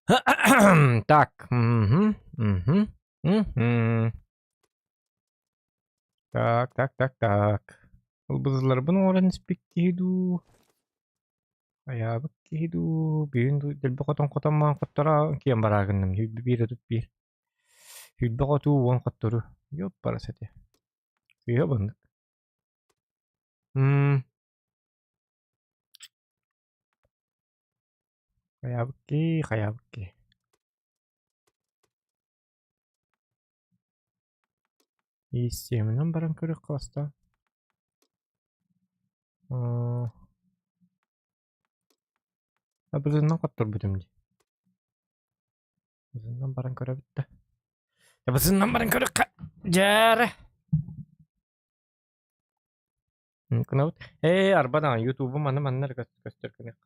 Так. Мгм. Мгм. Мгм. Так. Ылбызылар bunu oran спиккиду. Аябык киду. Бүйүн делбе котон котонман коттора киен бараагынным. Бир өтүп бир. Хүлбе коту вон коттору. Ёп барасете. Кыйа бандык. Хаябык ки. Ийсеминен баран көрөк каласта. Бызынан коттор бүтүмдү. Бызынан баран көрө бүтті. Бызынан баран көрөк жары. Кынабыт. Арбадан ютубу маннар көстөркөн.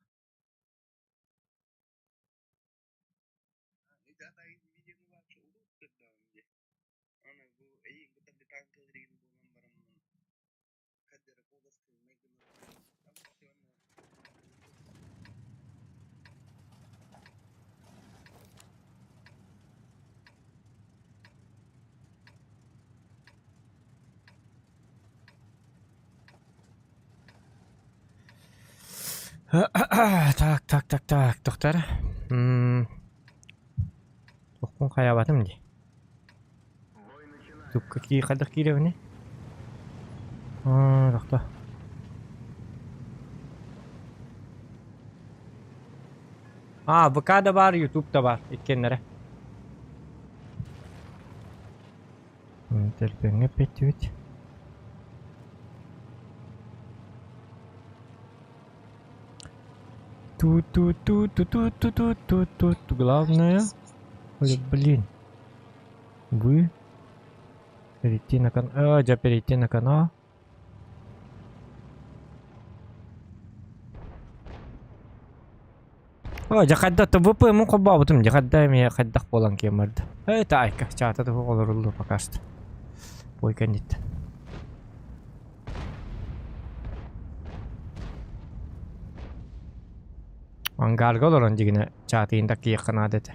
Так, доктор. Токун каябатым ди. Тут какие кадыр киревни? Доктор. ВК да бар, YouTube да бар. Иткенлere. Телпеңе петүт. Тут. Главное. Блин. Вы. Перейти на канал. Перейти на канал. Жакадда ТВП му кобабытым. Жакадда эме каддак болан кемерди. Тайка. Чата да олорулду пока что. Ой, кандит. Ангарга олорон жигине чатыйында кыйыккан адети.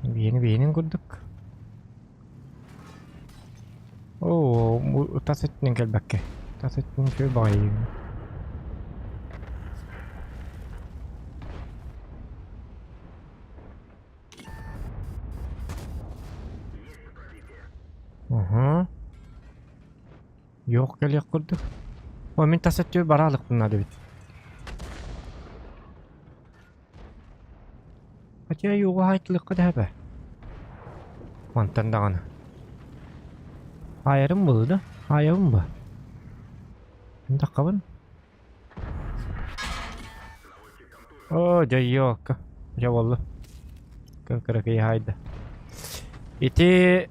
Бейнин курдук. Тасеттин келбекке. Тасеттин шөй багайым. Yok gel kurduk. Min tasettür baralık bunlar evet. Hatta yoga haytlık kadar be. Mantan dağını. Hayırım buldu. Hayırım bu. Bir dakika ben. Jay yok. Ya vallahi. Kara kıyı haydi. İti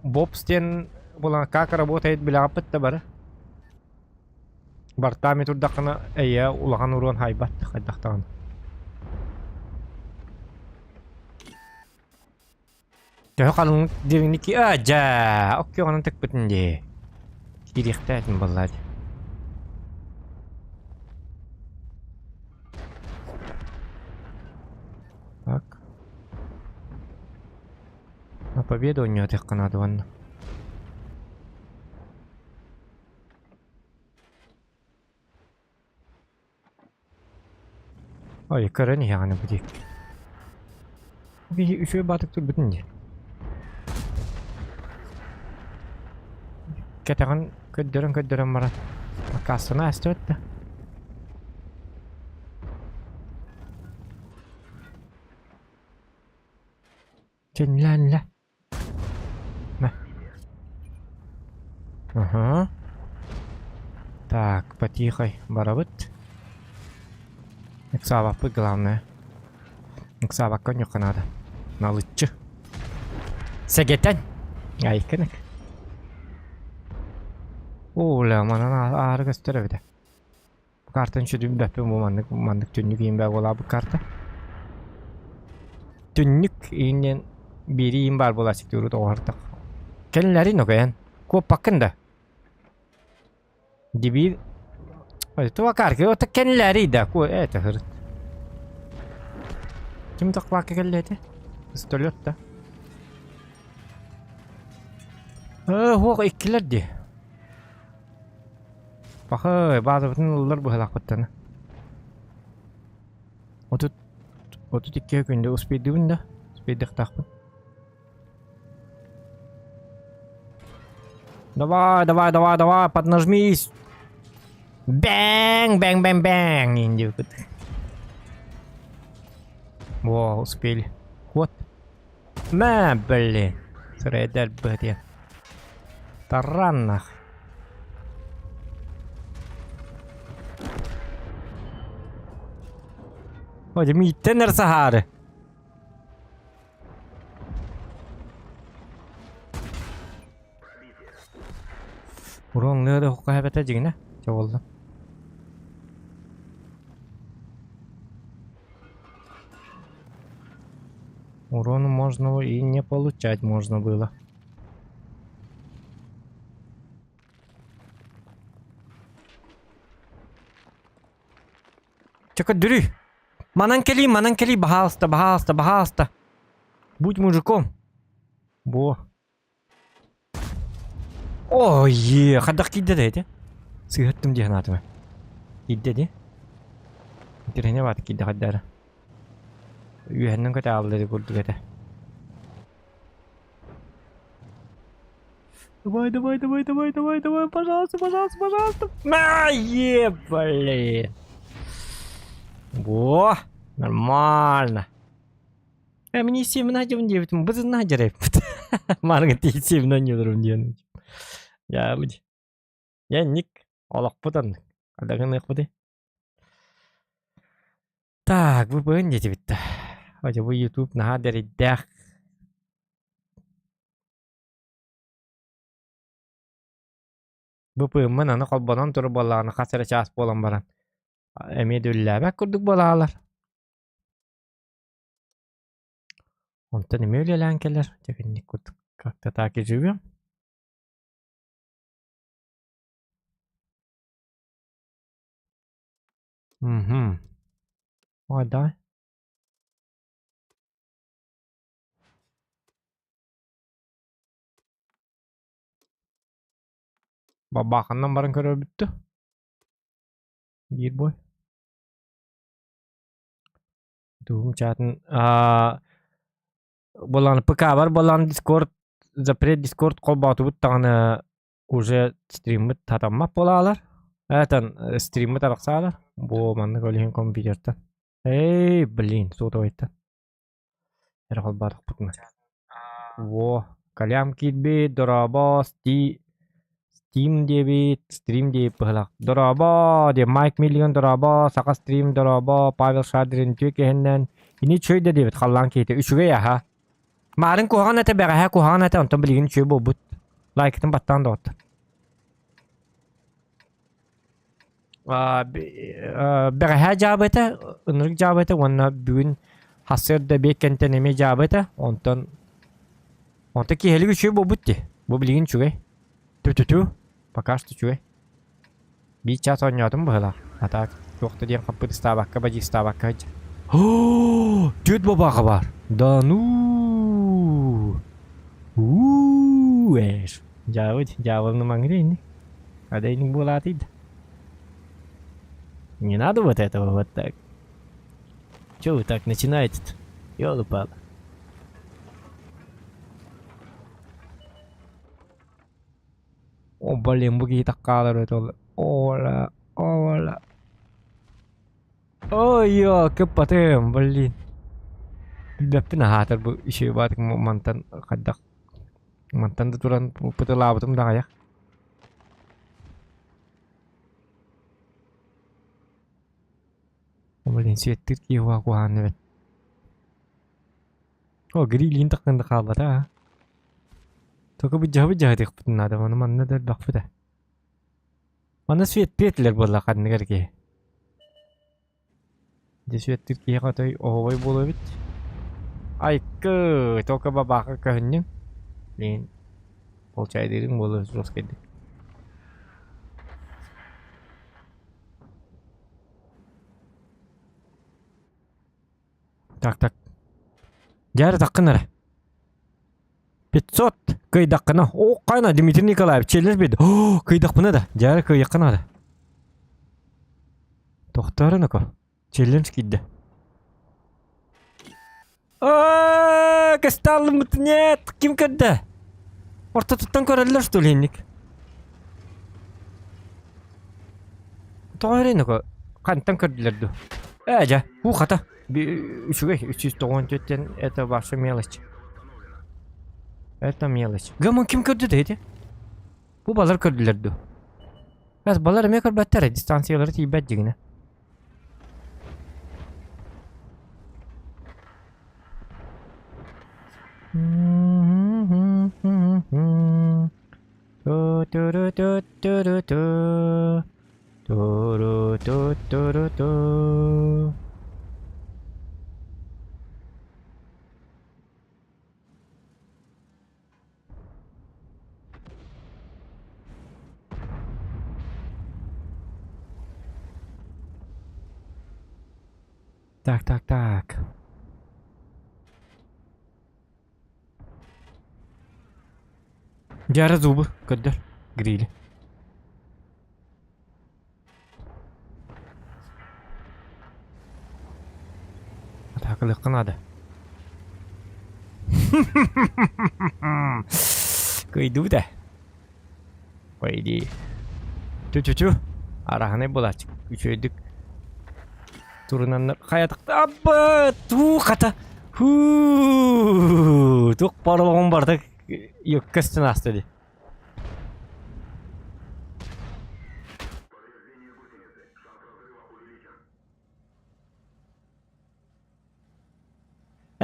Bobsten bulan как работает билапыт та бара. Бартами турдакына эйя улахан урон хайбат хайдактаган. Жа калың дегеники жа. Окей, анан тек бүтүнде. Кирихтәтин баллар. Так. На победу у него тек канаду ванна. Ой, көрөн яғаны бүдек. Bir üçe batık dur bütünce. Keteğin köddürün bana. Makasına estet de. Çinlenle. Ne? Ага. Так, потихой барабыт. Иксавапы главное. Иксавак конюха надо. Налыччы. Сегетен. Айкынык. Оля, мана ağrı gösteriyor de. Bu kartın şu düğüm döpüm bu mandık tünlük iyim ola bu karta. Tünlük iyinen biri iyim var bulaşık diyoruz o artık. Kendileri ne koyan? Kop bakında. Gibi. Hadi tu bakar ki o da kendileri de. Evet hırt. Kim taklak geldi? Pistolette. Huok ikkilerdi. Bakı bazı bütün yıllar bu helakattan. Otut iki günde uspedi bunda. Uspedi takpın. Давай, поднажмись. Бэнг. Инди. Во, успели. Вот. Блин. Средер бэдя. Таран нах. Hadi mitten neresi harı? Урон лёда хукка хабата жигна. Чаволда. Урон можно и не получать можно было. Чекай, дури! Мананкели, пожалуйста. Будь мужиком. Во. Ой, хадак кидде. Сыгыттым дихнатыма. Кидде де. Тирене бат кидде хаддара. Үйәннен көтә алды күрдүк әтә. Давай, пожалуйста. Блин. Во, нормально. Мне 7/9, бызына жарайып. Марга 7/9 Ya bu. Ya ник олақ бұдан. Қадағын ұқ бұды. Так, бұл бұғын деті бітті. Өте бұл YouTube наға дәрейдәқ. Бұл бұғын мұнаны қолбанан тұры болағаны қасыры час болан баран. Әмеді үлләбәк күрдік болағалар. Онтан еме өлелән келер. Тегіннік күрдік. Как-то так и живем. Угу. Ой, давай. Бабақаннан барын көрі бітті. Bir boy. Думаю, чатын. Болан ПК бар, болан Discord, запрет Discord қолбаты бұд тағаны уже стримі татамап болалар. Әтін стримі тарақсалар. Бұл манны көліген компьютерді. Эй, блин, соты ойттан. Әрі қолбатық бұтына. Во, калям кетбе, дұраба, Steam дебит, стрим деп бұғылақ. Дұраба, деп Майк Миллион дұраба, Сақа стрим дұраба, Павел Шадрин түйекеннен. Ини чөйді дебит, қаллан кейті. Үшіге яға. Марын куған әті бәғәе куған әті, онтан білген чөй бұл бұд. Лайкетін баттан да отты. Бәғәе жабы әті, ұнырық жабы әті, онына бүгін хасырды беккенттен еме жабы әті, онтан кейелігі чөй бұл бұд де. Бұл білген чөй. Ту. Пока что чуй. Bir час oynuyordum böyle. Hatta yoktu diye kapı Starbucks'a bacı Starbucks'a. Ooo! Düt baba var. Da nu. Эш. Дьявол на мангрине. А денег было отыд. Не надо вот этого вот так. Чё вы так начинаете-то? Ёлы-палы. О, блин, буги так калоры то. Ола. Ой, ё, кепатем, блин. Бәптен хатыр бу иши батык мантан каддак. Мантан да туран пытылабытым да аяк. Блин, светтир ки хуа кухан бет. О, грилин такында калбата. Только бы жабы дек надо, оны манна да бақпыда. Мана свет петлер болла кадныгерге. Де светтир ки хатай овой боло бит. Айкы, только бабака көннү. Блин. Получайдырың боло жос келди. Так. Жары таққынары. 500 кыйдаққына. О, қайна Дмитрий Николаев челлер беді. О, кыйдақпына да. Жары кыйдаққына да. Тоқтары нако. Челлер скидді. О, касталлы мұты нет. Ким кірді? Орта тұттан көрелер что ли енник? Тоғыры нако. Қантан көрділерді. Жа, қата. Үшіге 394-тен это ваша мелочь. Это мелочь. Гамон ким көрді дейді? Бұл балар көрділерді. Әз балар әме көрбәттері дистанциялары тейбәт жегіне. Так. Жары зубы, көддер, грилі. Атақылық қынады. Көйду да. Көйді. Ту. Арағаны болачық. Үшөйдік. Турунанlar hayatlıkta abba tu kata tu paralığım bardak yok kestin astedi.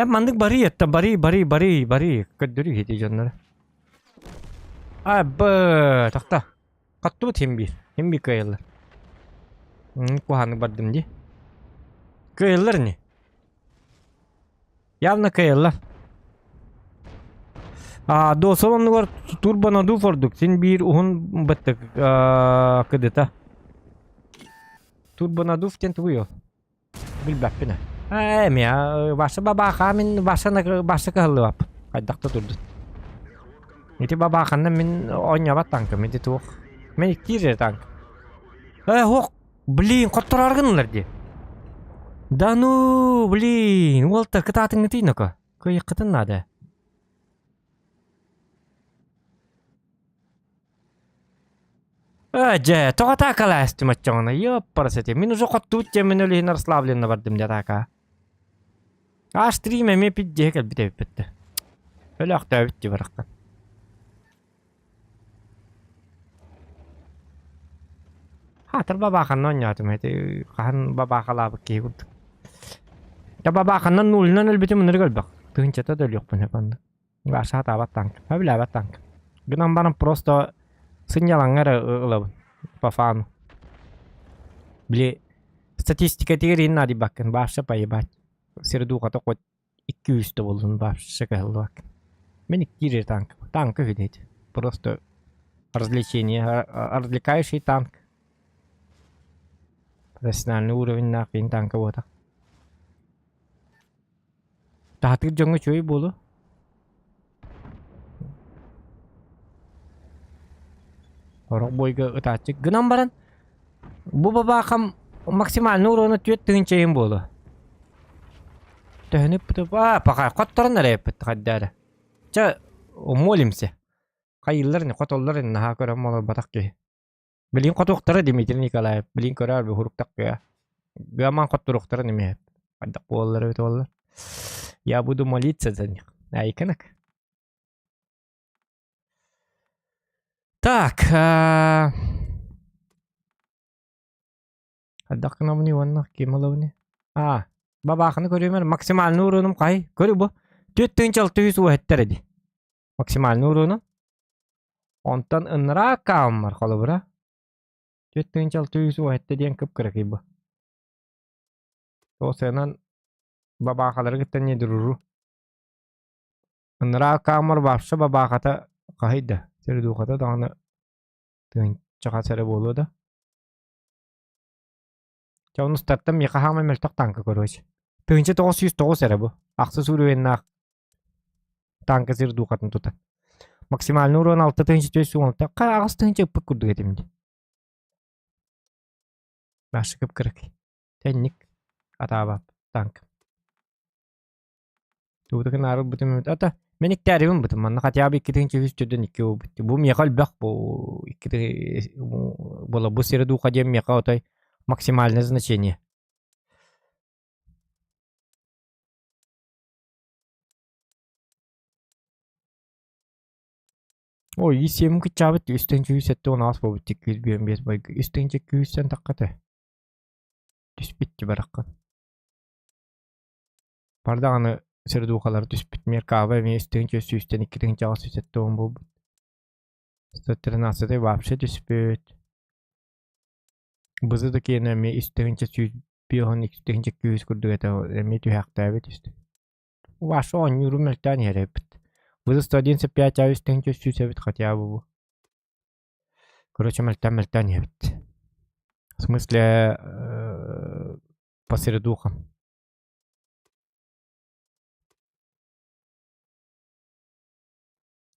Mandık bari yatta bari kaddürü hedi canları. Abba takta kattu bu hem bir kayırlar. Kuhanı bardım diye. Kıyılır ne? Явно kıyılır. Dosalımlı var turbana du forduk. Sen bir uhun battık kıdıta. Turbana du ften tuyo. Bilbap bina. Ya başa baba kamin başa kahlı vap. Kaydakta durdu. Iti baba kanna min onya tankı midi tuğ. Men iktir tank. Hok. Блин, коттораргынлар ди. Да ну, блин, Уолтер, кытаатың нытыйныко. Кыйыккытын надо. Жа, тоғата каластым атчоңына. Ёппарасети. Мен уже коттуутча мен өлейін расслабленно бардым жатака. Аш-3 ме пидде кел бітті. Өлі ақта өбітті бараққан. Хатыр бабақанын ойнатым әйті. Қахан бабақалабы кей күрдік. Ya babaakannan nulinan elbette menurut galbak. Tuhinchata da yok punya panda. Nggak sah tabat tank. Tapi lah tank. Genam barang prosto senyalang ada lawan. Pafan. Beli statistika tirin nadi bakkan bahasa payah bac. Serdu kata kot 200 bolun bahasa kahluak. Мен кире танк. Танк видеть. Просто развлечение, развлекающий танк. Профессиональный уровень нахрен танка вот так. Tahatik jonga cuy bolu. Orang boyga ытачык. Гынам баран. Бу бабакам максимальный уровень түйет тыгынчайын болу. Төнүп бүтүп, пока котторун ареп каддары. Ча молимся. Кайыллар не котоллар не ха көрөм молор батакки. Билин котуктары Дмитрий Николаев, билин көрөр бу хуруктак я. Гаман котуруктары неме. Адак боллар өтө боллар. Я буду молиться за них. Айканак. Так. Адак нам не ванна кемаловне. Бабаханы көрөмөр максимальный уровнум кай? Көрү бу. 4600 уэттер эди. Максимальный уровнум. Онтан ынра камар колобура. 4600 уэттер диен кып кыракый бу. Осенан бабахалары гыттан не дуруру. Ынра камар бапша бабахата кайда. Сердухата даны тын чака сере болу да. Чауну старттам яка хама мелтак танка көрөч. Тынчы 909 сере бу. Аксы сүрүвеннак Tanka sırdu katın tutan. Максимальный урон 6-4 он. Та ағыстығынша үппік күрдік етімді. Башы кіп кірік. Тәнік. Атабап. Танк. Тудығын арыл бұтым өмет. Ата, мен иктәрібім бұтым. Манна қатя абы 2-3 2 бұтты. Бұл меқал бәқ бұл. Бұл сырду қадем меқа отай. Максимальное значение. Ой, есемім күтчабыт. Үстен 200 оны ас бұл бүттік. 205 бай. Үстен 200-сен таққаты. Түспетті бараққан. Бардағаны сырду қалар түспет. Меркава мен үстен 200-сен 2-2 он бұл бүт. 113 вообще түспет. Бұзы да кейіне мен үстен 200 биоғын 200 күрдік әті. Әме түйәқті әбет үсті. Вашы 10 юру мәлттен әрі бүт. Бұзы 115 а үстен 200 әбет қатя бұл. Короче, мәлттен әбет. В смысле, посередуха.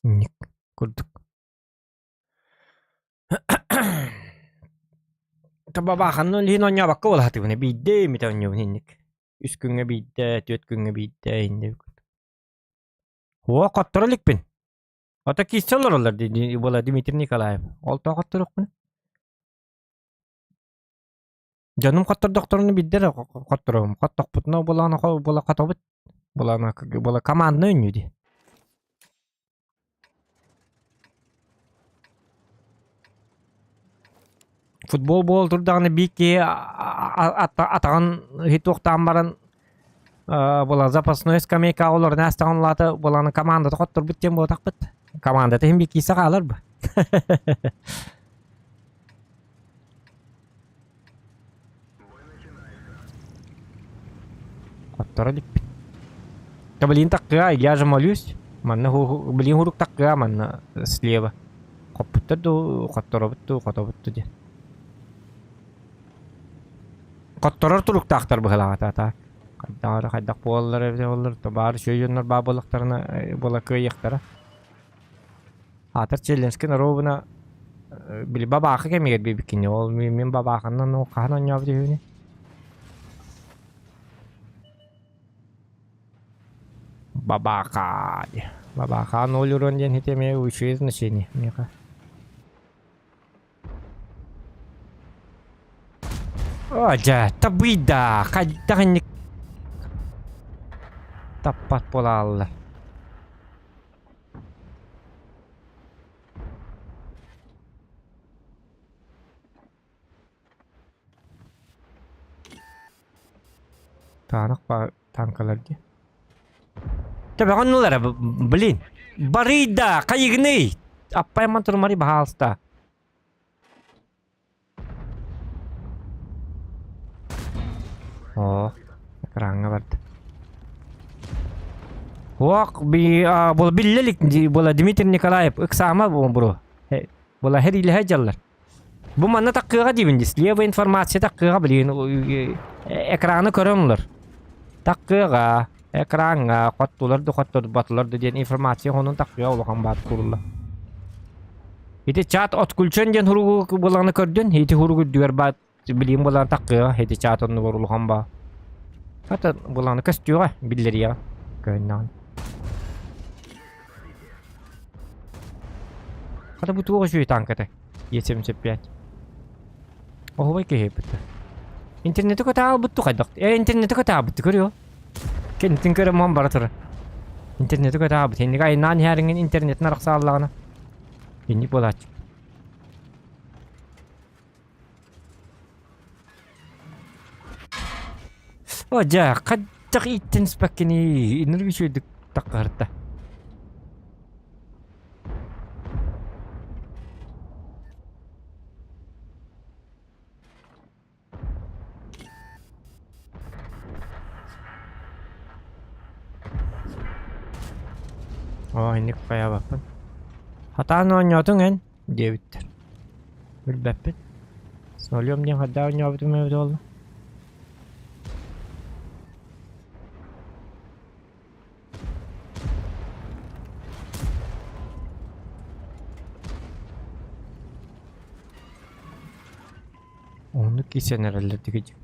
Ник, күрдік. Табабақанны лейін оңя баққа ол хатығыны бейді емет оңя бұнынник. 3 күнге бейді, 4 күнге бейді, енді өкіт. Оға қаттыры лікпін. Ата кейсі олар олар, бола Дмитрий Николаев. Олта қаттыры өкпін. Жаным қаттыр докторыны бейдер қаттырым. Қаттық бұтына бола қатабыт. Бола командны өнюді. Футбол болдырдағаны бейке атаған хит оқтан барын бола запасной скамейка олар нәстіған олады боланы командады қоттыр бүттен болатақ бұт. Командады hem бейкесі қалар бұ. Қоттыры ліп. Блин таққыға, я же молюсь. Блин хурук таққыға манна слева. Қоттырды, қоттыры бұтты, қоттыры бұтты де. Қоттырыр тұруқтақтар бұғылаға та. Қайдақ болалар әвде олар. Бары шөйінлер бабылықтарына бола көйектері. Атыр Челенскін ровына білі бабақы кемегер бейбіккені. Ол мен бабақынан оқаған оңя бұды өне. Бабақа. Бабақа 0 урон ден хитеме үші значение. Меқа. Aja, tabida, kajdahan tapat pola. Tanak pa tangkal lagi. Tapi kan nular belin. Barida, kayak gini. Apa yang mantur mari bahas ta? Oh, kerangga bart. Wak bola billalik bola Dmitry Nikolaev iksama bro. Bola her ile hajallar. Bu manna takıga dibindis. Leva informasiya takıga bilin ekranı görünür. Takıga ekranga qattular batlar diyen informasiya onun takıga olan bat kurullar. Hiti chat otkulçan den hurugu bolany gördün. Hiti hurugu diyor bat bileyim bolan takıga hiti chat onu vurulgan ba. Hatta bolanı köstüyor billeri ya. Gönnan. Hatta bu tuğu şu tankete. Y75. Oh vay ki hep. İnterneti kata buttu kadak. İnterneti kata buttu görüyor. Kentin körüm baratır. İnterneti kata buttu. Şimdi kay nan heringin internetine raksa Allah'ına. Ini bolat. Oja, kadak itten spakini inur şu takarta. Oh, ini kayak apa? Hataan oynuyordun en diye bitti. Bir beppet. Söylüyorum diye hatta oynuyordum evde oldu. Onu kisen herhalde dikecek.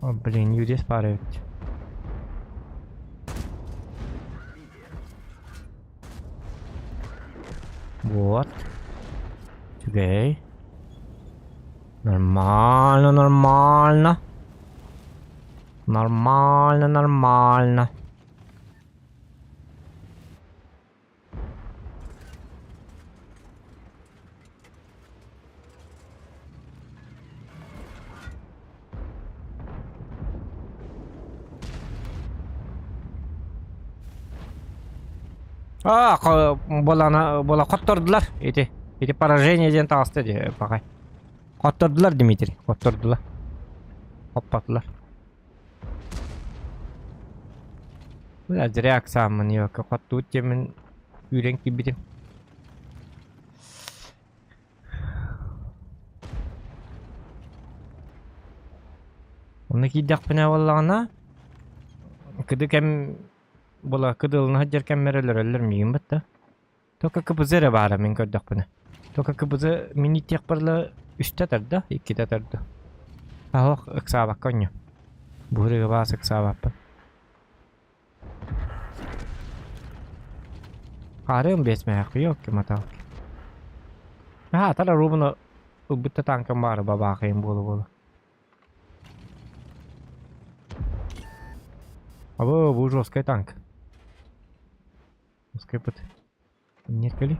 Oh, блин, UDS парит. Вот. Окей. Нормально, нормально. Нормально, нормально. Bola kotturdular. Eti поражениеден тағысты де бағай. Kotturdular Dimitri. Kotturdular. Hoppadılar. Biraz reaksiyonun yok. Kottu temin üren gibidim. Onu gidak bana vallağına. Kıdık hem bola kıdılını haccerken mereler ölür müyüm batta? Toka kıpızı bara min gördük bunu. Toka kıpızı minit yakbarla üstte tardı, iki de tardı. Ahok ıksabak konyo. Buhri gabas ıksabak. Karım besmeye hakkı yok ki mata. Ha tala rubunu ubbitta tankım var babakayım bolu. Abo bu жесткий танк. Пускай под... Нет коли?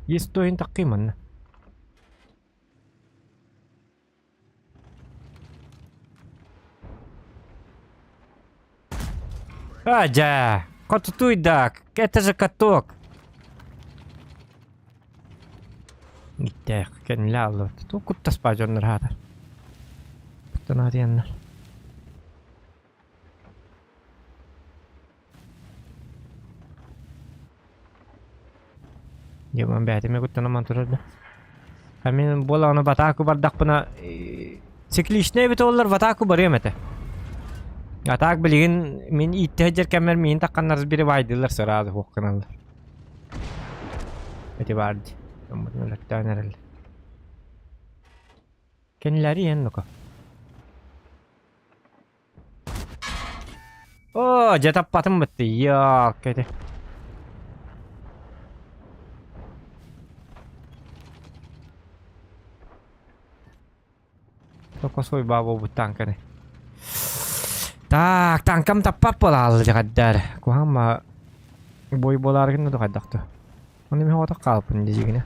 Есть стоин таким. Аджа! Котутуй дак! Это же каток! Gitti. Kendini aldı. Tu kuttas pajonlar hada. Kuttan arayanlar. Yaman bätime kuttan aman turardı. Hemen bolağını bataku bardak buna çekilişine bit ollar bataku barıyamete. Atak bilgin min ittihacır kemer min takkanlar biri vaydılar sırazı hokkanallar. Eti vardı. Bunu laktan herhalde. Kendileri yen nuka. Oo, jatap patım bitti. Yok kedi. Toko soy babo bu tanka ne. Tak, tankam tapat pola kadar. Ku hama boy bolar kan tu kadak tu. Onu mi hotak kalpun di sini.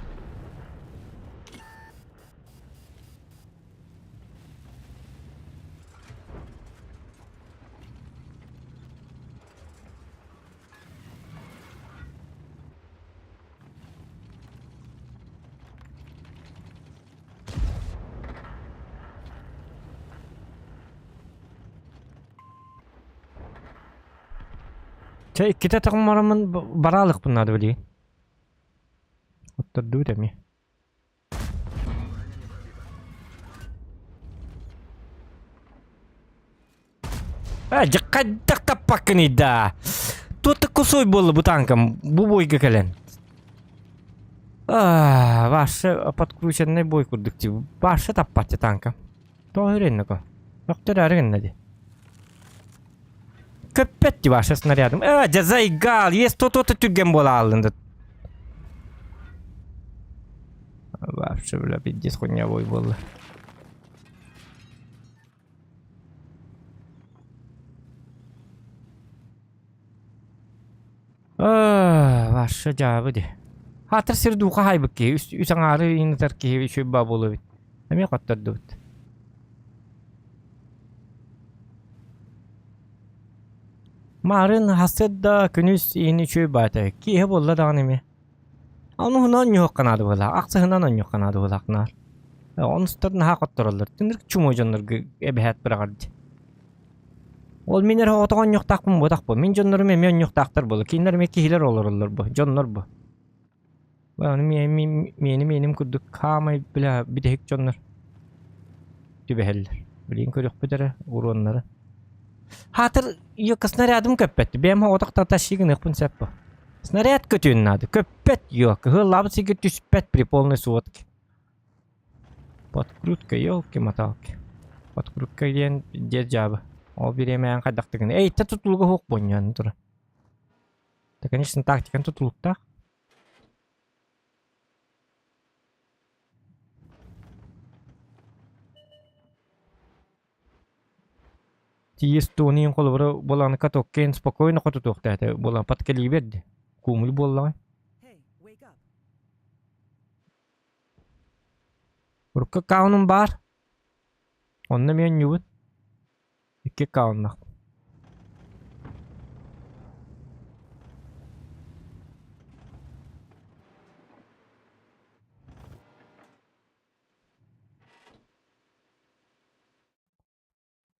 Kita takmaramın baralık bunlar da biliyor. Oturdu da mı? Jakadak tapak ni da. Tuh kusoy bol bu tankam. Bu boy kekelen. Başa подключен ne boy kurduk ki. Başa tapatça tankam. Doğru ko. Doktor arayın hadi. Köpetti başa снарядом. Заигал. Есть то-то тюрген бола алынды. Вообще, бля, пиздец хуйнявой был. Вообще, жабыды. Хатыр сирдуха хайбыкки. Үсің ары интер ки шөбба болу бит. Эме каттырды бит. Maren hasedda künüs ini çöbate ki he bolla danimi. Anu hunan yok kanadı bola. Aksa hunan yok kanadı bola aknar. Onu stadın ha kattarılır. Tindir çumo jonlar ebehat bırakardı. Ol miner otoğan yok takmın bu takbu. Min jonları men yok taktır bola. Kinler meki hiler olurlar bu. Jonlar bu. Onu menim kurduk kamay bila bir de hek jonlar. Tübeheller. Bilin körük bedere uğru onları. Hatır yok снарядым köppetti. Benim odakta taşıyın ıkpın sep bu. Снаряд kötüğün adı. Köppet yok. Hırlabı sigir tüspet при полной сводке. Подкрутка, елки-моталки. Подкрутка диен держабы. Ол bir yemeğen kaddaqtığını. Ey, ta tutulgu hoq bonyan dur. Da конечно тактикан tutulukta. Тиестониин қолбары боланы катоккен спокойно котутуқта. Болан паткали берди. Кумул боллағай. Урукка каунum бар. Онна мен юбут. Икке кауннақ.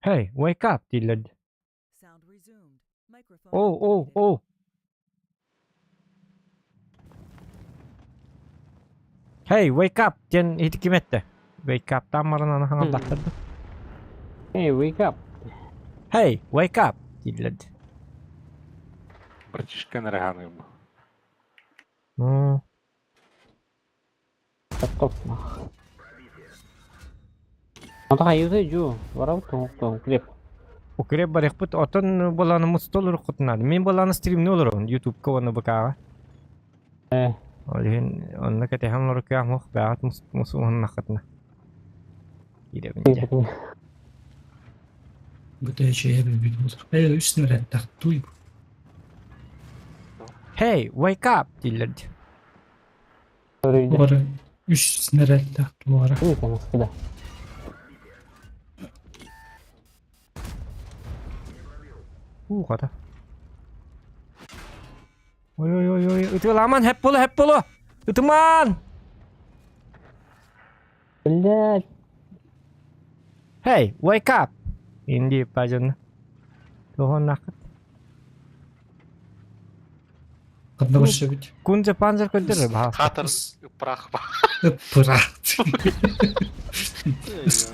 Hey, wake up, dillad. Oh. Hey, wake up. Jen hiti kimette. Wake up. Tammaran ana hangallahtırdı. Hey, wake up. Hey, wake up, dillad. Братишка нарганим. Ну, Stop. Anta hayırdı ju. Varav toğuk klip. okre barıqpıt otan bolanı mustolur qutnadı. Men bolanı stream ne olur on YouTube kovanı bakağa. Olihin onna kete hamlar kıyam baat musuhun naqatna. Gide bence. Bu da şeye bir olur. Hey, üstüne reddak duy. Hey, wake up, dillad. Öyle. Bu ara üstüne reddak bu ara. İyi kanka sıkıda. Kata. Oy. Itu laman hep bolu. Itu man. Öyle. Hey, wake up. Indi pajan. Tuhon naqat. Kadına başa bit. Kunce panzer ködür bha. Хатар прах ба. Bırak.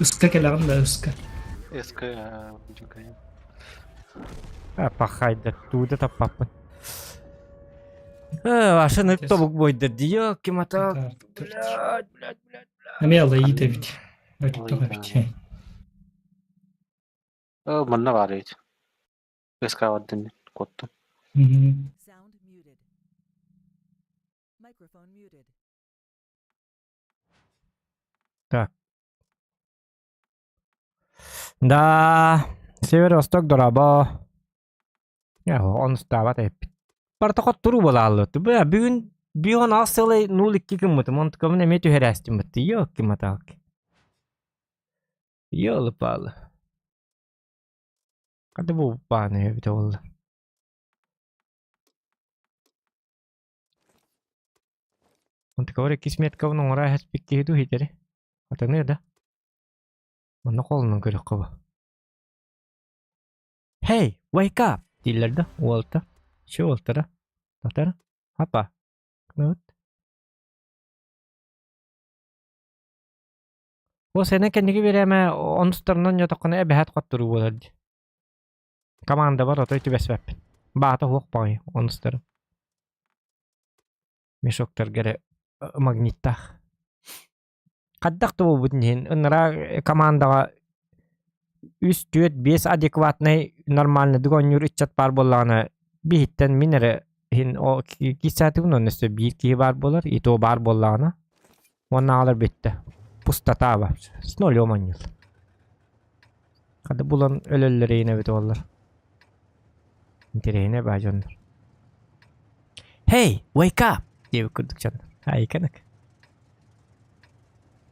Iska kelam da ıska. Эска juga. Apa hayda tuda tapapın. Aşın tobuk boyda diyor ki mata. Blad. Ama yalla iyi de bit. Öyle de bit. Манна барыйт. Эска ваддин котту. Sound muted. Microphone muted. Так. Да, Северо-Восток дораба. Ya onu stavat hep. Partaqat turu bolallı. Bugün bir on asılı 0-2 kımıtı. Montukamın emeti herastimıtı. Yok ki matak. Yolu pahalı. Hadi bu bahane bir de oldu. Montukamın kismet kavun oraya haspikki hidu hiteri. Hatta ne da? Mana kolunun kırık kaba. Hey, wake up! Dillerdi. Walter. Şu Walter'a. Doktor. Apa? Knut. O sene kendiki bir eme onustarından yatakına ebehat kattırı bolardı. Kamanda var otoy tübes vep. Bağta hoq bağy onustarı. Meşoktar gere magnittah. Kaddaq da bu budin. Onlara kamandaga 3-4-5 adekvatnay normalny dugonyur içat bar bollany bihitten minere hin o kisati bunun üstü bir ki bar bolar ito bar bollany onu alır bitti pustata var snol yomanyıl hadi bulan ölülleri yine bit olur intereyine bajonlar hey wake up diye kurduk canlar hay kanak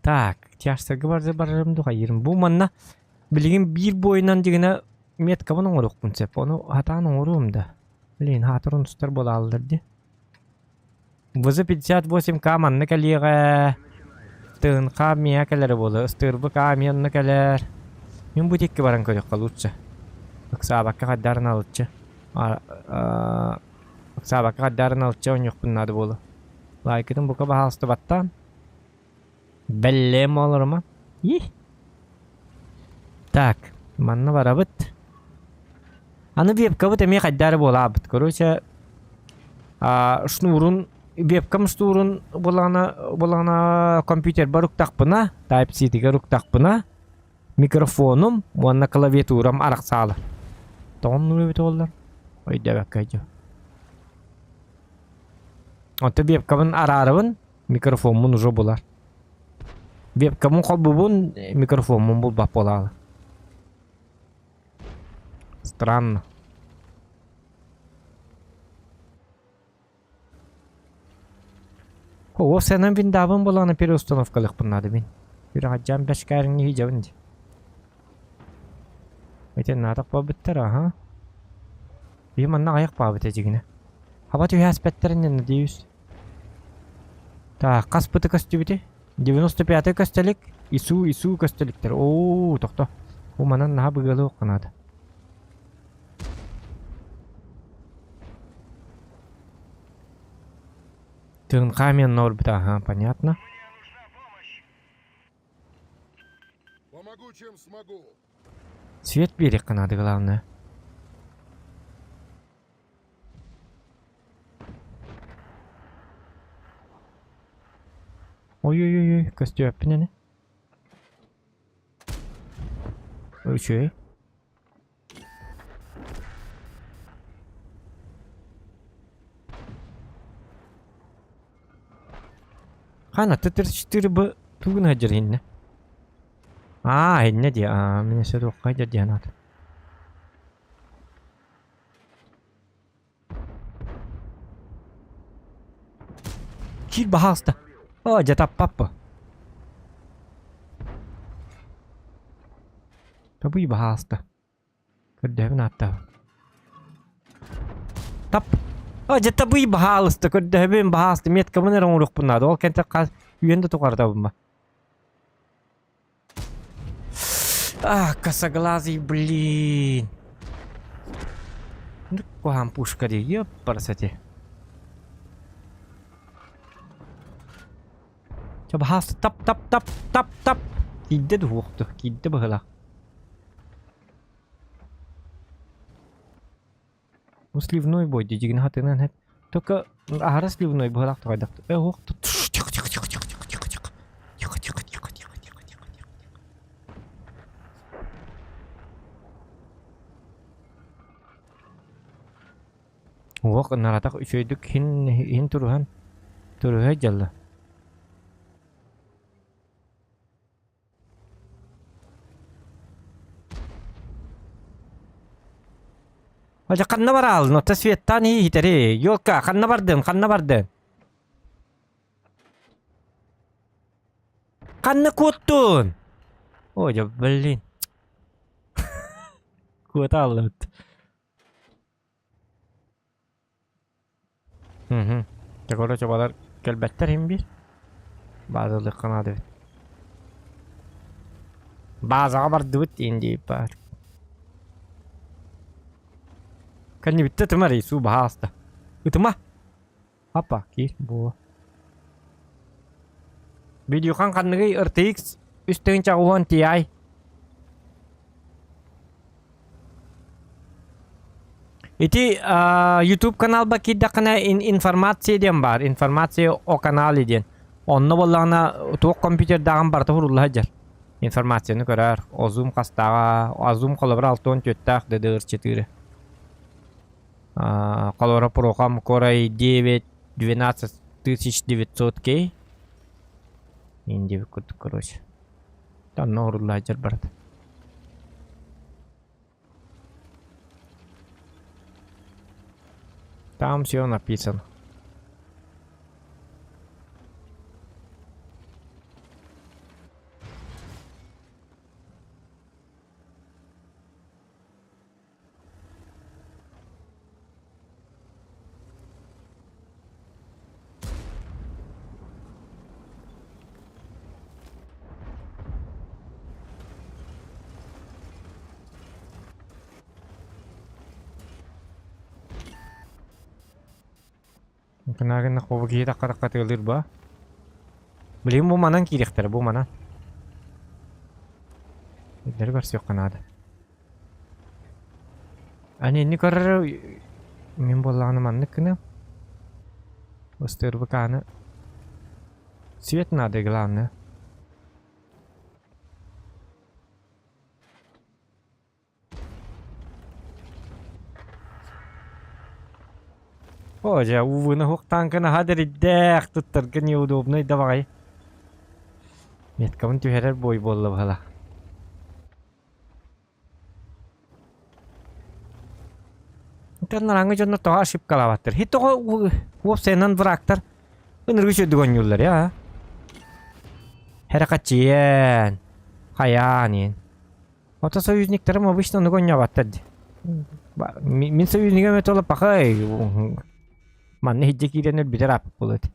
tak tiyarsagı barım du hayırım bu manna Bilgin bir boyundan digine met kavan oruk punsep onu hatan orum da. Bilin hatırın tutar bolallardı. Vızı 58 kamanna kaliga tığın kamiya kaları bolu ıstırбы kamiyanna kalar. Min bu tekki baran koyuk kalutsa. Sabakka kaddarın alutsa. Sabakka kaddarın alutsa on yok bunladı bolu. Laikidin bu kaba hasta battan. Bellem olur mu? Yih. Так, манна барабыт. Аны вебка вот эме кайдары болабыт. Короче, шнурун вебкам шнурун булана компьютер баруктакпына, Type-C-ге руктакпына, микрофонум, уанна клавиатурам араксалы. Тоон нуры бит олар. Ой дәбәккәйдә. Онта вебкамын арарыбын, микрофонмун уже булар. Вебкамын колбубун, микрофонмун булбап болалы. Странно. О, сенен виндабын буланы переустановкалык bunladı bin. Bir hacam beşkarini hicabındı. Ete natak babıttır ha. Bir manna ayak babıt ecigine. Hava tüy haspetlerin ne diyoruz? Ta kas pıtı kastübütü. 95 kastelik. İsu kastelikler. Oo tokta. Bu manan naha bıgalı okanadı. Тын каменный орбита, ага, понятно. Помогу, чем смогу. Свет берег надо, главное. Ой-ой-ой, костюм не? Ой, чё? Хана, ты 4 бы тугун хаджар хинне. Хинне ди, меня сюда хаджар ди ханат. Кир бахаста. О, жата папа. Табуй бахаста. Кырдэвин атта. Тап. О, жата буй бахалыста, кырдэвин бахаста. Метка мынер оңрук bunladı. Ол кенте каз үйенде туқарда бумба. Косоглазый, блин. Ну, куам пушка ди, ёпарасати. Бахаста, тап. Кидде дуқты, кидде бахыла. У сливной бой, дидигин хатынан хеп. Только ара сливной бахылак тугайдак. Оқты. Тихо. Оқ наратақ үшөйдік хин тұрухан. Тұруға жалла. Hoca kanna var al, nota sviyetten iyi hiteri. Yok ka, kanna vardın. Kanna kuttun. Hoca blin. Kut aldı. Cobalar kelbetler hem bir. Bazı kanadı. Bazı haber dut indi par. Kan ni bitti temari su bahasta. Utma. Apa ki bu? Video kan ngi RTX üstün çağuhan TI. Iti YouTube kanal baki dakana informasi diyen var. Informasi o kanal diyen. Onunla bollana tuğ kompüter dağın barta hurullah hajar. Informasyonu görer. O zoom kastağa. O zoom kolabra altın tüttaq dedi ırçetiri. Kolabra program Koray 12900K. Indi bir kutu короче. Там hurullah hajar barta. Там все написано. Kenapa kau begitu tak telir bah? Beli bu mana kiri bu mana? Dari versi Kanada. Ani karara min bollağını manlıkını. Остыр быканы. Свет надо, главное. О, увы, на хуктанка на хадер идэх, тут только неудобно, и давай. Нет, кому ты херер бой болла бхала. Тэн нарангы жонно тоға шип калаваттыр. Хит тоға уоп сенан врактар. Өніргі сөйдіген юллар, я. Херакатчиен. Хаян. Ота союзниктерім обычно нугон яваттады. Мен союзникем өт олып бақай. Манны хиджи киренер бітер апып болады.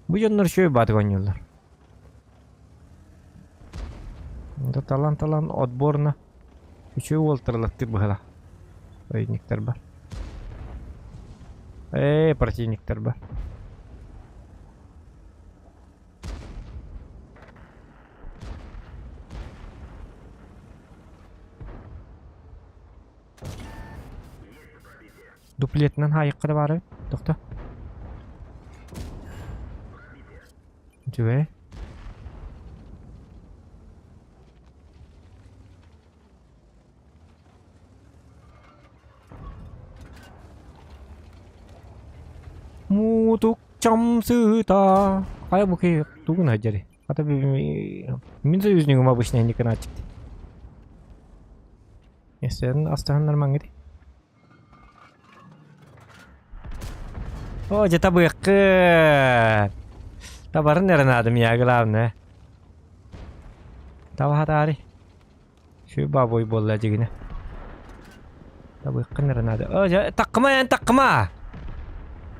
Бұ жоннор шөй батыған юллар. Талан отборна. Үшөй олтырылықты бұғыла. Союзниктер бар. Противниктер бар. Дуплетнен хайыққы да бары. Тоқта. Жүе. Мутук чамсыта. Қай бұқи туғын әжері. Ата мен союзнигім обычно не канатчик. Естерін астағанлар маңгеді. О, жета бұйыққы. Табарын әрін адым я, главное. Таба хатари. Шүй бабой болла жегіне. Табыйыққын әрін ады. О, таққыма ян таққыма.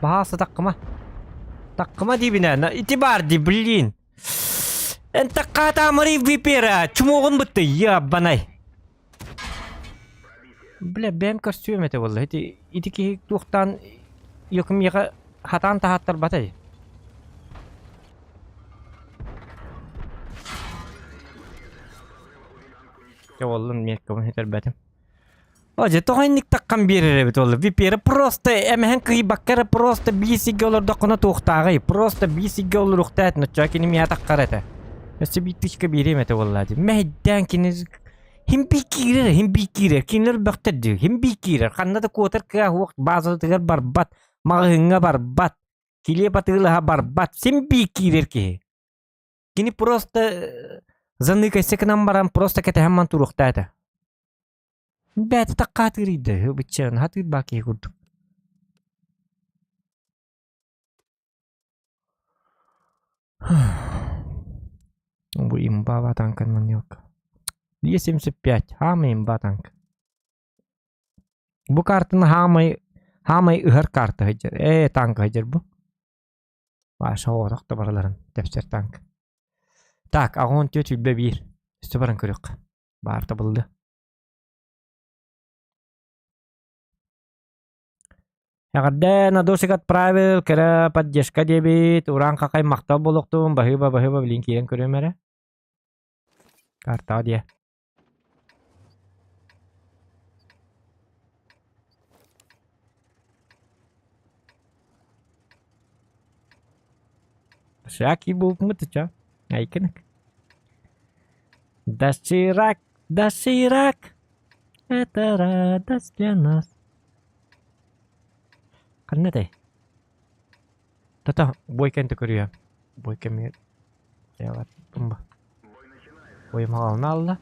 Bahasa takma. Takma di bina. Itibar di блин. Entak kata mari vipera. Чумогон бутты. Я банай. Бля, бэм костюм это валла. Эти ки тухтан якым яка хатан тахаттар батай. Я валлан меккам хитер бәтем. Оже тоғайник таққан берері бет олы. Випері просто әмәхен қибаққары просто бейсіге олар доқына тоқтағы. Просто бейсіге олар ұқтайтын. Чакені мия таққар әті. Өсі биттішкі берем әті олады. Мәйден кеніз... Хим бейкерер. Кенілер бөқтеді. Хим бейкерер. Қаннады көтір кіға уақыт базылдығыр барбат. Мағыңа барбат. Келе батығылыға барбат. Сен бейкерер ке. Кені просто... Заныкайсекінен барам просто кәті әмман тұруқтайды. Бәті таққаты кірейді, өбітчерін хаты бақи көрдік. Бұл имба танкан манёк. 75, хамы имба танк. Бұл картын хамай ұғыр карты хайджер. Танк хайджер бұл. Баша оғырақта бараларын, тәпсер танк. Так, ағын төт үлбе бір. Үсті баран көрек. Барта бұлды. Ягадда надосик отправил, кера поддержка дебит, уран какай мақтал болуқтуым, бахыба блинкиен көрөмәрі. Карта дия. Шаки болып мұты ча, айкінік. Даширак, это радость для нас. Kan teh. Tata, boy kan tu kuriya. Boy kami lewat tumba. Boy mahal nalla.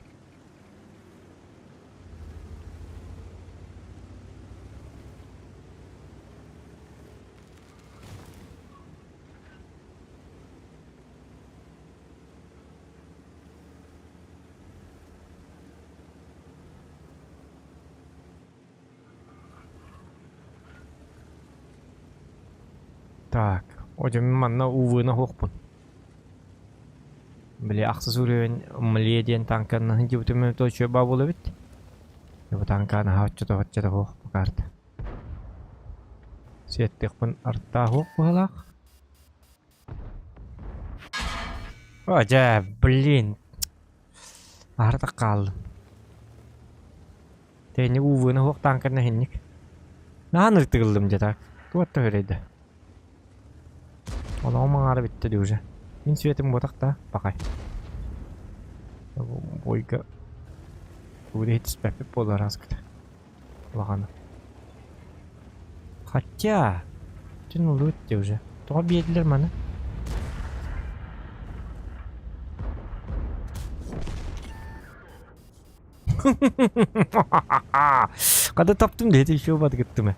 Так, одем манна увы на хохпун. Бля, ақсыз өрен мледен танканы хинди бутумен то чөба болу бит. Бу танканы хатчыда хохпу карты. Сеттекпін артта хохпу халақ. Ожа, блин. Арта қалды. Teni uvuna hoq tankana hinnik. Nahanır tıgıldım jatak. Tuatta öyleydi. Ona mağara bitti diyorca. Min süyetim botak da bakay. Boyga. Bu da hiç pepip bolar askıda. Bakana. Хотя. Тün ulu bitti уже. Tuğa bir yediler bana. Kada taptım da hedi şey olmadı gitti mi?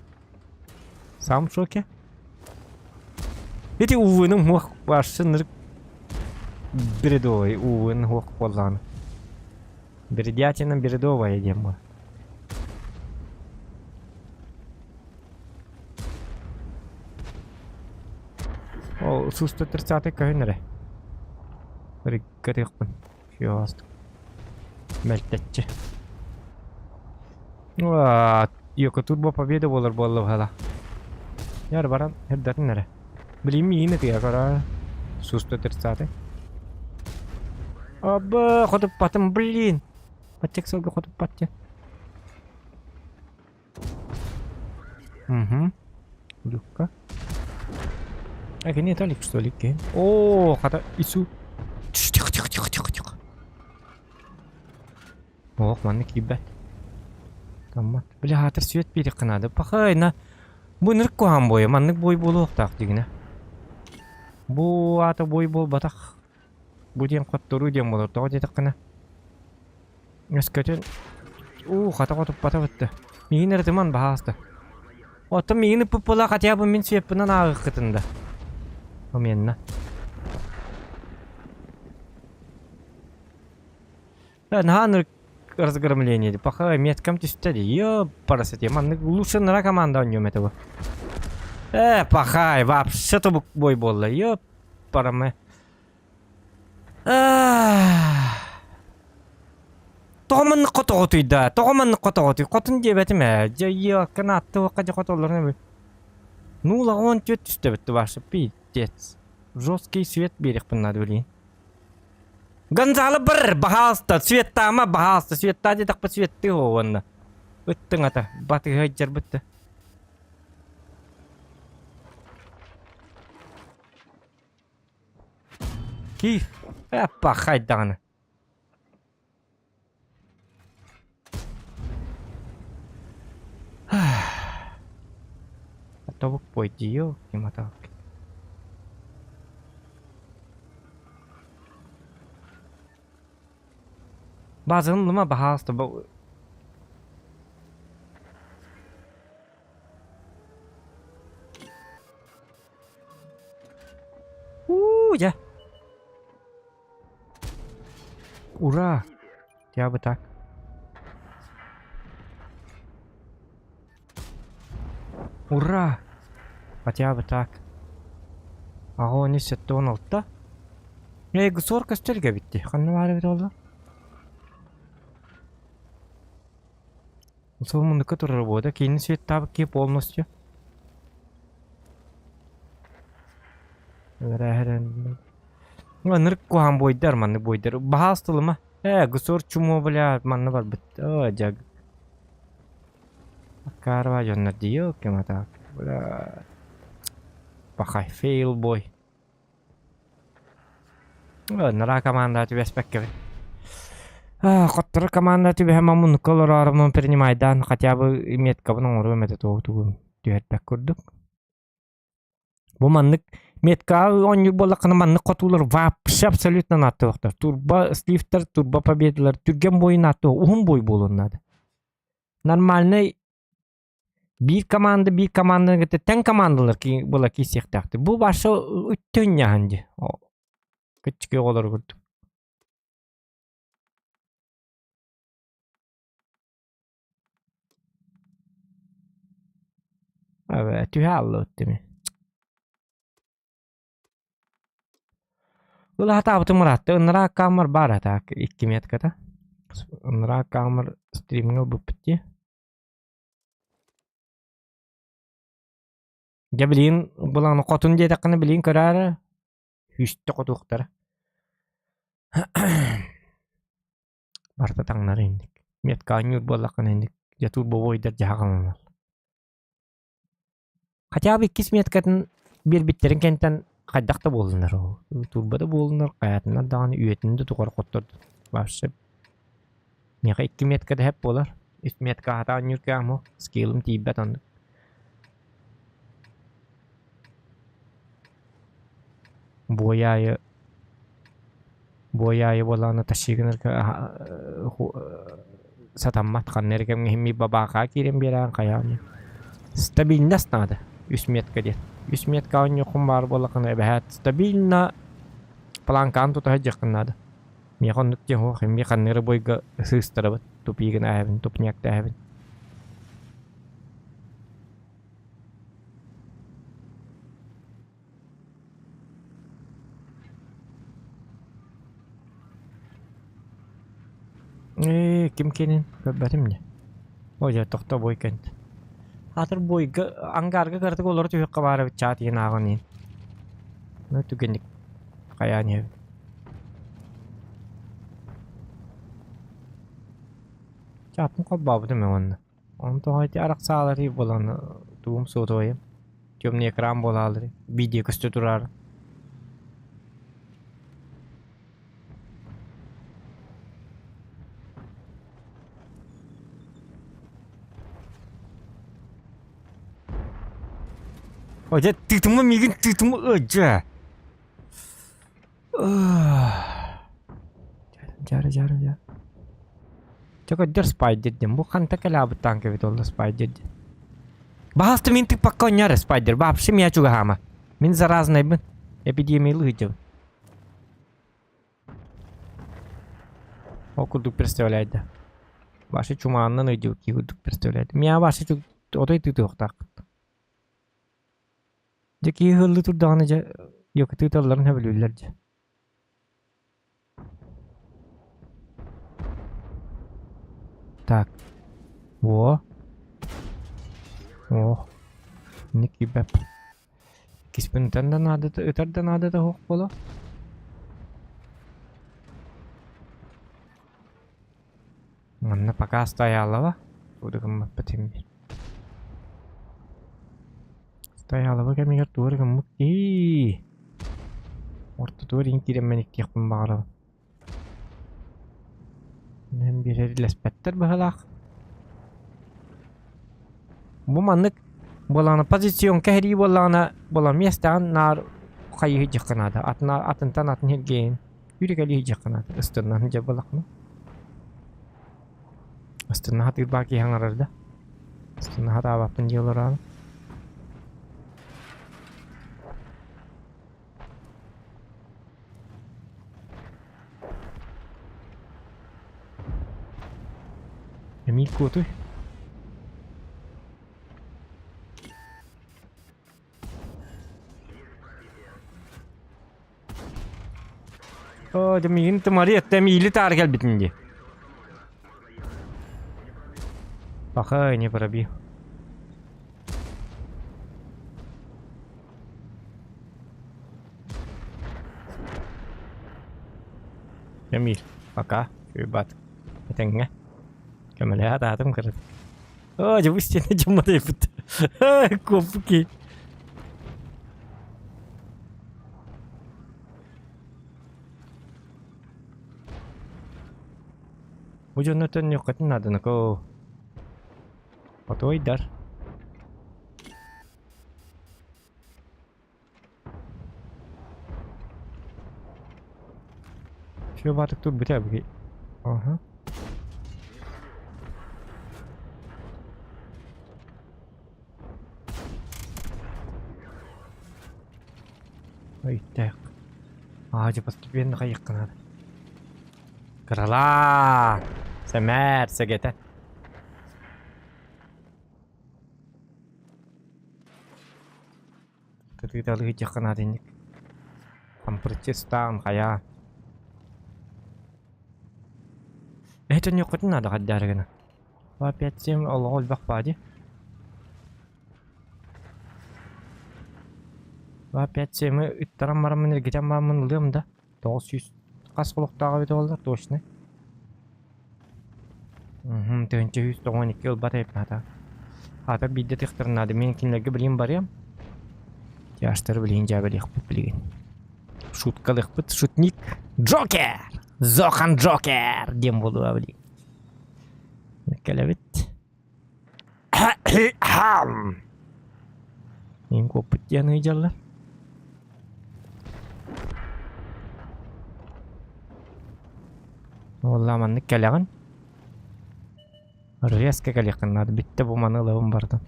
Sağım şu ki. Hedi uğunun hoq var sınır. Biri de o uğunun hoq kullanı. Biri diyatinden biri de o var edeyim bu. O susta tersaate kahınere. Biri garıqpın. Şu astık. Meltetçi. Yok turbo победа болар болла hala. Yar baran heddetin nere? Bileyim yine diye kara. Susta tersaate. Abba kutup patım blin. Pacak soga kutup patya. Luka. Ini talik stolik kan. Oh, kata isu. Tiko. Oh, mana kibet. Tamam. Bile hatır süet biri kınadı. Bakayna. Bu nırk kohan boya. Manlık boy bolu oktak digine. Bu ata boy bol batak. Bu diyen kotoru diyen bolur. Tağı dedik kına. Esketen. Kata kotup bata bitti. Migin erteman bahastı. Otta migin pupola katya bu min süepinden ağı kıtında. Omyenna. Наханыр разгромление. Пока меткам тестили. Ёпарасете, man лучше на команда нем этого. Пахай, вообще-то бой болла. Ёпараме. Томан кототуйда. Томан кототуй. Котун дебетиме. Жайы канатты вакка котолорны. Ну ла он тётүстө битти башы пиздец. Жесткий свет берег надо, блин. Гонзало бір бағалысты, светта ама бағалысты, светта дедік па светті оғанна. Үттің ата, баты ғайджар бітті. Киев, әппа қайдағаны. Атабық бойды еу, кем атабық. Bazın luma bahastı bu. Ya. Ура. Я бы так. Ура. Хотя бы так. Ага, не сеттон алта. Гусорка стельге битти. Ханны бары бит oldu. Соомундукка турар бода кейин свет табы кеп полностью. Нырк кухан бойдар манны бойдар. Бахастылыма. Гусор чумо бля манны бар бит. Жаг. Карва жонна диё кемата. Бля. Пахай фейл бой. Нара команда тебе спеккер. Коттор команда тебе хамамун колорармын принимайдан хотя бы имеет кабының ору эмете тоғытугун түйетпек көрдік. Бу маннык метка он болақыны маннык котулар вообще абсолютно натты вақтар. Турба слифтер, турба победалар, түрген бойын натты, ухун бой болуnnады. Нормальный bir команда гете тен командалар ки бола кисектакты. Бу башы үттөн яханды. Кычке олар көрдүк. Evet, tühällu ottimi. Ulah hata murat. Onlara kamar bara tak 2 metkada. Onlara kamar streaming bupitti. Ya bilin bulan qotun jedaqını bilin körara. Hüstü qotuqtara. Barta tanglar indik. Metka nyur bolaqını indik. Ya turbo boyder jahalanlar. Хотя бы 2 меткатын bir bitlerin kentten kaydakta bolunlar o. Turbada bolunlar, kayatınlar dağını üyetinde tukar kottordu. Başsa. Meka 2 metkada hep bolar. 3 metka hata nyurke amo. Skill'im tibet andı. Boyayı bolana taşıgınır ka satammat kanner kem himmi babaka kirim biran kayani. Stabilnas nada. 3 metka diye. 3 metka on yokum var bolakana ebehat stabilna plankan tuta jaknada. Mi kon nutje ho himmi kanner boyga sistara tupi gana avin tupnyak ta avin. Kim kenin betimle. Oja tokta boy kent. Hatır boyga angarga kartık olur tüyük kabara chat yen ağanin. Ne tükendik kayan ev. Çapım kababı değil mi onu? Onu da haydi arak sağları bolanı tuğum soğutoyum. Gömni ekran bolaları. Video kıstı durar. Oja tütümü migin tütümü oja. Jar. Coba der spider dem bukan tak kelabut tangke betul spider. Bahas tu mintik pakonya spider. Bab sim ya juga hama. Min zarazny bin. Epidemiyi hıcı. Okuduk представляет. Ваши чуманнан hıcı ki okuduk представляет. Miya başı çok otoy tutuk tak. Jeki hıllı turdağınca yok tutarların hebilirlerce. Так. О. Ники беп. Киспентен да надо, это да надо да хох боло. Манна пока стоялова. Буду кам потим. Стоялова кемигер тур кам и. Орта тур инкирем мен иктиякпын багара. Hem bir lespetter bahalak. Bu manlık bolana pozisyon kehri bolana mestan nar kayı hıcıkınada. Atıntan atın hilgeyin. Yürü geli hıcıkınada. Istırnan hıcı balakna. Istırnan hatır baki hangararda. Istırnan hata avapın yollara. Amigo tuh. Oh, demin temari temili targel bitince. Pakai ini para bi. Jamil, pakai, hebat. Tengah. Kamera hata tam kırdı. Oh, coba istene cuma da yaptı. Kopki. Ucun nötön yok katın adını ko. Foto idar. Şu batık dur bir tabi. Aha. Ой, так. Aja постепенно кайыкка надо. Крала! Семер, сегете. Ты дал хыжакка надо иник. Хампырчыстан кая. Это не хоть надо гаддаргана. Опять 7 алгол бакпади. Опять мы иттарам марамын эргетем бамын ылдым да. 900 кас кулуктагы бит болду точно. Тönçe 192 yıl batayıp hata. Hata bir de tıktırnadı. Men kimlerge bileyim barıyam. Yaşları bileyim cebeli yıkpıt bilgin. Şutkalı yıkpıt. Şutnik. Joker! Zokan Joker! Diyem bolu bileyim. Kelebit. Benim koput yanı icarlar. Vallahi manlık keleğin. Резко калехан надо битте буманы лавым бардан.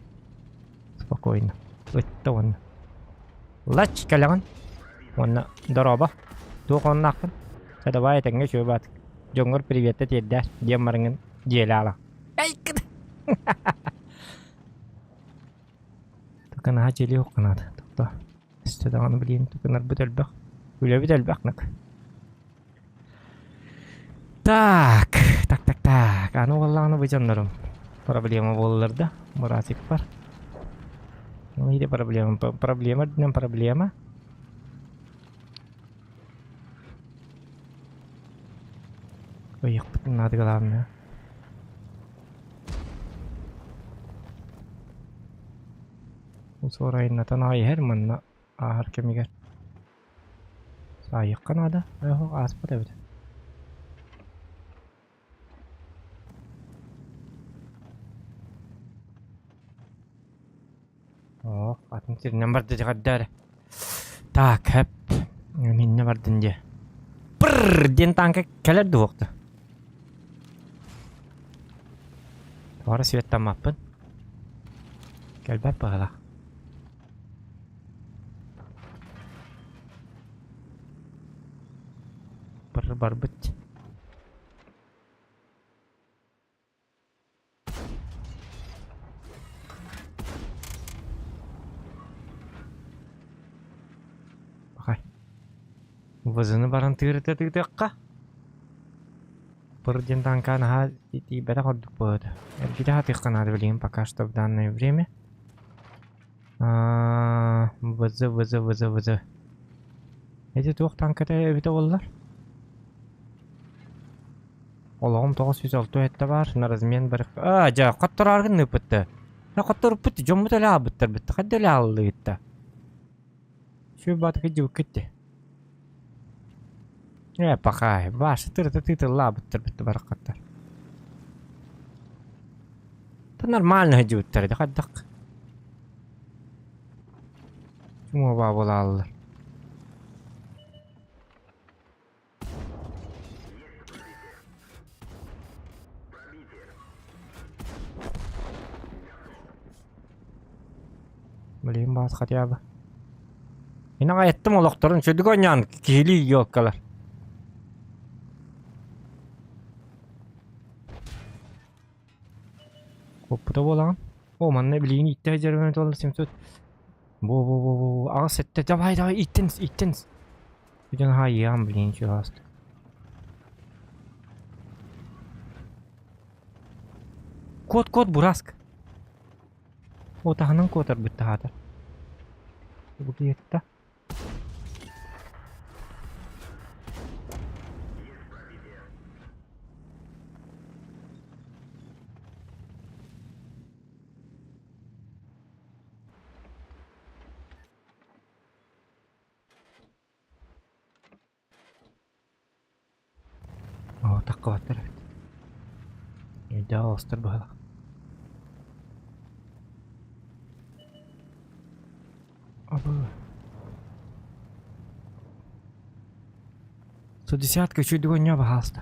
Спокойно. Өтті оны. Лач калехан. Оны дороба. Туқ оны ақын. Садабай тәңге шөй батық. Жоңғыр приветті теддер. Дем марыңын желі ала. Ай кіді. Тұқын аға желі оқынады. Тұқта. Үсті дағаны білейін. Тұқынар бүтәлбәқ. Үлі бүтәлбәқ. Так. Аны валланы быжандарым. Проблема болларда. Мурасик бар. Нейде проблема? Проблема динен проблема. Ойық бүтін нады қалам я. Осы орайыннатан айыр манна ахыр кемегер. Сайық қанады. Ойық аспа да бүді. Атын тиринен барды жагаддар. Так, хеп. Минне бардын же. Бррр, ден танка келерді оқты. Туары светтан маппын. Келбәп бағала. Бррр бар бүт. Вазыны баран тыгыры-тыгыры-тыгыры-тыгыры-тыгыры. Бірден танканы ха бәді қордық болады. Әлгіде ха тыгыры-қанады білейін пока что в данное время. Вазы. Әді туық танкада өбіті олар. Олағым 906 әтті бар. Наразмен бір... Жа, қаттыр арғын өпітті. Қаттыр өпітті. Жомы дәлі абыттыр бітті. Қад дәлі алды етті. Шөй батықы жауып кетті. Пахай, башы тырты лабыттыр бітті барақаттар. Та нормально жауыттар еді, қаддақ. Шума ба бола алылар. Білейін басы қатия ба. Мен аяттым олықтырын, шөдік ойнан кейлі елкалар. Koppuda bolan. O manne bileyini itti hacerime dolar simsut. Bu. Ağa sette. Davay ittiniz. Bir can ha yiyam bileyin şu hasta. Kod burask. O tahanın kodar bitti hatar. Bu yetti. Takkavatlar evet. Daha ostır bağla. Aba. 110 чуть догоня багаста.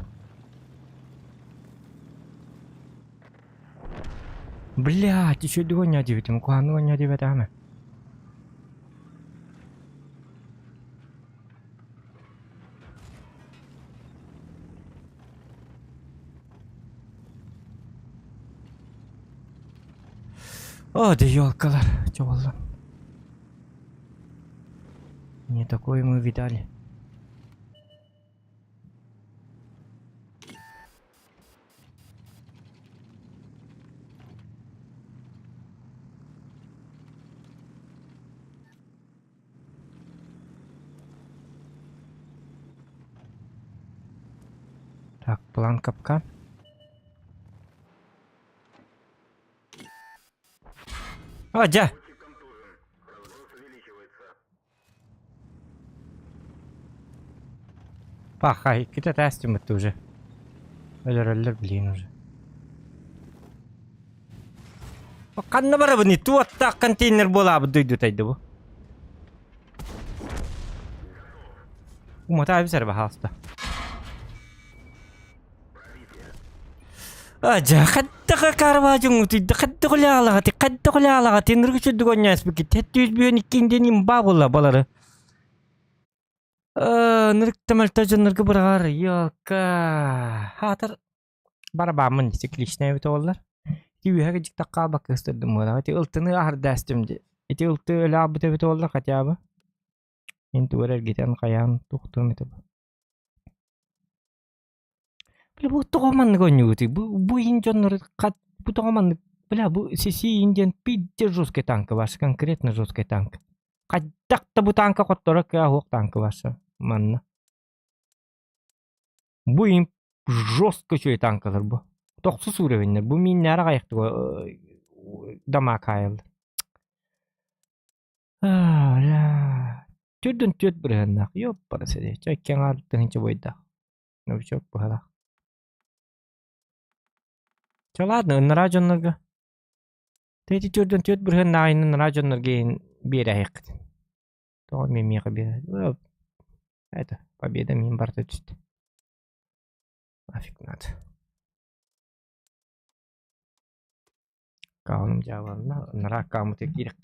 Блядь, еще догоня девятым. Куану гоня девятами. О, да ёлкалар, чувалла. Не такое мы видали. Так, план капкан. Aja. Пахай, kita тестим это уже. Ölür bilin уже. Kanna bara bu ni tu atta container bola bu duydu taydı bu. Umut abi serba hasta. Aja kadda karvajung uti kadda kulala nurgu çuddu gonyas biki tettüz biyon ikkinden imba bolla baları. Nurg temel tajan nurgu bıragar yolka. Hatır bara bamın siklişne bit ollar. Tiwi haga jik takka bak istedim wala. Ti ultını ahar dastimdi. Ti ultu öyle abu tebit ollar kaçabı. Intu verer giten kayan tuktum itu. Bu tokoman gonyuti. Bu injon kat bu tokoman бля, bu sisi Indian пиздец жесткий танк ваш, конкретно жесткий танк. Кадак-то bu танка который кахок танк ваша, манна. Bu им жестко чой танкалар bu. 9 уровеньler. Bu minlere kayıktı dama kayıldı. Türdün türd bir hınnak. Yok parası diye. Çekken artık hince boyda. Ne bir çok bu hala. Çaladın ınlara canlarga. Teti türdün türd bir hınnak ınlara canlarga bir ayık. Tamam mimi kabir. Это победа мим барточит. Нафиг надо. Kaunum cevabında ınlara kamı tek girik.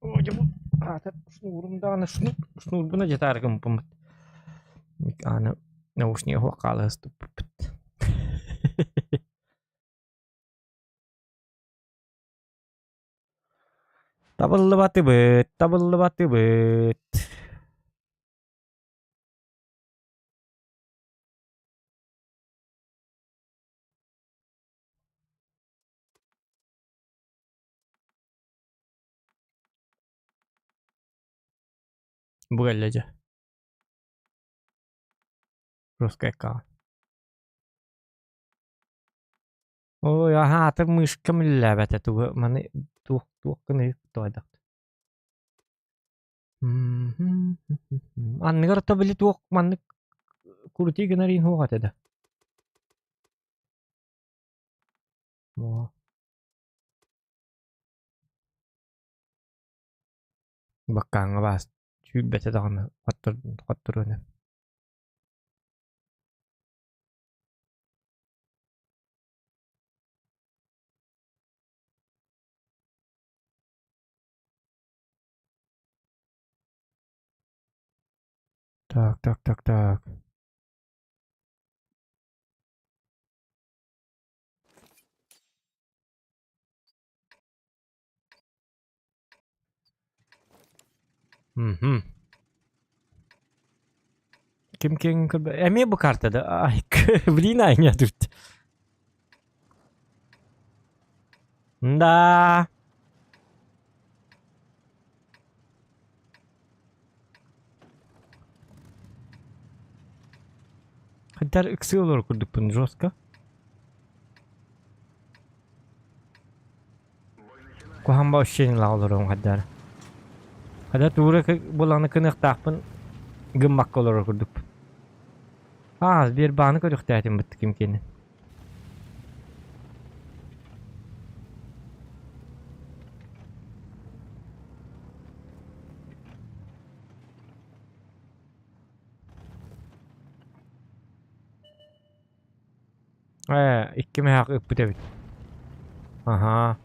Hocam şunu şunu buna cetar kempem. Ana nausnya ho kalah stupid. Tabıllı batı bıt. Bu gellece. Roskeka. Ой, ага, так мышка милләбәт эту маны тук кыны тойдак. Анныгар табили тук манны курти генерин хугат эде. Во. Бакканга бас. Чүбәтә дагына каттыр өне. Так. Kim Emre bu kartada. Ay, блин, aynı тут. Да. Kadar ıksı olur kurduk bunu жестко. Kuhamba üşenin la olurum kadar. Kadar tuğra bulanı kınık takpın gımmak olur kurduk. Az bir bağını koyduk dağıtım bittik imkeni. İki mehak öpü de bit. Aha.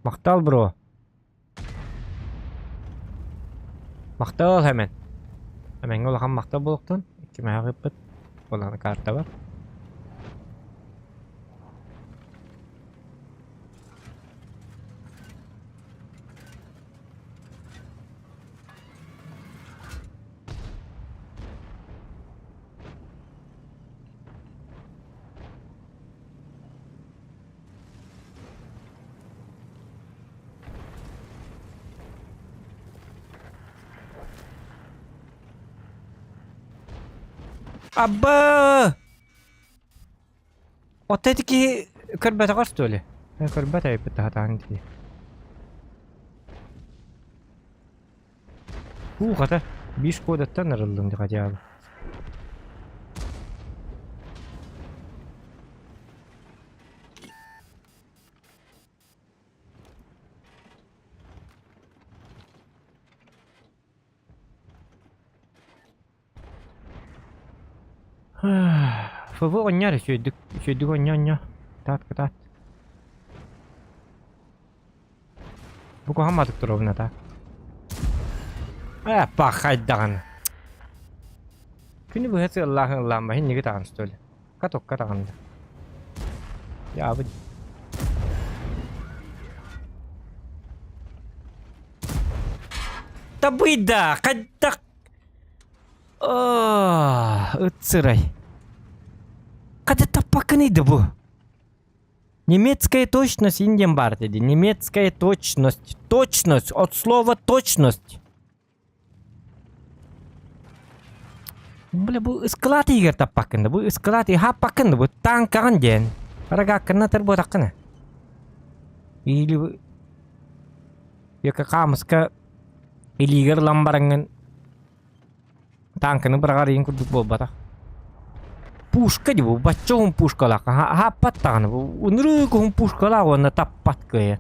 Maktal bro. Maktal hemen. Hemen olakan maktal buluktan. İki mehak öpü. Olan karta var. Абба! Вот эти кырбата что ли? Кырбата и пытаться дии. Хата 5 кодаттан ырылдым деп атабы. Фэвэ онняр сөйдүк оння. Тат. Буку хамадык туровна та. Пахайдаган. Күнү быһасы Аллахын махин неге таган стөле. Катокка таганда. Ябы. Табыйда, каддак. Ыцырай. Када таппакыныйды бу? Немецкая точность индиан бар деди. Немецкая точность. Точность. От слова точность. Бля, бу ысқылаты егер таппакында. Бу ысқылаты хаппакында. Бу танкаган ден. Арагаккына тырботаккына. Или бу... Яка камыска... Илигер ламбаранган... Танканы бірағар ең күрдік болбата. Пушка ди бу. Баччоғын пушкалака. Хаппаттағаны бу. Унрыгығын пушкалака. Онна таппаткая.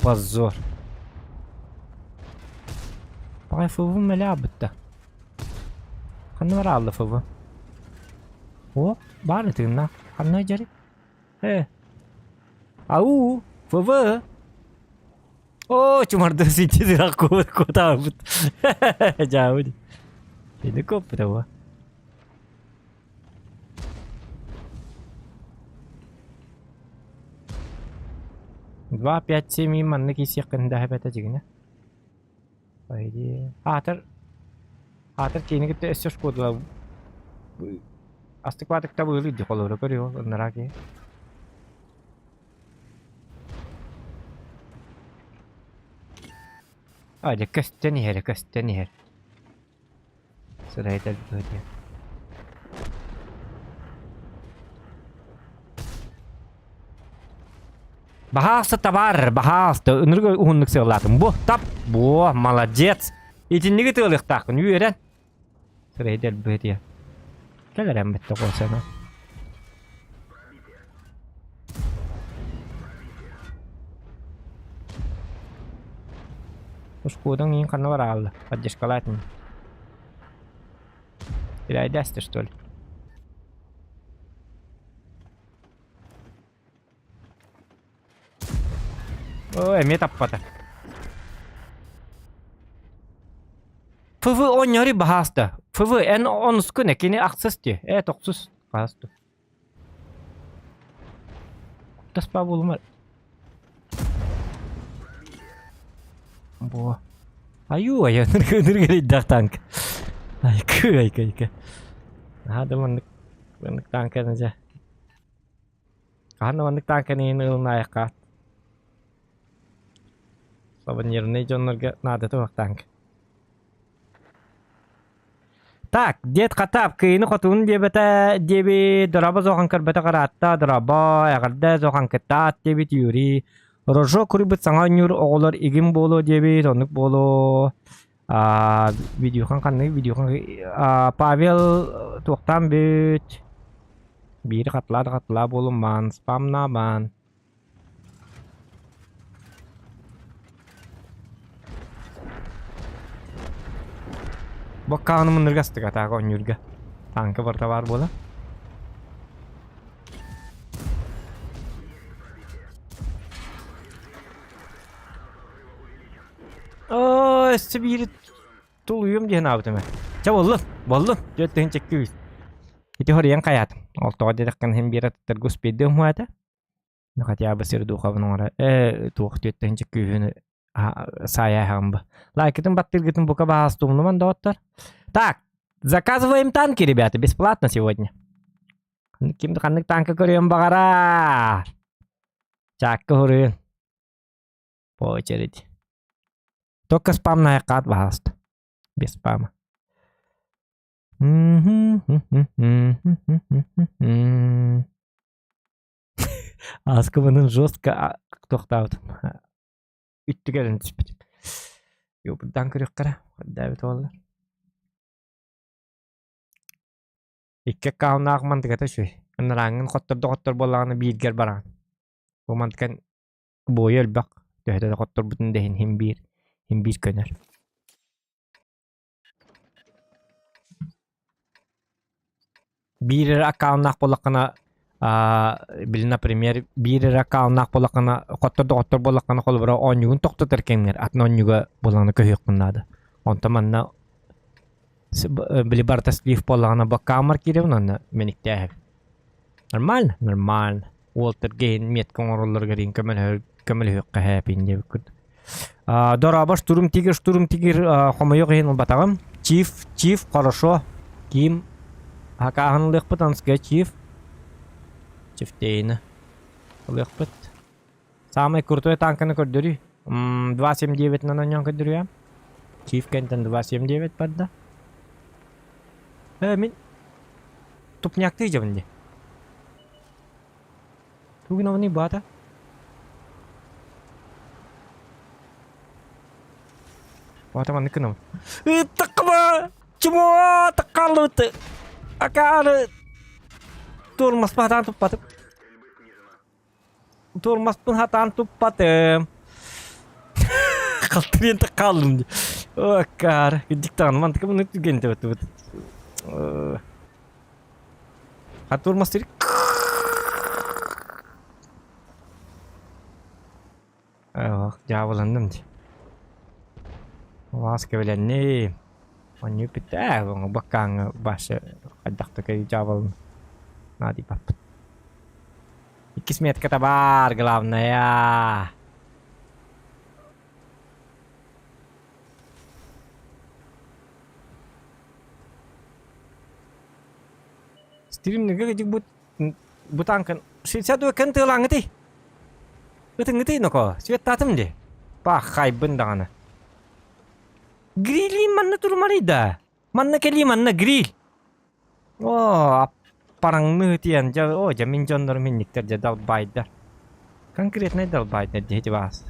Позор. Бағай фывым мәлі абытта. Қанны бар алды фывы. О, бары тығынна. Қанны жарик. Ау, фывы. О, чумарды сетезірақ кота абыт. Жауды. Шейді көп бұта ба. 2, 5, 7 манны кисек кында хабата жигине. Пойди. Атыр кейинигитте эсёш кодула. Астыкватыкта быылы ди колору көрүyor нараки. Аja кастени хер. Сырайдал быды. Бахаста товар, бахаста. Үніргі ұғынлық сығылатым. Бұ, тап. Бұ, молодец. Етіннігі тығылық тақын, үйерен. Сырайдал бөді. Кәлерен бітті қосана. Ұшқудың ең қаны бар алды. Поддержкалатын. Перейдәсті, что ли? Ой, мне таппата. Фывы оньори бахаста. Фывы эн онуску некини ақсысты. Тоқсыз қасты. Таспа болмар. Бо. Аю, ныргелей дақ танк. Айка. Hadi mandık tankını ja. Karena mandık tankını yeni ayakka. Sabun yerine jonlarga надо to'q tank. Так, дед катап кыйны котун дебета деби драба зохан карбата каратта драба ягырда зохан катат деби юри. Рожо курбит саңанюр оголор игим боло деби тонук боло. Видеохан Павел тоқтан бүт. Бері қатла болыман, спамнабан. Баққағыны мұндырғасты қатағы онюрға. Танкы барда бар бола. Өсті бері Тул үйім дейін абытымы. Ча болдым. Жөттігін чеккіз. Ити хориян қаят. Олтоға дедіққан хем бері тұттар көспейді мұхата. Нұқат я басыр дұқабын оңыра. Туық жөттігін чеккізіні сая хамбы. Лайкетін баттыргетін бұқа бағас тұмныман доғыттар. Так, заказываем танки, ребята, бесплатно сегодня. Кімді қанық танкі көрейін бағара. Чакка хориян. По очереди. Только спам на яқат бағасты. Без спама. Аскыбының жестко тоқтаудым. Үтті кәрін түспет. Йо, бұдан көрек қара. Дәбет олар. Икке қауынақ мантығата шөй. Ныраңын қоттыр болағаны бейдгер бараған. Бұл мантықан бойы өлбақ. Төхеді қоттыр бұтын дейін хем бір көнер. Бір қауынақ болақына бил, например, bir rakavnak bolakana qottır bolakana kolbara 10 gün toqtatır kemler. Atna 10 gün bolana köhük bunladı. Onta manna bili bartaslif bolana bakamar kirevun anna menikte. Normal. Walter Gain met konrollar garin kamel hüqqa hapin diye büküd. Darabaş turum tigir xomayo gahin batagam. Chief хорошо. Kim hakahanlıq patanska chief. Чифтейна. Легпет. Самый крутой танк на коридоре. 279 на нем коридоре. Чиф Кентон 279 падда. Мин тупняк ты жавнди. Тугновни бата. Бата ман никнам. Таква! Чмо такалут. Акар Turmas pahatan tupat. Turmas pahatan tupat. Kaltrin tak kalun. Oh kar, diktan man tak menit gente betul. Turmas tiri. Javalandım di. Was kebelan ni. Anyu pita bakang bahasa kadak tak javal. Надо пап. И кисметка товар главная. Стрим нega gajik butangkan. Satu kan telang ngeti. Ngeti noko. Siat tatem je. Pakai bendangana. Grilli mana tur marida. Mana kali mana grill. Oh, параң мытиян жамин жондор минниктер же далбайдар. Конкретно далбайдар дети вас.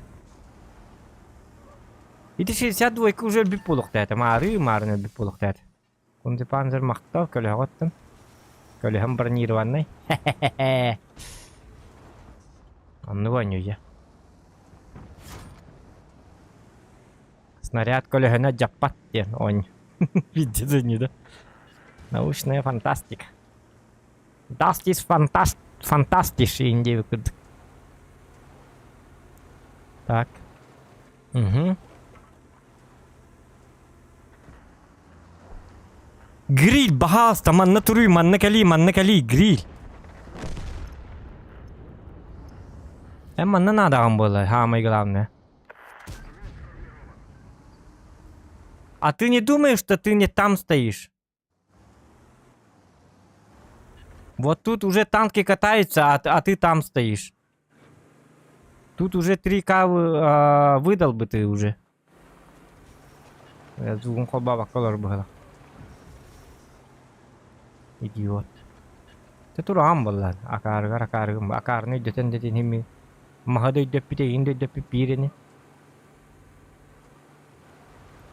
Ити 62 уже биполуктат, марын биполуктат. Кунде панзер мактал көлө готтым. Көлөм бронированный. Анны ваню я. Снаряд көлөһөнө жаппат ден он. Видите не да? Научная фантастика. Das ist fantastisch in die Welt. Так. Гриль, бахаста, манна туры, манна кали, гриль. Манна надо вам было, самое главное. А ты не думаешь, что ты не там стоишь? Вот тут уже танки катаются, а ты там стоишь. Тут уже 3К выдал бы ты уже. Я звук баба колор была. Идиот. Ты турам была. Акар не детен хими. Махадой депите инде депи пирене.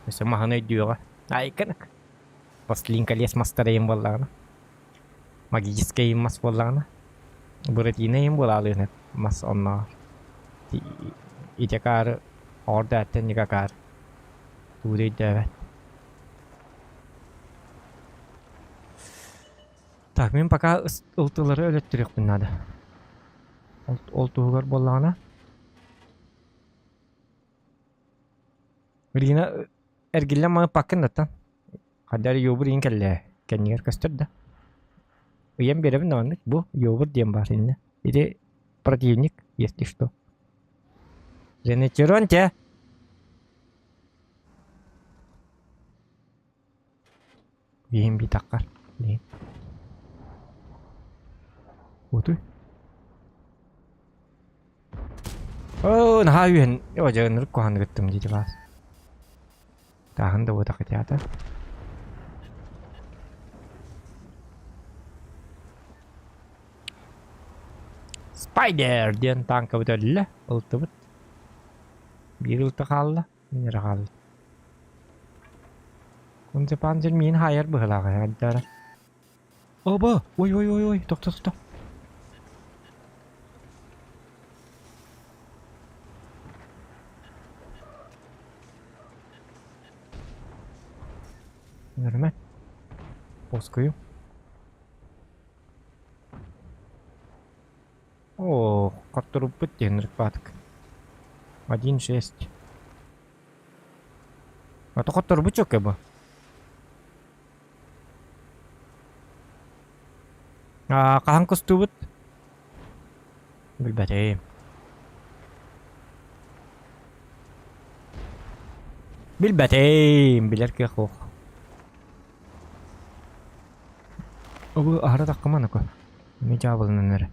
Если маханой дюга. Ай канак. Послинка лес мастареем была. Магическая мас болана. Буратина им болали нет. Мас онна. И такар орда аттен никакар. Туре дават. Так, мен пока ултылары өлөттүрөк надо. Олтугар болана. Рина эргилле маны пакын даттан. Хадар йобур инкелле. Кеннигер көстөрдө. Уем берем на бу йогурт дем бар инде. Или противник, если что. Ренечеронте. Ем битаккар. Вот ой. О, на하위엔 어제 넣고 한 것좀 지지 봐. 다 한다 보다 같아다. Spider diyen tanka ödülle. Iltı bit. Bir ıltı kaldı. Nere kaldı? Kunca panzer min hayır bıhlağı ya. Oba! Oy. Tok. Нормально. Пускаю. О, который потенер паток. 1.6. А то который бычок я бы. Кахан костубут. Билбәтейм. Билер ке хох. Bu ahara takımana ko. Mecabılının nere.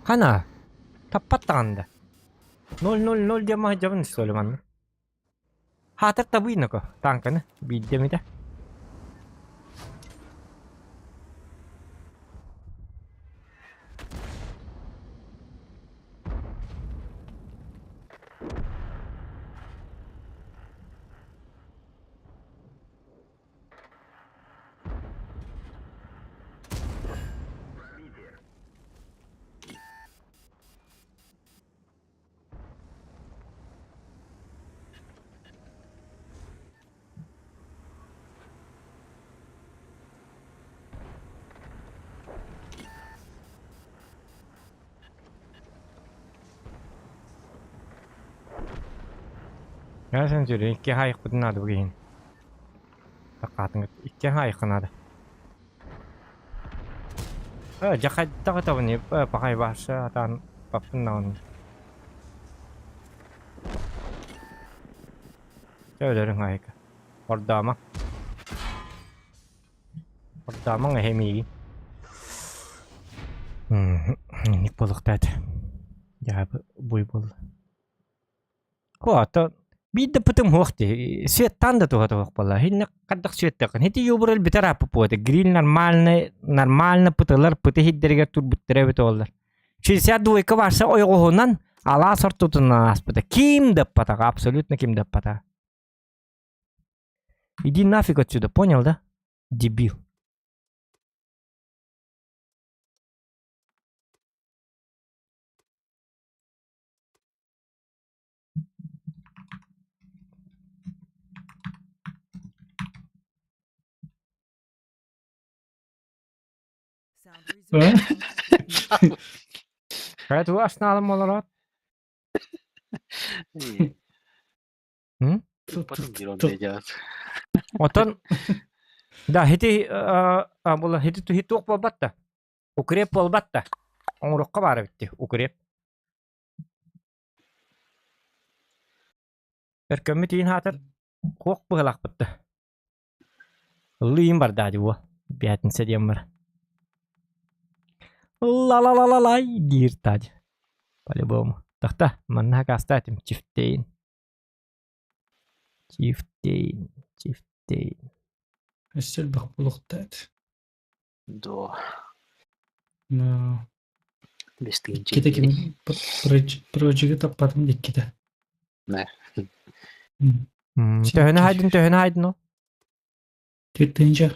Hana. Tapat tanda. 0 dia mah jaban Suleman. Hatar tabuin ko. Tangkan bidde mi de. Ya sen söyle iki hayık budun adı bugün. Takatın iki hayıkın adı. Jakat tahu ni pakai bahasa atau apapun naon. Coba hayık. Ordama ngehemi. Ini poluk tadi. Ya bu. Kuat. Бидда потом хохти. Свет танда то пала. Хинна каддак свет такан. Хити юбрал битара попоте. Гриль нормально пыталар. Пыты хиддерге тур буттыра битоллар. 62 varsa oyğuğundan ala sort tutunan aspıda. Kim деппата? Абсолютно ким деппата. Иди нафиг отсюда, понял, да? Дебил. Sound resumed. Kayak tuh asnalım olarak. Потом берем делать. Oton da hiti bola hiti tu hitu bolbatta. Ukrep bolbatta. Onroqqa bari bitti. Ukrep. Erkömmitiin hatar qoq bıhlaq bitti. Lıyım var dadi bu. Biatin sediyem var. La dir tadi. По-любому. Тахта, маннага оставим чифтейн. السل بخبلغتات Да. ما Бестынчик. كده كم بروجيكت تقطم دي كده Не. Töhüne haydın o. تنجح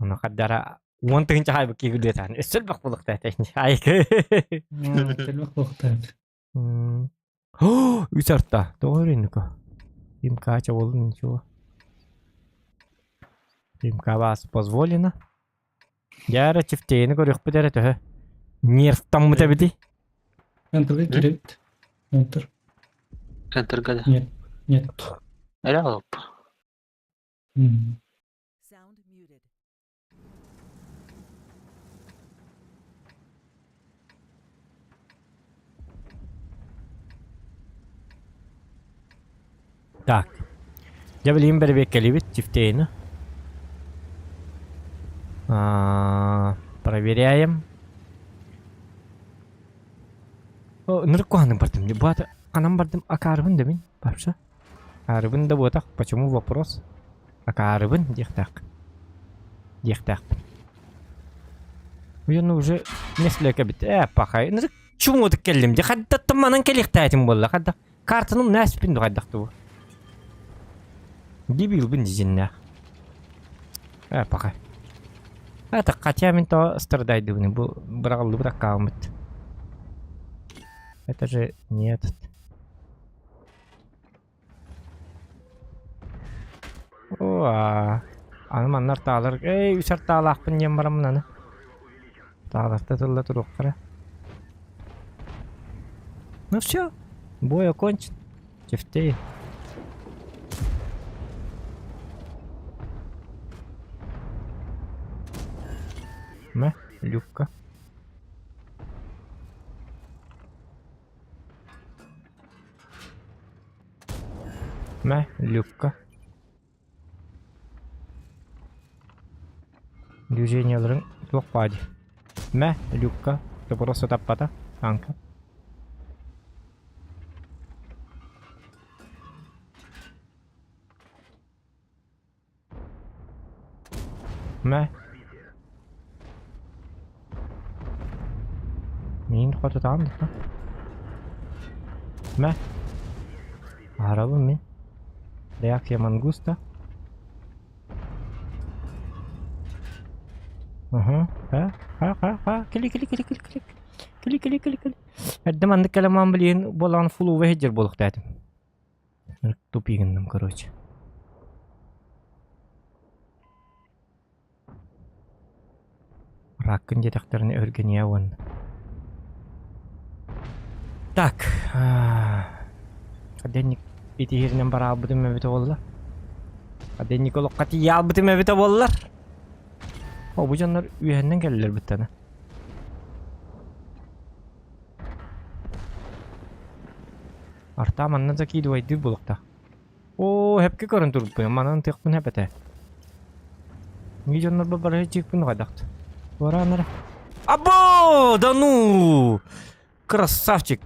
Ona kadara Wonten cahaya baki gudatan. Esel bakbuluk tatay. Ayık. بخبلغتات Üsartta. Doğru indi ko. Имка чего ничего. Имка вас позволено. Я рачифтейны горюх пидere töhü. Нерфтан mı tabidi? انتر كده انتر Enter gada. нет Ela hop. Sound muted. Так. Javelin бербеккелибит чифтейны. Проверяем. Ныркуаным бардым. Буата анам бардым акарбын демин. Бапша. Арбын да буатак. Почему вопрос? Акарбын дехтак. Уяны уже неслека бит. Пахай. Ну чему келлим? Де хаддаттым манан келектайтим болла. Хадда картаным наспин дагаддакты бу. Дебил бин дизиннах. Пахай. Это хотя мен то страдайды буны. Бу брагылды браккамыт. Это же не этот. Оа. Аны маннар таалар. Эй, үсәр таалакпын дем барам мынаны. Тааларта тылла турук кара. Ну все, бой окончен. Тефтей. Мэ, люка. Мэ, люка. Движенияларын жоқ пади. Мэ, люка. Ты просто таппата. Анка. Мэ. Мин хатат андык. Мэ. Арабы мен. Реакция мангуста. Кили. Әддім андық кәлеман білейін болған фулу вәхеджер болық дәдім. Тупигіндім, короче. Раккын детекторыны өрген яуын. Так. Каденник итихирінен бара бұдым әбіті болла. Каденник олық қати ял бұдым әбіті боллар. О, bu canlar üyenden geldiler bir tane. Arta manna zaki duaydı bulukta. O hep ki karın durup bu manın tıkpın hep ete. Niye canlar babara çıkpın kadakt. Vara nere? Abo! Да ну! Красавчик!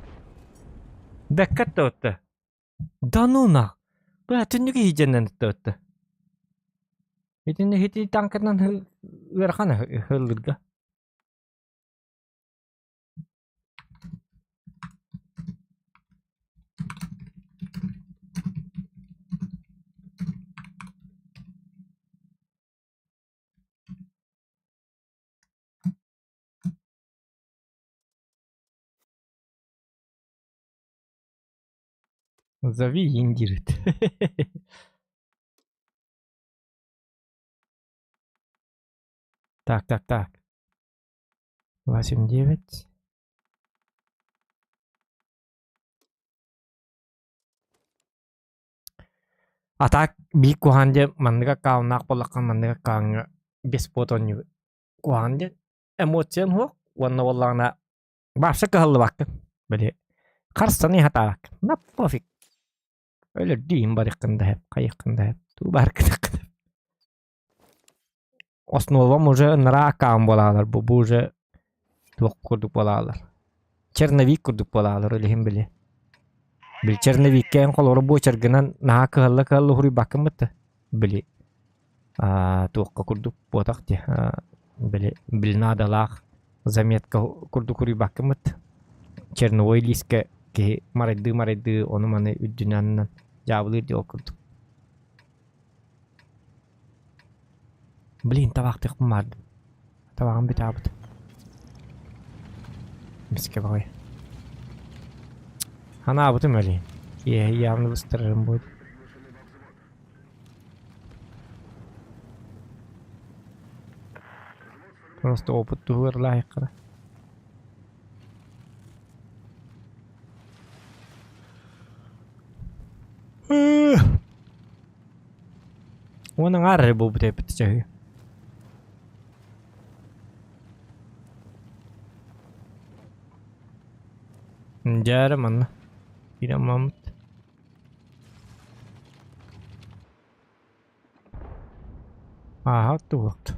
Дәккәт тәүтті. Да ну нах! Бұл түннігі хидженнен тәүтті. Хити танкынан верхана хылдырга. Зови индирит. Так. 8-9. А так, бик куханде мандыга каунак болакан мандыга каунга бес потон ю. Куханде эмоцион хок, ванна боллана башка кылды бакка. Böyle karstani hata. Na pofik. Öyle diyeyim barıkında hep, kayıkında hep. Tu barıkında. Основам уже наракам болалар. Bu уже тук курдук болалар. Черновик курдук болалар öyle hem bile. Bil черновиккен колору бу чергенен на кыллы хури бакым бит. Били. Тук курдук ботак те. Били билнадалах заметка курдук хури бакым бит. Черновой лиске ки марайды onu маны үддүнәннән жабылыр ди окурдук. Блин, табак тыктым барды. Табагым бит абыт. Миске бай. Ана абытым әле. Явно быстырырым будет. Просто опыт тугыр лайыккыра. Оның ары бұл бұтай бітті жағы. Жарым анна. Ирам мамыт. Ага, туғықты.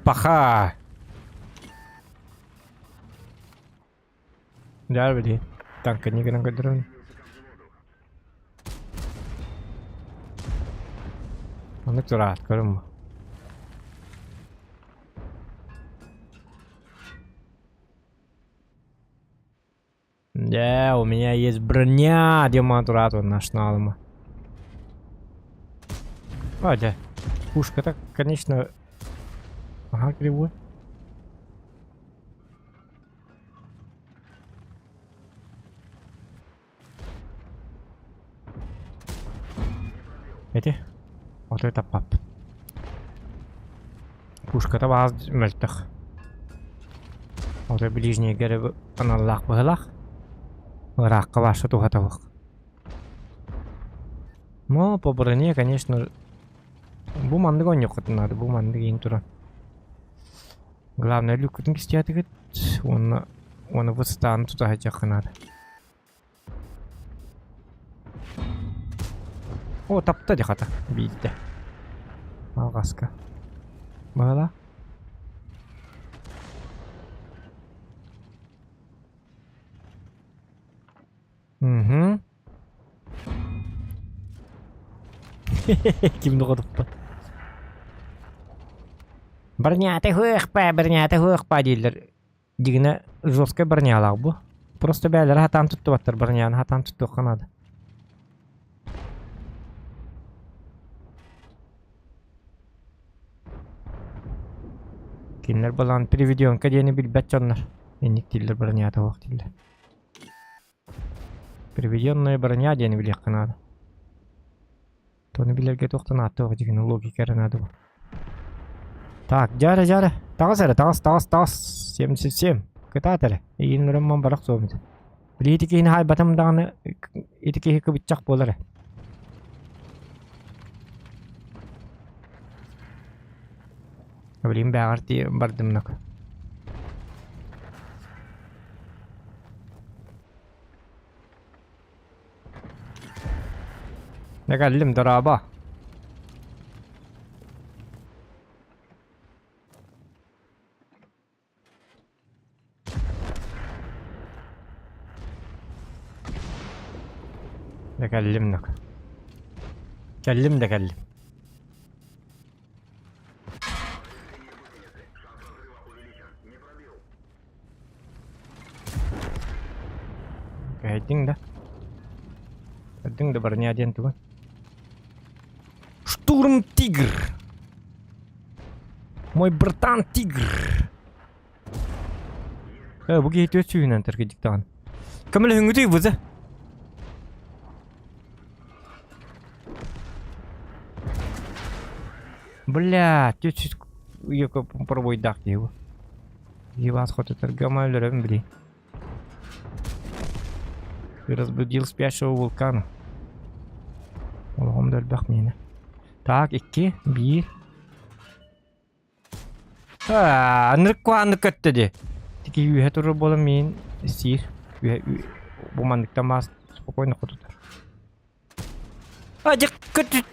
Паха! Жар білі. Танка негінің көдірін. Anlık rahat görün mü? Да, у меня есть броня, демонтратор наш налма. Ладно, пушка-то, конечно... Ага, кривой. Эти? Вот это пап. Пушка-то вас мельтах. Вот это ближние гербы, она лах-бахлах. Ракка ваша тухатовых. Но по броне, конечно, буманды гонёк надо, буманды гейн тура. Главное, люк не стятыгет, он выстанет туда хотя надо. О, тапта дехата, видите. Алгаска. Бала. Угу. Kim нугатыппа. Броняты хыхпа дейлер. Дигине жесткая бронялар бу. Просто бәлер хатан туттубаттар броняны хатан тутту канады. Кинлер балан переведёнка дени билбет жоннар. Энник тиллер бронята вак тиллер. Переведённая броня дени билек канады. Тоны билерге тоқтан атты вак дигине логика надо бу. Так, жары. Тағыз. 77. Кытатыры. Иин нұрымман барақ соғымды. Білейті кейін хай батымдағыны етіке хекі бітчақ болары. Білейін бәғарты бардымнақ. Нәгәлім дұраба. بكلمك كلم ده كلم هيدين ده برني عادي انتوا штурм тигр мой братан тигр буги хитөчүн антер гидиктан камел хөнгөтэй бүзэ Бля, чуть-чуть ее попробуй дах его. И вас хоть торгамалером, блин. Ты разбудил спящего вулкана. Allah'ım da bak yine. Так, 2, 1. Anlık kötü de. Tiki üye turu bolamın sir. Bu mandıktan bahs spokojno kututar. Acık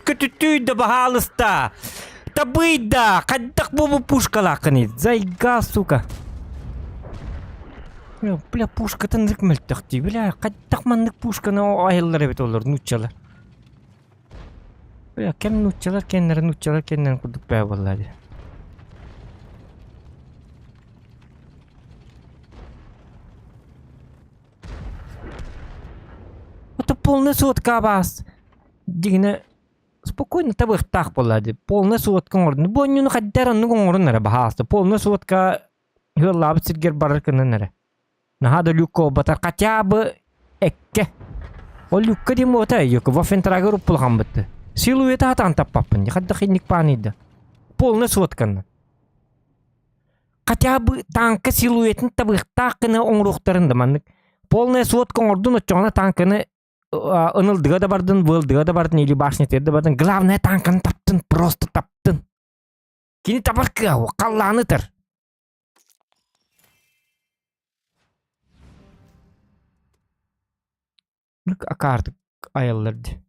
kötü de bahalısta. Табыйда, каддак бобу пушка лаканит, зайга, сука. Бля, пушка тандык мөлтөкти, бля, каддак мандык пушканы айыллар бит олар, нуччалар. Бля, кем нуччалар, кеннен кудук бай боллады. Это полный сотка бас. Дигне спокойно табых так болады. Полный сотка орны. Бонюну хаддаранны гоңоруннара бахасты. Полный сотка хыллабы сиргер барыр кыныннара. Нахада люкко батар хотя бы экке. Ол люкка дем ота юка вафентрагер уппулган бытты. Силуэта хатан таппаппын. Хадда хинник панида. Полный сотканы. Хотя бы танка силуэтин табых такыны оңруктарында мандык. Полный сотка ордун очоңна танкыны ынылдыга да бардын, вылдыга да бардын, или башнетерде бардын. Главное танканы таптын, просто таптын. Кини табарка, о қалланыдыр. Акардык аялларды.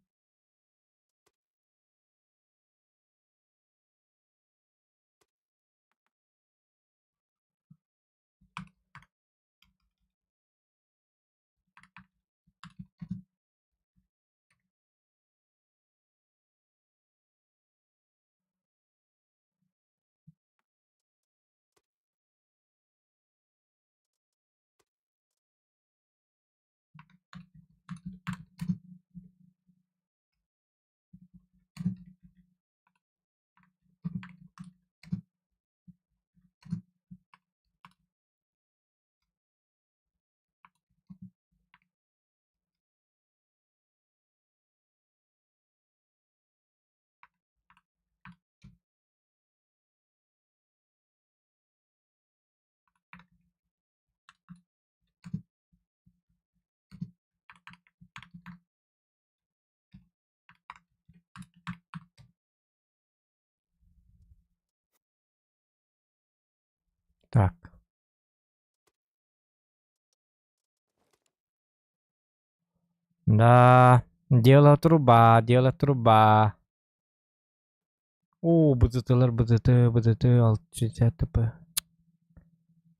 Так. Да, дело труба, дело труба. О, БЗТлар, БЗТ, 660 ТП.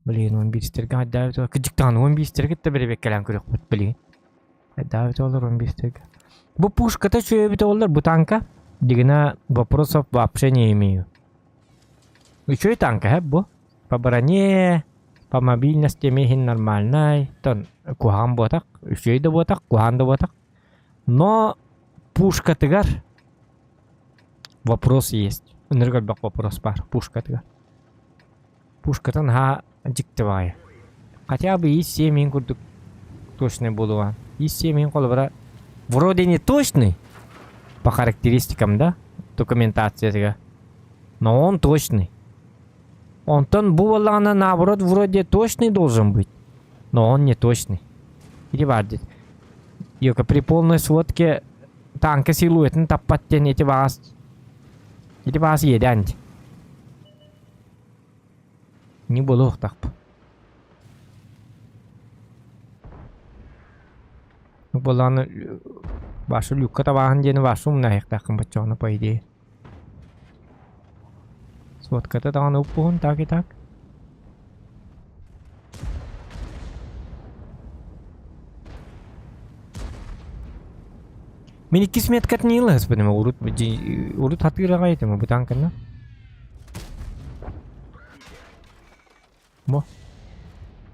Блин, 11-терге айдабыт олар. Кыжыктан 11-терге те беребек келен көрөк бут, блин. Айдабыт олар 11-терге. Бу пушка-то чөбүт олар, бу танка. Дегена вопросов вообще не имею. Еще и танка, бу. По броне, по мобильности мехин нормальный. Тон, кухан ботак, еще и да ботак, кухан да ботак. Но пушка-тыгар вопрос есть. Ныргалбак вопрос бар, пушка-тыгар. Пушка-тан ха диктовая. Хотя бы из 7 курдук точный болуан. Из 7 колбара. Вроде не точный по характеристикам, да? Документация. Но он точный. Он-тон бувалана наоборот вроде точный должен быть. Но он не точный. Или вардит. Йока при полной сводке танка силуэтын таппаттен эти вас едянди. Не болух так. Буланы башы люкка табахан дені башы умнайық тақын бачуаны по идее. Сводката тағаны ұппуын так и так. Мен 2 меткат не илығыз бұдыма урут хатыраға етімі бұ танкына. Мо?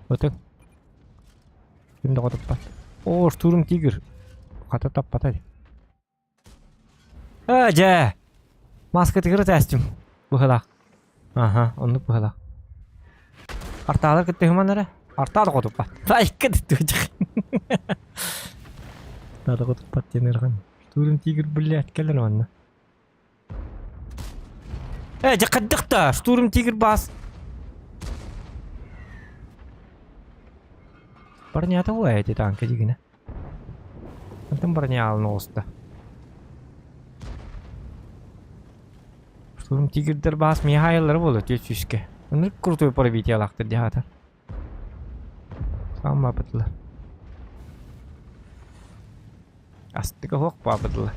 Өтің. Кімді қотып бат? О, штурм тигр. Қата таппатады. Жа! Маска тигр тәстім. Бұхылақ. Ага, онлық бұхылақ. Арталар күтті хыманары? Арталы қотып бат. Лайыққа дітті өтіқ. Арталы қотып бат денерған. Штурм тигр білі әткелер онны. Жа қаддықта! Штурм тигр бас. Броня-то у эти танки дигина. Там броня алноста. Штурм тигрдер бас Михайлар болот өчүшке. Аны крутой пробитие алакты дихата. Самма бытлар. Астыга хок бабытлар.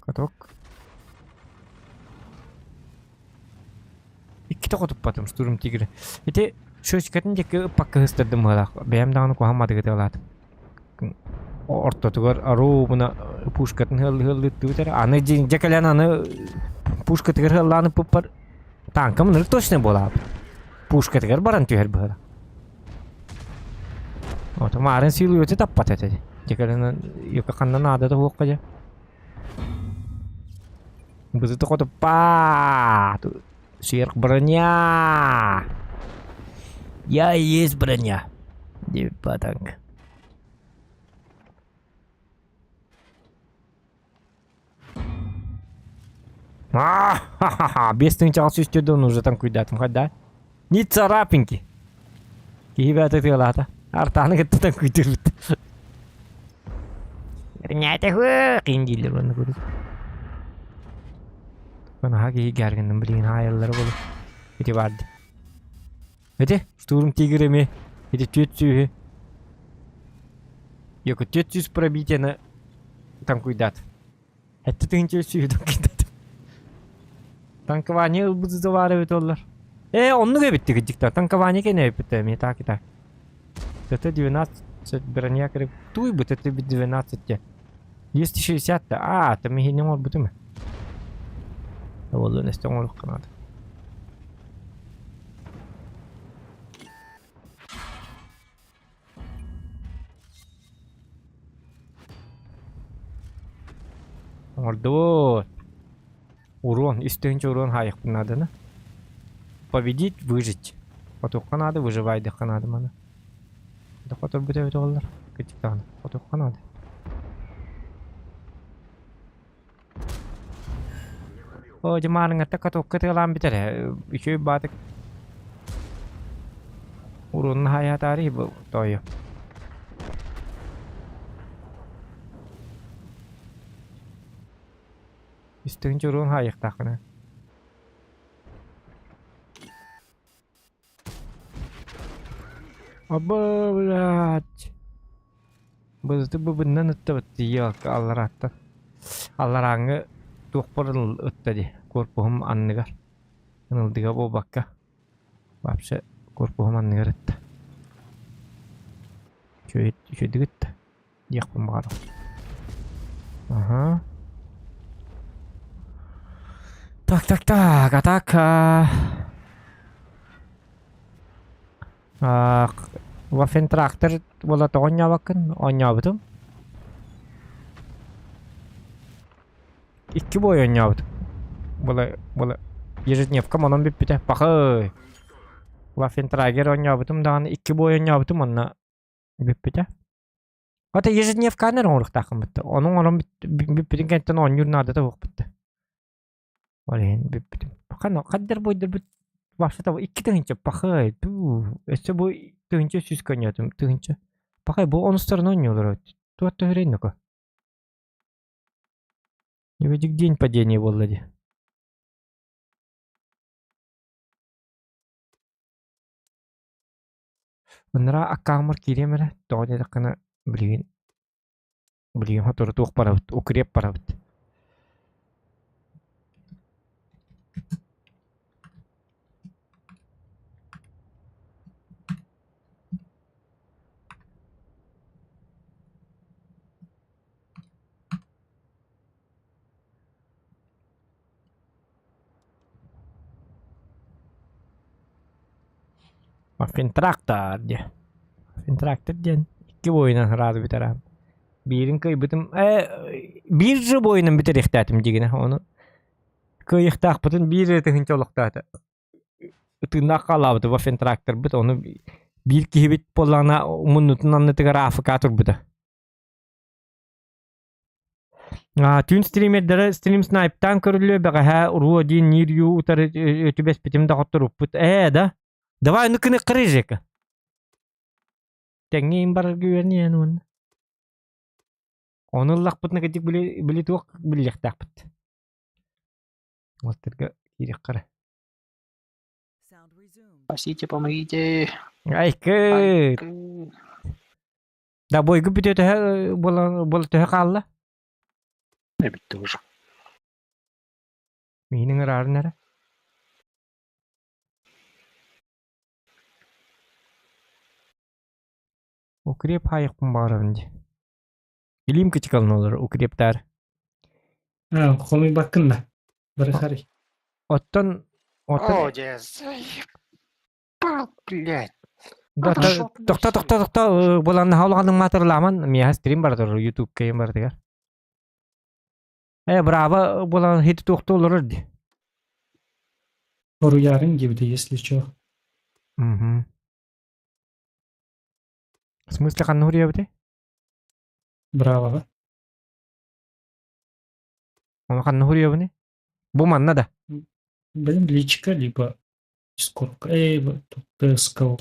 Каток. İki tokutup batım Sturm Tigri. Ete şu şirketin jeki pakka hıstırdım hılaq. Benim dağını kuhammadı gıdı aladım. Orta tugar aru buna puşkatın hıllı tüter. Anı jekelen anı puşka tigar hıllanı pupar. Tanka mınır точно bola. Puşka tigar baran tüher bıhıla. Ota maren silu yote tappat ete. Jekelen yoka kandan adada huokkaja. Bızı tokutup paaa. Сверх броня. Я и есть броня. Девятанг. Ха-ха-ха. Без тынчал сюстёдон уже там куйдатым хода. Не царапинки. Ребята ты лата. Артаны где-то там куйдырут. Броня-то ху. Киндилер он курит. Bana hagi gergindim bilin hayalları bolu. Eti vardı. Eti Штурм Тигр mi? Eti тетсюхи. Йоко тетсюс пробитие на танкуйдат. Это ты тетсюхи танкуйдат. Танкование заваривают олар. Онну кебитти гыддиктар. Танкование кене битте ми так и так. Это 12 броня креп. Туй бит это 12. 260-та. Это ми не может быть. والله نستعمل القناة. Мордовот. Урон. Истинче урон хайық надо, да? Победить, выжить. Потоққа надо, выживай даққа надо мана. Да қатыр бөтәбет олар. Кетіктан. Потоққа надо. О, жаманың атта қатоққа тығылан бітер. Үші батық. Урынның хаятары бұл тойы. Истин журун хайыктакына. Аба, блядь. Бызды бубыннан ыттыбыт дiyok аллараттан. Аллараңы туқпырыл ыттади. Корпуһум анныгар. Ынылдыга бобакка. Вообще корпуһум анныгар ытта. Чөйдүгүт. Дiyokпун багарым. Ага. Так, атака. Вафен трактор бола тооньябакын, ооньябытым. Икки бой ооньябытым. Бола ежедневка монон биппите. Пахай. Вафен трагер ооньябытым даганы икки бой ооньябытым онна биппите. Ата ежедневка анер оңуруктакын битти. Онун биппитин кенттен ооньюрнада да букпутты. Олен биппитим. Пахано каддер бойдер бит. Башта икки тыгынча пахай. Эссе бу тыгынча сүз көнөтүм тыгынча. Пахай бу онустарын ойнолор. Туатта хүрейнөкө. Еведик день падения боллади. Онара аккамар киремере. Тоня такына билген хатуры тук барабыт. Укреп барабыт. Маффин трактор де. Маффин трактор ден. İki boyuna razı biterim. Birin kıybıtım. Bir jı boyunun bitir ihtiyatım degine onu. Kıyıktaq bıtın bir retihince oluqtadı. Itığında qalabıdı Maffin trактор bıt onu bir kihibit polana munutun anlatığı rafikatur bıdı. Tün streamerlere stream snipe'tan körülüyor beğe ha ruo din niryu utar ötübes bitimde qatturup bıt. Da. Давай ну кыны кырыжека. Теңин бар güvenliğin onu. Onu laqpıtını gıcık bili tuq billik taqpıt. Oltırga kirek qara. Sound resumed. Спасите, помогите. Ay kıt. Da boygu bitiyor bola tühe qalla. Ne bitti уже. Minin ırarı nere? Укреп хайықпын барабынды. Илим кычкалын олар укрептар. Хоми баккын да. Бары харый. Оттон О, блядь. Токта боланны хаулагандың матырламан мия стрим бардыр YouTube кейм бар дегер. Браво болан хит токта олар ди. Ору ярын gibi de, если что. В смысле каннурия бите? Браво. Он каннурия бите? Бу манна да. Блин, личка, либо дискорд. Вот скал.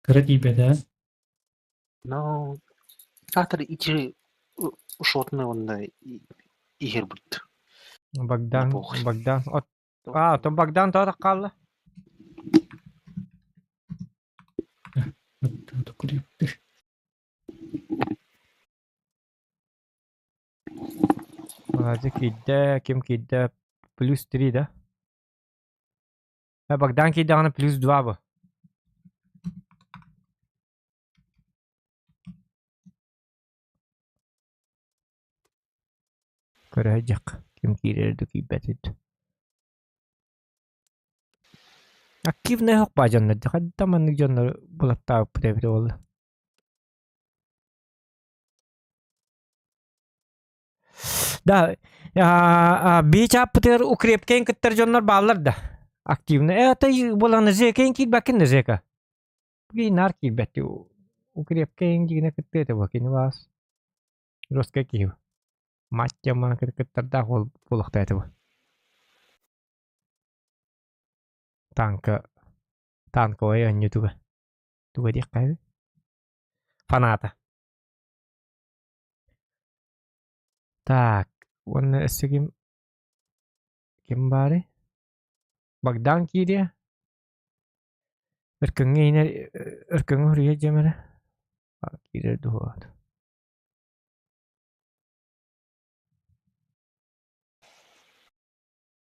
Красиво, да? Ну, автор içeri ушотны онда игер бит. Богдан. То Богдан тора қалла. Азик кидде, ким кидде плюс 3 да? Богдан кидде аны плюс 2 бу. Көрәжек. Ким кирерді кибетит. Активный хок ба жанна. Хадда маннык жанна булатта превде ол. Да, бич аптер укрепкен кыттар жаннар баллар да. Активный. Это буланы жекен килбәкен жека. Буги нар кибети укрепкен дигне кытты бакин вас. Роска кив. Матча мана кыттарда хол булакта это. Танка ой ан ютуба. Туга диккай. Фаната. Так, он ким бары? Богдан кире. Ыркыңы инер ыркыңы хүрүе жемере. Кире дуот.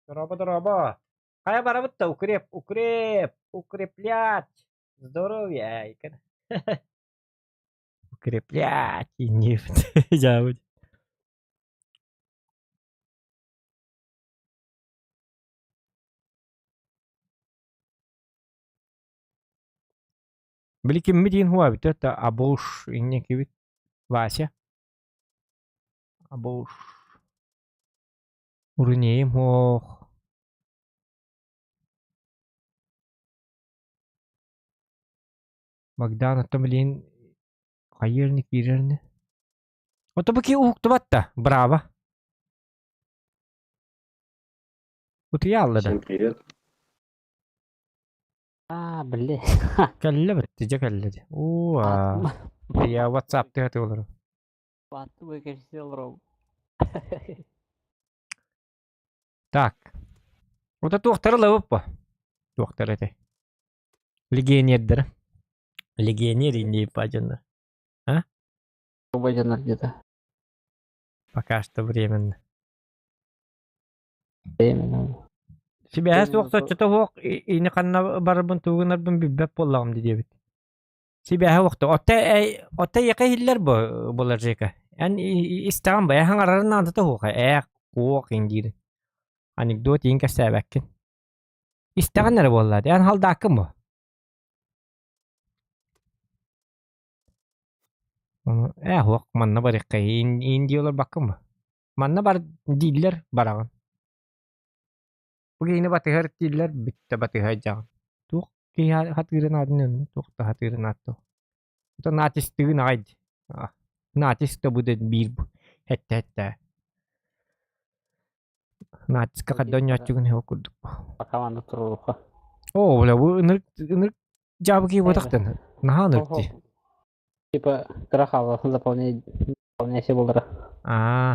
Дороба. Кая барабыт-то? Укреплять. Здоровья. Укреплять. И нефть. Жабыть. Блики медин хуа бит это абуш иннеки бит. Вася. Абуш. Урунеем хох. Богдан атамлин хайырны кирерни. Ото баки ухту батта. Браво. Вот я аллада. Всем привет. Блин. Калла бит же каллады. О, я WhatsApp ты это олар. Батты выкрестил ром. Так. Вот это тухтары лавыппа. Тухтары это. Легионердер. Легионер и не паджандар. Пробуйте где-то. Пока что временно. Временно. Себя Временно сокто чото хок и не канна барбын тугунарбын биббеп боллагым дебит. Себя хокто отта яка хиллер болар жека. Ан истаган бая хангарарын антата хока. Кок индир. Анекдот инка сәбәккен. Истаган нәре боллады. Ан халдакым бу. Хок манна бар иккай индиолар баккым бу. Манна бар диллер бараган. Bugini batihar tiller bitta batihar jang. Tuh ki hatirin adnen tuh ta hatirin atto. Itu natis tu naid. Natis tu bude bir hetta. Natis kakadon nyacung ne hokud. Пока он труха. Oh, bola bu nir jab ki botaktan. Naha nirti. Типа крахава заполнять все было.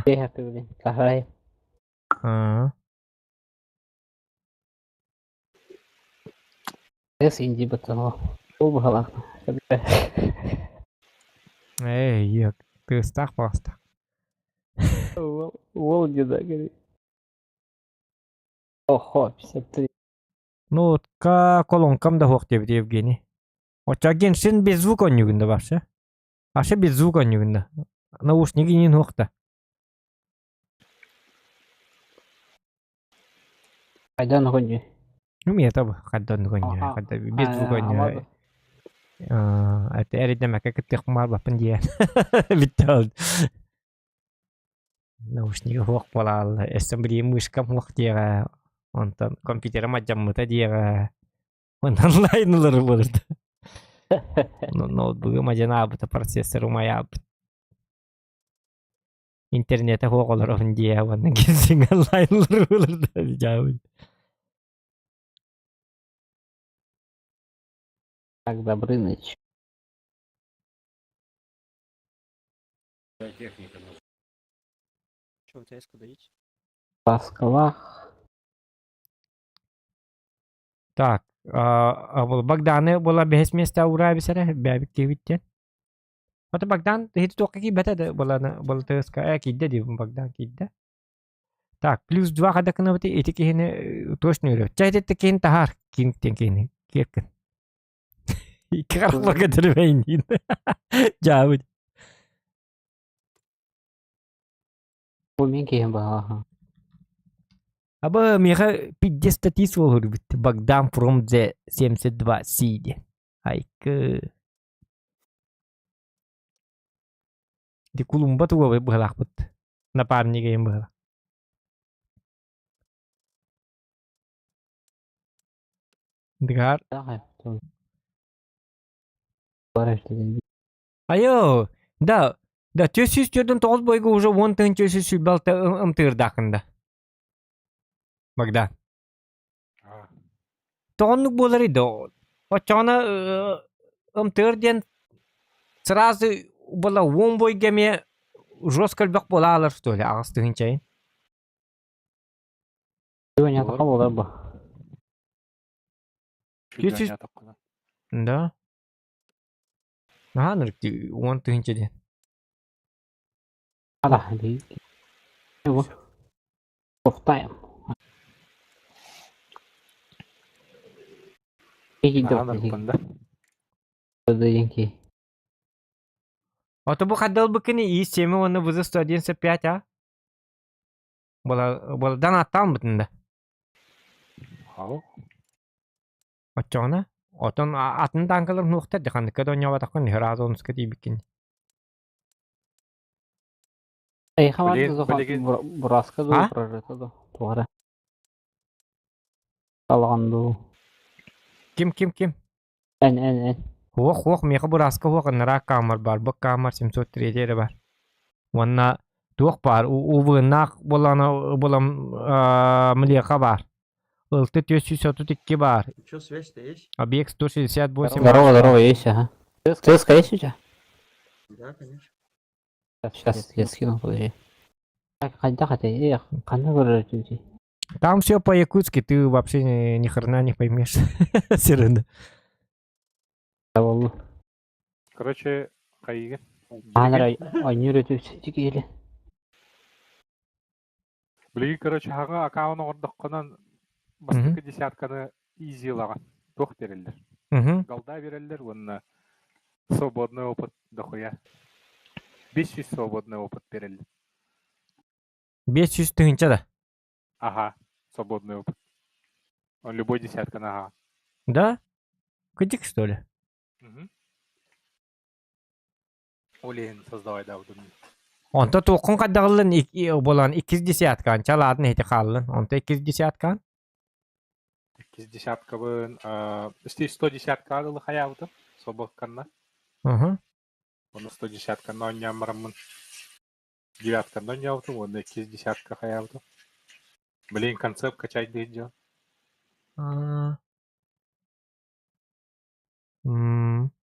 Я ты блин. Кахай. Эс инди батало. Убгала. Я ты стах просто. Волги да говори. Охо, 53. Ну, вот колонкам да хок деп Евгений. Очаген сен без звука нюгында барша. Аша без звука нюгында. Наушники нин хокта. Айдан гоню. Ну, мне это каддан гоню. Кадда без звука нюгында. Это эридем как ты хмар бапын дия. Биттал. Наушники хок полал. Эстембри мышкам хок дия. Онтан компьютер мажаммыта дия. Онлайнлар болду. Ноутбугы мажанабыта процессору маябыт. Интернете хоголорун дия. Ванна кезин онлайнлар болду. Жабы. Так, Добрыныч. Что у тебя есть куда идти? Паскалах. Так, Богданы была без места ура бисара бәбик кевиттен. Ото Богдан хит тоққа ки бәтә была тыска кидде ди Богдан кидде. Так, плюс 2 кадакны бите этики хене точно үйрө. Чайтетте кен тахар кинтен кен керкен. Икар багадыр бейнин. Жабы. Bu men keyin baha. Аба меха 50 тысяч olur bitti. Богдан from the 72 сиди. Айкы. Di kulumba tuh gue balak bet. Napamnya kayak balak. Dengar. Ayo, да, төсүс жөрдөн 9 бойго уже 10 тын төсүс балта ымтырдакында. Богдан. Тоонлук болар иде. Очона ымтырден сразу была вомбой геме жесткольбек болалар, что ли, ағыстығын чайын. Сегодня атака болар бу. Кесіз- Да. Наға нұрыкти, он тығынча Ала, бей. Его. Повтаем. Иди до янки. Ото бу хаддал быкыны и семи оны вызы 195, а? Бола дан аттан бытында. Ау. Отчоғына. Отон атын танкалар нуқтар деханды кәді оня ватақын разы онысқа дейбіккен. Эй, хамар Блин, да блин. бураска А? да прожета да. Тугара. Алганду. Ким? Эн. Хуақ, меқы бұраска хуақ нара камар бар, бұқ камар 703 бар. Онна туақ бар, увынақ болам млеқа бар. Ылты 332 бар. Что, связь-то есть? Объект 168 бар. Здорово, есть, ага. ЦСК есть у тебя? Да, конечно. Сейчас я скину, подожди. Когда хотя, когда выражите? Там все по-якутски, ты вообще ни хрена не поймешь. Серьезно. Короче, кайги. Анара, ойнуретіп сөйтікелі. Блин, короче, хаға акауны ордыққынан бастықы десятканы изилаған. Тоқ берелдер. Галда берелдер, онына свободный опыт дохуя. 500 свободный опыт берелдер. 500 тыгынча да. Ага, свободный опыт. Он любой десятканы ага. Да? Кыдик, что ли? Олейін создавай да удумни. Онта тоқын қаддағылын болан 210 кан, чаладын еті қалын. Онта 210 кан? 210 бұн, 110 кадылы қаяуды, свободканна. Оны 110 канна ойнямырамын. 9 канна ойнявды, оны 210 қаяуды. Блин, концепт качать дейді.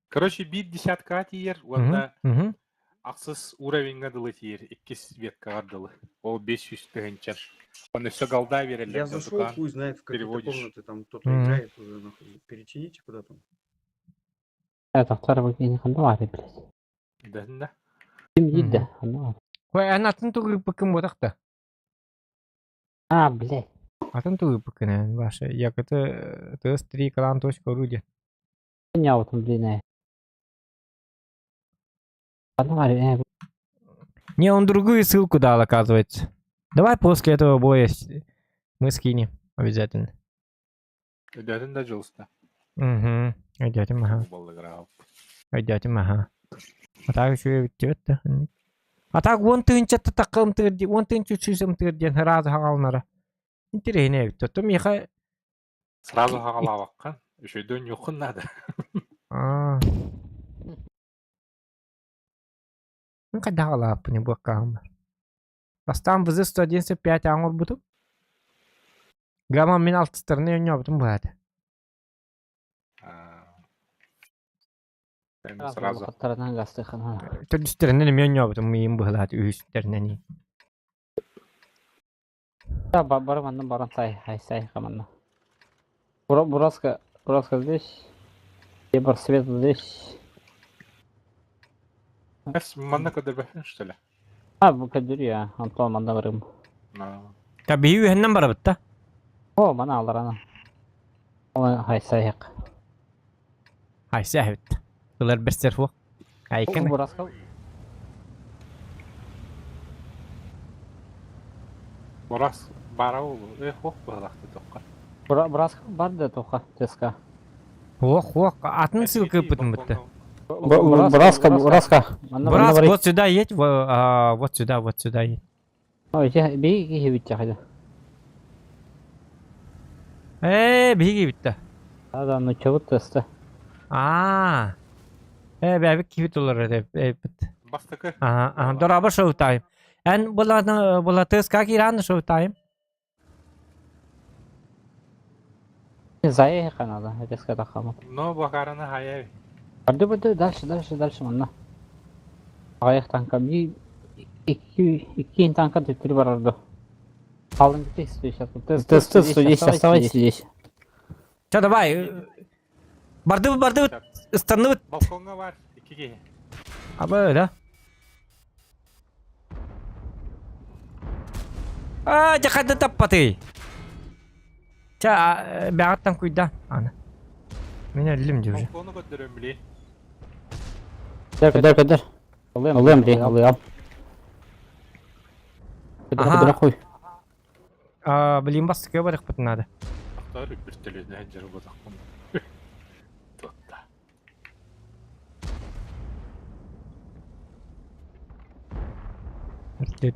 Короче, бит десятка тиер, онда ақсыз уровеньға дылы тиер, 2 ветка адылы. Ол 500 тыгынчан. Он все голда верили. Я зашел, хуй знает, в какие комнаты там кто-то играет уже, нахуй. Перечините куда там. Это второй день хандуари, блядь. Да. Тим їдде, хандуари. Ой, атын туғы пыкын ботақта. А, блядь. Атын туғы пыкын, ваша. Якыты ТС3 калан.ру де. Я вот он, блин, хандуари, Не, он другую ссылку дал, оказывается. Давай после этого боя мы скинем обязательно. Дядин да жылста. Идётим, ага. Идётим, ага. А так еще идёт-то. А так вон тынчатты такым тырди, вон тынчу чусым тырден разы хағалнара. Интересно, то меха... Сразу хағала баққан, еще дөн юқын надо. Ну, когда хағала не баққағым бар. Бастан вызы 195 аңыр бұтым. Гамма мен алты стороны өне бұтым болады. Сразу. Түрдістерінен мен өне бұтым мейім бұлады үйістерінен. Да, барманның баран сай қаманна. Бураска здесь. Ебар свет здесь. Манна кадыр бәхін, что ли? А, кадыр я, Антон манда барым. Таbii үйеннен бара бұтта. О, мана алар ана. Оны хайсайық. Хайсай бұтта. Бұлар бір серфу. Айкын. Бураска. Бурас барау, хоқ бұғылақты тоққа. Бураска барды тоқа, теска. Ох, атын ссылка бұтым бұтта. Бураска. Брас, вот сюда едь, вот сюда едь. Ой, беги битте хайда. Беги битті. Да, ну чего теста. Бәбік кебет олар бітті. Бастықы. Дорабы шоу-тайм. Ән бұла тыска киранды шоу-тайм. Заехай надо, теска тахамат. Но бақараны хаяй. Барды, дальше, манна. Ayak tanka bir iki танка тетiri var orada. Kalın bir tek istiyor şatı. Тесты здесь, оставайтесь здесь. Все, давай. Барды, станут. Balkonga var. 2 kişi. Ama öyle. Jakarta tapatı. Bağırtan kuyda. Ana. Ben öldüm diyor. Balkonu götürüyorum bile. Kader. Alıyorum diye alıyorum. Kader koy. Bileyim bastık ya balık pıtın adı. Aktar bir telefonu hencere bıraktım. Totta.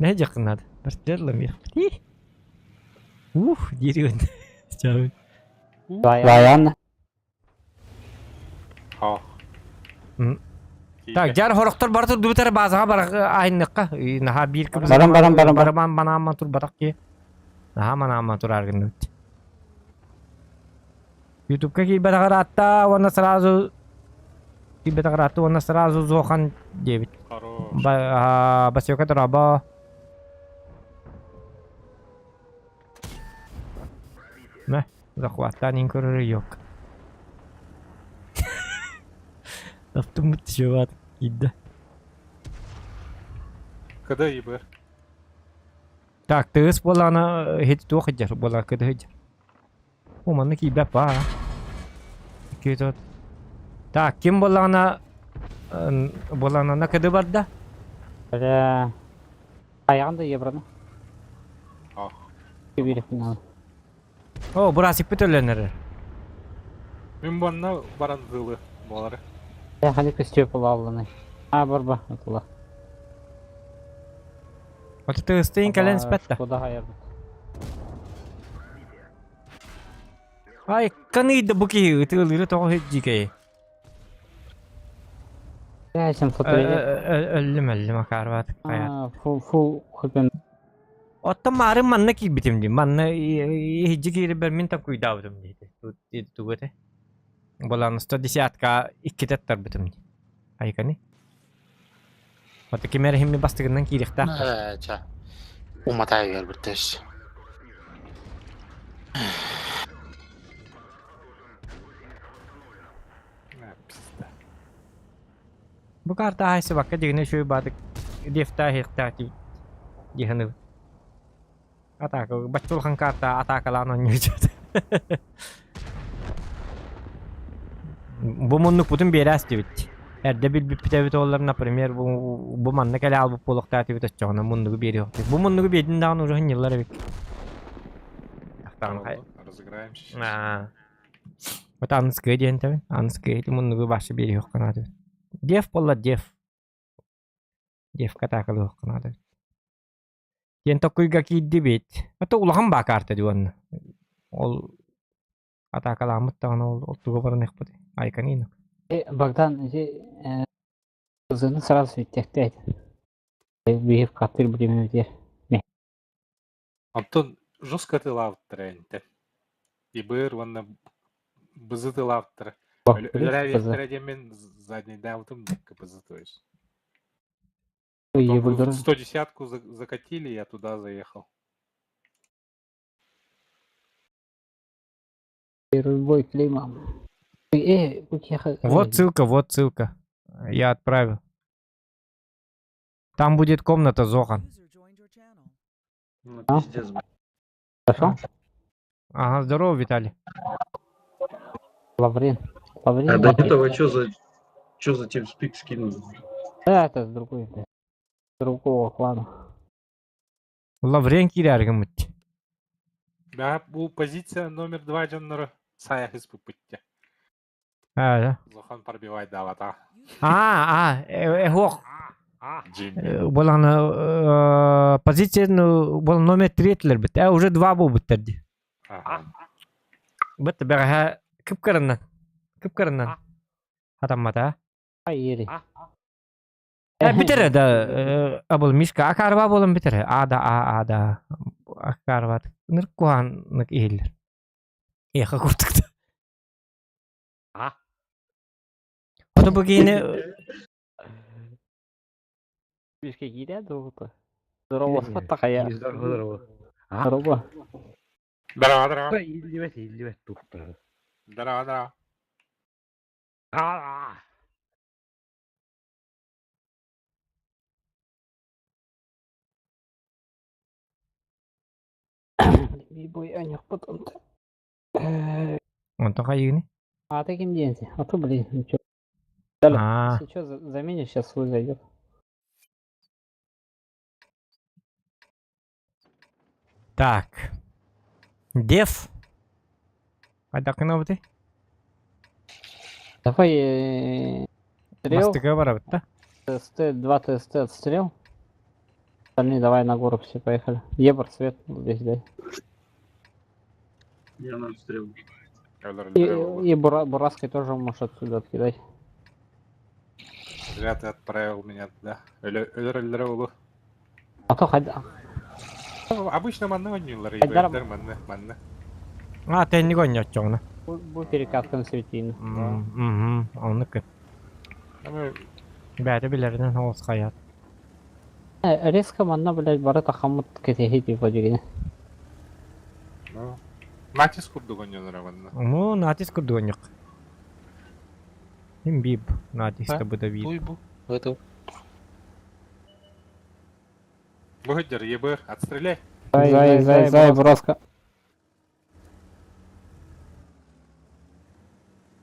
Ne yakın adı. Başlayalım ya. Giriyor. Çabuk. Dayan. Ha. Так, жар хорохтор бартыр дубутар базага барак айныкка. Наха бир кыбыз. Барам. Барабан бана амма тур барак ки. Наха мана амма тур аргын. YouTube-ка ки бетагратта вона сразу ки бетагратта вона сразу зохан дебит. Хорош. Басёка траба. Мэ, захваттан инкоры yok. Автомат чувак ида. Когда ибер? Так, тыс болана хит то хаджар бола кыды хаджар. О, мана ки бапа. Кето. Так, ким болана на кыды барда? Ayağında yebranı. Ah. Bir final. О, бурасы петөлөнөр. Мен бonna баран зылы болары. Ya hani kıstıyor pulavlını. Barba. Atla. Вот ты стейн кален спетта. Bu da hayırlı. Ай, каныйда буки тылыры то хеджике. Ya sen fotoğrafı. Ölüm akarvat kaya. Full kulübün. Otta mari manna ki bitimdi. Manna hejjigi bermin ta kuidavdum dedi. Tugate. Bolan sto disiatka ikkitettar bitimdi. Aykani. Otta kimere himmi bastığından kirikta. Ça. Umatay gel birteş. Bu karta hayse bakka digine şöyle badık. Defta hektati. Dihanı. Ataka bacul kan karta ataka lanan nyucat. Bu munluk bütün bir eras divit. Erde bir pitavit oğullarına premier bu manna kale al bu polukta ativit açacağına munluğu bir yok. Bu munluğu bir edin dağın uğrağın yıllar evik. Разыграем сейчас. Aa. Bu da anıskı diyen tabi. Anıskı diyen munluğu başı bir yok kanadı. Def bolla def. Def katakalı yok kanadı. Yen tokuyga ki dibit. Ata ulağın bakartı diyorsun. Ol atakalamıt dağın ol tuğu barın ekpedi. Aykanino. Bogdan kızını sırası sürtekteydi. Bir katır bilimi diye. Антон, жестко ты лавтер энте. Ибер ванна бызы ты лавтер. Өлерәвектер мен заднийда алдым дикка бызы то есть. 110-ку закатили, я туда заехал. Рулевой клеймом. Вот ссылка. Я отправил. Там будет комната Зохан. User joined your channel. Ну, пиздец. Хорошо? Ага, здорово, Виталий. Лаврин. А до этого что за TeamSpeak скинул? Да, это с другого клана. Лаврен кирәргем бит. Да, bu позиция номер 2 жанры саяқ испытпытте. Да. Зохан пробивает давата. Хок. Джимми. Болан позиция бол номер 3 бит. Уже 2 бу биттерди. Бит бәгә кип кырыннан. Хатаммата. Hayır. Bitere da abul Mishka akarba bolun bitere. Ada akarba. Nırkuhan nek ihiller. Eha kurtukta. O da bugün Бишке кире doğdu. Здорово, такая. Здорово. Дара, дара. Илливет тухта. Дара, дара. Bir boy ayak потом. Он только игни. А таким деньги. А то, блин, ничего. А, Если что, заменишь, сейчас свой зайдет. так. Дев. Кайда кынабыты? Давай стрел, Мастыга барабыт да? ТСТ, 2 ТСТ отстрел. Остальные давай на гору все, поехали. Ебр, свет здесь дай. Я на обстрел. И бураской тоже можешь отсюда откидать. Зря ты отправил меня туда. Өлөр болу. А то хоть... Обычно манны ойнуйлар, Айдар- ебелдер манны. А, тенник ойнат жоғына. Бұл перекатканы светейін. Оныкі. Бәрі білерінен оғыз қаят. Резко манна, блядь, бары тақамыт кетехи типа дегені. Натис курдук ойнуйлар манны. Ну, натис күрді ойнық. Мен бейб. Натис табы да бейб. Бу. Это. Бухыдер, ебыр, отстреляй. Зай, бураска.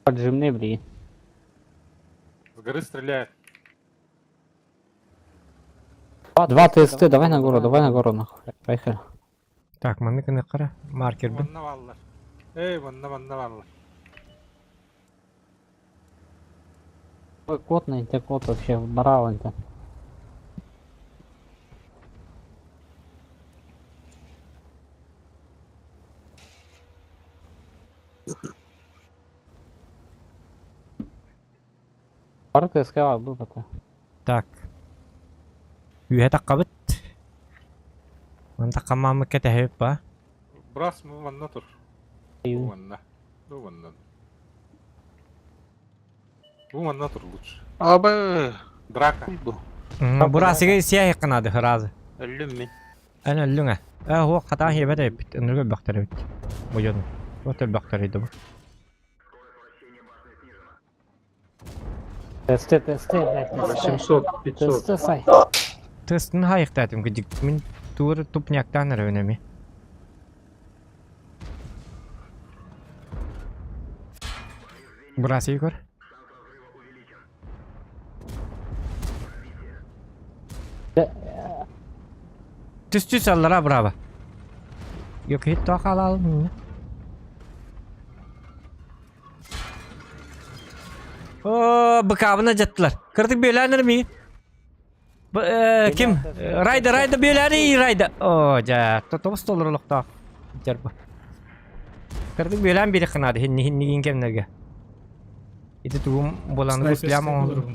Поджимный, блин. С горы стреляет. 2 ТСТ, давай на гору, нахуй. Поехали. Так, маны кыны қара. Маркер бін. Манна валлар. Эй, манна валлар. Ой, кот на те кот вообще барал-то. Бары ТСК был такой. Так. Үйе таққабыт. Маны таққамамы кәтәхеп ба? Брас, манна тур. Аю. Бу манна тур лучше. Абы. Драка. Бу. Бурасыға сияй қынады хыразы. Өлүм мен. Әне өлліңә. Хуақ хата хебет әйпіт. Үніргі бақтары бит. Бұйын. Өтіл бақтары еді бұ. ТСТ, блядь. 800, 500. ТСТ сай. Тыстын хайықтатым күдік. Мен туыр тупняктан өрінеме. Бурасы көр. Түс аллара браба. Yok hiç daha alalım mı? Oo, bıkabına cattılar. Kırdık böyleler mi? Kim? Rayda böyleler Rayda. Oo, ja, totobus dolur olukta. Jarba. Kırdık böyleler biri kınadı. Hinni kimlerge. Itu tuğum bolanı kuslayam onu.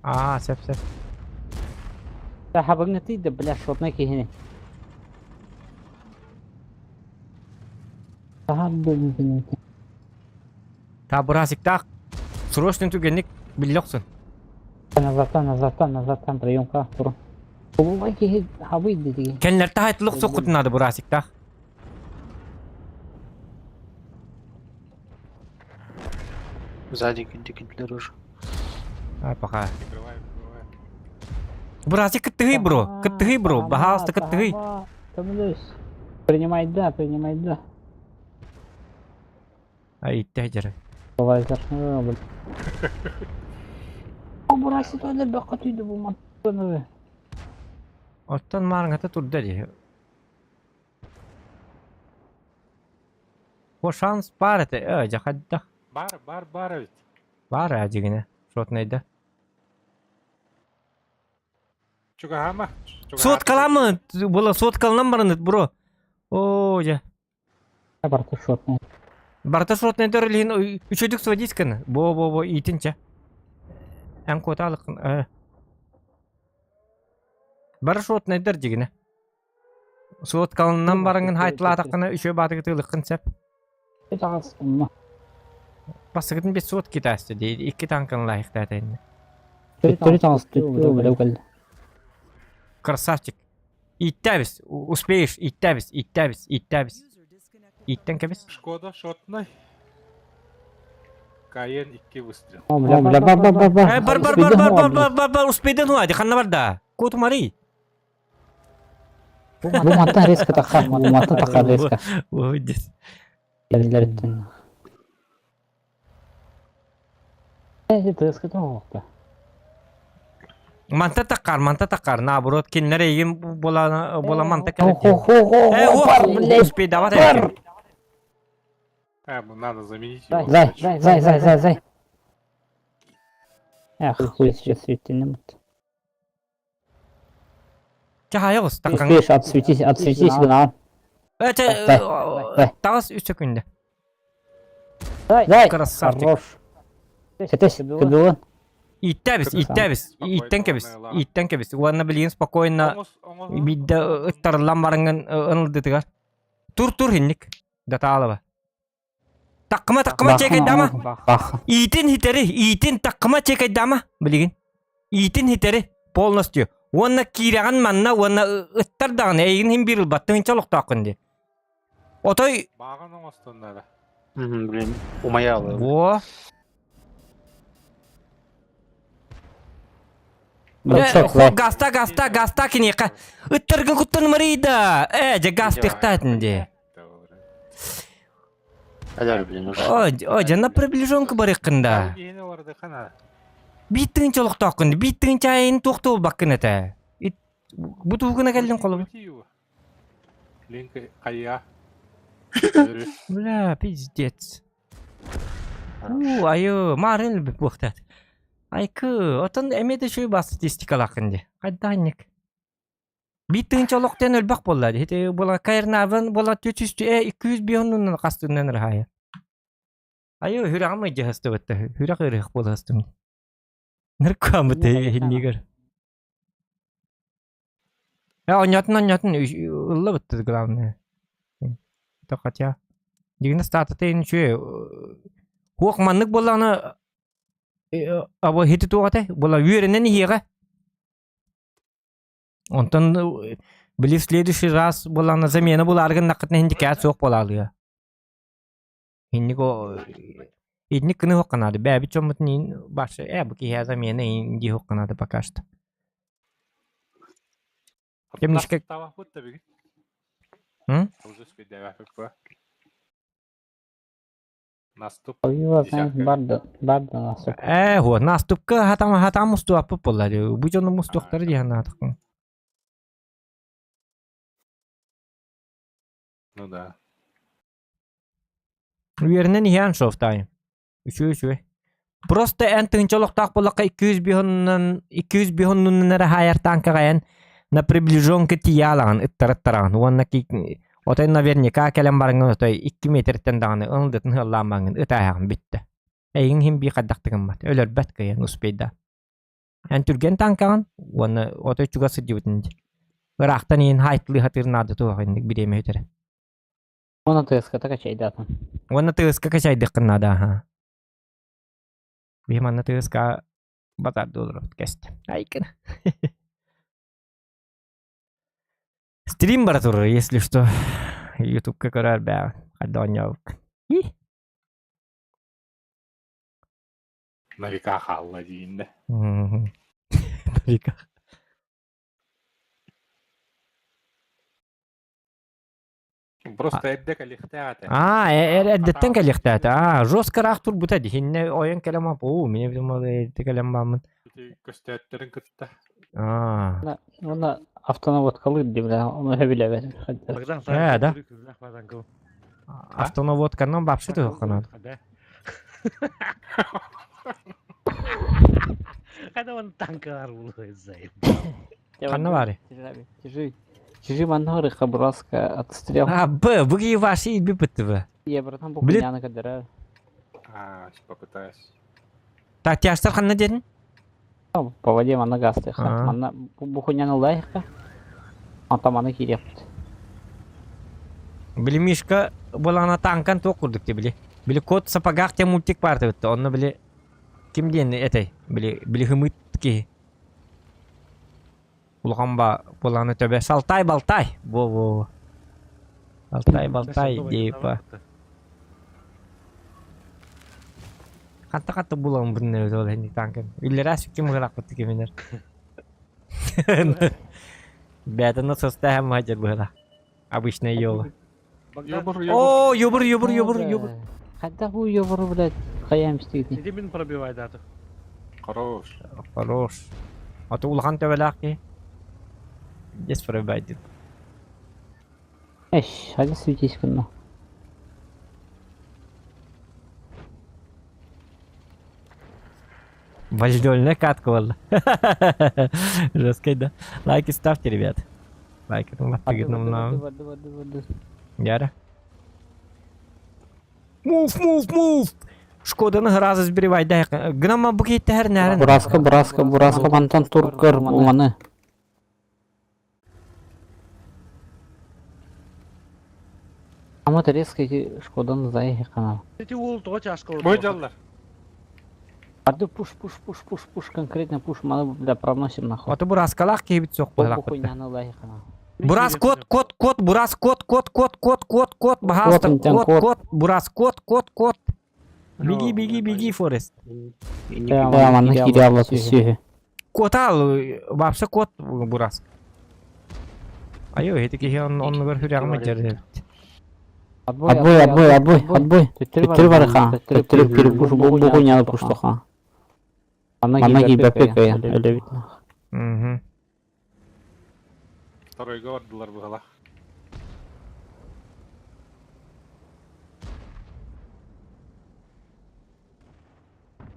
Aa, sep. Да хабагна ты, да, бля, шотна кихини. Ага, блин. Ta burası tak. Срочно түгенник билёксун. Назад, приемка, тур. Бувай кихи, хабы диди. Kenler ta haytlık sokutunadı burası tak. Сзади кинтилер уже. Ай, пока. Прикрывай. Burası kıttığı bro. Bahasta kıttığı. Принимай да. Ay, ihtiyacı. Лазер. Бурасы тойлар баққа түйді бұл мантыны. Ortadan marangata turdu diye. O şans var ete. Öyle hadda. Бар ведь. Var acıgine. Şot neydi? Чугахама. Sot kalamı. Bola sot kalan barınıt bro. Oo ya. Барты шотный. Barta şot neydi öyle üçüdük svadiskanı. Bo itince. En kotalık. Bar şot neydi acıgine. Sot kalandan barangın haytla atakını üçü batığı tığlıkın sep. Это астыма. Basıgın bir sot kitastı değil. İki tankın layık da edin. Тuri таныс түйді, білеу кәлді. Красавчик. Иттәбіз. Успеешь. Иттәбіз. User disconnected. Иттен кәбіз. Шкода шотной. Кайен 2 выстрел. Бар. Успейден хуайды. Қанна бар да. Коту мари. Bu matta riska takar. Bu matta takar riska. Ой, дес. Geldiler üstüne. Riska tamam. Манта тақар. Наоборот, кенлер егін бола манта Ох, кәлеке. Успей дават әйкен. Надо заменить его. Зай. Эх, хуй сейчас светит не может. Чахайығыз, таққан. Успеешь отсветись, гнал. Тағыз 3 секунде. Зай, Красавчик. хорош. Кетеш, кабелон. Иттәбіз. Иттен кәбіз. Уанна білген спокойно бидді ұттарылан барыңын ұнылдытығар. Тур хинник. Даталыва. Таққыма чекайдама. Итін таққыма чекайдама. Білген. Итін хитері полностью. Уанна кираған манна, уанна ұттардағын әйгін хим біріл баттың чалық таққынды. Отой... Бағын оңыстынлары. Блин, умаялы. Во. Гаста кенеқа. Үттіргін құттын мұрейді. Же газ тектатынде. Адар, блин, уже. О, жана приближенка бар еқында. Ені орды қана. Биттігін чолық тоқынды. Биттігін чайын тоқты ол баққын әті. Бұты ұғына кәлдің қолы бұл. Линк қайя. Бля, пиздец. Айо, марын бі бұқтат. Айкы, отын әмеді шөй басы тестикалақынды. Қайдайнек. Биттігін чолықтен өлбақ болады. Хеті бола кайырнавын, бола 200 бионның қастығынан рахая. Айо, хүрағым өйде хасты бітті. Хүрақ өріқ бол хастым. Нырқам бітті хелнегер. Онятын, ұлы бітті главное. Это хотя. Дегені статытын шөй. Хуақманлық боланы або хеті туғатай. Бола үйерінен еға. Онтан білі в следующий раз боланы замена бұл арғын нақытын хендикәт соқ болалыға. Хендік күні хоққанады. Бәбі чомытын башы. Бұл кейе замена хенди хоққанады пока что. Темнішке... Тава бұтты бігін. Уже спейді әпік ба. Наступ. Барды наступ. Го, наступка хатам мұсту апып болады. Бұл жоны мұстуқтары дейін атықын. Ну да. Үйерінен ең шофтайым. Үші. Просто ән тыңчалықтақ болаққа 200 бихоннын әрі хайар танкағайын на приближенка тиялаған, ыттараттараған. Уанна ки... Отай наверняка кәлем барыңын отай 2 метрттен дағаны ұңылдытын ғылламағын ұтайағын бітті. Әйін хим бей қаддақтығын бат. Өлір бәт кайын ұспейді. Ән түрген танкаған, уанна отай чуғасы деуітінде. Ырақтан ең хайтлы хатырнады туғайындық біреме өтірі. Оны тыската качайды атын. Оны тыска качайды қыннады, аха. Бейманны тыска базарды олырып кәсті. Айкын. Стрим бар тұр, если что. Ютубка көрер бәу. Қадда оңяуық. На века қалла дейінді. На века. Просто әддек әліқтәті. Әддеттен кәліқтәті. Жосқарақ тұр бұтады. Хенне ойын кәлем ап. Мене білім олы әдді кәлем бамын. Көстәттерін күтті. Оны автонаводкалы дебілі, оны өбілі бәді. Да. Автонаводканнан бапшы тұғы қанады. Қада оны танкалар болу өздайым. Қанна бары? Чужи маннары қабыраска отстрел. Бұғы ваши илбі бұтты бұ. Я братан бұқыняны қадыра. Попытаюсь. Так, тяжтар қанна дедің? По воде манна гасты. Манна бұқыняны лайыққа. Антаманы керек бұд. Білі мишка болана танкан тоқ құрдық де білі. Білі код сапағақ те мультик барды бұтты. Оны білі кім дейін әтай? Білі хымыт ке. Улганба буланы төбе салтай балтай. Во. Балтай дейпа. Катта булам бунны өзө хенди танкен. Үйлерас ким гырак бутты кеминер. Бәдән соста һәм хаҗыр була. Обычный yola. О, ёбыр. Когда бу ёбыр, блядь, каям стигди. Где мин пробивает это? Хорош. А то улхан төбеләки. Здесь пробайдит. Эш, хadi светись кынна. Вальдольная катка валла. Жесткая, да. Лайки ставьте, ребят. Лайки там отпрыгнем на... Яра. Мув! Шкоданы гыразы зберевай, да. Гнама букетті әр нәрін. Бураска мантан туркыр уманы. Ама резко Шкодан заехи канал. Эти улы то тяжко. Бой жаллар. Арды пуш, конкретно пуш, маны бля проносим нахуй. Аты бураскалақ кейбіт соқ болақ Похуй бітті. няны лайhi канал. Бурас кот, бурас кот, бахалстым, кот, бурас кот. Беги, Форест. Да, манны кириалла түсі. Кот ал, вообще кот бурас. Айо, эти кихи онны бір хүряғыма жерді. Отбой. Түттірі бары қан. Түттірі кіріп пуш, бұл няны пушты қан. Манна гибепек ая, өлі бітна. Второйга ордылар бұғала.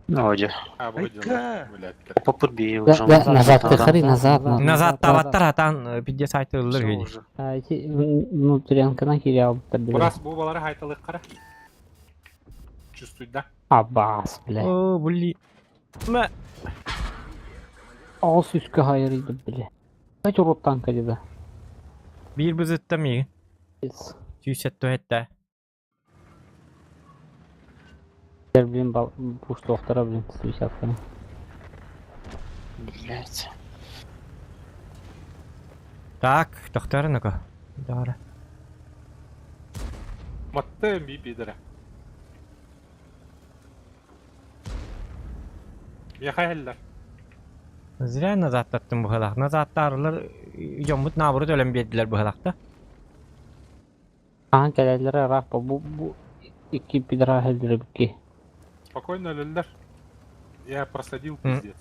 Оде. Бой жаллар. Попутбей уже. Назад, тихари, назад. Назад табаттар атан 50 ылыр гейді. Внутрянкана кириал. Бурас бұл балары хайтылық қара. Чувствуй, да? Аббас, блядь. О, бұли. Мә. Ağız üskü hayırıydı bile. Kaç rotan kaçıdı? Bir bızıtta mı? Tüyset tuhette. Bilin puş doktora bilin tüyset atkını. Блять. Так, доктора ну-ка. Дара. Матты ми пидора. Яхайлар. Zira nazat tattım bu halak. Nazat tarılar yomut naburu dölen biyediler bu halakta. Kaan kelelere rakpa bu iki pidra heldir ki. Спокойно, Леллер. Я просадил пиздец.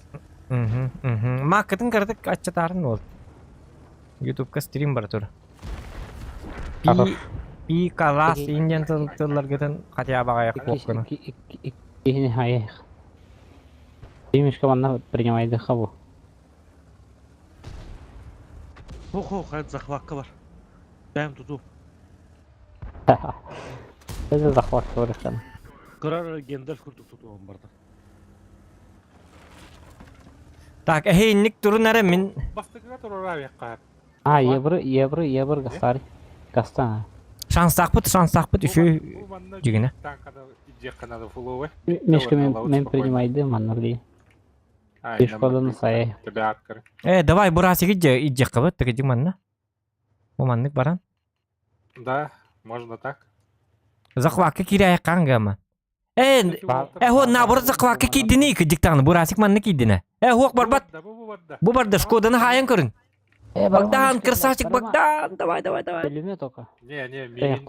Маккатын кырдык аччатарын ол. Ютубка стрим бар тур. Пи калас индиан тыллар гытын катя багая кокканы. İkini hayır. Değilmiş ki bana принимайды хабу. Хай захватка бар. Даем туту. Это захват совершенно. Кырар гендер күрдік туту он барды. Так, инник турун әрі мен... Бастыгыға тұру рауя қағып. Евро гастари. Гастана. Шансақ бұт, үші жігіне. Мешка мен принимайды, маннарли. Пешкодан сая. Давай, бурасы иджек қабыт, тігіді манна. О маннық баран. Да, можно так. Захвакка кирая қанға ман. Набыр захвакка кейдіне екі диктаны, бурасик манны кейдіне. Хоқ барбат. Бұ барды, шкоданы хайын көрін. Богдан, красавчик, Богдан, давай. Пулемет только. Не, мен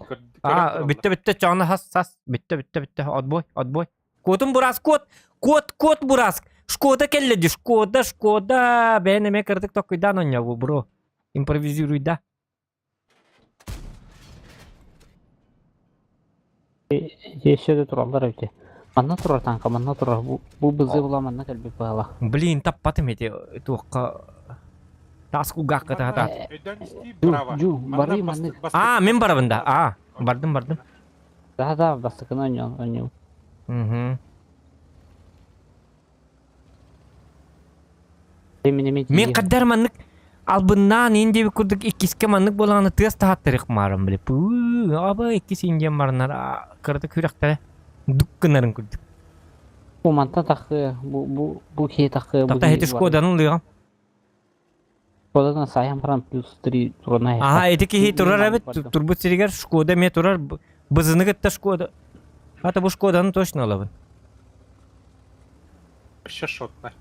Бітті, чағына хас. Бітті, отбой. Котым бурас, кот бурас. Шкода келледі, Шкода. Бәйнеме кірдік тоқидан оня бұл, бро. Импровизируй, да. Еще де туралдар өте. Манна турар танка, манна турар. Бұл бізі бұла манна кәлбі бағала. Блин, таппатым еті туаққа. Таску гаққа тағатат. Жу, бары манны. Мен барабында. Бардым. Да, бастықын ойнау. Мен қаддар маннық албыннан ендебі күрдік еккеске маннық болағаны тыз тағаттырық марым біліп. Аба еккес енден барынар кірдік хүректері дүккінлерін күрдік. Бұл манта тақы, бұл кей тақы. Тақта хеті Шкоданың лыған. Шкодадан сайын барам плюс 3 турына. Ага, эти кихи турар абит, турбут сиригер Шкода ме турар бызыны гытта Шкода. Ата бу Шкоданы точно алабын. Еще шотна.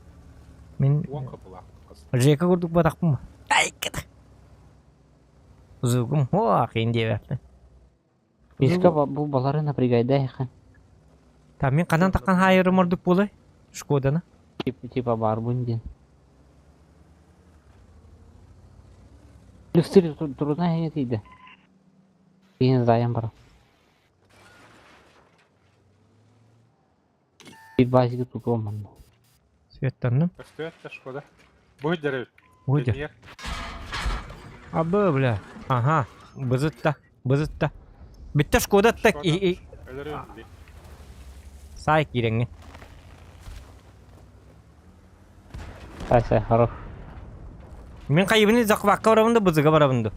Мен Вонка была. Жека курдук батакпын. Ай кыт. Зугум о кыйын дебепти. Бишка бу балары напрягайда яхан. Та мен канан таккан хайыры мордук болой. Шкоданы. Типа бар бундин. Плюс 3 турына етейді. Кейін зайын барам. Bir базиге тукоман. Светтанным. Стоят Шкода. Будет деревья. Будет. Абы, бля. Ага. Бызытта. Битте Шкода так и сай киреңне. Сай, хорош. Мен кайыбыны заквакка барабынды, бызыга барабынды.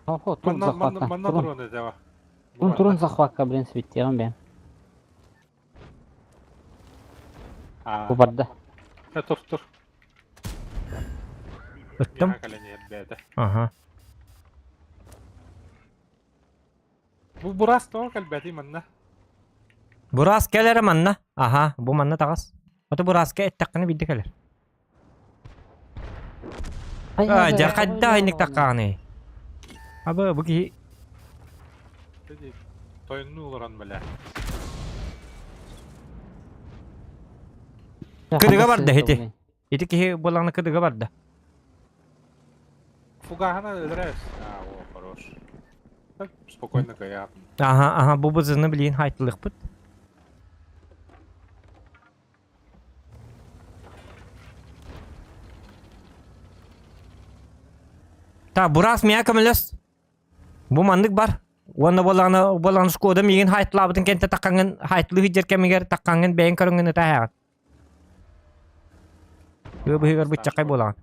Охо, турун захватка. Манна дроны дева. Турун захватка, блин, светтегім бен. Bu barda. Тур. Ыттым. Ага. Bu buras to kalbati manna. Бурас келер манна. Ага, бу манна тагас. Ата бураска эттакканы бидди келер. Жакадда айнык такканы. Абы бу ки Тойну уларан беле. кыдыга барды хети. Эти ки боланы кыдыга барды. Фугахана öldüreriz. O хорош. Так спокойно гая. Ага, бу бызыны билин хайтылыкпыт. Та бурас мия камелес. Бу мандык бар. Оны боланы Шкода миген хайтлабытын кенте такканын хайтлы хиджер кемигер такканын бейин көрүнгүнү тахагат. Бу хигер бычакай болан.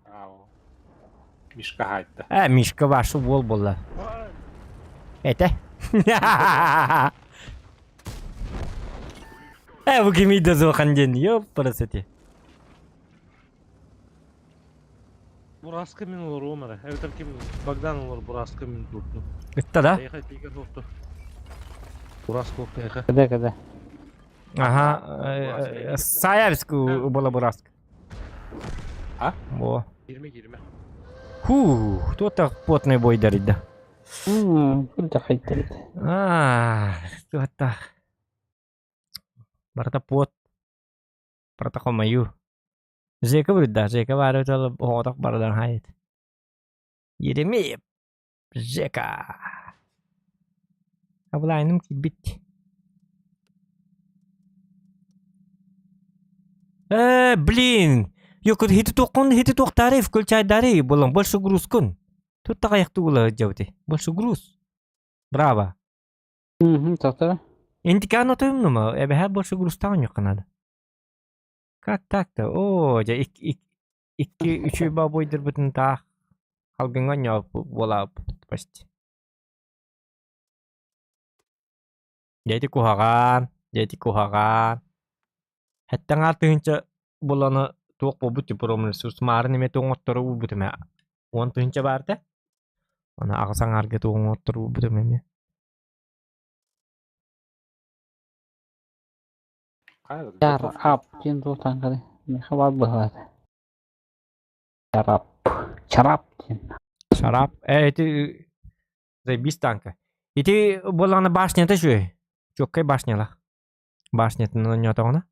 Мишка хайтты. Мишка башы болла. Эте. Бу кимиде зоханден, ёппарасети. Бураска мен олар омара. Әйтер ким Богдан олар бураска мен турду. Итта да? Яха тиге токту. Бураска окта яха. Када. Ага. Саябску бола бураск. А? Во. 20. Ху, кто так потный бой дарит, да? Куда хайтелит. Что так? Барта пот. Барта комаю. Жека брудда, Жека бару жалы оғатақ барадан хайет. Еремеев. Жека. Абылайным кетбет. Блин. Yok hiti toqtari включай болон больше груз кун. Тут тағаяқты ұлы жауды. Больше груз. Браво. Тоқтара. Интикан отойымны ма? Әбәхәр больше груз тағын yok қанады. Как так-то? О, жа 2-3 ба бойдыр бүтін тақ. Халгынға не бола почти. Жәйті кухаған. Хәттен артығынша боланы туық болбыт промын ресурс марын еме тоңоттыры ұлбыт еме. Он тұхынша барды. Оны ағысаң арғы тоңоттыры ұлбыт еме. Чарап. Кен тұлтан қады. Меха бар бұғады. Чарап. Шарап. Это заебись танка. И ты боланы башня-то жой. Чоккай башняла. Башня-то не отағына.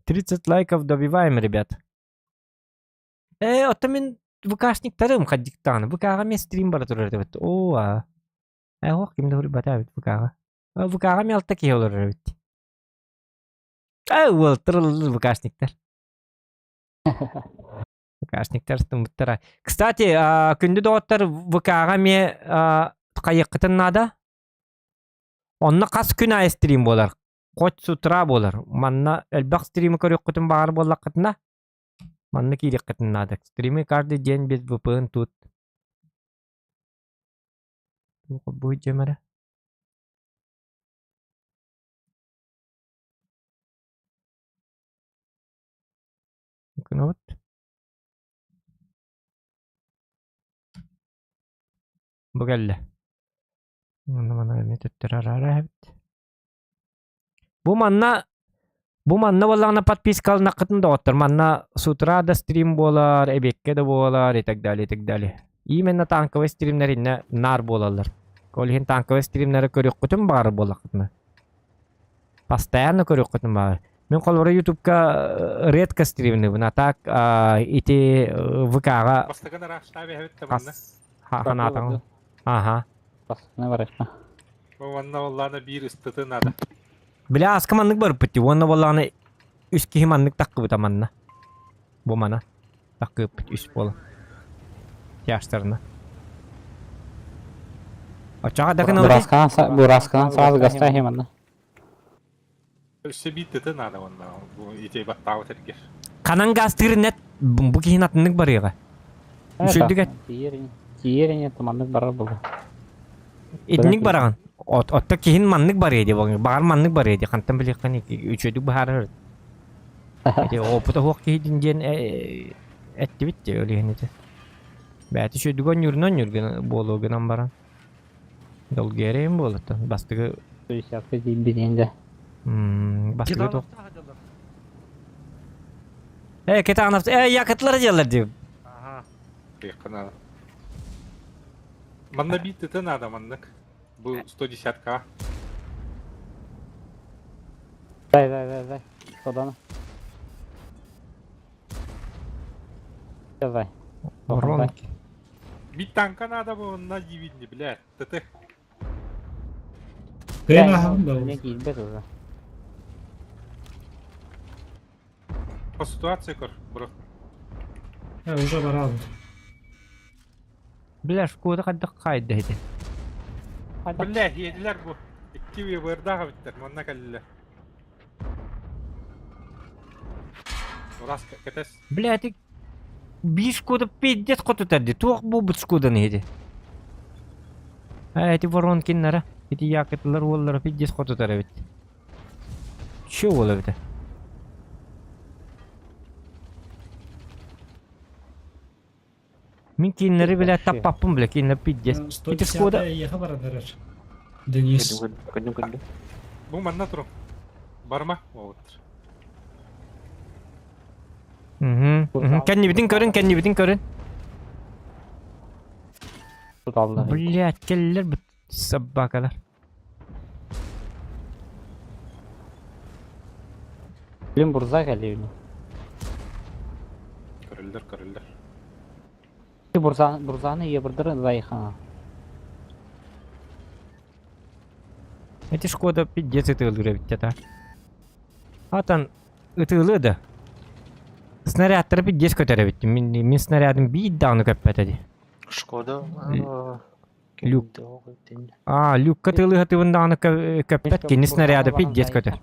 30 лайков добиваем, ребят. Отта мен ВКшниктарым қаддиктаны. ВКға мен стрим бара тұрар деп. Оқ, кімді ұры бата бет ВКға. ВКға мен алтта кей олар бет. Ол тұрылы ВКшниктар. ВКшниктар стымыттара. Кстати, күнді доғыттар ВКға мен қайыққытын нада. Онна қас күн ай стрим болар. Қоч сутра болар. Манна әлбақ стримі көрек құтын бағар болақ қытына. Манна кейдек қытын надық. Стримі каждый день без VPN тут. Будет жемәрі. Kınavut. Bu geldi. Bunu bana emetettir arara evet. Bu manna vallahi подпискал nakıtın da ottur. Manna sutra da stream bolar, ebekke de bolar, etek dali. Именно танковый стримлеринне нар болалар. Колхин танковый стримлери көрүк күтүм бар болакытны. Постоянно көрүк күтүм бар. Мен колбора ютубка редко стримны, а так ити ВКга. Бастыгын раштабы хәбетте манна. Ханатан. Ага. Басына барышна. Бу манна валланы бир истыты нада. Бля, аскаманнык бар пути. Онна валланы үс кихиманнык таккы быта манна. Бу мана. Таккы үс бола. Яштарына. Ачаға дакын алды. Бурасканан сразу гаста хеманна. Үсі биттыты нада онна. Бу итей баттауы тергер. Канан гастырынет бу кихин атыннык бар еға. Үшілдігі. Тиеріне туманнык барар болды. Идник бараган. Отта кихин маннык бар еді. Бағар маннык бар еді. Қантан білеққан үшөдік бағар. Опыта хоқ кихидin ден әтті бітті өлігін еті. Бәті шөдігін үрген болуғынан баран. Дол керейін болыты. Бастығы... Сүйсяқы дейін бененде. Бастығы тоқ. Кетаған авто. Якытлары жалар деп. Ага. Бейқына. Манна биттыты нада маннык. Бу 110-ка. Дай. Соданы. Давай. Урон. Бит танка надо бу на дивидни, блядь. Ты. Ben ahım da Не oldu. гильбет уже. По ситуации кор, бро. Ha, уже var abi. Бля, шкода қаддық қайды еді. Блядь, yediler bu. İki bir bardağı bitter. Manna kalliler. Uras ketes. Бля, ти... Би шкода пиздец қоту тәрді. Туақ бұл бұт шкодан еді. Әті ворон кеннара. Эти якытлар оллары пиздец қоту тәрі бітті. Шо олы бітті? Мен кеннері білә таппаппын білә, кеннер пиздец. Эти шкода... 110'a yaha var adarar. Deniz. Көндім. Bu manna turun. Barma. Oğuttur. Кәнні бітін көрін. Тут алды. Блядь, келлер бұт собакалар. Блин, бурза кәлеуіне. Körüldür. Бурзаны ебірдірі зайықана. Эти шкода пиздец ытылыр бітті та. Атан ытылы да. Снарядтары пиздец көтәрі бітті. Мен снарядым бейді дағыны көппәтеді. Шкода. Люк. Люк катылы хатывын дағыны көппәт. Кені снаряды пиздец көтер.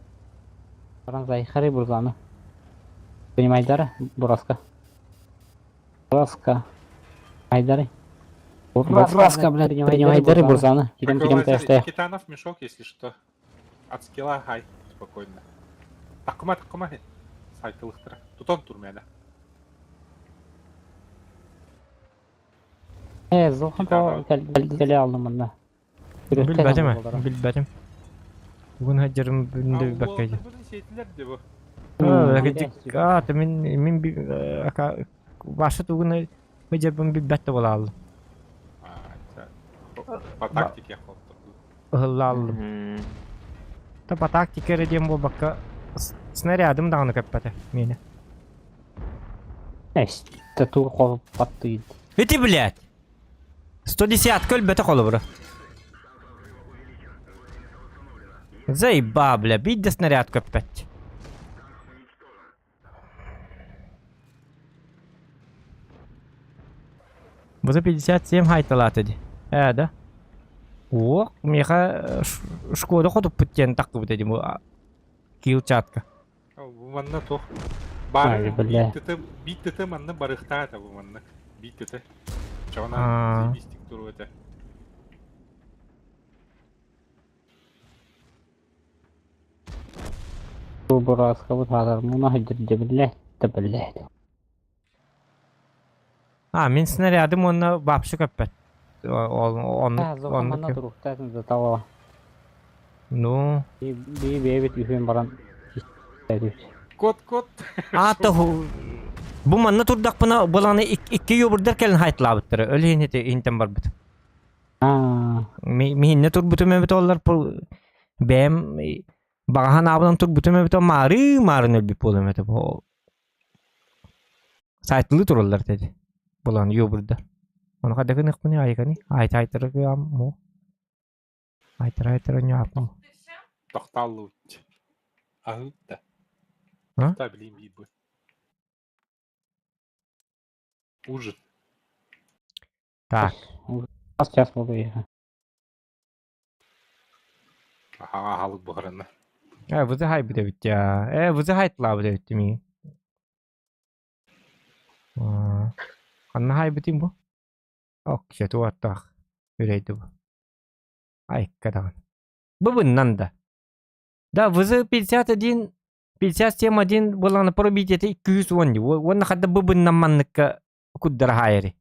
Баран зайықары бурзаны. Понимайдары? Бураска. Айдары. Бураска, блядь, принимайдары бурзаны. Идем тесте. Китанов мешок, если что. От скилла хай. Спокойно. Такума. Сайтылықтыра. Тутон турмәді. Зохан кәлі алдым мұнда. Білбәдім. Бүгін хаджарым бүгінді бәккәйді. Бұл сейтілер де бұл. Мен башы туғын хаджарым білбәтті бола алдым. По тактике қолды. Ұғылла алдым. По тактике редем бұл баққа снарядым дағыны көппәті мені. Тату қолып баттı. Эти, блядь! 110 көл бәті қолы бұры. Заеба, бля, бейді снаряд көппәт. Бұзы 57 хайталат еді. Да? Оқ, меха шкода қотып бүттен таққы бұт еді. Кил чатка. Bu manna toh. Бар, биттіті манна барықтады bu manna. Биттіті. Çoğuna zibistik duru öte. Bu buraska bu tadarmuna hıcır cebillah. Мен снарядым оны бапшы көппет. Манна туруктатын да тава. Ну. Бебет үһен баран. Кот. Бу манна турдак бuna буланы 2 юбурдар келин хайтлабыттыр. Өлейнете интен барбыт. Минне турбутуме бит олар бем багахан абдан турбутуме бит мары өлбүп болом эте бу. Сайтлы турулар деди. Буланы юбурдар. Onu kadar kınık mı ne ayıkanı? Aytırı kıyam mı? Aytırı ne yapma? Tohtallı uç. Ahıt da. Ha? Da bileyim bir bu. Ужин. Так. Сейчас буду ехать. Ага, halık buharına. Vızı hay bir de bitti ya. Vızı haytla bir de bitti mi? Kanna hay bitti bu? Okey, tuvatak. Üreydi bu. Ay kadar. Bu bundan da. Da vızı 57 bulanı probiteti 210. Onun kadar bu bundan manlık kuddur hayri.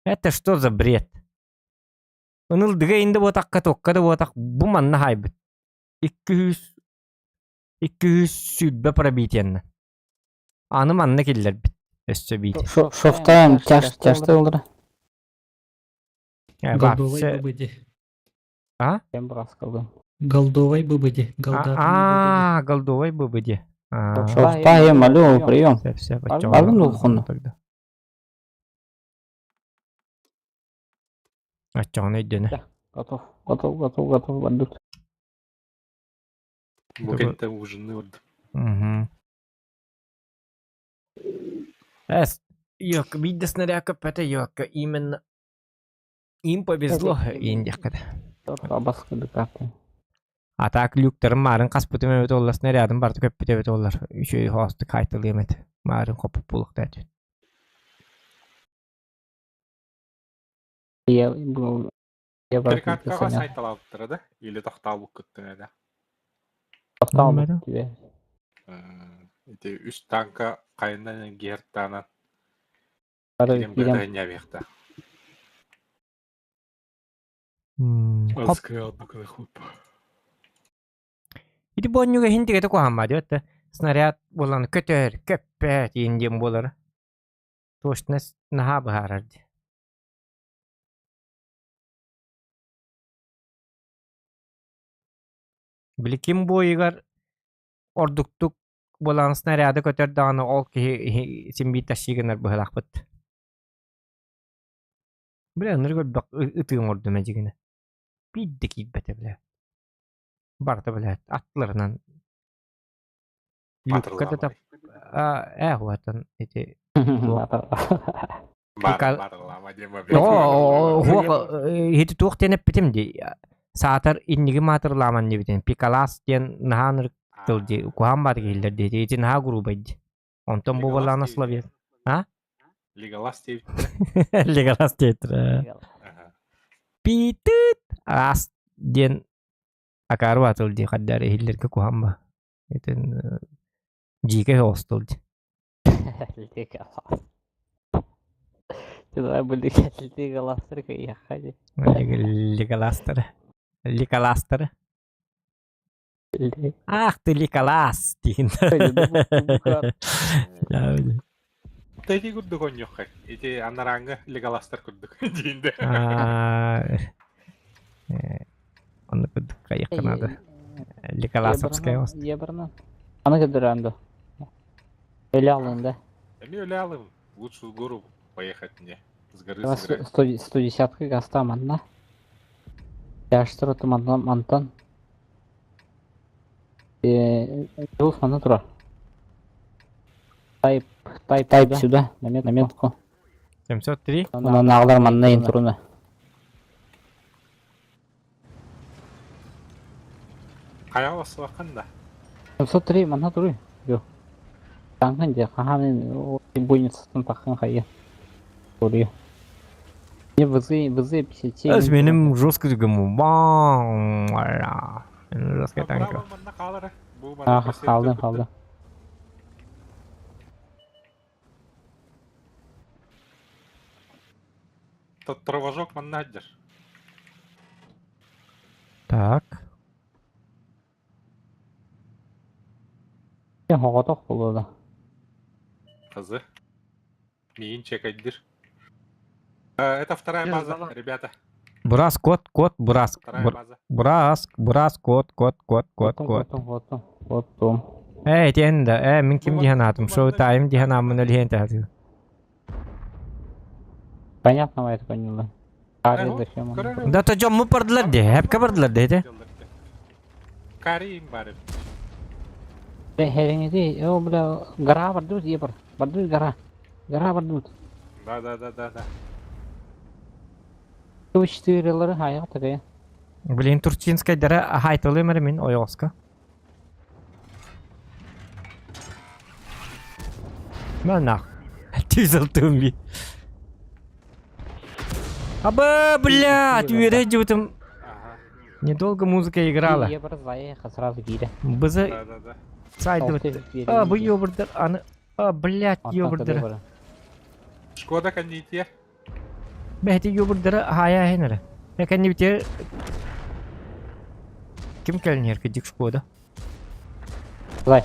Это что за бред? Onun indi bu takka tokka da bu tak bu manna haybit. 200 sübbe probitiyenle. Anı manna killer bit. Şoftayım çaştı olur. Голдовой быбыди. Ben biraz kaldım. Голдовой быбыди. Голдовой быбыди. Шоftayım alo прием. Alın lokunu. Açacağını edene. Готов, бандут. Bugün de ужины oldu. Yok, видно снаряд это yok. Именно им повезло индикада. А так люктарым марын каспытым өбөт оллар снарядым барды көппүт өбөт оллар. Үшөй хосты кайтылы эмет. Марын копуп булук дайт. Перекаткаға сайталап тұрады? Или тоқталып күттің әді? Тоқталып күттің. Үш танка қайындан герттанан. Білем бәді не бекті. Алская однокада хуп. Иди бонюга хиндиге кухаммады өтті. Снаряд боланы көтөр, көппәт ендем болары. Тоштынас наха бұхарарды. Білікім бойығар ордуктук боланы снаряды көтөр дағаны ол ки симби ташигенер бұхалақ бұд. Біле ұныр көрдік ұтығын орды мәжігіне. Бидді кейт бәті біле. Барды біле, атларынан. Люккада тап. Хуатын, еті. Барлама дема Хеті туқ тенеп бітімді. Сатыр инниги матырламан дебитен. Пикалас ден наханыр тылды. Кухан бады келдер дейді. Еті наха грубайды. Онтан бұл боланы славет. Леголас deyip. Legolas deyip. Pitit as den akaru atıldı kadar ehillerke kuhamba. Eten jike hostuldu. Legolas. Kita boleh Legolas kayak aja. Legolas. Ты Legolas diyin. Tadi kurduk on yok. İşte anlaranga Legolas'tar kurduk deyinde. Onu kurduk kayak kenada. Legolas'apskaya olsun. Ya barna. Ana kadar anda. Öyle alındı. Öyle alın. Лучше в гору поехать мне. С горы 110 гаста манна. Яштыр отым мантан. Жыл саны тұра. Тайп сюда, на метку. 703. Нағдар манна ең тұруны. Қая осы вақында? 703 манна тұры. Жоқ. Таңған де қағанын бойницастың таққан қайы. Көрі. Не вызы 57. Өз менің жесткий жүгім. Баң. Жесткий танка. Қалды. Травожок маннаджер. Так. Sen hoğotok bulurdu. Тазы. Миин чекайдыр. Это вторая Нет, база, база. ребята. Бурас, кот, бурас. Вторая база. Бурас, кот. Kotum. Тенда, min kim диhanатым, шоу тайм диhanамын өлген тәзі. Понятно, это поняла. Зачем он? Да то жомму бардылар де, хәпке бардылар де. Карим бар. Herinizi, o bile gara bardut ye par. Bardut gara. Gara bardut. Да. Bu iştirileri hayat takaya. Блин, турчинская дара хайтылы мәрі мен ойоска. Мәнақ. Түйзілтім бей. Аба, блядь, уйре жутым. Недолго музыка играла. Ye par zayiqa сразу киді. Бізі Да. сайдылы. Бұл ёбырдыр, аны. Блядь, ёбырдыр. Шкода кондития. Бәхті ёбырдыры хая хенері. Әкән не бітер. Кім кәлінер кедік шкода? Зай.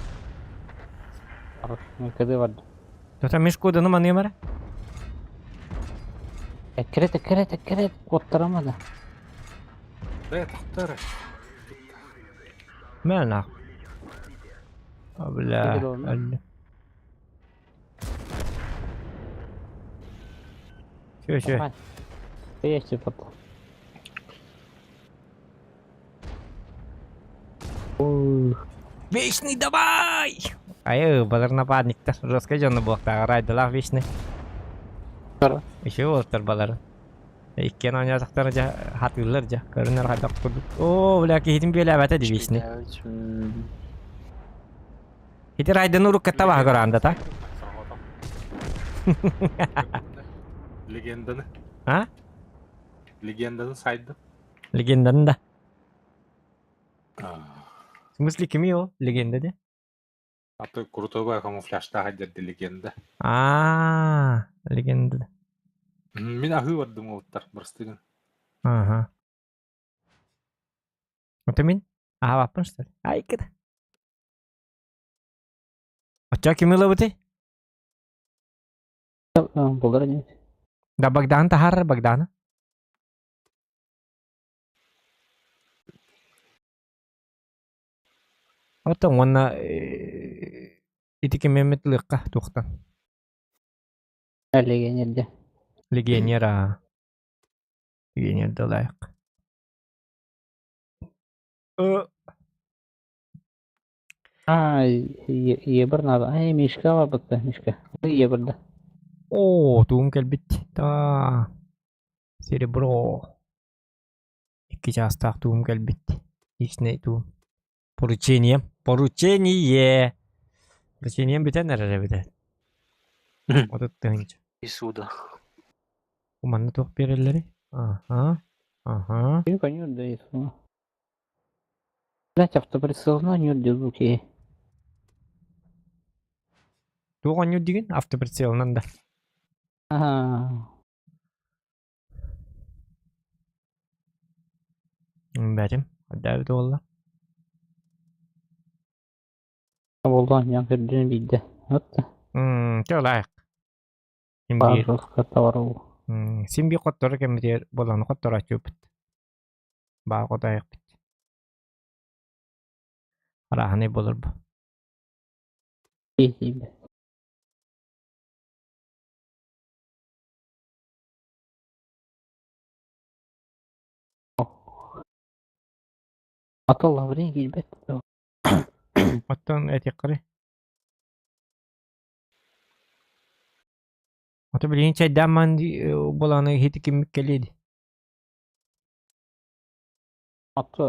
Кеді vardı. Тота мен шкоданы маны емәрі? Эккерет. Котtaramadı. Да, тахтары. Мәнақ. Бля, Кеді oldu? әлі. Şöyle. Есть вот. Вечный давай! Балар нападниктер. Жестко жонны блоктағы райдылақ вечный. Еще олттар балары. Иккен ойнатықтары жа хатылар жа. Көрінер қайдақ күрдік. О, бля, кейтін бөлі әбәті де вечный. Кейті райдыны ұрық кәтті бағы көранда, так? Легенданы. А? Легенданы сайды. Легенданын да. В смысле, кеми о? Легенда де? А то крутой бай камуфляжта хадерді легенда. Легенда. Мен ахы бардым олттар, бірстігін. Ага. Это мен? Ага, баппын, что ли? Ай, кеді. Оча кеми лы бұты? Бұлдар не? Да Богдан тахар Богдана. Вот он итики Мемет лыqqa тухтан. Легенерде. Легионера. Легионер далайq. Ебір надо. Ай, мишка var бітті, мишка. Ебірді. О, туым келбит. Да. Серебро. Iki жастақ туым келбит. Ичне туым. Поручение. Поручение бітен әрі бітен. Отыт тыңч. И суда. Уманны тоқ берелері. Ага. Не понятно, да, если. Блять, автоприцел, но не удержу. Туған не деген автоприцелынан да. Бәрім. Дәуді олла. Болдан яң көрден бейді. Өтті. Төлайық. Барлыққа товар ол. Симби қоттары кәмітер боланы қоттары ачу біт. Бағы қотайық біт. Араханы болыр бұ. Кейсейбі. Аталла бірен келбет. Оттан әтек қыры. Оты білген чайдаман боланы хеті кемік келеді. Атты.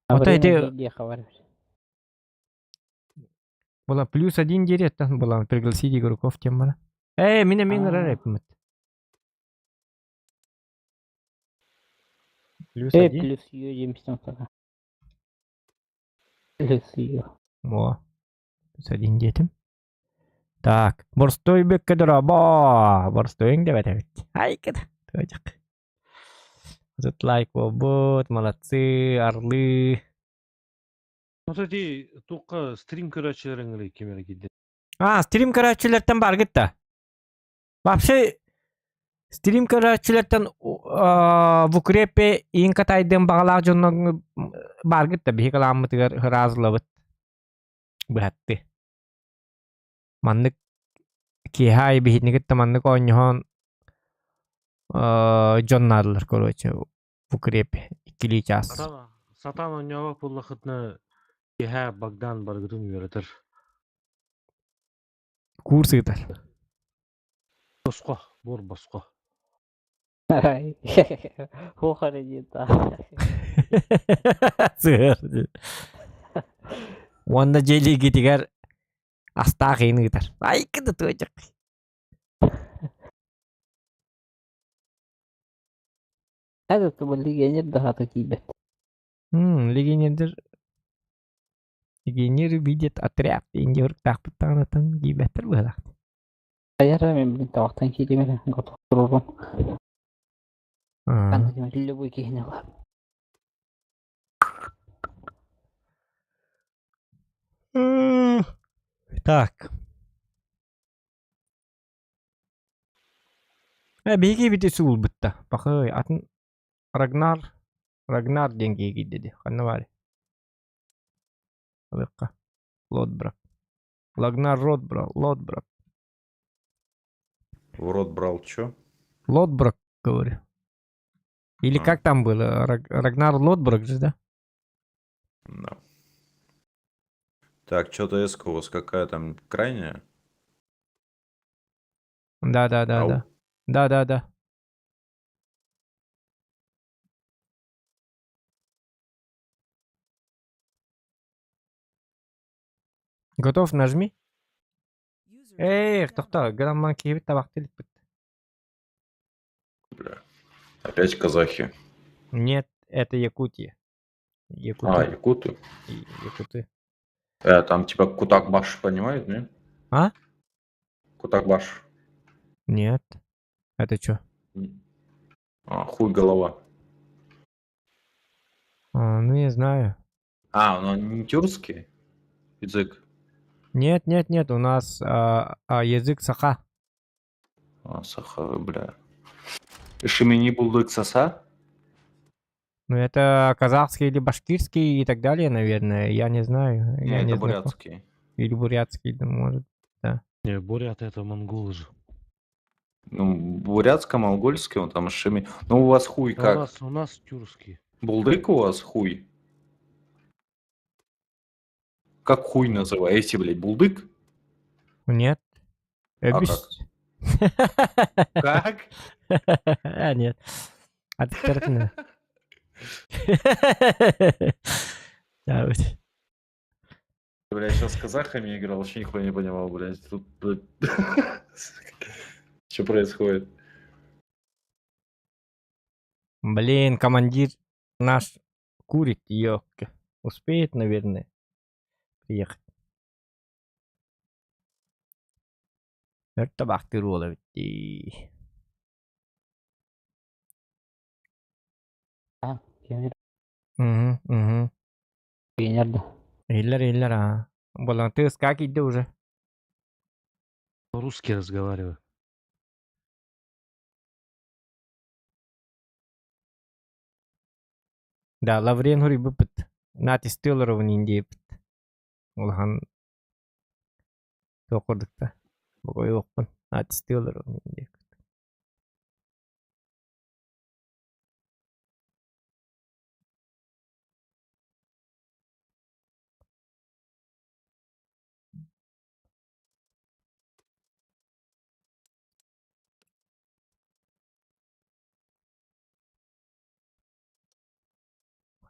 Оты әте... Бола плюс 1 дереттен боланы пригласить игроков тем бана. Мен рарайпымыт. Плюс 1? Плюс ее емістен саға. Плюс ее. Плюс 1 детім. Так, борстой бекке дыра, борстойың деп әтәбет. Ай, кеді, тойдық. Зыт лайк болбут, молодцы, орлы. Вот эти только стрим көрәтчілерің кемері келді. Стрим көрәтчілерден бар кетті. Вообще, стрим көрәтчілерден в укрепе ең катайдың бағалақ жонның бар кетті. Бейі қаламытығыр разылабыт. Бұхатты. Маннык кехай бейітні кетті маннык ойнығын жоннадылар, короче, в укрепе. 2 час. Сатан ойнауы пұллақытны кеха Богдан барғытын үйретір. Курс етер. Босқо, бор босқо. Хохары дейті. Сығыр. Онда жели кетігер аста қиыны кетер. Ай, кіді тойдық. Әді тұбы легенер дағаты кейбет. Легенер видит отряд. Инде ұрықтақ бұттағынатын кейбеттір бұғылақ. Аяра мен білін табақтан кейдемелі ғатық тұрырым. Қандығым любой кейіне бар. Так. Бейге біте суыл бұтта. Бақы атын Рагнар денгей кейдеді. Қанна бары? Алыққа. Лотбрак. Рагнар Лотбрак. В рот брал чё? Лотбрак, говорю. Или как там было? Рагнар Лотбрак же, да? Да. Так, что-то эска у вас какая там крайняя? Да. Да. Готов, нажми. Тоқта, грамман кейбет табақты ліппіт. Бля. Опять казахи. Нет, это Якутия. Якуты? Якуты. Там типа Кутакбаш, понимаешь, не? Кутакбаш. Нет. Это что? Хуй голова. Ну, не знаю. Он не тюркский язык? Нет, у нас язык саха. Саха, бля. Шимени булдык саса? Ну, это казахский или башкирский и так далее, наверное. Я не знаю. Это бурятский. Или бурятский, да, может, да. Не, бурят это монголы же. Ну, бурятско-монгольский, он там шими. Ну, у вас хуй как? У нас тюркский. Булдык у вас хуй? Как хуй называете, блядь, булдык? Нет. Как? Нет. Откровенно. Да, вот. Бля, сейчас с казахами играл, вообще нихуя не понимал, блядь. Тут, что происходит? Блин, командир наш курит, ёпка. Успеет, наверное, приехать. Это бахты роловить. Угу. Иллер, Болон, ты с как иди уже? По-русски разговариваю. Да, Лаврен хури бупет. Нати стылыров ниндепет. Улхан тоқырдықта. Бұғай оқпын. Нати стылыров ниндепет.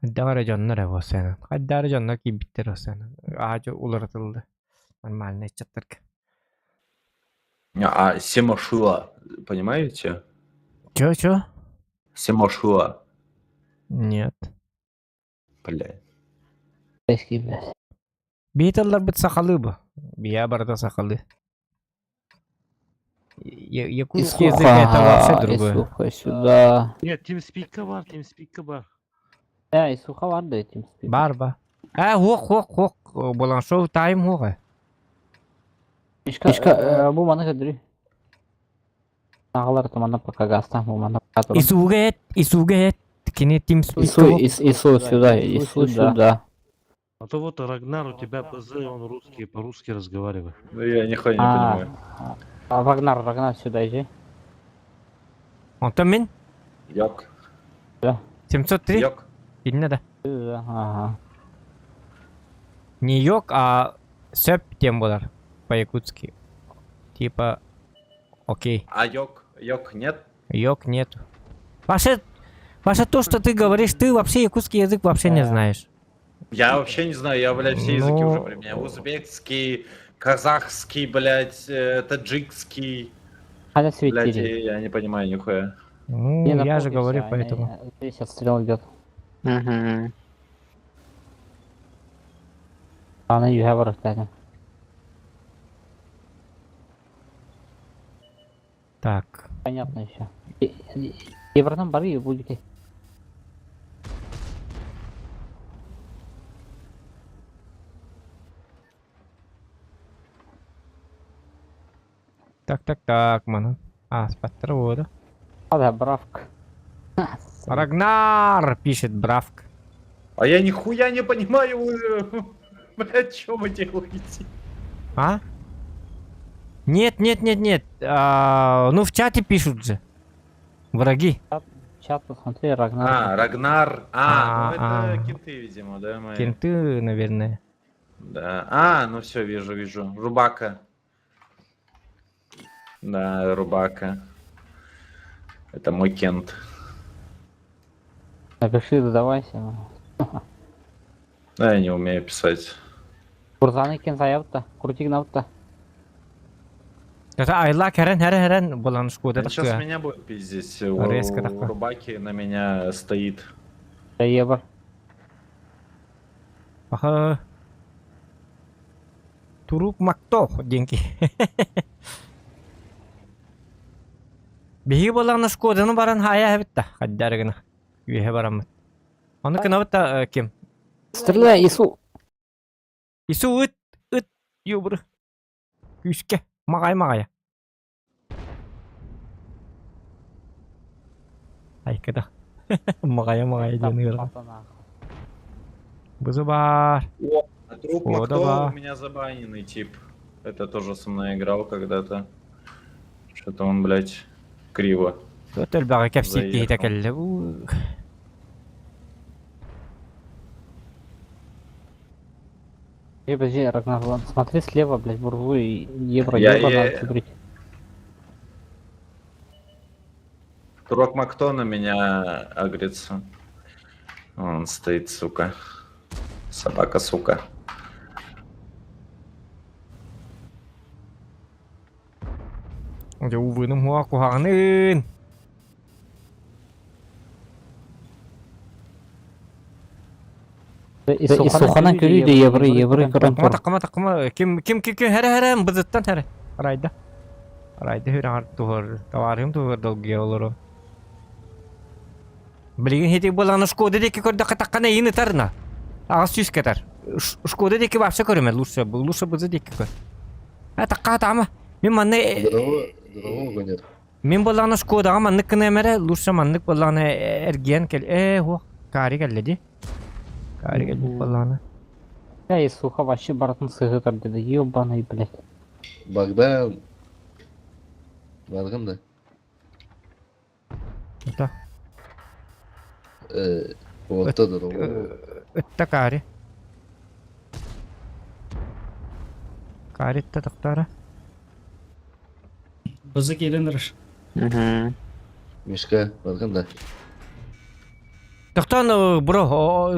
Хаддары жоннар эво сенен. Хаддары жоннар кийбиттер о сенен. Аажы улартылды. Нормально чаттырк. Семашуа, понимаете? Чё? Семашуа. Нет. Бля. Бейталлар бит сақалы бу. Бия барда сақалы. Якутский язык это вообще другое. Исуха сюда. Нет, TeamSpeak'ка бар, TeamSpeak'ка бар. Исуха var da TeamSpeak. Барба. Хок. Болан шоу тайм хога. Ишка, bu mana kadri. Ağlar tamana pakagasta bu mana. Исугет. Кини тим Ису сюда. А то вот Рагнар у тебя ПЗ, он русский, по-русски разговаривает. Ну, я ни хуя не понимаю. Рагнар сюда иди. Он там мин? Йок. 703? Йок. Или надо? Ага. Не йог, а сөп тем болар по-якутски. Типа, окей. А йок? Йок нет? Йог нету. Ваше то, что ты говоришь, ты вообще якутский язык вообще не знаешь. Я вообще не знаю, я, блядь, все языки Ну- уже применяю. Узбекский, казахский, блядь, таджикский. Хотя Блядь, светили. я не понимаю нихуя. Ну, я же говорю, поэтому. Здесь отстрел идет. Угу. Она юга кстати. Так. Понятно еще. Евротом бары будете. Так, мана. Спаттар вода. Да, бравк. Рагнар пишет Бравк. А я нихуя не понимаю, блядь, что вы делаете? А? Нет. Ну, в чате пишут же. Враги. Чат посмотри, Рагнар. А, Рагнар. Ну это а. кенты, видимо, да, мои? Кенты, наверное. Да. Ну все, вижу. Рубака. Да, Рубака. Это мой кент. Напиши, задавайся. Да, я не умею писать. Курзаны кен заявта, крутик навта. Это айла херен болан шкода Он сейчас такая. меня будет пиздить. Резко У такой. Рубаки на меня стоит. Евр. Аха. Турук макто деньги. Биги болан шкода ну баран хая хабитта. Хаддаргана. Юhe барамат. Оны кынавытта кем? Стреляй, Ису. Ису ыт юбры. Күшке. Магай. Ай када. Магай денир. Бузы бар. А труп О, Макто да. у меня забаненный тип. Это тоже со мной играл когда-то. Что-то он, блядь, криво. Өтөл бага кепсик Заехал. кейта келле. Подожди, Рагнар, ладно, смотри слева, блядь, буржуи, евро, Я- евро я- надо смотреть. Турок Макто на меня агрится. Он стоит, сука. Собака, сука. Увы, ну куханын. Исуханан көрүйді евро көрін тұр. Тақыма. Ким хәрі бызыттан хәрі. Райда хүрәңар туғыр. Таварым туғыр долгия олыру. Білген хеті боланы шкоды декі көрді қатаққана ені тарына. Ағыз сүйіс кетер. Шкоды декі бапша көріме, лучше бызы декі көр. Таққа атама. Мен манны... Дорогого нет. Мен боланы шкодаға маннык кіна әмәрі, лучше маннык боланы әрген кел. Кари келді. Кари келді боланы. Я Исуха вообще баратын сығы көрді, ебаный, блядь. Богдан. Барғын да. Это. Отта дорогого. Это кари. Кари это тақтары. Бызы келендіріш. Угу. Мишка, барғын да. Тақтан, бро,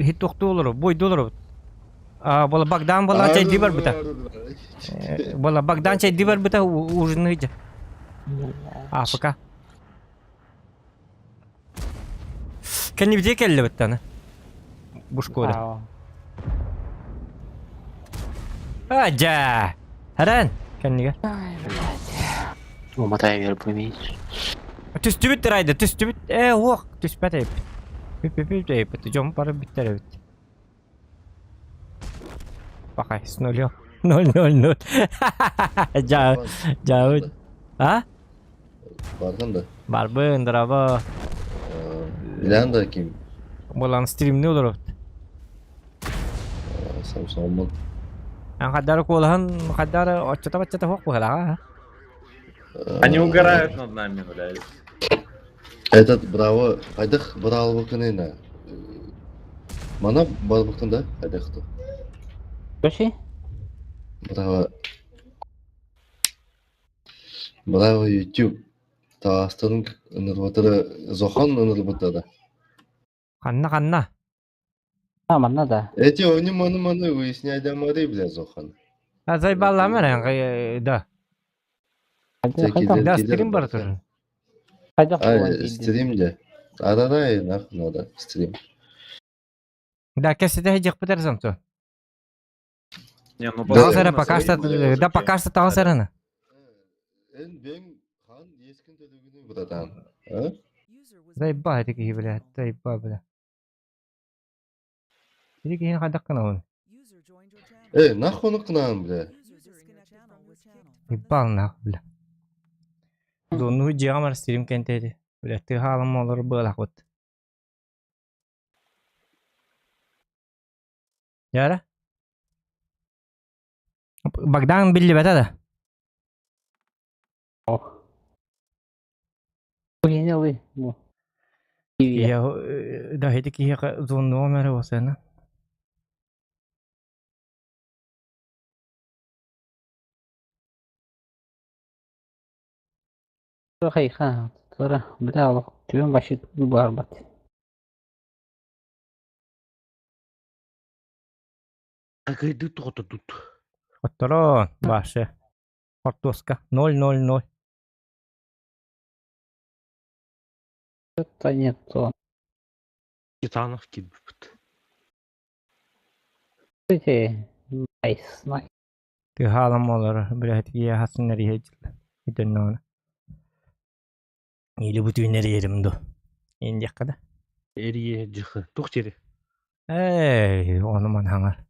хит тоқты олыр, бойды олыр. Бола Богдан бола чай дибар біта. Бола Богдан чай дибар біта ужины иде. Пока. Кәнне біде кәлі біттаны. Бушкода. Аджа! Харан! Кәннеге. Умотай вверх поиметь. Түстүбүт райды, түстүбүт. Ох, түспөт эп. Пип, жом пары биттер эп. Бакай, с 0. 0. Жабыт. А? Барган да. Барбын, драба. Билен да ким? Болан стримне olur. Самсон. Кадары колхан, кадары очта хок бала. Они угорают над нами, блядь. Этот браво, айдах браво баканына. Мана бар баканда, айдахты. Коши? Браво. Браво YouTube. Таастырын ынырбатыры Зохан ынырбатыры. Канна. А, манна да. Эти они маны выяснять дамары, бля, Зохан. Азай балла мен да. Да, стрим бар tur. Стримде. Арадай, нахуй надо, стрим. Да, кесете хеджек бетерсем то. Не, ну Таңсара пока что таңсараны. Ben хан ескін төлігіні бұрадан. А? Зайба эти, блядь, зайба, бля. Эти хин кадак кана он. Нахуй оны қынағын, бля. Ибал нах, бля. Дону жиамар стрим кентеди. Бля, ты халым olur была хот. Яра? Богдан билли бета да. Понял. Я да эти ки зон номер wasana. Хайха. Тора, бля, тюрем башит барбат. Какой тут тут. Отторон, баше. Ортоска 0-0-0. Это не то. Титанов кидбит. Эти найс. Ты халым olur. Бля, я хасыннар ехел. Иденнон. Или бүтүнөр еримду. Энди када. Эрие жыхы. Тухтери. Onu man hangar.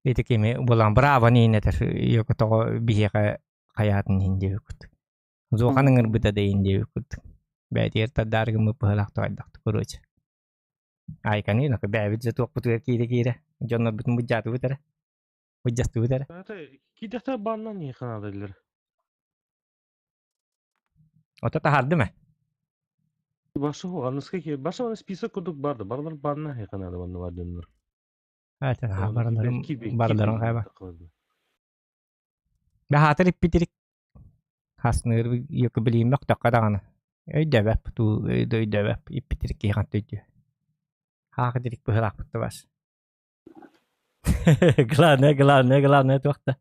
Ити кеме булан браво нинетер. Йокото бихека хаятын инде өкүт. Зоханыңыр быта да инде өкүт. Бәтер тадаргы пыхалакты айдакты короче. Ай канина ка бәбит же ток бутур кире. Жоннор бүтүн буджаты бутара. Буджасты бутара. Это кидахта банна не канадалар. Ото тахарды ма? Башы оғанысқа ке. Башы оны список күдік барды. Барлар банна хеканады банна бардынлар. Бардарын кайба. Да хатыр иппитирик. Хасныр йоку билим yok da kadağını. Öydebep tu öydebep ippitirik yıkan tüydü. Haqı dirik bıhılak bıttı baş. Glane tuaqta.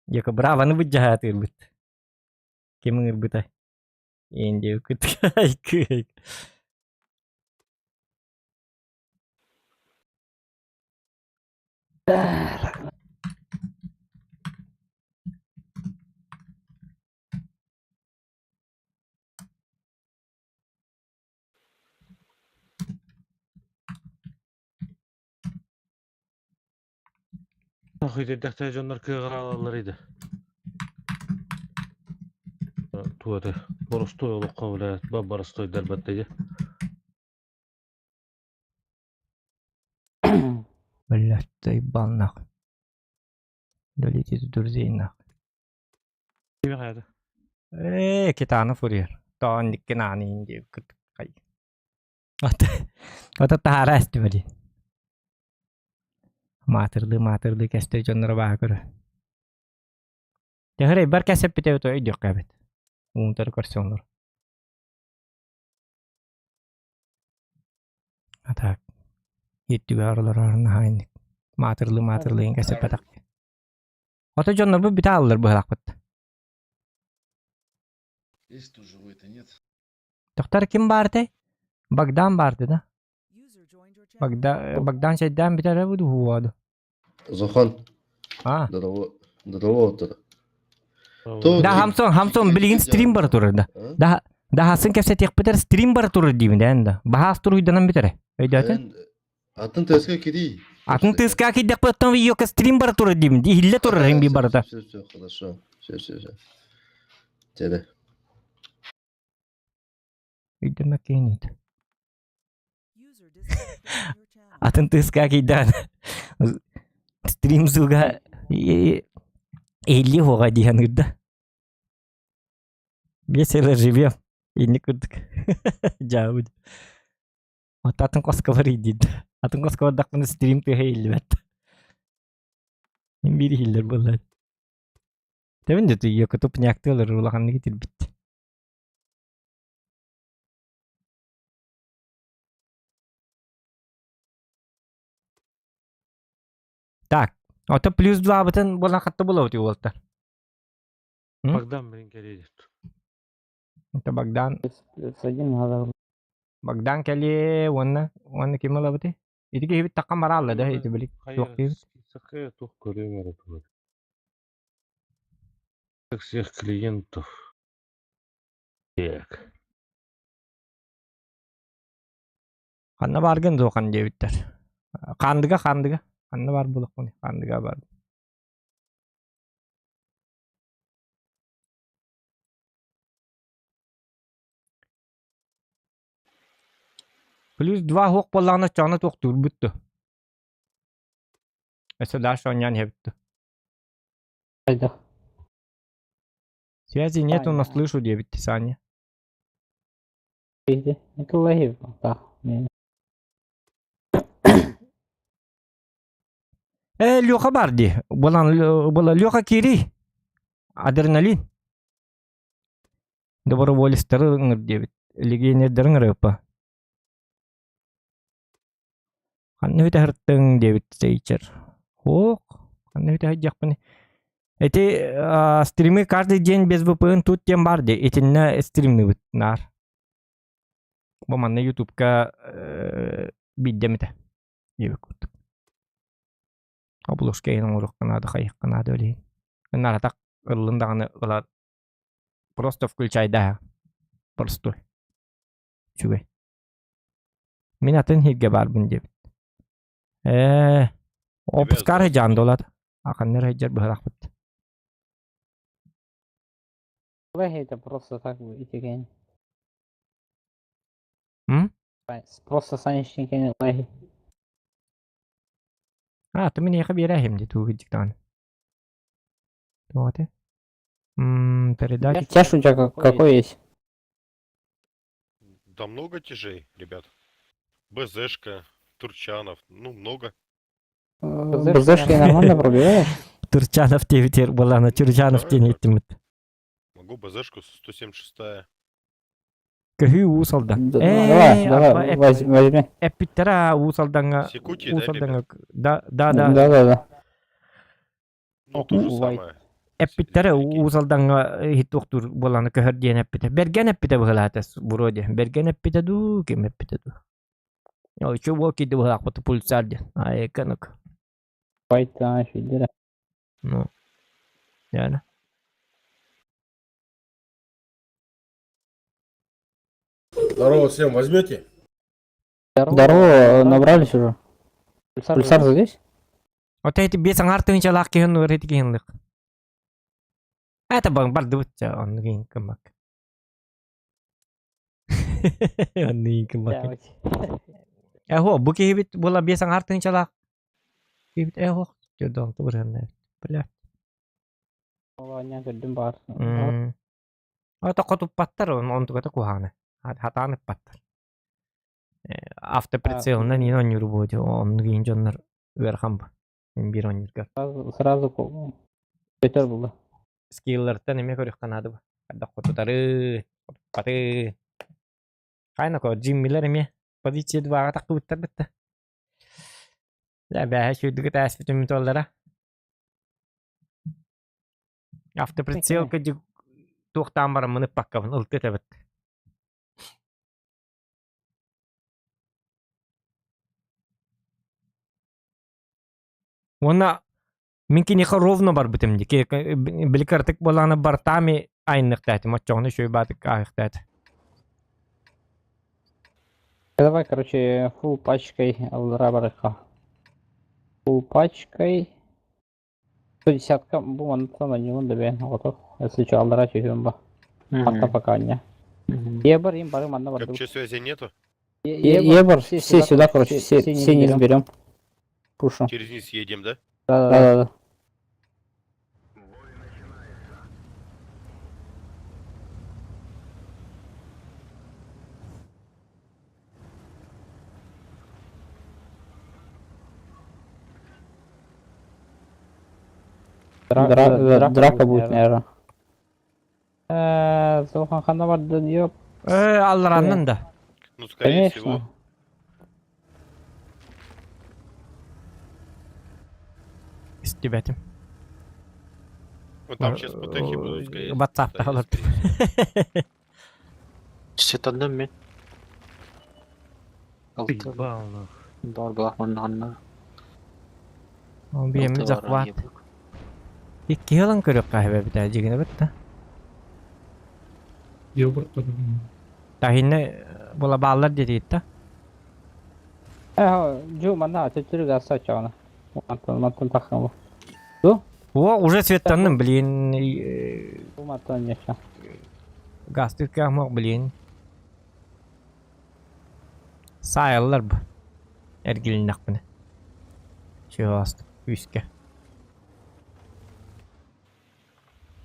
Yoku bravanı bıcca hatır bıt. Kimin bıtay? Endi yokut. Ахыйды дәхтә жондар кыгыр алалар иде. Туады. Боростой олыққа біләт. Барыстой дәрбәттейді. Блядь, ебал нахуй. Долетит дурзей нахуй. Кеме қаяды? Китаны фурьер. Тоон диккенаны инде күт кай. Ото тахара эстибали. Матырды кесте жоннора баа көрө. Техрей бар кесеп бите өтө өйдөк кабет. Унтар көрсөңөр. Атак. Иттиге араларына хайник. Матырлы ин кесеп атак. Ото жоннор бу бите алылар бу халакпыт. Есть тут живой-то, нет? Тоқтар ким барды? Богдан барды да? Богдан şeyden bir tane budu huvadı. Зохан. Ha. Здорово отыр. Да хамсон билигин стрим бар турда. Да хасын кепсе текпетер стрим бар турда дийм да энди. Бахас туруйданан битере. Өйдәтен. Атын тезге кири. Атын тыска кидек потом ее стрим бар турда дийм. Ди хилле турда хим би барда. Все, хорошо. Все. Теде. Өйдәмә кенит. Атын тыска кидан. Стрим зуга или хога дихан гырда. Весело живем. И не курдык. Жауд. Вот атын коска бар идид. Атын коска бар дакмын стрим тыха илбет. Мен бири хиллер болла. Тебен де түйе кутуп няктылар улаханны кетир бит. Так. Ото плюс 2 бутын болан катты боло өтү болта. Богдан блин келеді. Это Богдан. Плюс 1 надо. Богдан келе онна ким ола бути? Итиге хибит такка маралла да ити билик. Жок дейбит. Сакая тух көрөмөр отур. Всех клиентов. Так. Канна барган доқан дебиттер. Кандыга. Канна бар булак муни. Кандыга бар. Плюс 2 хок боллагына чаны токтур бүттү. Эсе даш оньян хебитту. Айда. Связи нету, но слышу дебитти Саня. Иди. Николай. Так. Лёха барди. Была Лёха Кири. Адреналин. Доброволецтер ыңыр дебит. Легионердерин рыпа. Канны өтө хырттың дебит сейчер. Ок. Канны өтө хаджакпын. Эти стримы каждый день без VPN тут тем барди. Эти на стримны бит нар. Боман на YouTube-ка биддемите. Дебик вот. Облушкейн урок канада хайх канада өлейн. Нар атак ыллындаганы ылар. Просто включай да. Простой. Чугай. Мен атын хирге барбын дебит. Опускар жан долат. Аканнер хайжар быхалак бит. Это просто так идти. Просто санечник лаги. Ты мне хабираем де ту диктан. Вот. Передача. Тяж у тебя какой есть? Да много тяжей, ребят. БЗшка, Турчанов, ну много. БЗшки нормально пробиваешь? Турчанов тебе была на Турчанов тебе не. Могу БЗшку 176-я. Кахи усалдан. Давай, возьми. Эпитера усалданга. Секути, да? Да. Ну, то же самое. Эпитера усалданга хитуктур боланы кахардиен эпите. Берген эпите бахалатас буроде. Берген эпите ду, кем эпите ду. Ой, чё волки ду бахалак поту пульсарди. Эканок. Пайта, фидера. Ну. Яна. Здорово всем, возьмете? Здорово, набрались уже. Пульсар здесь? Вот эти бесен артын чалак кehen нур эти кенлик. Это бang бар дутча он гин камак. Он гин камак. Эхо, буки хибит бола бесен артын чалак. Хибит эхо, жодон турхан. Бля. Ня гөддүм бар. Ата котуп паттар он тугата кухана. Хатаны паттар. Автоприцел на не не работе, он гинжоннар верхам. Бироннер. Сразу Петер было. Скиллерта неме көрүк канады. Када котутары, паты. Кайна ко Джиммилер эме позиция 2 так кыттар битте. Я баа шүдүгө таспитим толлара. Автоприцел кыжы токтан бар мыны паккабын ылты тебет. Ona Minkin yaka ровно бар битимди. Биликартык боланы бар тами айныктайты. Мочоны шөй батык айыктайты. Давай, короче, фул пачкой алдрабарыха. Фул пачкой. 110-ка bu anlatana yılın da ben otur. Если aldıra çekiyorum bak. Hatta pakanya. Ебар им барым анда бар. Вообще связи нету? Ебар, все сюда, короче, все низ берем. Пушу. Через низ едем, да? Да. Драка будет, наверное. Зохан хана vardı diyor. Аллараннан да. Ну, скорее всего. Истебятим. Вот там сейчас потехи будут, скорее всего. WhatsApp'ta kalır. Сетадым мен. Бална. Бар балахманнан. Bir yemiz akvat. İki yılın kırık kahve bir tane cigine bitti. Yok burada. Tahinne bola bağlar dedi itti. Джу мана тетюрü gazsa çağına. Mantın takımı. O уже светtanın bilin. Bu mantın yaşa. Gaz tükkanmak bilin. Sayılır bu. Ergilin akbını. Şu astı. Üske.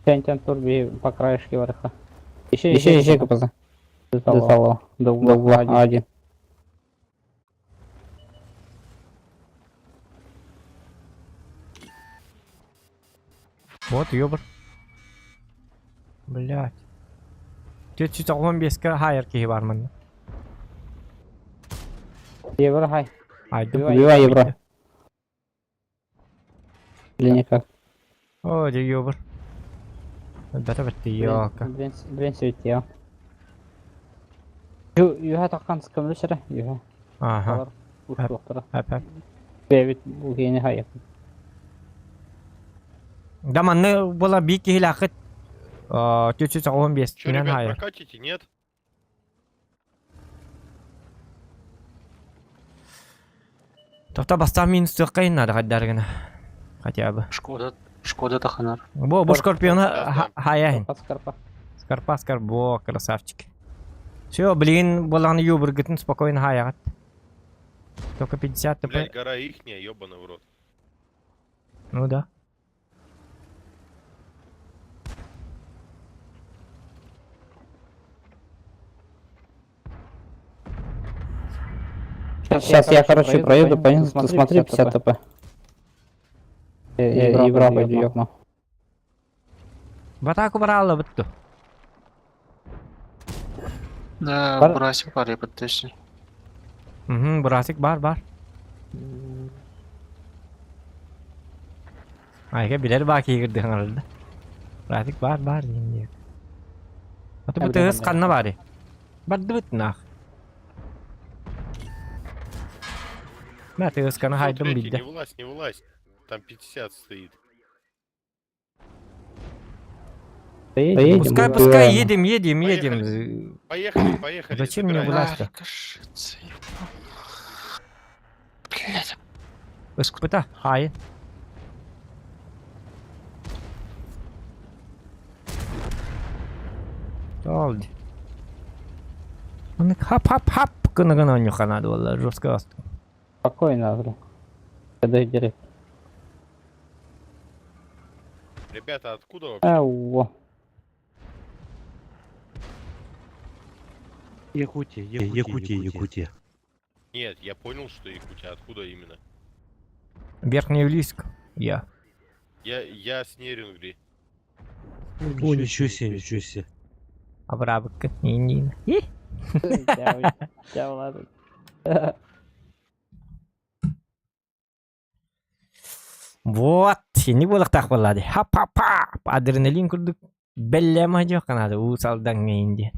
Тянь тур bir по краешке варха. Еще капаза. До того. До угла один. Вот ёбар. Блять. 415 ка хайр ки бар мында. Евро хай. Айды. Убивай евро. Или никак? О, де ёбар. Бата битти ёка. Блин светил. Юха таккан скамлы шыра. Юха. Ага. Уш доктора. Hep. Бевит bu yeni hayat. Даманны була бик хилакыт. 415 Что, менен ребят, хайр. прокатите, нет? Тофта бастан минус тыккайын надо гаддаргына. Хотя бы. Шкода таханар. Бу скорпиона хаяйын. Скарпа. Бо, красавчик. Все, блин, буланы юбр гытын спокойно хаягат. Только 50 ТП. Блядь, гора ихняя, ёбаный в рот. Ну да. Сейчас я, короче, проеду, понял, смотри, 50 ТП. Евро пойду ёкну. Батаку баралла бытту. Да, брасик бар ебать, точно. Burasik бар. Ayga biler baki girdi hanarda. Burasik бар diyeyim. Atı bu tığız kanına bari. Baddı bıtnaq. Ben tığız kanı haydım Третий, bildi. не вылазь. Там 50 стоит. Пускай, едем. Поехали. Зачем мне вылазь-то? Испыта, hayır. Oldu. Он хап кына нюха надо было жестко остро. Спокойно, бро. Когда директ. Ребята, откуда вообще? Ау. Якутия. Нет, я понял, что Якутия. Откуда именно? Верхний Улиск. Я. Я с Нерингри. О, ничего себе. Абрабык. Не. ладно. Вот. Şimdi bu tak vallahi. Hap. Adrenalin kurduk. Belleme yok kanada. Usaldan indi.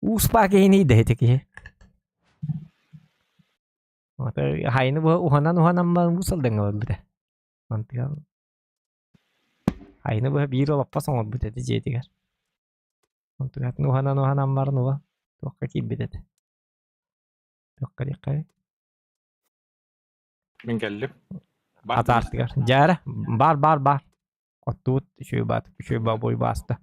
Uspak ini deh teki. Hayını bu uhanan usal dengan Антыгал. Айны бу бир олаппа соңот бүтети жетигер. Антыгат нуханан бар нуга. Туакка киббетет. Туакка диккай. Мен келдим. Атартыгар. Жара бар. Оттут үшөй бой басты.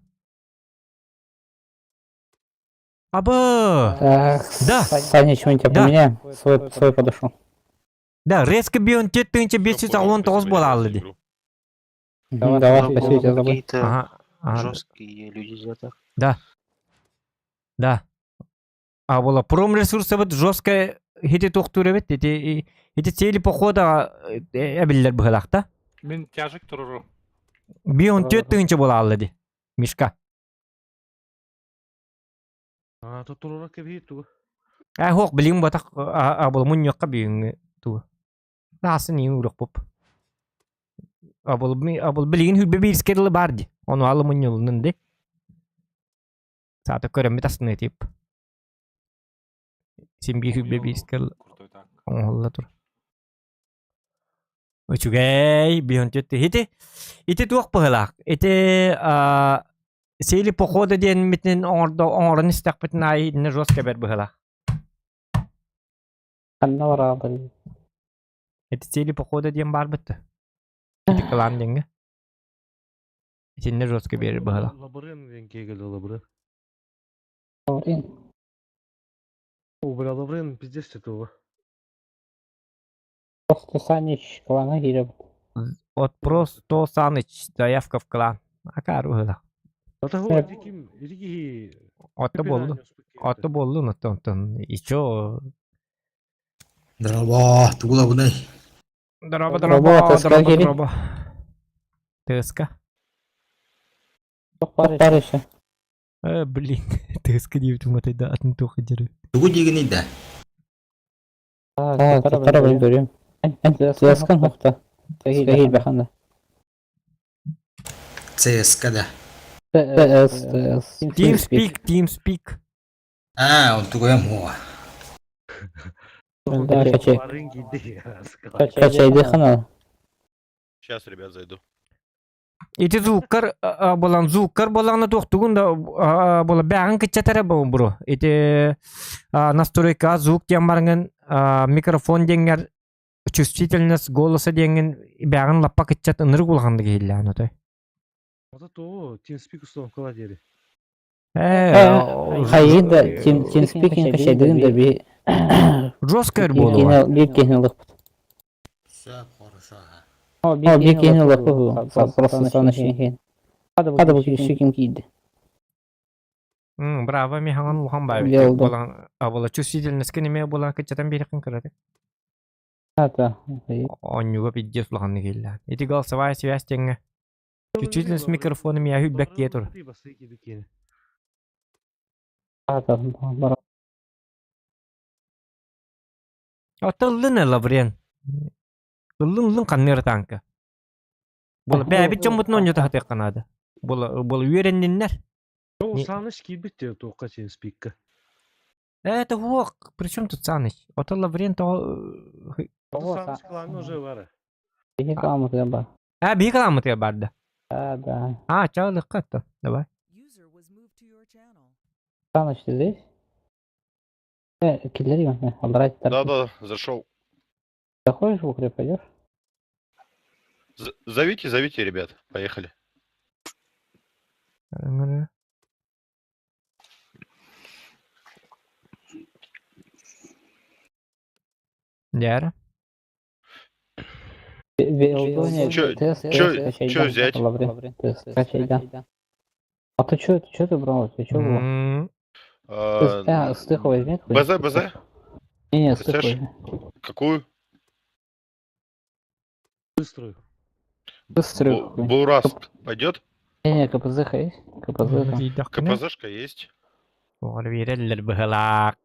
Аба! Так, Да. Саня, чего-нибудь Да. поменяем? Свой подошел. Да, резко бион теттинче 509 бола алды. Давай, спасибо, тебя забыл. Какие-то Ага. жесткие люди где-то. Да. А бола пром ресурсы бит жестко хити тохтуре бит. Эти цели похода эбиллер быхалакта. Мен тяжик туруру. Бион теттинче бола алды. Мишка. Тотурурак кебейт ту. Хок билим батак абол муньякка биюң ту. Насын ий урак поп. Абол билин хүлбе бирскерлы барди. Onu alı муньюлнын де. Сата көрөмбит астыны тип. Симби хүлбе бирскерлы. Оңолла тур. Очугай бион тетти. Ити туак пыхалак. Ити сели похода ден митин оңорын истак битин ай не жестко бер быхалак. Канна бар абыл. Эти цели похода ден бар битти. Эти клан денге. Эти не жестко бер быхалак. Лабырын ден кегел лабырын. Лабырын. Бля, лабырын пиздец тетуга. Просто Санич клана гиреб. Вот просто Саныч заявка в клан. Акару хыла. Атагы диким, дики. Аты болду нотон. И чё? Дрова, тугула будай. Дрова. Тыска. Бар еще. Блин, тыска диптим атайда атын тохы жиру. Тугу дегені да. Тара білім көрем. Сыяскан хоқта. Сагил бәханда. ЦСК да. TeamSpeak. Он тугу ямуа. Качайды хана. Сейчас, ребят, зайду. Эти звуккар болан тохтугун да бола бяган кычатара бро. Эти настройка звук ямарган микрофон денгер чувствительность голоса денген бяган лаппа кычат ыныр кулганды келлан отой. Вот то TeamSpeak установкала дери. Хайда TeamSpeak качайдыгын да би жесткер болу. Bir kenarlık. Все хорошо. Bir kenarlık bu. Просто sana şey. Hadi bu kişi kim giydi? Браво, механган лухан бай. Болан абола чувствительность кене болан кычатан берекин кырады. Да. Онюга пиздец лухан келлан. Эти голосовая связь тенге. Чувствительность микрофона меня хүлбәк кетур. Отыллын лабрен. Уллын каннер танка. Бола бәбит чомбутун онжота хаты канады. Бола үйрендиннер. Саныч кибит те тоққа TeamSpeak. Это вок. Причем тут Саныч? Отыл лабрен то Саныч клан уже бар. Bir kalamı da var. Bir каламыт барды. Да. Чалык катты. Давай. Саныч ты здесь? Киллер его. Да, зашел. Заходишь в укреп, пойдешь? Зовите, ребят. Поехали. Яра. Чё взять? А ты чё ты брал? Ты чё брал? Стыху возьми. БЗ? Не, стыху. Какую? Быструю. Бураск пойдет? Не, КПЗ есть. КПЗшка есть. Виреллер быхалак.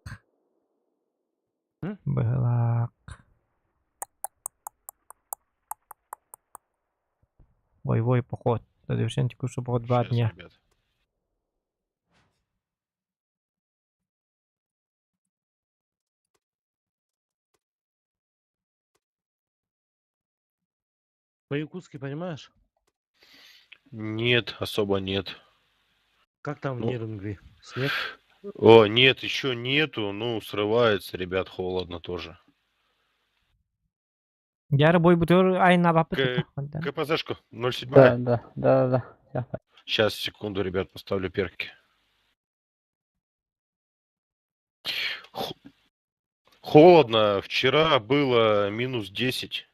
Боевой поход. До завершения текущего похода 2 дня. Ребят. По-якутски понимаешь? Нет, особо нет. Как там в Ну. Нерюнгри? Снег? О, нет, еще нету. Ну, срывается, ребят, холодно тоже. Yarı boy butur ayına bakıp КПЗшку 0,7. Да. Сейчас, секунду, ребят, поставлю перки. Холодно. Вчера было минус 10.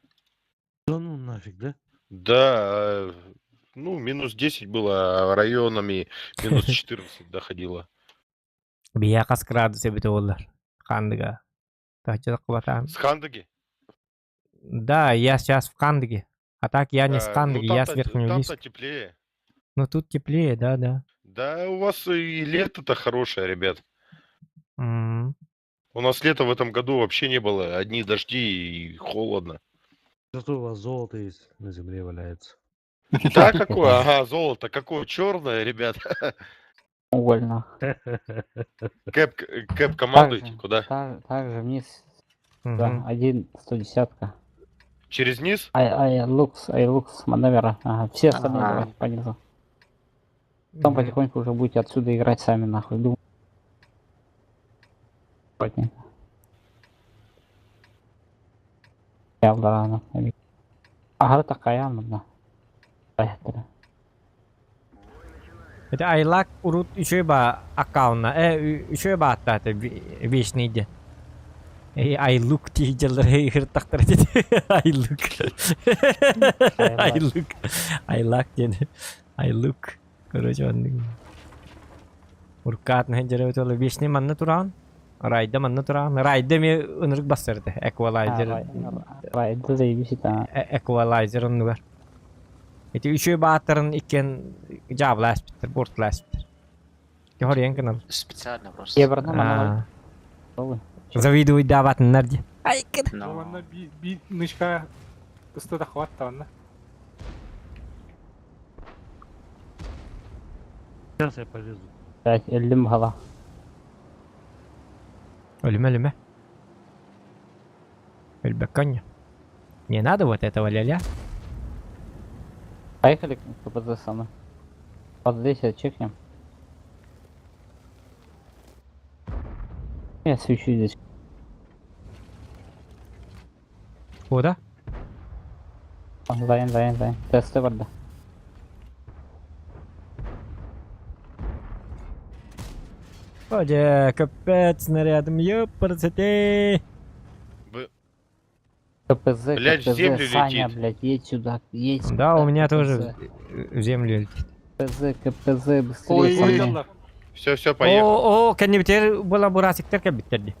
Да ну нафиг, да? Да, ну, минус 10 было, а районами минус 14 доходило. Biya kas gradus sebeti ollar. Kandıga. Tahçılık batam. С Хандаги? Да, я сейчас в Кандыге. А так я не с Ну, Кандыги, я с там-то Верхнеудинска. теплее. Ну тут теплее, да. Да, у вас и лето-то хорошее, ребят. М. У нас лета в этом году вообще не было. Одни дожди и холодно. Зато у вас золото есть, на земле валяется. Да, какое? Ага, золото. Какое? Черное, ребят. Увольно. Кэп командуйте. Куда? Также вниз. Мгм. Да, 1-110. Через низ? Айлукс, маневра. Ага, все остальные Ага. давайте по низу. Потом потихоньку уже будете отсюда играть сами нахуй. Думаю. Аккуратненько. Ялдарано. Ага, такая мына. Поехали. Это айлак урут еще ба аккаунна. Еще ба аттаты вечнейде. Айлук тиджелер хыртактар dedi. Айлук. Айлук. Айлак dedi. Айлук. Короче, он уркат не жere ötölü вечный манна туран. Райда манна туран. Райда ме ынырык басырды. Эквалайзер. Райда заебись это. Эквалайзер он var. Эти еще бааттарын икен жаблас биттер, бортлас биттер. Görüyen kanal. Специально просто. Ебарна мана. Завидуй даватыннар ди. Ай кыд. Онна би нычка ыстыда хватта онна. Сейчас я полезу. Так, эллим хала. Ölüme. Ölбеканья. Не надо вот этого ля-ля. Поехали к КПЗ сама. Вот здесь чекнем. Я свечу здесь. Куда? Дайын. Тесты барды. Оде, капец, снарядом, ёпарцете. КПЗ, Блядь, в землю Саня, летит. блядь, едь сюда, Да, у меня КПЗ. тоже в землю летит. КПЗ, быстрее, Саня. Все, поехали. О, кенне битер була бурасиктер ке биттерди.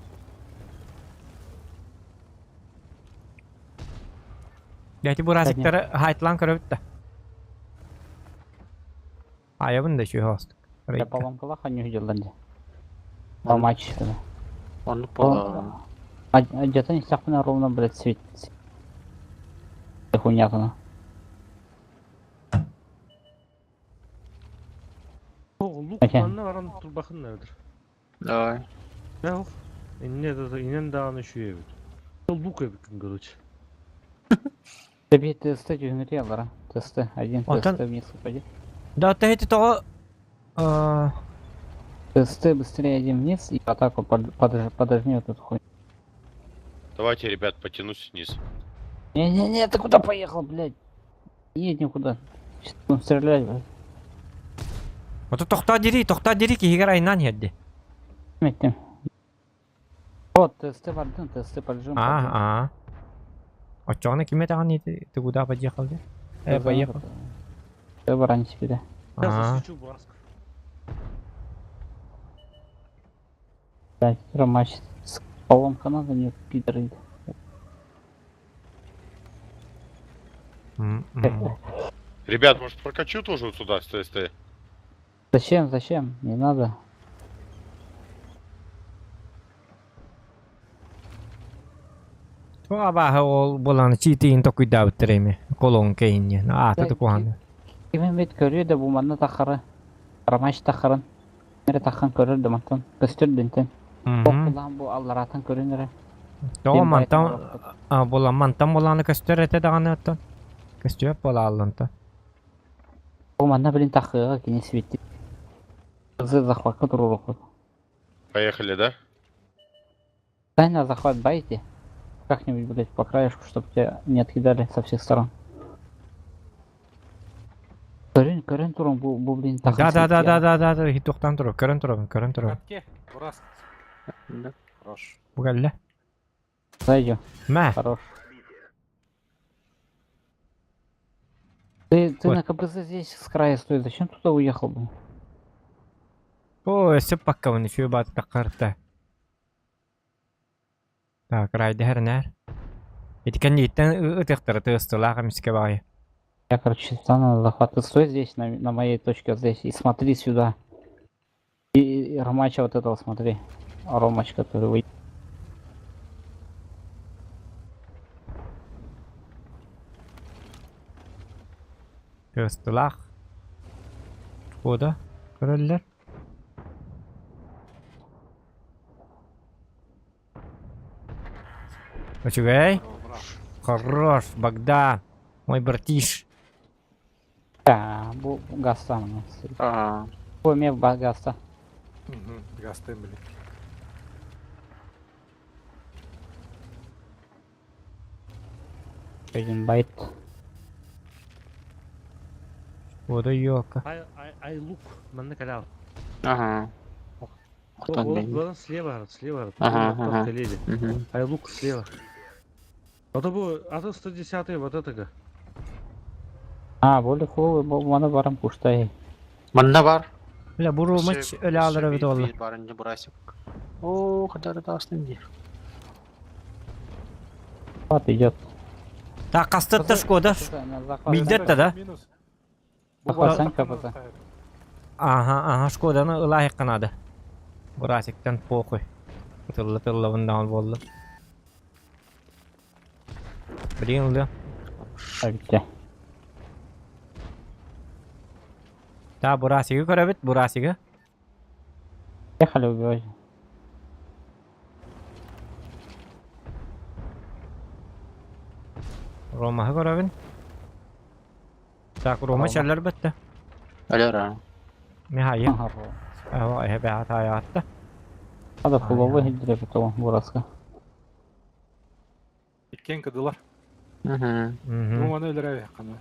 Дәти бурасиктер хайтлан көрөбүттө. Аябын да şu host. Я поломкала ханю делали. Помочь. Он по... А где-то не стахпана ровно, блядь, светится. Хуйня-то. Лук Окей. манна аран турбахын nerdir? Давай. Yok. İnen dağını şu evi. Лук эбикин, короче. Тебе тесты генерировала. Тесты. Один Вот тест он. вниз упадет. Да ты эти то Тесты быстрее один вниз и атаку подожми вот эту хуйню. Давайте, ребят, потянусь вниз. Не, ты куда поехал, блядь? Едь никуда. Сейчас будем стрелять, блядь. вот тохта дири ки хигара инан хедди. Метнем. Вот, тесты бардын, тесты поджим. Очоны киме таган иди? Ты куда поехал? Поехал. Ты барань себе, да. Я засвечу Басков. Блядь, ромач. С поломка надо мне пидоры. Ребят, может, прокачу тоже вот сюда с ТСТ? Зачем? Не надо. Tuo vähän bolan chitiin to kuidaa treme kolon keinye. No aata kuhan. Кеме мет көрү да бу манна тахары. Ромач тахарын. Нере тахан көрүр да мантан. Көстөр дентен. Бокулан бу алларатын көрүнөрө. Joo, mantan bolan köstörete dagana oton. Костюм полалланта. Бұл манда блин тақыға кене светті. Қызы захватқа тұру руху. Поехали, да? Дай на захват байте. Как-нибудь, блядь, по краешку, чтобы тебя не откидали со всех сторон. Көрін тұрын бұл блин тақы. Да. Хитоқтан тұру. Көрін тұру. Катке, Бураск. Да. Хорош. Бугалля. Зайдем. Мә. Хорош. Ты Вот. на КПЗ здесь с края стой. Зачем туда уехал бы? О, өсіп баққа оны фью баты таққарыпта. Так, райды әрінәр. Етікен еттен ұтықтыры тұстылаға міске бағай. Я, короче, стану на захват. Ты стой здесь, на моей точке здесь, и смотри сюда. И Ромача вот этого смотри. Ромач, который выйдет. Тұстылақ. Ода, көрілер. Очугай. Хорош, Богдан. Мой братиш. Да, бұл гаста мне. Ага. Ой, мне гаста. Гасты, блин. Один байт. Ода йока. Ай лук. Манда калял. Ага. Вот слева. Ага. Ай лук слева. Вот это 110 вот это. Более хубавый, мана барам пуштай. Манда бар. Бля, буру мач ölü alır evet oldu. Барынды Бурасик. О, кадар да астынды. Вот идет. Так, кастыртты Шкода. Билдетті да? Захватсан КПЗ. Aha, Шкоданы ылай қанады. Бурасиктен похуй. Тылла bundan oldu. Блин, ылды. Обидте. Да, Бурасигі көрәбіт, Бурасигі. Ехали убивать. Ромаға көрәбін. Так, Рома шәрлер бітті. Алера. Михайы. Ай, бәғат аяқатты. Надо хубавый гидреп этого Бураска. Иткен кыдылар. Угу. Оны өлірәй қаны.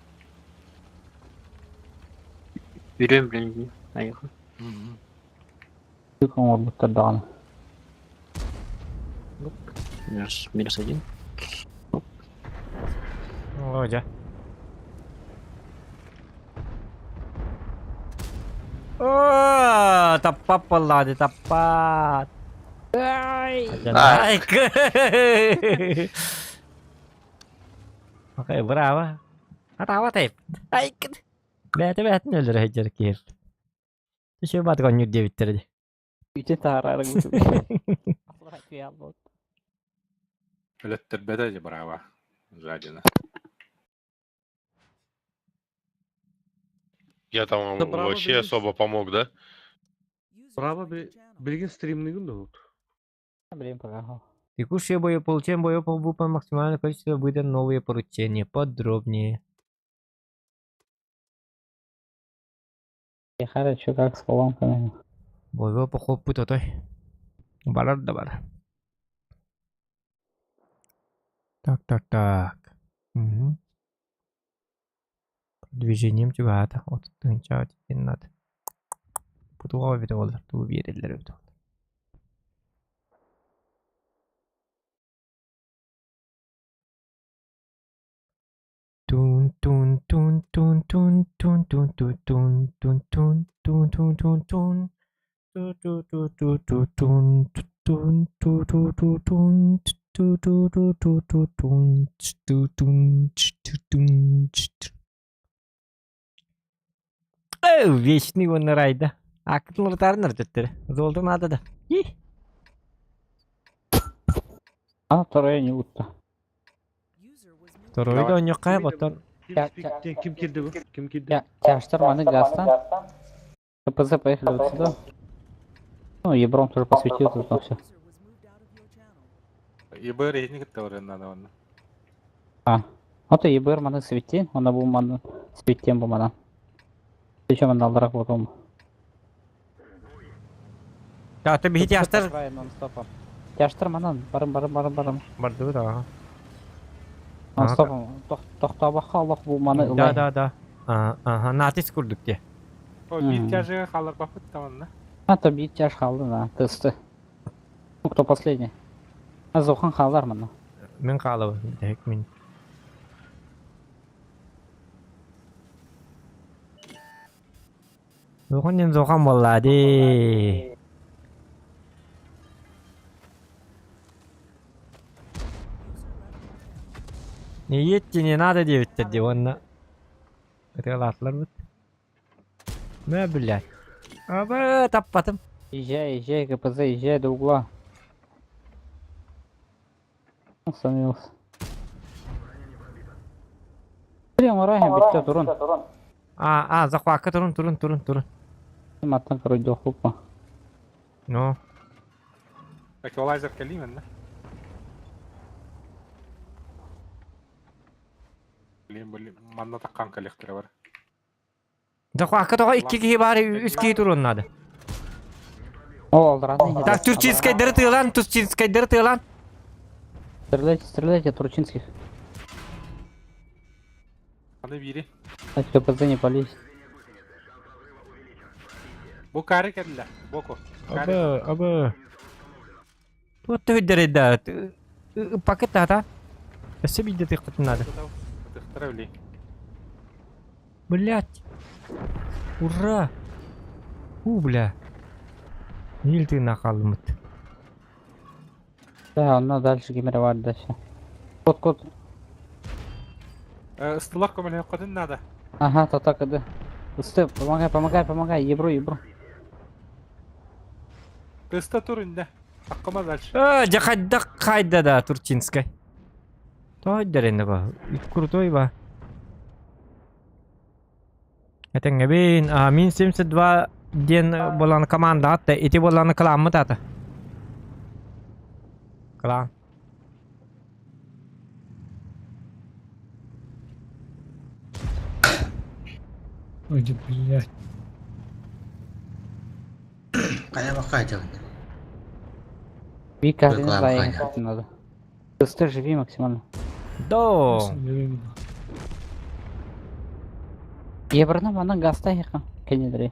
Үйрен білін. Аяқы. Сколько он будет отданы? Минус 1. Оля. О, таппап болады, таппат. Ай! Окей, браво. Атава тейп. Ай! Бәті өлір әйдер кейіп. Түші батыған нүрде біттерді. Үйтен тағарары Өлеттір бәді браво. Жадина. Я там Да, браво, вообще Денис. особо помог, да? Право білген стримный күн дұғыт. Блин, погахал. Текущие бои, получаем боев по выполнению максимальное количество выдан новые поручения. Подробнее. Ехали, что как с поломками. Боевой поход путатой. Барар да бар. Так. Угу. Движением чугата. Вот тынча теперь надо. Путуа видеолар. Ту верилер видеол. Тун. Вечный он райда. А как он ротарнер тетер? Золото надо да. А вторая не утта. Второй да он якая батон. Ким келді бұл? Ким келді? Тяжтар маны гастан. КПЗ поехали вот сюда. Ну, Ебром тоже посветил тут, но все. ИБ рейтинг это надо. Ото ебер маны светтен, она бу маны светтен бу манан. Еще маны алдарақ болдым. Таты бихит яштар. Яштар манан, барым. Барды да. Нон-стопом. Тоқтабаққа Аллах бу маны ылай. Да. Ага, натис курдук те. О, бит тяжеге қалар бақыт таманна. Ато бит тяж қалды на тесты. Ну, кто последний? Азухан қалар маны. Мен қалабы, дәк мен. Зохан зохан боллади. Не едьте, не надо девять онна. Это латлар бит. Мә, блядь. Абы, таппатым. Езжай, КПЗ, езжай до угла. Остановился. Прямо рахим, битте турун. Захватка турун. Маттан короче дохлупа. Ну. Эквалайзер калимен, да? Блин, манна таққан коллектора бар. Захватка тоға 2 кие бары 3 кие турун надо. О, алдараны. Так, турчинская дыры тылан. Стреляйте, турчинских. Аны бири. КПЗ не пались. Бу кари келді, боку. Абы. Вот ты да. Пакет да. Себе где ты хоть надо. Блять. Ура. Бля. Нил ты нахалмыт. Да, он дальше гимеровать дальше. Код. Стылақ көмелі қодын надо. Ага, так иди. Степ, помогай, ебру. Тыста турында. Аққыма дальше. Қайда да турчинская. Той деренде ба. Крутой ба. Это ngabin min 72 ден болан команда атты. Эти болан каламмы тата. Калам. Ой, блядь. Kayak apa aja? Вика, заехать надо. Ты живи максимально. Да. Ебрана мана гаста яка. Кенедри.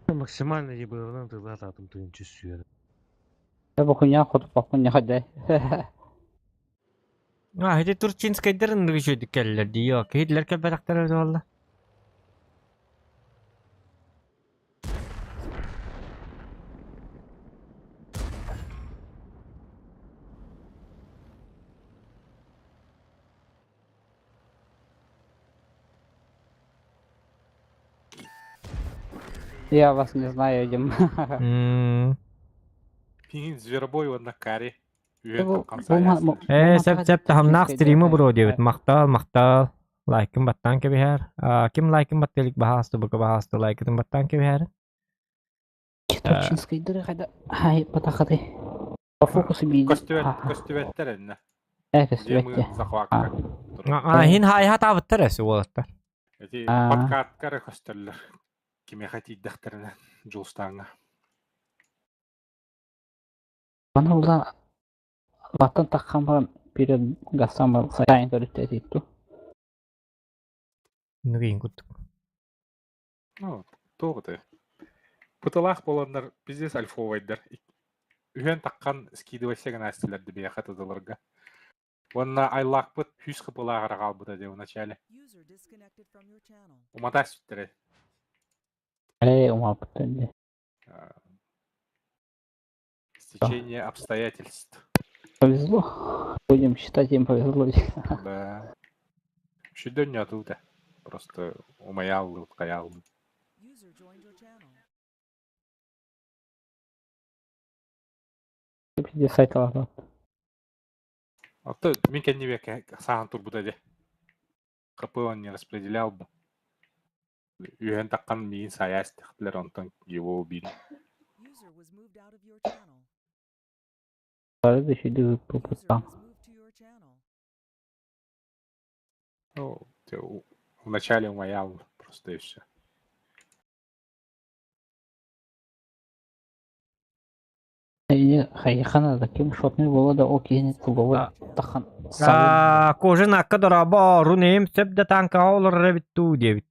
Максимально ебернан тогда татым тыынчы сүйеді. Я бы хуйня ходай. Эти турчинская дырын еще дикеллер диё. Кейдлер кеберактар өз олла. Я вас не знаю, Дим. Пиңин звербой на кари. Сеп тамнақ стримы бро дебет. Мақтал. Лайкын баттан кебихер. Ким лайкын баттелик бахасты, бұқа бахасты лайкын баттан кебихер. Турчинская дыры қайда. Ай, потақады. По фокусу бейді. Көстүбеттер әнне. Көстүбеттер. Хин хайха табыттар әсі олаттар. Эти подкаткары көстерлер. Кеме хотите докторина Джулстаңа. Бана ула баттан таққан баран перед гастан бар сайын көрітті әтейтту. Нүгейін күттік. Тоғыды. Пытылақ боландар біздес альфовайдар. Үйен таққан скидывайсеген әстілерді бейе қатыдылырға. Онна айлақ бұт хүз қыпылағыра қалбыда де уначале. Умата сүттірі. Умал потом. Стечение обстоятельств. Повезло. Будем считать, им повезло. Да. Шидон не оттуда. Просто умаял, уткаял. Где сайт ладно. А то Мика не век сам тур буде. Капы он не распределял бы. Үйен таққан мейін саяс тіқтілер онтан его убили. Парады еще идут по путам. Ну, вначале умаял просто и все. Хайхана таким шотный было да окей, тугово тахан сабын. Кожен акка дораба рунем сөбдө танка олар ребитту дебит.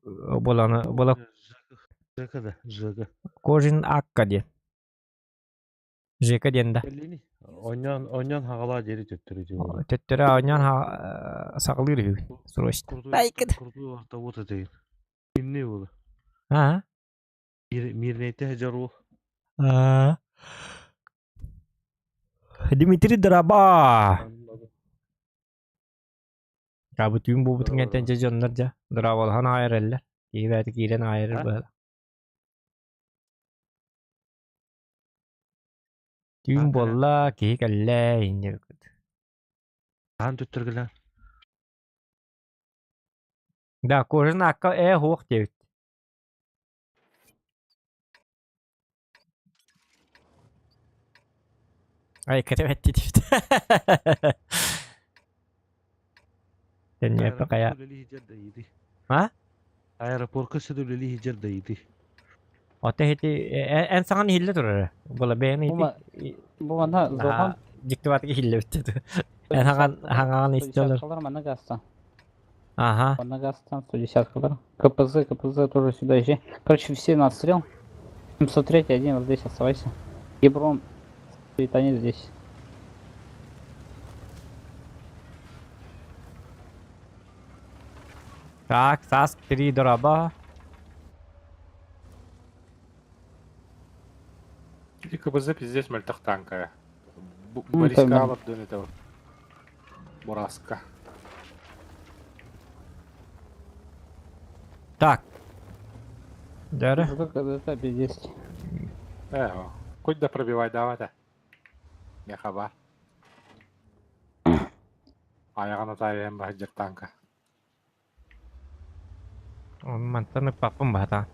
Бола Жека. кожен акка де. Жека денда. Оньон хагала дери төттөрү. Төттөрө оньон сагылыр бу. Срочно. Курду орта вот дейин. Эмне болду? Мирнейте жару. Дмитрий Драба. Kabutun bu bütün genten jonlarca Dravalhan ayırırlar. Kiyverdi kiren ayırır böyle. Tüm bolla ki kalle ince. Han töttөргүлөр. Da koşun akka hoq diyor. Ay krevetti işte. Tanya apa kayak? Aeroportka södüleli hicer daydı. Ote hiti en sangan hille durur. Bola beğeni hiti. Bu bana zohan. Dikti batı hille bitti. En hangan istiyorlar. Kadar mana gasta. Ага. Mana gasta 110 kadar. КПЗ тоже сюда езжай. Короче, все на отстрел. 703 один вот здесь оставайся. Еброн стоит они здесь. Так, сас 3 дроба. И КБЗ пиздец мальтах танка. Бориска алып этого. Бураска. Так. Дары. Это пиздец. Хоть да пробивай, давай-то. Не хабар. Аяғына тайым бахыджыр танка. Он мантаны папам бата.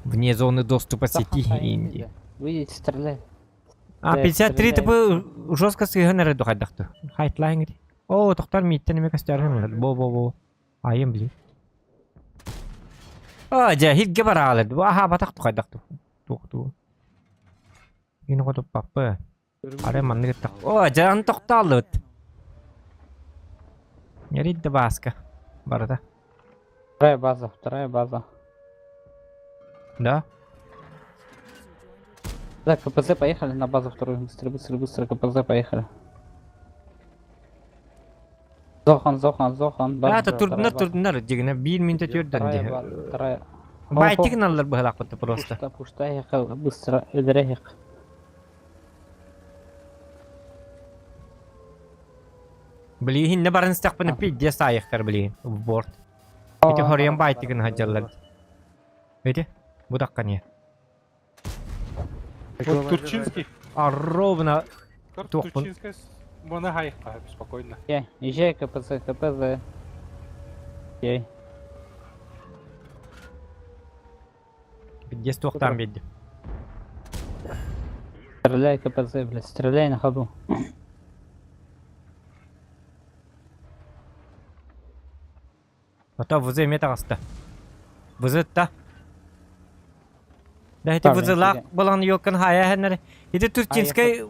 Вне зоны доступа сети Индии. Выйдите, стреляй. 53 типа жестко сыгнары дохайдахты. Хайтлайн. О, тоқтар миттен еме кастярым. Бо. Айым блин. Жахидге бара алады. Аха батақ дохайдахты. Тоқту. Yine kodu papa. Are manne gittak. Жан тоқталыт. Яридде баска. Барда. Вторая база. Да? Да, КПЗ поехали на базу вторую. Быстро, КПЗ поехали. Зохан. Это турдунар дегене 1 минута түрдөн. Вторая. Байтигналар бахалак бутты просто. Пуштай, быстро, эдерехик. Блин, не баран стакпаны пидде саяктар блин в борт. Эти хорьян байтигин хаджалар. Эти будакка не. Турчинский. Ровно. Турчинский. Можно хайха, спокойно. Езжай, КПЗ. Ей. Пидде стохтан бедди. Стреляй, КПЗ, блядь, стреляй на ходу. Ата вузе метагаста. Вузетта. Да эти вузелак балан ёккан хая хэннер. Эти турчинскай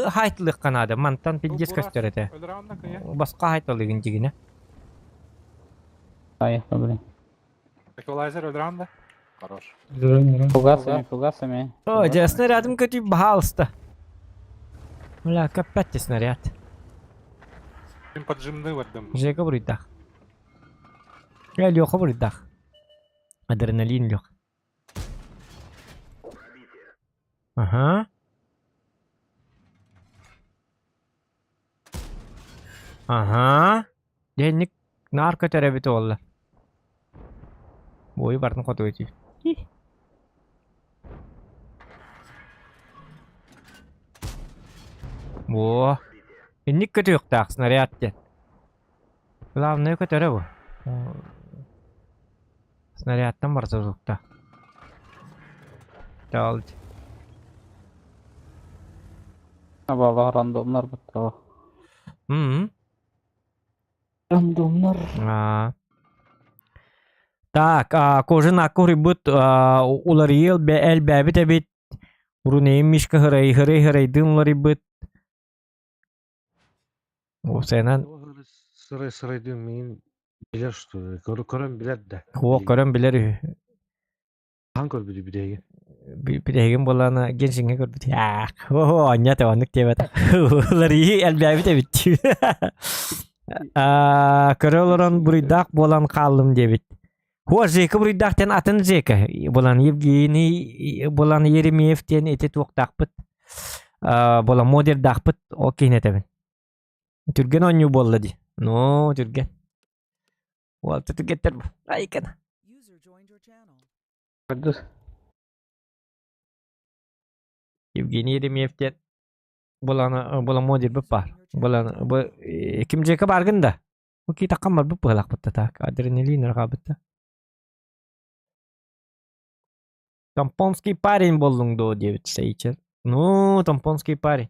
хайтлык канада. Мантан пиддес кастырыты. Басқа хайтлыгын жигине. Поехал, блин. Эквалайзер өлранда? Хорош. Фугасами. Снарядом көтү бахалста. Бля, капетти снаряд. Им поджимны вырдым. Жека буридах. Я Лёха буридах. Адреналин Лёх. Ага. Денник наркотерапевт олла. Бой бартын кото өтү. Во. Денник көтү юктак снаряд де. Главное көтөрө бу. Снарядтан бар зурукта. Жалды. Абалар рандомlar бутты. Рандомнар. Так, кожен аккури бут улар ел бе бәбит әбит. Урунейм мишка хырай дымлары бут. О, сенен Сырай дым мен билер что ли? Көрөн билер да. о көрөн билер. Хан көрбүдү бидеги. Бидеген болана геншинге көрбүт. О, anya таваннык дебет. Улар ел бәбит әбит. Көрөлөрөн буридак болан калдым дебит. Хуа жеке буридактен атын жеке. Болан Евгений, болан Еремеевтен эте токтакпыт. Болан модер дакпыт. О кейнетебин. Түрген оню болду ди. Ну, түрген. Ол түргеттер бу. Айкана. Евгений Еремеевтен болан модер бу бар. Болан бу ким жеке баргында. Бу ки таккан бу пылак бутта так. Адреналин рагабытта. Тампонский парень болдуң до дебит сейчер. Ну, тампонский парень.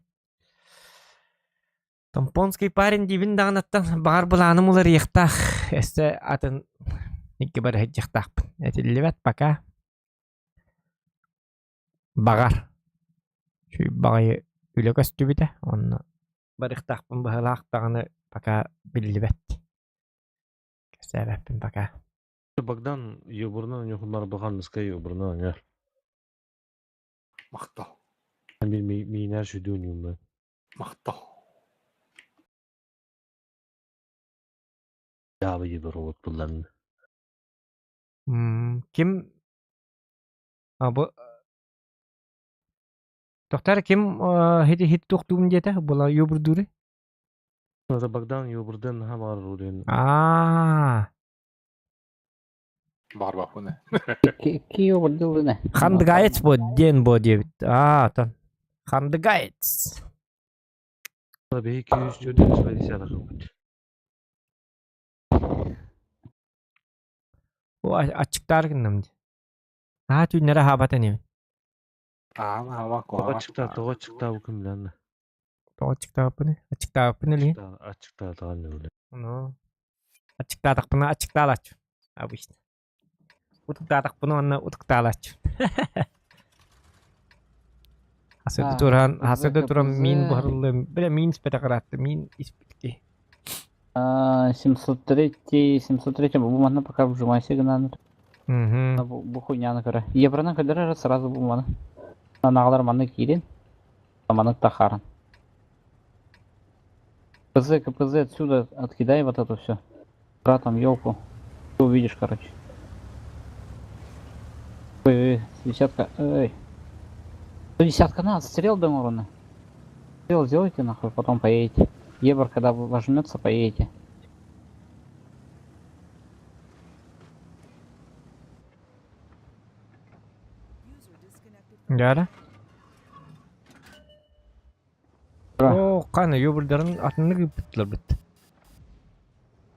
Тампонский парень дибин дагынаттан бар буланым улар яктах. Эсте атын никке бар хеджактак. Этилебет пока. Багар. Şu bagayı üle köstübüte. Onu barıqtaqpın bahılaqtağını пока billibet. Sebepin пока. Богдан юбурнан юхумар бахан мыскай юбурнан яр. Мактал. Мен минер шүдүнүм мен. Мактал. Ябы ебір от бұлларын. Kim? Bu Тоқтар kim hedi toxtuğum diyete? Bula yoburduri? Это Богдан юбурдан хамар руден. Бар бак bu ne? Ки юбурдылы не? Хандгаец bu den bu diyet. Tan. Хандгаец. Tabii 200 çödün spedisya da kapıt. O açıklar gındım. Tüynere habatan emin. Ama Toğa çıktı bu kimlerle. Toğa çıktı apını. Açıkta apını li. Açıkta dağın öyle. No. Açıkta takpını açıkta alaç. Abi işte. Utukta takpını onunla utukta alaç. Hasırda duran min buharlı. Böyle min ispete karattı. Min ispetki. 703 бумана пока вжимайся гнаны. Бу хуйняны көрө. Евроны көлдөрө сразу буманы. Анагалар маны кирин. Маны тахарын. КПЗ отсюда откидай вот это все. Братом елку. Ты увидишь, короче. Ой, десятка. Ой. 110 на отстрел до урона. Стрел сделайте нахуй, потом поедете. Ебр, когда возьмется, поедете. Яра? О, қаны йобырдарын атыны кыптылар бит.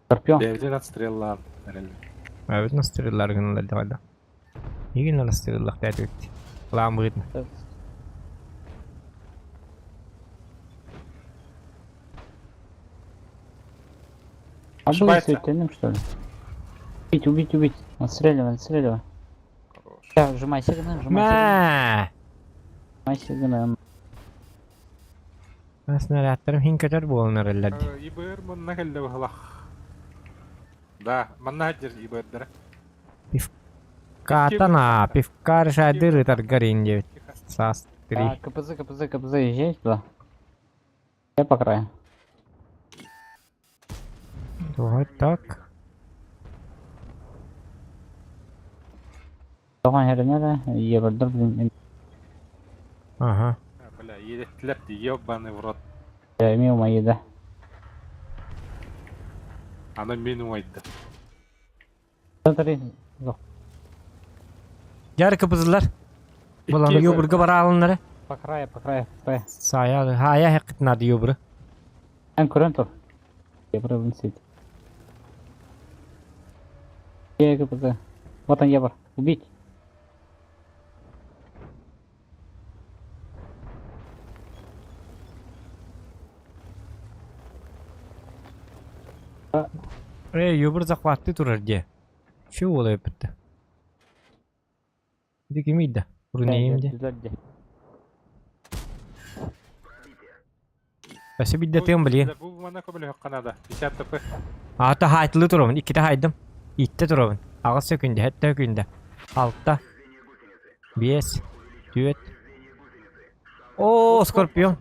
Скорпион. Devden atstrellar herhalde. Evet, nasıl sırırlar gönüller de hala. İyi günler nasıl sırırlar da evet. Kulağım bıgıtma. Отбывайся тянем, что ли? Убить. Отстреливай. Да, вжимайся гном, Вжимайся гном. Снарядтарым хин kadar bu onlar ellerdi. İber manna geldi bakalak. Da, manna hacer iberdir. Katana, пивкар шадыры таргарин девять. Сас 3. КПЗ, езжай туда. Я по краю. Вот так. Давай, херня, ебердер, блин. Ага. Бля, едет ебаный в рот. Я имею мои, да. Она минует. Смотри. Yarı kapızdılar. Bulanı yoburga bara alınları. По краю. Saya, haya hakikaten yobru. En kurantov. Ебр, блин, сидит. КПЗ. Вот он, ебр. Убить. Юбр захватты турар де. Şu olay bitti. Dik miydi? Burunayım de. Düzeldi. Bası bir de teyim bileyim. Bu bana kabul yok Kanada. 50 tıpı. Ata haytlı turabın. İkide haydım. İtte turabın. Ağız sökünde. Hatta ökünde. Altta. Bies. Düet. Oo, Skorpion.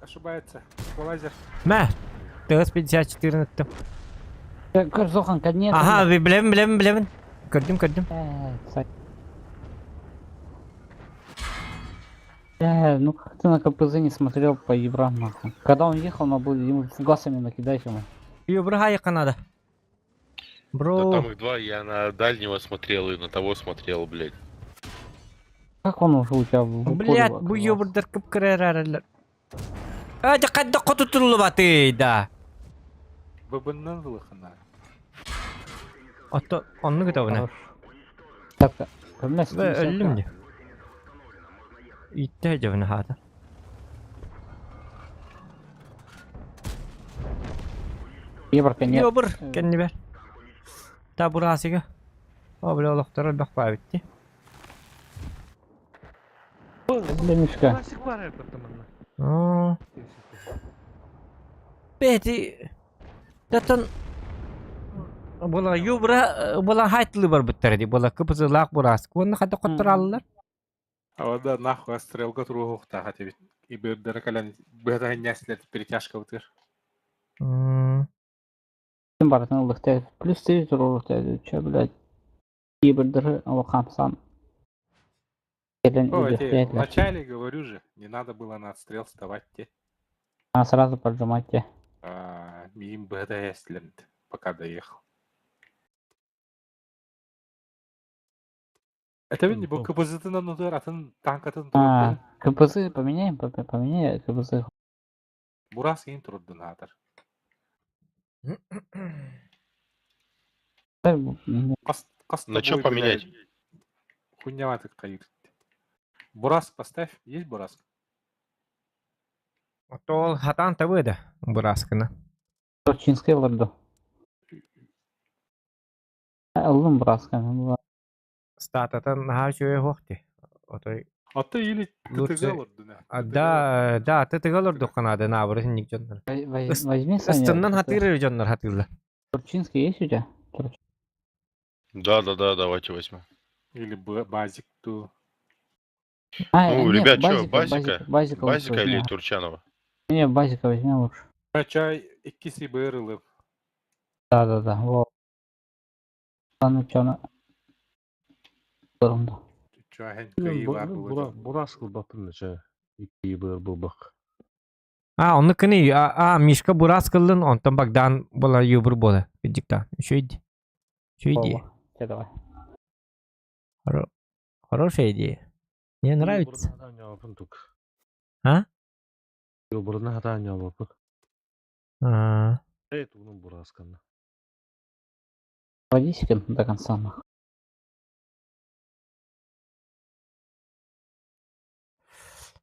Ошибается. Лазер. Meh. Tığız 54 attım. Kır Zohan конечно. Aha, bilemin. Gördüm. Ну как ты на КПЗ не смотрел по Еврам, нахуй. Когда он ехал, надо было ему фугасами накидать ему. Юбр хай Канада. Да Бро. там их два, я на дальнего смотрел и на того смотрел, блядь. Как он уже у тебя в упоре Блядь, bu оказался? yuburdur kıpkırar aralar. Hadi kadda kututullu batıyda. Бабыннан зылыхына. Ata onu gıda buna. Так, вместе. Ve öldüm de. İtte cevini hada. Ебр, конечно. Yubur kendi ver. Ta burası ki. O bile olukları bakma bitti. Демишка. Классик бар yapıttım onu. Oo. Beti. Zaten bola yubra bola haytlı var bitterdi. Bola kıpızılak burası. Onu kadar kutturallar. А да нахуй стрелка другого тагати. И бедер калян беда няслет перетяжка утыр. Тем баратын улыхтай. Плюс 3 улыхтай. Че, блядь. Ебрдыры алхамсан. Вначале говорю же, не надо было на отстрел вставать те. А сразу поджимать те. Им БДС пока доехал. Это ведь не был КПЗ на нутер, а танк КПЗ поменяем, поменяй КПЗ. Бурас им труднатор. На что поменять? Хуйняватый каюк. Бурас поставь. Есть бурас? То хатан та выда. Бураскана. Турчинская владу. Аллым браскана. Стататан хачуе хохти. Отой. А ты или ты галордуна? Да, ты галорду Канада на бурасин никчондар. Возьми Саня. Стыннан хатыры жондар хатырла. Турчинский есть у тебя? Да, давайте возьмем. Или базик ту. Ну, нет, ребят, что, базика? Базика или Турчанова? Не, базика возьмем лучше. Чай икиси бэрылы. Да. Вот. Ладно, чё на... Durumda. Burası kılbatın neçe. İki bır bu bak. Onu kini Mishka buras kıldın ondan bak dan bola yubur bola. Gıcıkta. Şöyle. Давай. Хорошая идея. Мне нравится. А? Юбурна хата не yapıp. Evet, bunun burası kanı. Водички до конца.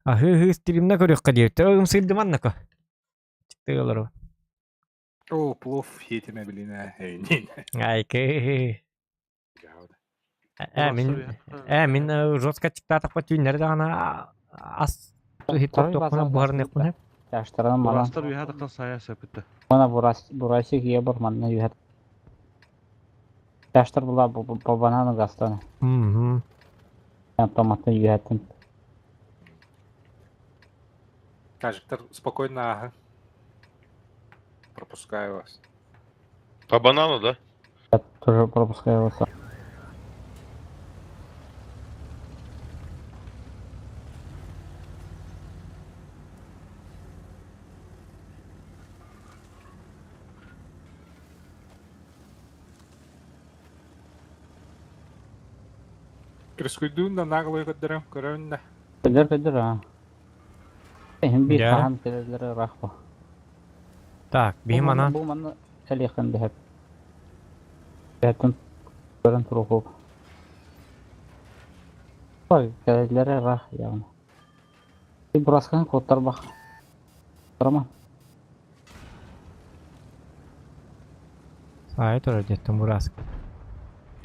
Стримна көрөк кадип. Төгүм сылдым аннака. Çıktılar. О, плов етеме билине. Ай ке. Min жестко çıktı tak pat günlerde ana as hip hop tokuna buharın yakın. Yaştaran bana. Burası bir hatta saya sepette. Bana burası ебр manna yuhat. Yaştar bular bu banana gastane. Я томатный югатин. Кажется, спокойно. Пропускаю вас. По банану, да? Я тоже пропускаю вас. Крискуйдун да наглый кадырым, көрөүн да. Кадыр, а. Bir kahan kederleri rahva. Так, бим ана. Bu manna kaliyakın hep. Hepin görün turuğu. Bak kederleri rah yani. Bir buraskan kodlar bak. Tamam. Сайт уже где-то Бураск.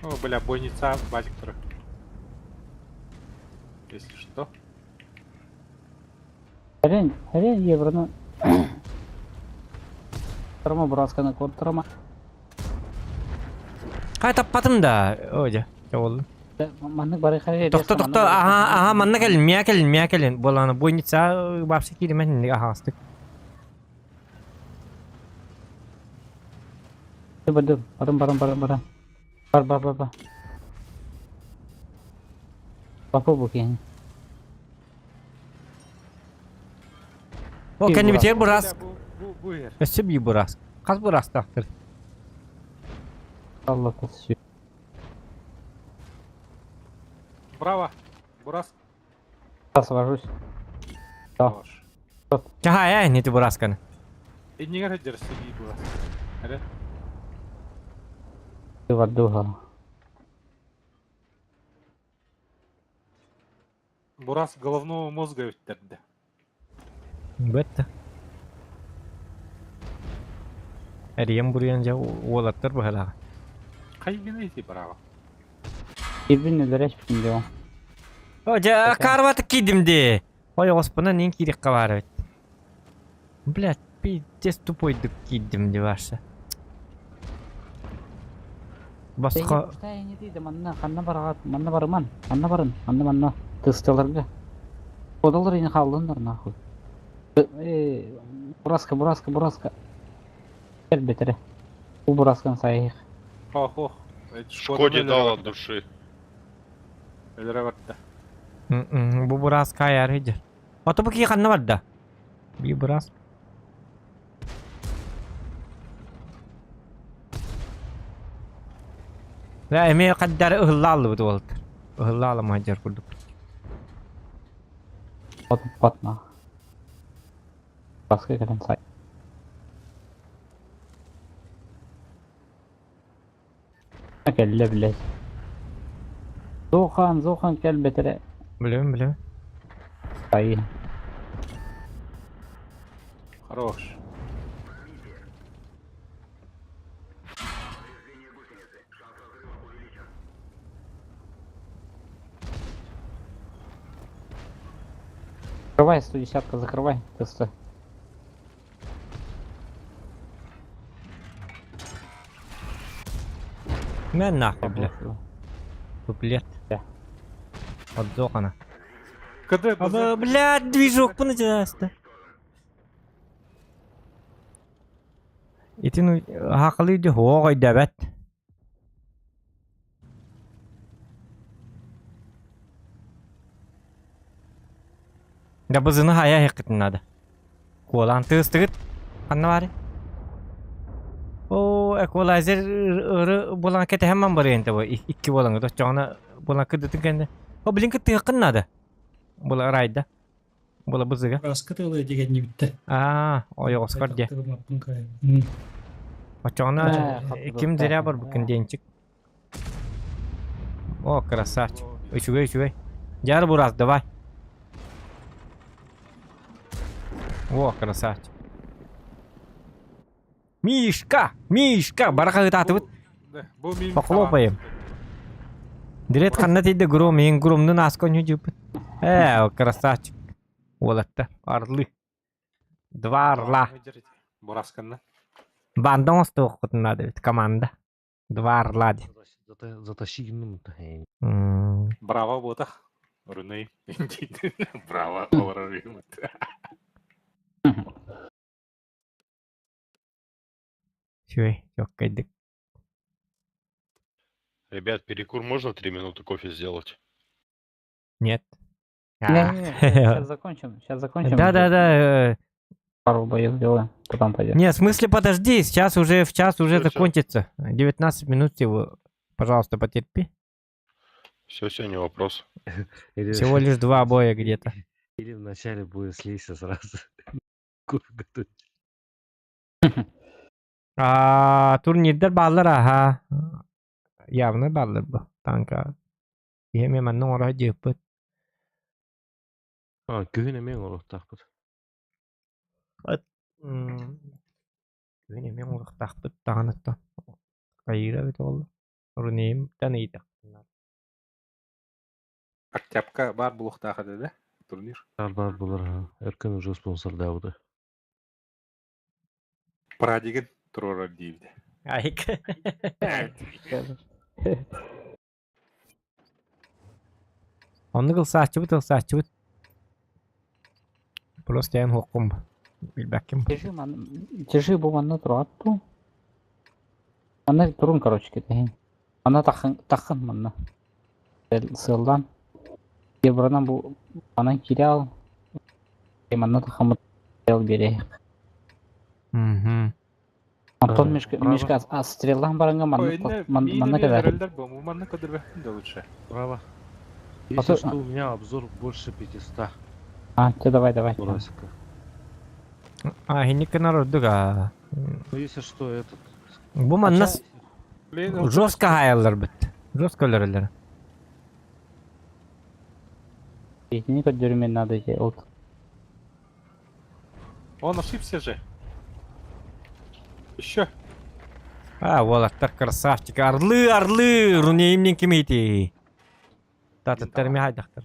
О, бля, бойница, базик второй. Если что. Хрень евроны. Тұрма Бурасканы код тұрма. Кай таппадым да. Öyle. Oldu. Маннык бары хәрәкәт. Токта. Ага, манна келин, келин. Боланы бойница бапсы киремен ахастык. Барым. Бар. Папа букин. О, кәне битер Бураск. Бу ер. Өсіп Бураск. Қаз Бураск тақтыр. Алла тасшы. Браво. Бурас. Свожусь. Хорош. Ага, не ты Бурасканы. И не гадер себе Бурас. Алло. Ты вадуга. Бурас головного мозга өттерді. Бетті. Әрием бұрыянжа олаттар бұғалаға. Қай гene ити браво. Ирбин дәреш битин дем. Ожа карваты кидимди. Ой, оспана нен кирек кабары бит. Блядь, пиздец тупойдык кидимди башы. Басқа... Штай не дейді, манна барыман. Манна барын. Тыстыларга. Подалар ені қалдыңдар нахуй. Бураска. Кел бетері. Бұл Бураскан сайық. Ох. Шкоде дал от души. Эльреватта. Bu Burask ayar hijir. Oto bu ki kanna wadda. Bi Burask. La emi qaddar ıhlallı bu doldur. Ihlallı macar kurduk. Patma. Buraska gelen say. Kelle bile. Zohan gel betere. Biliyorum. Sayı. Хорош. Закрывай, 110-ка, закрывай. Тесты. Ben nahfi bile. Дуплет. Отзок она. КД, Блядь, движок понадежно. Итин хақлы ди хоғай дәбәт. Да бызыны хая хекетін ады. Колан тыстығыт. Қанна бары? О, эквалайзер ыры болан кете хэмман бары енті бой. Икки болан гыды. Жоғына болан кыдытын кәнді. О, білін кіттігі қынна ады. Бола райда. Бола бызыға. Бураска тылы деген не бітті. Ой, Оскар де. Жоғына кім зіря бар бүкін денчік. О, красавчик. Үшігей. Жар Бурас, давай. О, красавчик. Мишка! Барақа ғыта атыбыт. Похлопаем. Дирет қанна тейді гром, ең громның аскон жүжіпіт. Красавчик. Олатты, арлы. Дварла. Бурасканна. Бандан осты оқытын ады бит, команда. Дварла де. Затащи гімнің. Браво бота. Руней. Браво, оларарым. Чуй, кайдык. Ребят, перекур можно 3 минуты кофе сделать? Нет. Сейчас закончим. Да. Пару боев сделаем, потом пойдем. Нет, в смысле, подожди, сейчас уже в час уже закончится. 19 минут всего. Пожалуйста, потерпи. Все, не вопрос. Всего лишь 2 боя где-то. Или вначале будет слиться сразу. Кофе готовить. Турнирдер баллар аха. Явно баллар bu. Tanka. Yemin manның ора жеппет. Көгіне мен ұрық тақпыт. Көгіне мен ұрық тақпыт тағанытта. Кайра бит ол. Урунем таныйда. Октябрька бар булуктагы да турнир. Бар булар. Эркен уже спонсор дауды. Прадиген турор дейди. Айк. Онны кылсаачыбыт. Просто ям хоккум. Билбекким. Держи бу манна туратту. Манна турун, короче, кетейин. Манна тахын манна. Сылдан. Ебранан бу анан кирял. Манна тахын стрел берейик. Антон мешка стрелдан баранга манна кедер. Манна кедер да лучше. Право. Если что, у меня обзор больше 500. Ты давай. Бураска. Хинника народуга. Ну если что, этот... Бу манна жестко хайалар бит. Жестко өлөрөлөр. Не поддерживать надо эти от. Он ошибся же. Еще. Волаттар красавчик. Орлы, рунеймнен кимейти. Татыттарми хайдактар.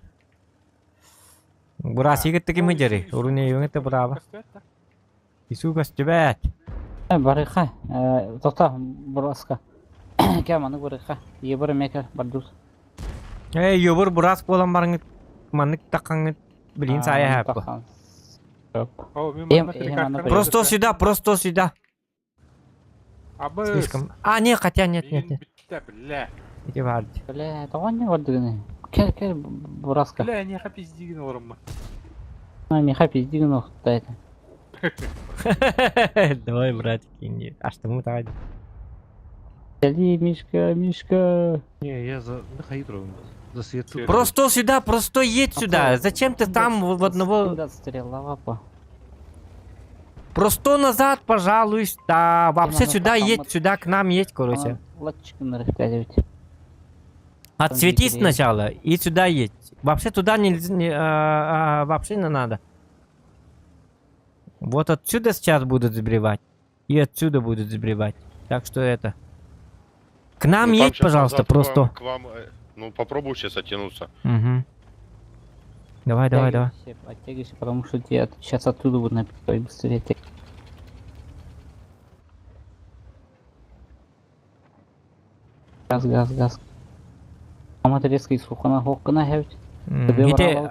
Бурас егетті кеме жері? Рунеймнен те бұрава. Ису көстебәт. Барыха. Тоқта, бураска. Кәманы барыха. Ебір мекер бардус. Ебір бурас болан барыңыз. Маннык тақаңыз. Білін сая хәпі. Просто сюда. Слишком. Не, хотя нет. Иди варди. Бля, это не вардыгыны. Кел, бураска. Бля, не хапиздигін орынма. Меха пиздигін оқтта это. Давай, братики, а что мы так? Иди, Мишка. Не, я за хайдром. За свет. Просто сюда, просто едь сюда. Зачем ты там в одного... Просто назад, пожалуйста. Вообще сюда едь, сюда к нам едь, короче. Отсветись сначала и сюда едь. Вообще туда нельзя, вообще не надо. Вот отсюда сейчас будут сбривать. И отсюда будут сбривать. Так что это... К нам едь, пожалуйста, просто. К вам, ну, попробуй сейчас оттянуться. Угу. Давай. Оттягивайся, потому что тебе сейчас оттуда будут напитывать быстрее. Газ. Ama резко из хоккана хевт. Хите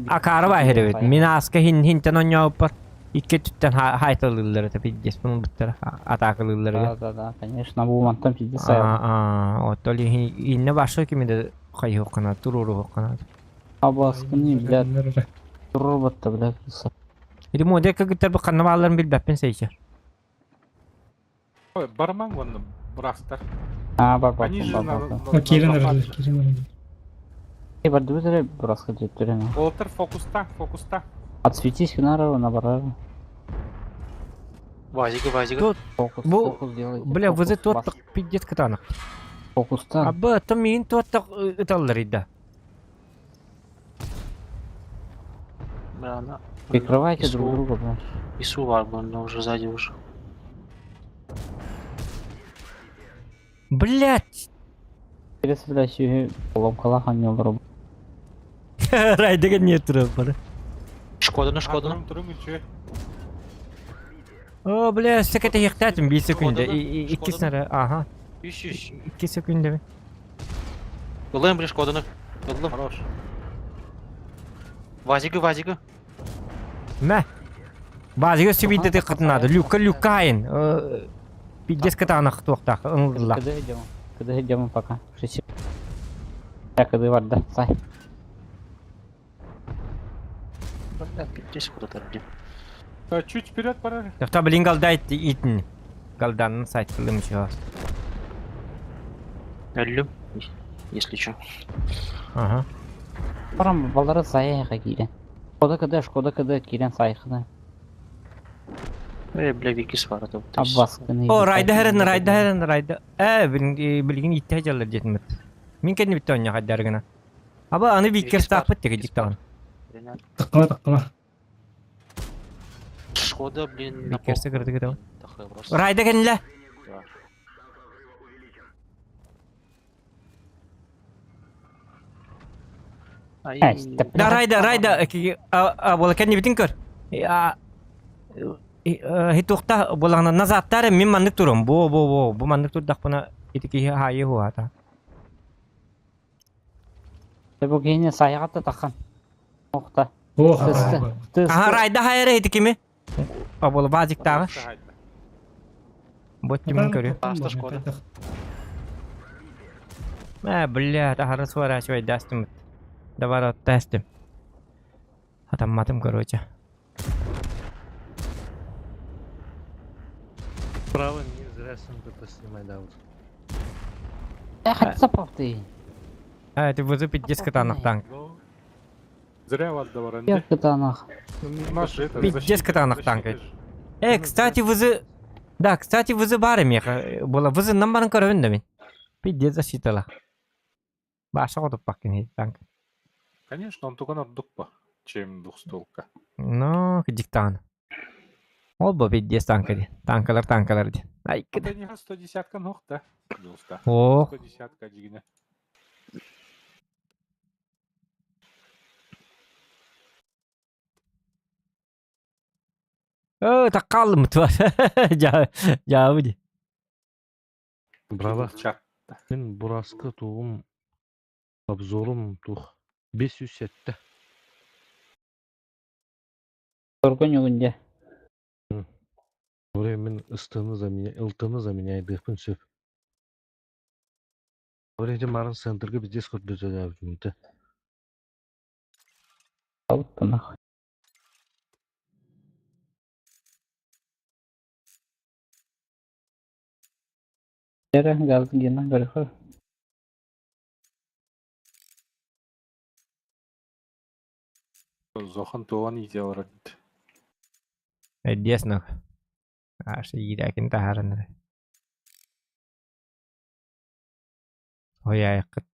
акарва херевет. Минаска хинтен оньяуппар. Икке туттан хайталыллары та пиддес бунун буттара атакылыллары. Да, конечно, бу мантан пиддес ая. Оттоли инне башо кимиде хай хоккана, туруру хоккана. Абаскыны, блядь. Турур батта, блядь. Иди модека гитер бу каннабалларын билбеппен сейчер. Ой, барман вон брастар. Бар. Они же Кирин. Барды бізері бұрасқа жеттірен. Олтыр, фокуста. Отсветись на набарары. Вазига. Фокус делайте. Бля, вызы тот пиздец катанах. Фокуста. Абы, то мин тот ыталлар да. Прикрывайте друг друга, блядь. Ису var bu, но уже сзади уже. Блять! Перестрелять поломкалах они лруб. Райдага нет трупа. Шкода. О, бля, секете яхтатым 1 секунда. И киснара. Ага. 2 секунда. Yollayın buraya Şkoda'nı. Yolla. Хорош. Вазига. Мә. Базига сибиде де кытнады. Люкайын. Пиздец катанах тоқтақ. Ыңғылла. Когда идем пока. Когда var da. Say. Здесь куда-то где. Чуть вперед пора. Тоқта білін қалдайды итін. Қалданын сайт қылым еще. Әллüm. Если что. Ага. Парам балдары сайыға кейден. Шкода kada кейден сайықыны. Бля, викис var это. Аббаскыны. О, райда. Білген итті жалар жетімет. Мен кәдіне бітті оңя қайдарғына. Аба, аны викер стақпыт теге жіктағын. Тақыла. Шкода, блин. Викерсі кірді кеді. Райда кәнілі. Да, райда, бола кәдімгі бітін көр. Хитуқта болағына назаттары мен маңдық тұрым. Бұл маңдық тұрдақ бұна етікі хайы хуата. Бұл кейіне сайғатты таққан. Оқта. Райда хайыры етікі ме? Бола базиктағы. Вот не говорю. Бля, это сворачивай, дастим. Давай тестим. А там матом, короче. Право не зря СМГП снимай, да, вот. Хоть запавты. Ты возы 50 катанах танк. Зря вас даваран. 50 катанах. 50 катанах танк. Кстати, возы... Да, кстати, возы бары меха. Было возы намбарын көрөвін дәмен. 50 защитала. Баша қодып бақын танк. Конечно, он только надо по чем двухстолка. Ну, диктан. Ол бы 50 танкади. Танкалар ди. Ай, кіді. Это не 110-ка ног, да? О. 110-ка дигіне. Так қалым тұр. Жауы де. Брава. Мен бурасқы туғым. Обзорым тух 500 сетті. Көрген өгінде. Орай мен ылтыны заменяй дықпын сөп. Орайда марын центрге біз дискорды жадабы жүмді. Алыптынақ. Әрі газды геннен көріқі. Зохан туған иде орады. Әдесіні. Ашы едәкін тағарыныр. Ой айқыт.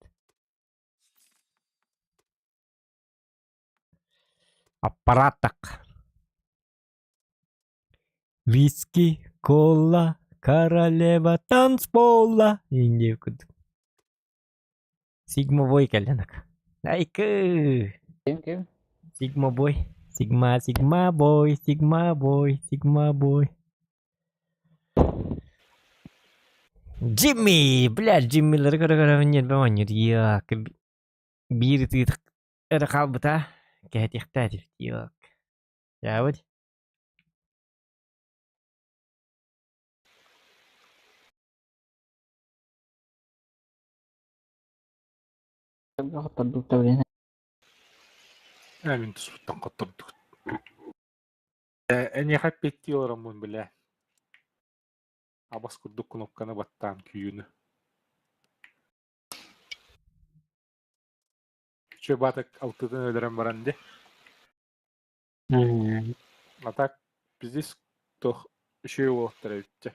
Аппараттық. Виски, кола, королева танцпола. Инде күдік. Сигма бой кәлінік. Айкі. Кем? Sigma boy. Sigma boy. Джимми! Блядь, Джимми ларгара нет баванер. Як. Бири ты рахал бта. Кэт ихтатив. Як. Я вот. Мен тұспыттан қоттырдық. Әне қаппетті орамын біле. Абас күрдік кнопканы баттан күйіні. Че батак алтыдан өдірен баранды. Атак біздес тоқ үшеу оқтыр өтті.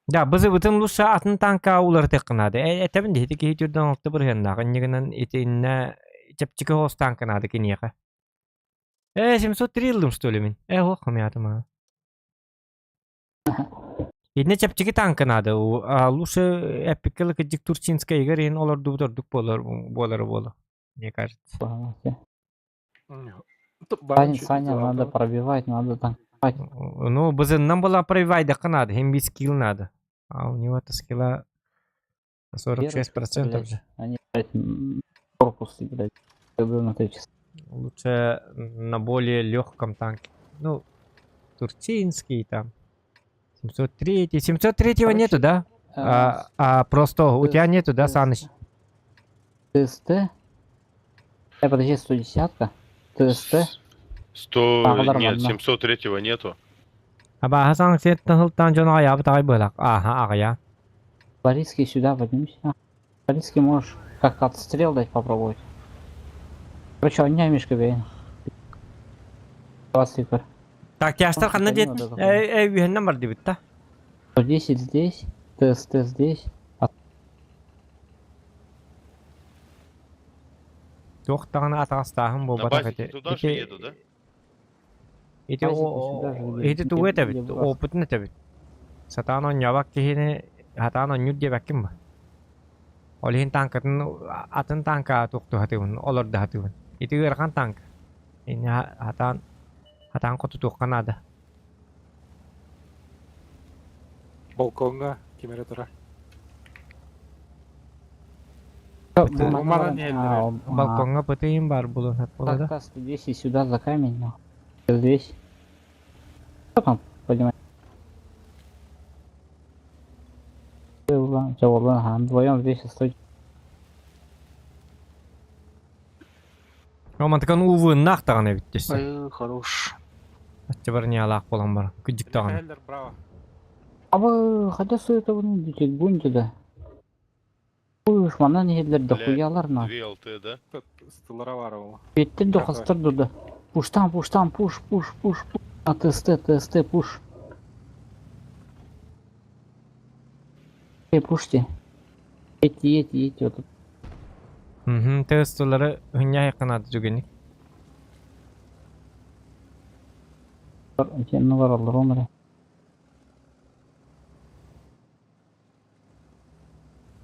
Да, бізі бұтын лұша атын танка улар теққынады. Әтәбін дейті кейтірден олты бір хеннағын негінен етейінна чапчика хост танка надо кинеха. 703 йылдым, что ли, мен? Лохом я там. Едне чапчики танка надо. Лучше эпикалық диктурчинская игра, ен олар дубдордук болар. Мне кажется. Саня, надо пробивать, надо танковать. Ну, нам была пробивать, да надо, им без скилл надо. А у него-то скилла 46% же. Они, корпус играть. Лучше на более легком танке. Ну, турчинский там. 703. 703-го нету, да? Просто у тебя нету, да, Саныч? ТСТ? Подожди, 110-ка? ТСТ? 100... Нет, 703-го нету. Аба, Хасан, сеттан жона я бтай былак. Ага, ага. Борисский сюда поднимись. Борисский можешь как отстрел дать попробовать. Короче, он не мишка бейн. 20 игр. Так, я остался на дед. Номер 9, да? 110 здесь, ТСТ здесь. Тоқтағын атағыстағын бұл батақ еті. Туда же еду, да? Еті туғы еті біт, опытын еті біт. Сатағын он ябақ кейіне хатағын он нүд деп әкім ба? Olihin tankatın atın tanka toktu hatın olur da hatın. İti gırkan tank. İni hatan kotu tokkan ada. Балконга кемере тұра. Балконга пытayım бар булun hep болады. Так, 110 сюда за камень, но. Здесь. Что там, понимаешь? Вдвоем здесь стоит. Романтикан увын нақтаған эбиттес. Ай, хорош. Ачы бар не алақ болан бар. Күдік таған. Хеллер, браво. Хотя стоит его не деть, бунти, да. Уж мана не гидлер да хуялар на. 2 ЛТ, да? Стылара бар ол. Беттер да хастар дуда. Пуштан, пуш. А ТСТ, пуш. Пушти. Эти вот тут. Тестолары hünya yakınadı cügenik. Ne var Allah onlara.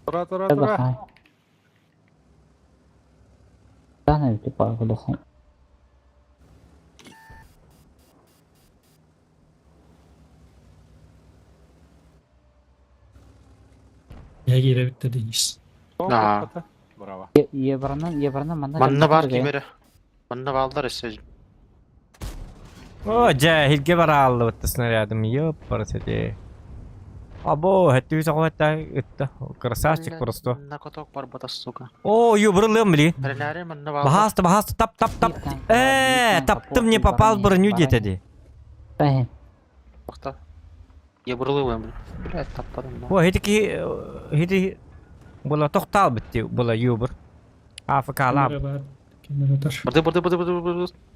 Тұра. Да, наверное, типа, куда сам. Я гире битті дейіз. Да. Браво. Ебрана Манна бар кемере. Манна балдар эссе. О, cahilge var aldı bitti снарядом. Ёп, парасете. Або, хәтті үз ағуатта үтті. Красавчик просто. На коток бар батас, сука. О, юбрылым, бли. Перенәре манна балдар. Bahastı, tap. Таптым, не попал в броню где-то. Бақта. Ебрылы өм. Блядь, таппадым. О, хети була тоқтал бітті, була юбр. Африкалап. Кемері тұр.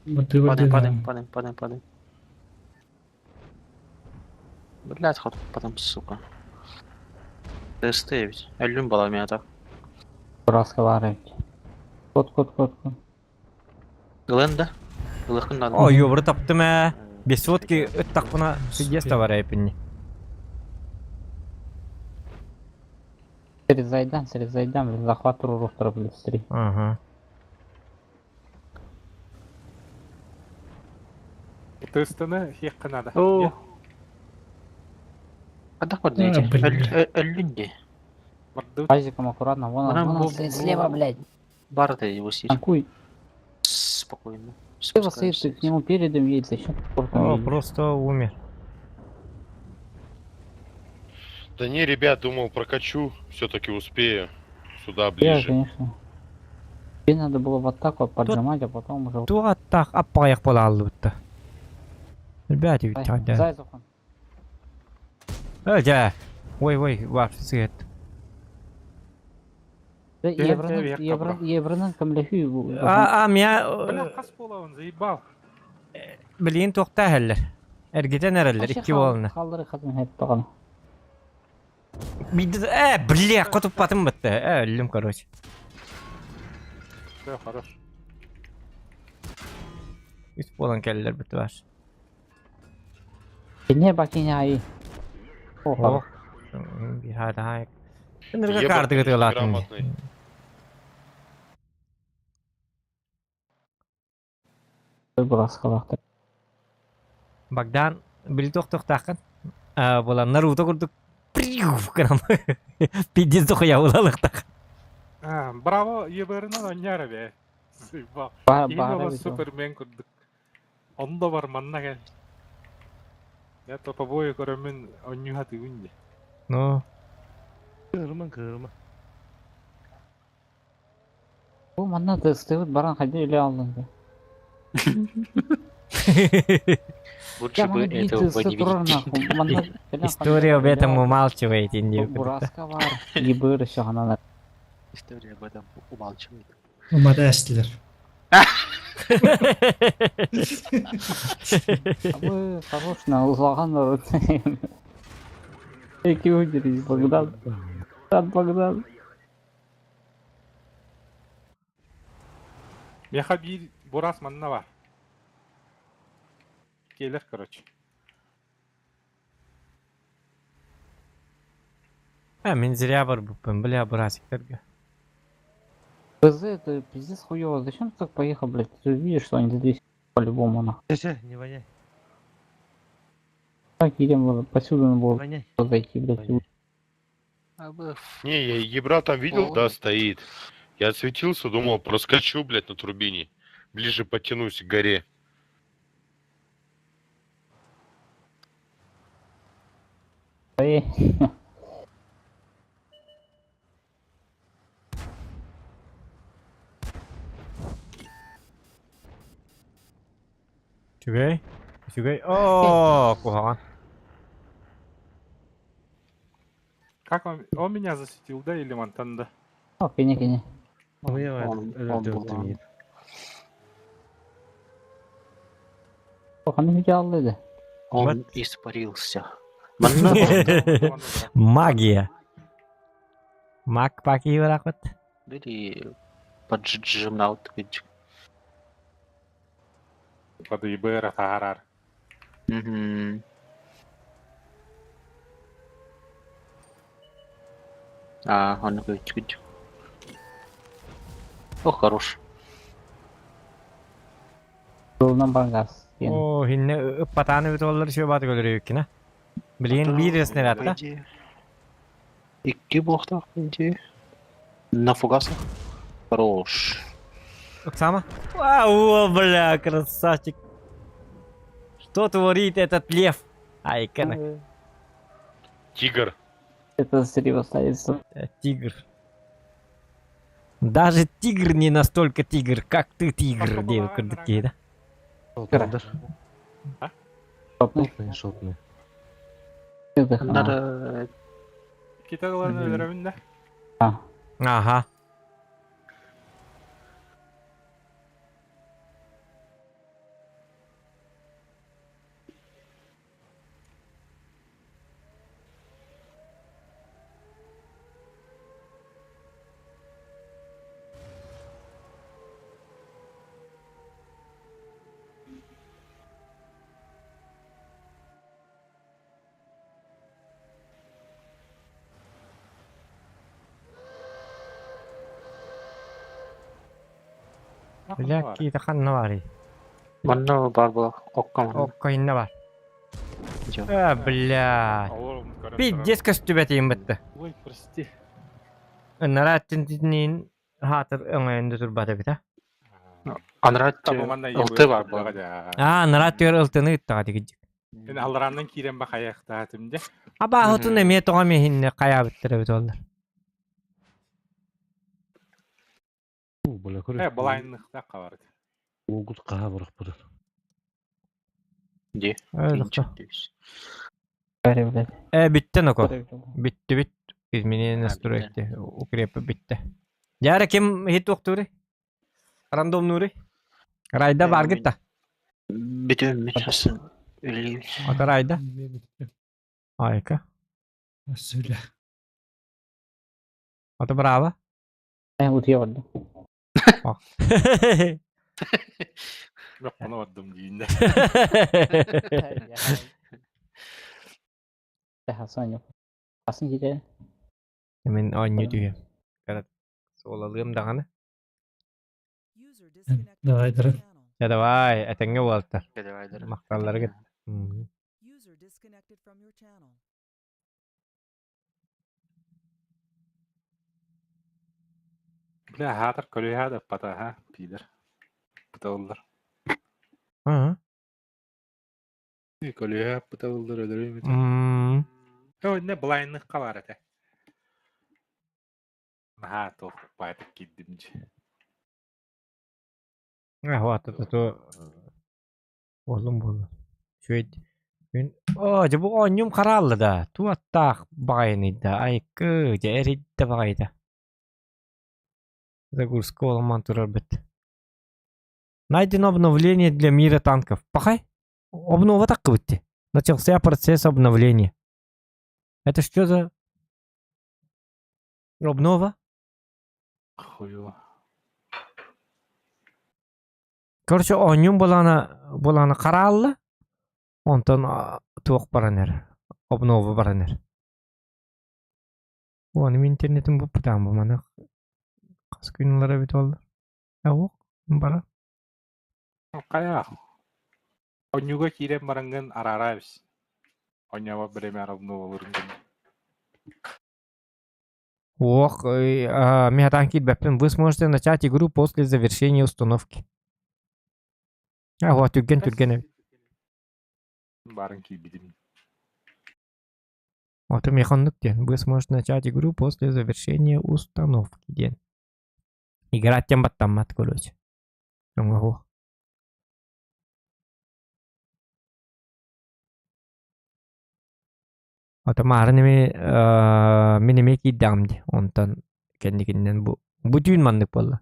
Бырды. Падаем. Блядь, ход потом, сука. ТСТ ведь. Әллүм бала меня так. Браска var evet. Kod. Гленда? Гылықын надо. О, юбры таптым, Без сотки так бuna чудесно var hepini. Через зайдам, захват руфтера быстрее. Ага. Тестіні хек қынады. О. Адақ бар дейте. Әллүнде. Азиком аккуратно, вон слева, блядь. Бар да его сидит. Танкуй. Спокойно. Слева стоит, ты к нему передом едет, еще. О, просто умер. Да не, ребят, думал, прокачу, все-таки успею. Сюда Я, ближе. конечно. Тебе надо было в атаку поджимать, а потом уже... Ту аттақ аппа аяқ бола алды бітті. Ребята, ведь тогда. Зайцухан. Ой, var свет. Евроның кімліхі... Мен... Бля, қас болауын, заебал. Білейін тоқта әлілер. Әргетен әрілер, 2 болыны. Қалдыры қатын хәп тұған. Бля, құтып батым бітті. Өлім, короче. Все, хорош. 3 болын кәлілер бітті бар. Не бакине айы. О, bir hadi hayır. Sınırga kartı gıtılatın. Burası kalақтır. Bagdan bili toqtaqın. Bola Naruto kurduk. Piddiz toqya ulalıqtaq. Браво, еберінен оньяры бе. Заебал. Ең супермен күрдік. Онда бар манна кәл. Я то побои көрөмін оньюға түйінде. Ну. Kırma. Bu manna testewit baran hadi öyle aldın. Лучше бы этого не видеть. История об этом умалчивает, Индия. Buraska var. Gibir şahanalar. История об этом умалчивает. Umada estiler. Abi хорош на узлаган народ. Эки удери, Богдан. Меха bir Бурас манна var. Gelir, короче. Мен зря бар бұппын, бля, бұраsikтерге. ПЗ это пиздец хуёво. Зачем ты так поехал, блядь? Ты же видишь, что они здесь по-любому нахуй. Не воняй. Так, идем посюда на было Воняй. зайти, блядь. Воняй. Не, я Ебра там видел, О. да, стоит. Я отсветился, думал, проскочу, блядь, на турбине. Ближе подтянусь к горе. Эй, Чугай. Чугай. О, куган. Как он меня засветил, да, или Монтанда? о, кене. Он был. Ох, они видел это. Он испарился. Магия. Маг паки врагот. Или поджимал тыч. Под ИБР Тагарар. Он говорит. О, хорош. Yolundan bagaz. О, хинне патаны битоллар шо бат көрөйүк кина. Билген бирес нератта. Икки блоктар, иди. На фугасах. Хорош. Оксама? Вау, бля, красавчик. Что творит этот лев? Ай, кана. Тигр. Это зря ставится. Тигр. Даже тигр не настолько тигр, как ты тигр, девка, да? Шотный. Надо... Китагаларны өлөрөмүн да. Ага. Бля, кита ханна бар. Манна бар была. Окко инна бар. Бля. Пиздец көстүбәтейм бітті. Ой, прости. Нараттин хатыр өңөйүндө турбата бит, а? Анрат ылты бар бұл. Нараттер ылтыны ыттага дигиджик. Мен алыраннан кирен ба каяқта атымде. Абаахутун эме тоға мехинне кая биттер бит олар. Былайнықта қаларды. Огут қабырық бұр. Де. Битті ноко. Битті. Изменение настройки. Укрепы битті. Яра кем хит оқтури? Рандомнури? Райда бар гитта. Битім мечасын. Ата райда? Айка. Söyle. Ата браво. Утьеварду. Yok onu attım düğünde. Hasan yok. Hasan gidelim. Мен ойню дүйем. Солалыым дағаны. Давай, Дрын. Я давай, әтәңге болаттар. Давай. Мақталлары кет. Бля, хатыр көлі хады пата, ха, пидер. Пыталылар. Көлі ха, пыталылар өлірі ме? Ой, не былайнық қалар әті. Ха, тоқ байтық кеддімді. То Oğlum bu. Şöyle. Acaba bu oyunum kararlı da. Tu atak bayını da. Ay kı. Jerit de bayda. Загрузка ломан турбит. Найдено обновление для мира танков. Пахай. Обнова так выйти. Начался процесс обновления. Это что за обнова? Хуево. Короче, oyun bulana kararlı. Ondan tuğuk baranır. Obnova baranır. Bu benim internetim bu pıtam bu bana. Kas günlere bit oldu. Yok. Bara. Кая. Онюга кирем баранган арарабыз. Онява время равно олурун. Ох, Михатанки Бэппин, вы сможете начать игру после завершения установки. Вот, Тюген. Баранки бидим. Вот, Механук ден. Вы сможете начать игру после завершения установки ден. Играть тем баттам мат, короче. Ого. Otomatik minime kidamdi ondan kendikinden bu düğün mandık bolla.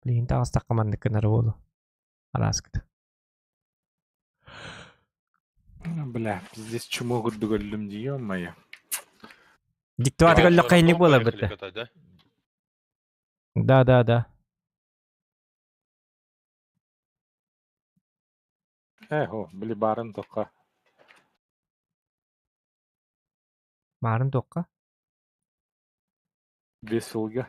Bilin taas takamandık kenara bolu. Araskıdı. Бля, здесь чему гуд гөллüm diyor ama ya. Диктовать гөллü kayınlık bola bitti. Да. Ho, bili barın toqa. Mарын тоққа? Веселга.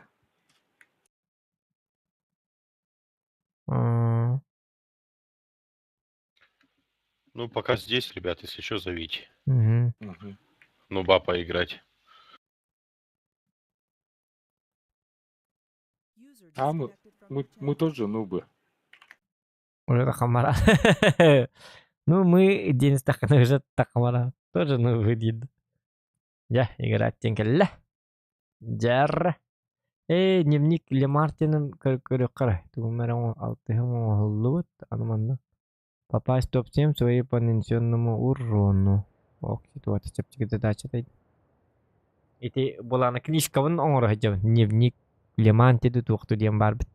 Ну, пока здесь, ребят, если что, зовите. Угу. Ну, бапа играть. А мы тоже нубы. Уже тахамара. Ну, мы день стакана уже тахамара. Тоже нубы дед. Я играть тенкелле. Жар. Дневник Лемартин'in körü. Тумерон алтыхым оллубут аныманна. Попасть топ-7 своей по нанесенному урону. Ох, ситуация чаптики задача тайд. Эти буланы книжкавын оңор хажабын. Дневник Лемантиды туқту дем бар бит.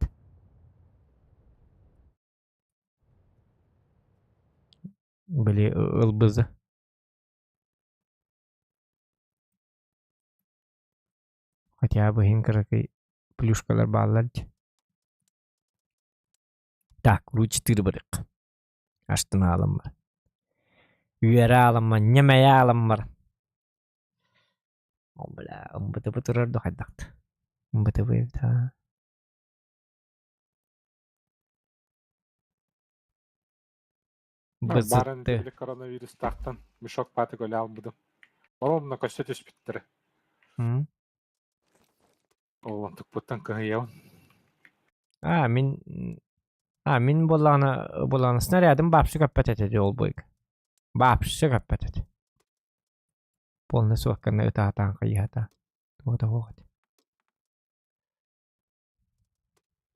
Были ылбызы. Хотя бы хинкаракай плюшкалар балларчы. Так, ручтыр барык. Аштына алым бар. Үйәрі алым бар, немәйә алым бар. О, бля, ымбыты тұрарды қайдақты. Ымбыты бұйымда. Барын дебілі коронавирус тақтан мешок паты көлі албыдым. Олымна көсті түс біттірі. Олым тұқпыттан күйеуін. Min bolağını снарядым бапшы көппет етеді ол бойық. Бапшы көппет еді. Полны соққаны ұта атан қиғата. Тоғыда оғыды.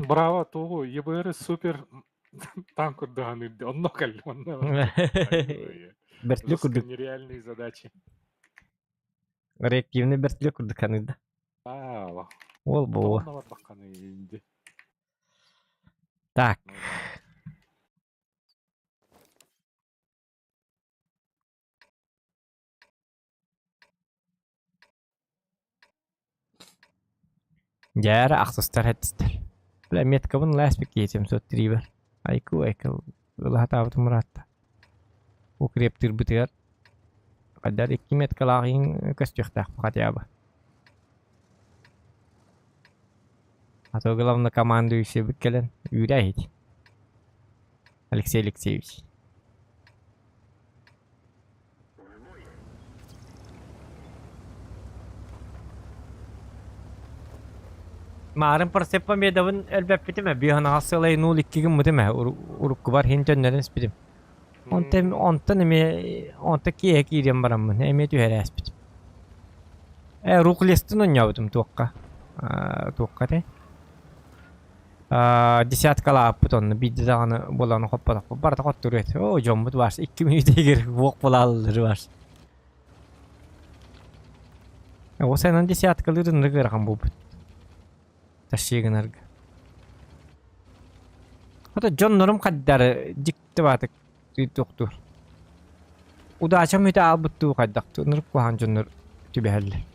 Браво, тоғы, ебірі супер танк үрдіған үрді. Онно кәлі, онно. Бертлік үрдік. Нереальные задачи. Реактивный бертлік үрдік қаныды. Ол бұл. Так. Jara axsıstar hetstar. Bla metkabın laspik yetim sottiri bar. Ayku Allah tabatı muratta. O kreptir bitigar. Qadar 2 metkalağın kaçıqtaq faqatiyaba. А то главное командующий выкален. Юряете. Алексей Алексеевич. Mağarın parsepam yedavın elbep bitime. Bir hana hasılayı nul 2 gün müdeme. Uruk var hintenlerin spidim. Onta kiye kirem baramın. Emet ühere spidim. Ruklestin on yavdum tuğqa. Tuğqa de. Десяткалап бутонны бидде даганы боланы хоппадак барда коттур эт. О, жомбут бар. 2 минут эгер вок болалыр бар. О, сенен десяткалырын рыгырган бубут. Ташыгын арга. Ата жоннорум каддары дикти батык доктор. Удача мыта албытту каддакту нырып кухан жоннор түбәллер.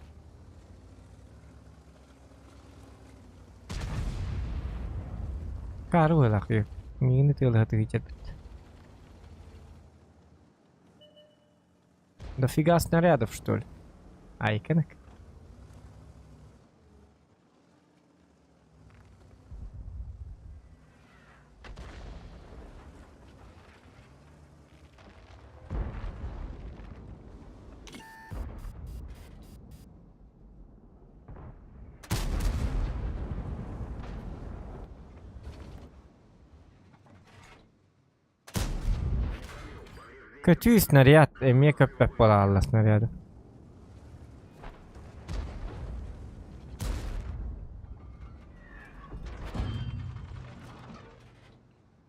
Кару лах yok. Mingin itu lah tuh hijat. Дофига снарядов, что ли? Айконок. Kötü снаряд, emye köpek bolarlar снаряды.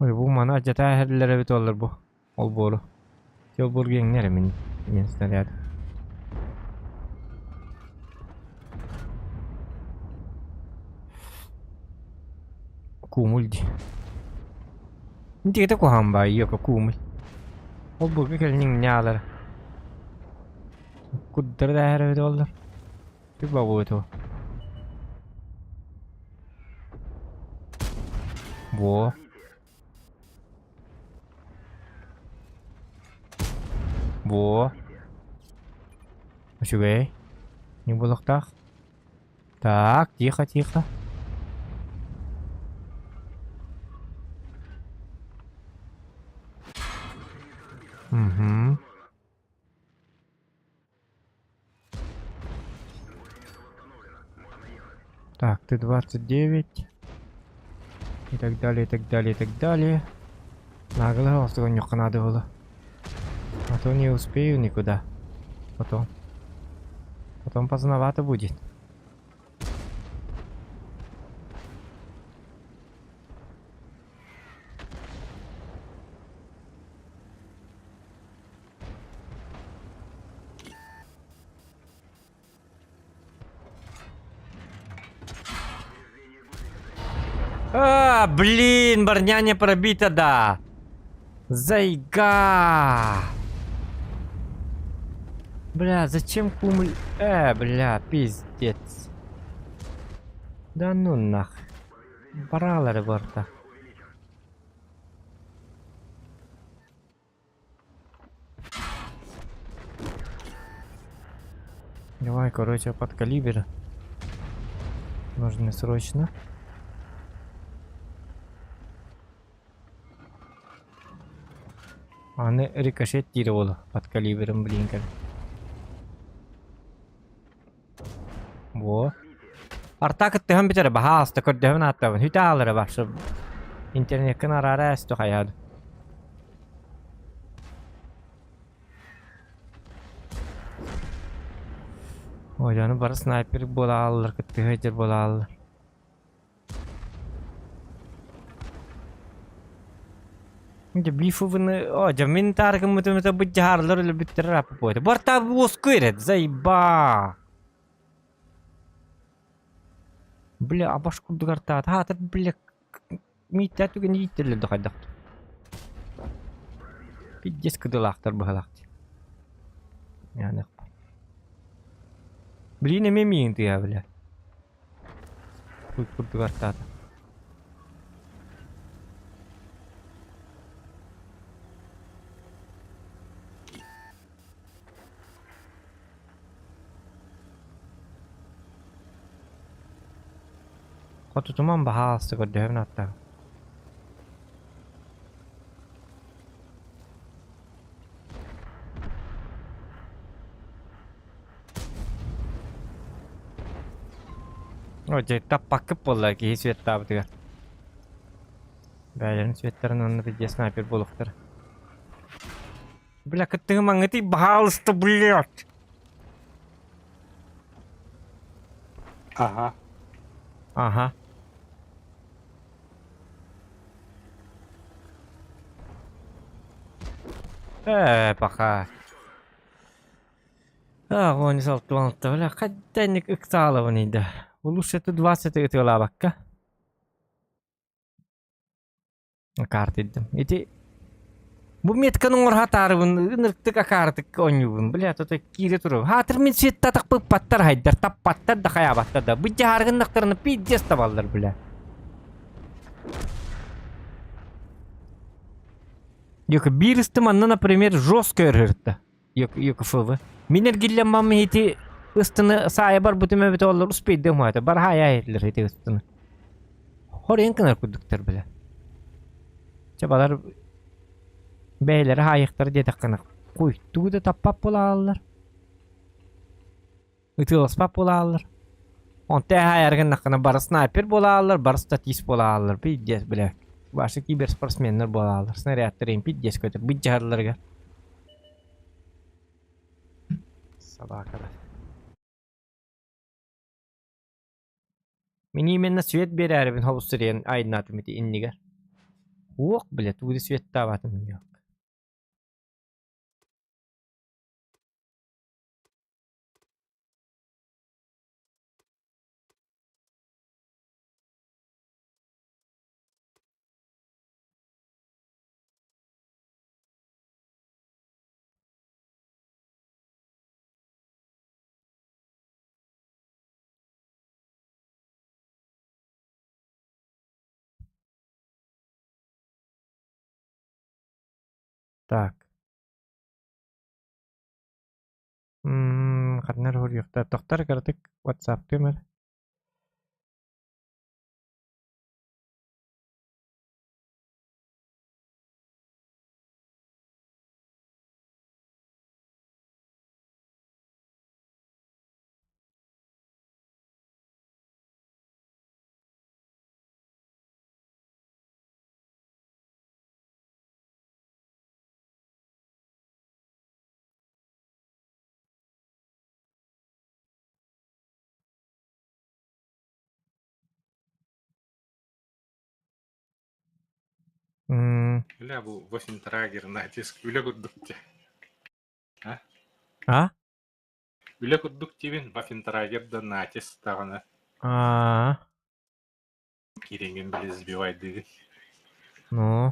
Oy bu mana ajata herlere bit olur bu. Ol boru. Yol burgenler min снаряды. Kumuldi. Inte kita ku hamba iyo ka kumul. Ol burge kelning nyalar. Kuddar da herre bit olur. Bir babu to. Во. Во. Чугай. Не было так. Так, тихо, тихо. Угу. Так, ты 29. И так далее, и так далее, и так далее. Нагло, что не надо было. А то не успею никуда. Потом поздновато будет. А, блин, броня не пробита, да. Зайга. Бля, зачем кумуль... бля, пиздец. Да ну нах. Бралары борта. Давай, короче, под калибр. Нужно срочно. Аны рикошеттировал под калибром, блин, как. Во. Артак аттهم بتر بحاس تكدهن аттабын. Хүтэ алыры башы. Интернет канарара эсто хаяд. Ой, яны бары снайпер бола алыр, кытты хейтер бола алыр. Инде бифовны, жамин таргым мөтөмөтө быжарлар эле биттер рап койду. Барта оскырет, зайба. Бля, а башку дугартат. Та бля. Миттә түгөн иттеле дохайдак. Пиддес кыдылактар бахалакты. Яны. Блин, мемин ты я, бля. Куй дугартат. Котутуман бахалсты көддөһөн атта. Оже таппакып болла ки свет табытыга. Бәлен светтерин онны биде снайпер болуктар. Бля, кыттыгы маңыты бахалсты, блядь. Ага. Ага. Пока. Он салтуанта, бля, кадденник ыкталыван да. Лучше тут 20 ытыла бакка. Картиддим. Эти... Бу метканын орхатарыбын, ынырктык акартык онюбун, бля, тота кире туру. Хатыр мен светтатык паттар хайдар, таппаттар да хаябаттар да. Бу жаргындыктарыны пиздес табалдар, бля. Yok bir ıstımanla, например, жестко örhürtü. Yok fıvı. Miner gillenmam hiti ıstını sahaya bar bütüme bit olur uspeydi muhayta. Bar haya edilir hiti ıstını. Horeyen kınar kudduktar bile. Çabalar beyleri hayıkları dedik kınak. Kuytuğu da tappap bulallar. Itılıspap bulallar. Onta hayargın nakına bar sniper bulallar, bar statist bulallar. Piddes bile. Başı kibersportsmenler bolallar. Snaryadlar en piddes kötü. Bıccarlarga. Sabaha kadar. Mini imенно свет берәрбин хабустырын айднатым ити иннигер. Уок, блядь, уды свет табатым yok. Так. Қатнар хөр юқта. Тоқтар кардык WhatsApp төмір. Бля, бұл Вафентрагер натиск. Үлі күрдікте. Үлі күрдік тевен Вафентрагерді натиск тағына. Керенген біле збивайды. Ну.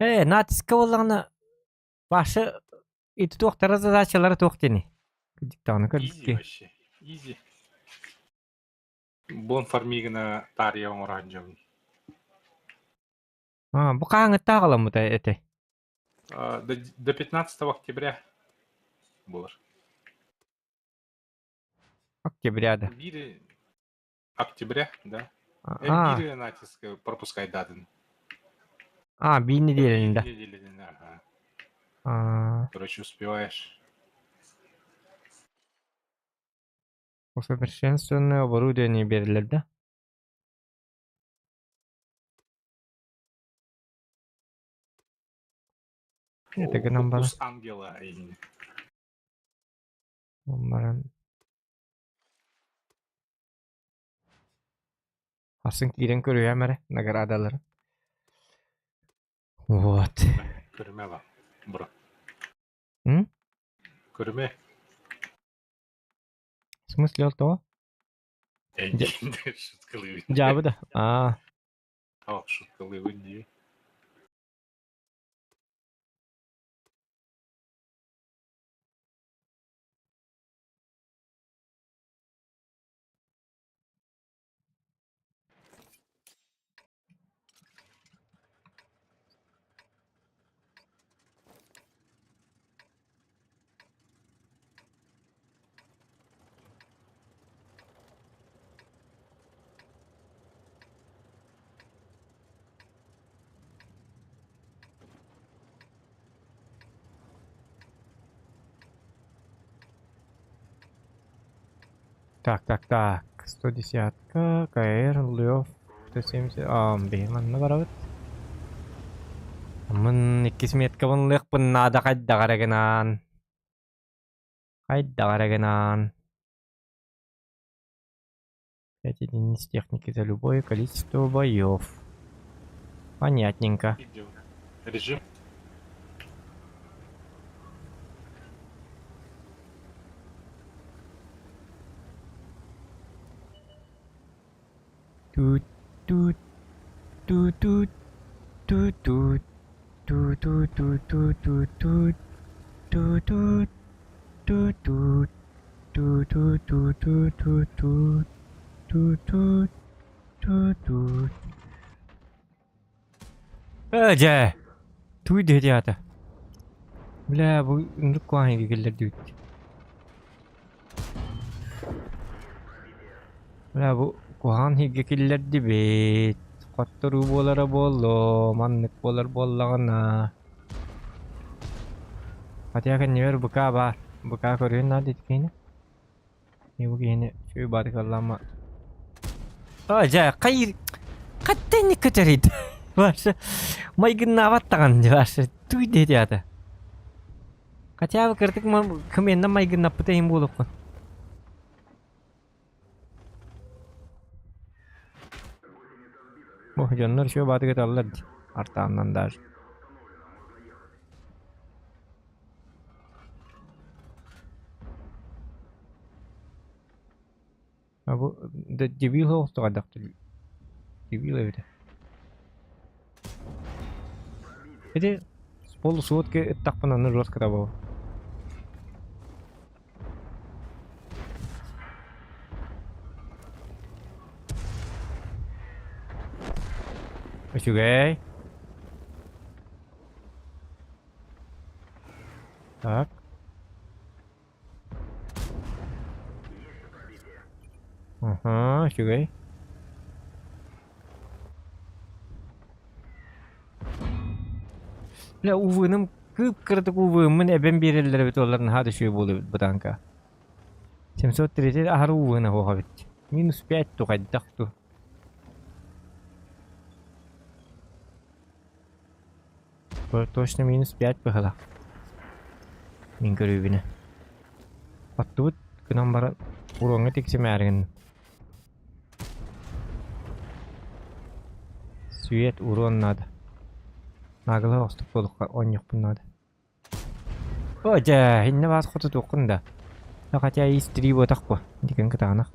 Натиска болағына башы ити тоқтары задачалары тоқтені. Күдіктағына көрдікке. Изи вообще. Изи. Бон фармигіна тария оңырған жауын. Бұл қаңы тағылам бұта әті? До 15 октября болар. Октябряда. 1 октября, да. Бири натиск пропускай датын. Bir неделінде. Короче, успеваешь. Усовершенствованное оборудование берілерді. Это нам бара. Ангела. Асын кирен көрüyor әмәрі, наградалары. Вот. Көрме ба, бро. М? Көрме. В смысле ол того? Шуткалый. Жабы да. Шуткалый вынди. Так. 110-ка, КР, Лёв, 170, бейманны барабыт. Мын 2 метка бұнлық бұннада қайда қарагенан. 5 единиц техники за любое количество боев. Понятненько. Режим. Öce. Туй dedi ата. Бля, bu ындык куаңы келдер дейт. Бля, bu куаң хиге келдерди бет. Коттору болара болло, маннык болар боллагана. Атяга невер бука бар. Бука көрген надо дейткені. Не бугені шөй барыкаллама. Öce, кайыр. Каттайны көтерейді. Башы, майгынна аваттаған де башы. Туй dedi ата. Хотя бы кыртык кыменна майгын наппытайын болуп. Бу жоннор шо бадыгы таллар артааннан даже. Абу да дебил хоосту гадактыр. Дебил эбите. Эти полусутки тақпынан жестко табу. Очугай. Так. Ага, очугай. Ля увыным кып-кыртык увымын эбен берелер бит оларын хады шүй болу бутанка. 730 ахар увына хоха бит. -5 ту кайдакту. Точно -5 бахала. Мин көрүбүнө. Аттыбыт кынан бара уронга тексемерген. Свет урон надо. Нагла оступ болукка оньюкпун надо. Ожа, инне бас хоту тукунда. Хотя и стриbo такпы. Дикен кытанак.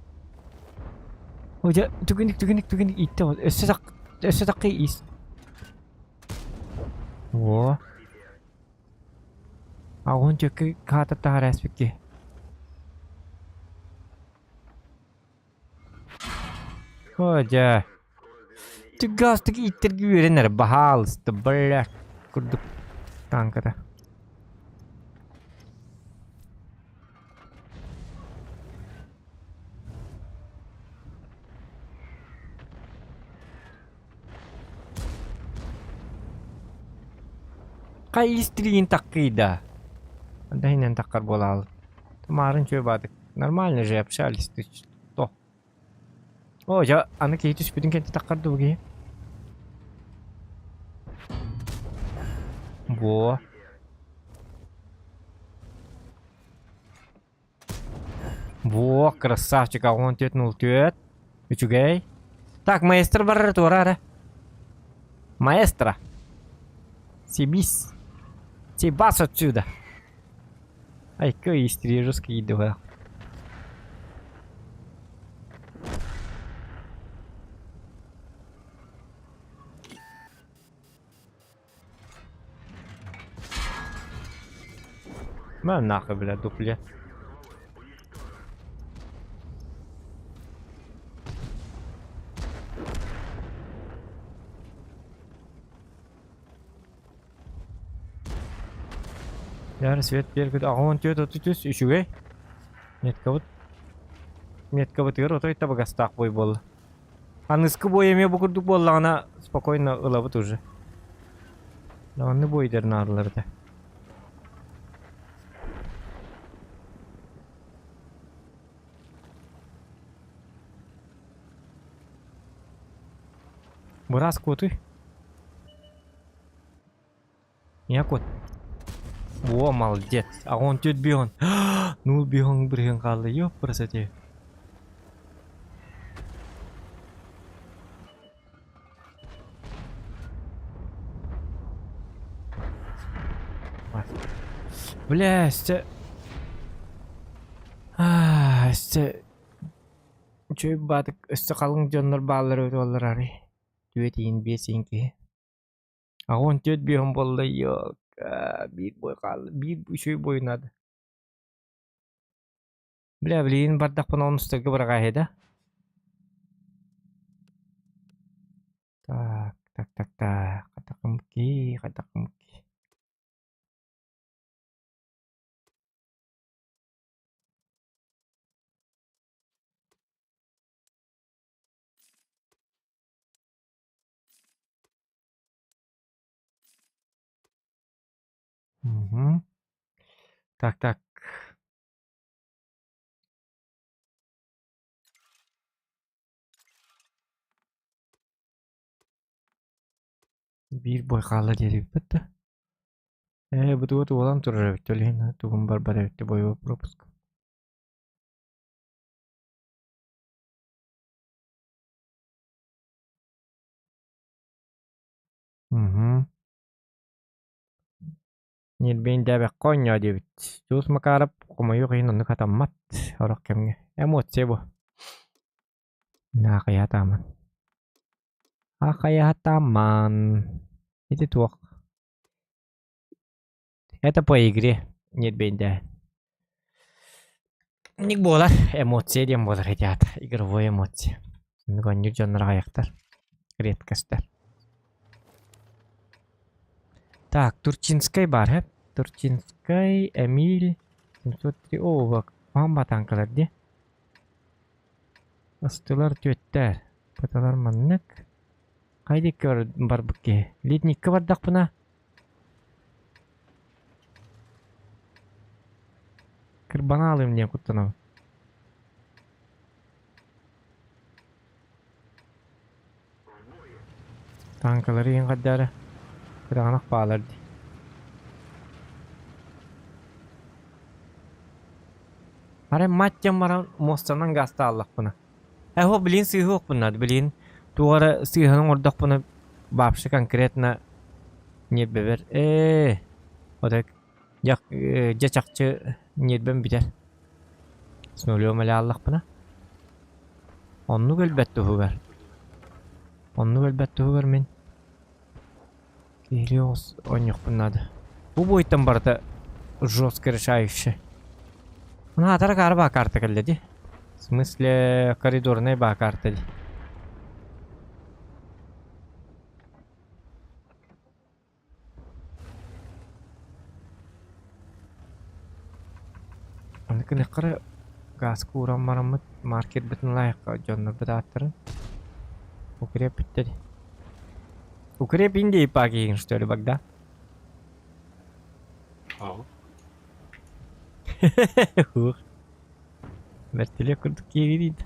Ожа, түгүнүк итте бол. Өссө такы ис. Во. Агон чөккө ката таараспекке. Ожа. Түгастык иттерге үйренер бахалысты бляк курдук танкада. Кай истрин такыйда. Анда инен таккар болалы. Тамарын чөй бадык. Нормально же общались. То. О, я аны кейти сүпүдүн кенти таккарды буги. Во. Во, красавчик, а он тет 04. Үчүгей. Так, маэстро бар турара. Маэстро. Себис. Себас отсюда. Ай, какой истрижеский идва. ما ناخذ بلا دوبلة. Яр свет берген агон төтөтүс үшүгөй. Меткабыт гөр отой табагастак бой бол. Аныскы бой эме букурдук боллагана спокойно ылабыт уже. Ланы бойдер нарларды. Бурас коты. Я кот. Во, молодец. А он тет бион. Ну, бион бриган калды. Ёп, красоте. Бля, чөй бадык өстө калың жоннор баалар өтүп алар ари. Түетин бесинки. А он тет бион болду. Ёк. Bir boy kaldı. Bir şey boyunadı. Bilin bardak bana onu üstteki bırakaydı. Tak. Katakum ki. Tak. Bir boy kaldı dedi. Bitti. Bu tuğu tuğulan turur bitti öyle. Tuğun barbar bitti boyu propus. Nilbein däbä konja dibit. Tuus makarap kuma yuqin onu katammat. Orok kemge. Emotsi bu. Nakaya taman. Nakaya taman. Itu tuak. Это по игре. Нилbein dä. Ник болар. Эмоция дем болар хотят. Игровой эмоция. Гоню жанрга аяктар. Редкостар. Так, Турчинскай бар hep. Турчинскай, Эмиль, 703. О, bak. Mamba tankalar diye. Astılar tüetler. Patalar mannak. Kaydik var bu ki. Lidnikka bardak buna. Kırbana alayım diye kutlanam. Tankaları yiyin kadar. Kırağınak bağlardı. Are macam orang monsternan gasta Allah buna. Ho bilin sih hok buna bilin. Tuara sih hanong ordak buna babşı konkretna niyet beber. Odak yak jaçakçı niyet ben biter. Snoluyor mala Allah buna. Onu elbette huver. Onu elbette huver min. Geliyoruz on yok bunlarda. Bu boyuttan barda жестко решающее. Она атара карба карта калледи. В смысле коридорная ба карта. Аныкын иккара газ куран марамыт маркет битин лайыкка жоннор битааттырын. Укреп биттеди. Укреп инди ипагиин что ли бак да? Хух. Мертеле курдук киевидид.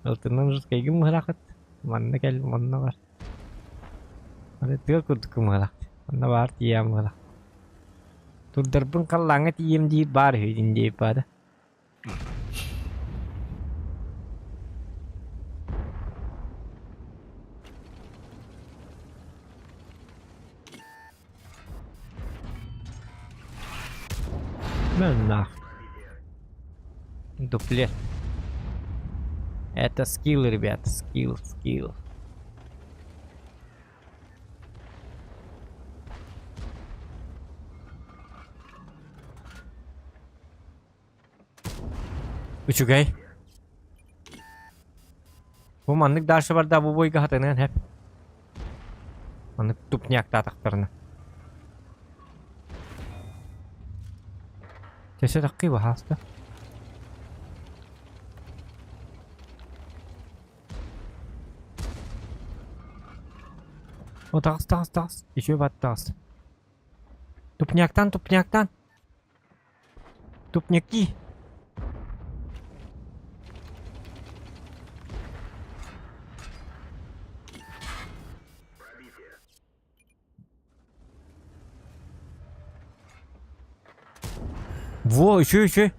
Алтынан жускайгы мыгыракыт. Манна кел, манна бар. Аны тыга курдук мыгыракыт. Манна бар тия мыгырак. Турдарбын каллаңы тием дейіп бар хүйдін дейіп бады. Ну нахуй. Дуплет. Это скилл, ребята, скилл. Üçügey. Bu manlık darşı var da bu boyga hatırlayan hep. Manlık tupnyak da taktarına. Keşke dakika bu hasta. O tas. Еще bat tas. Tupnyaktan. Tupnyaki. Во, еще.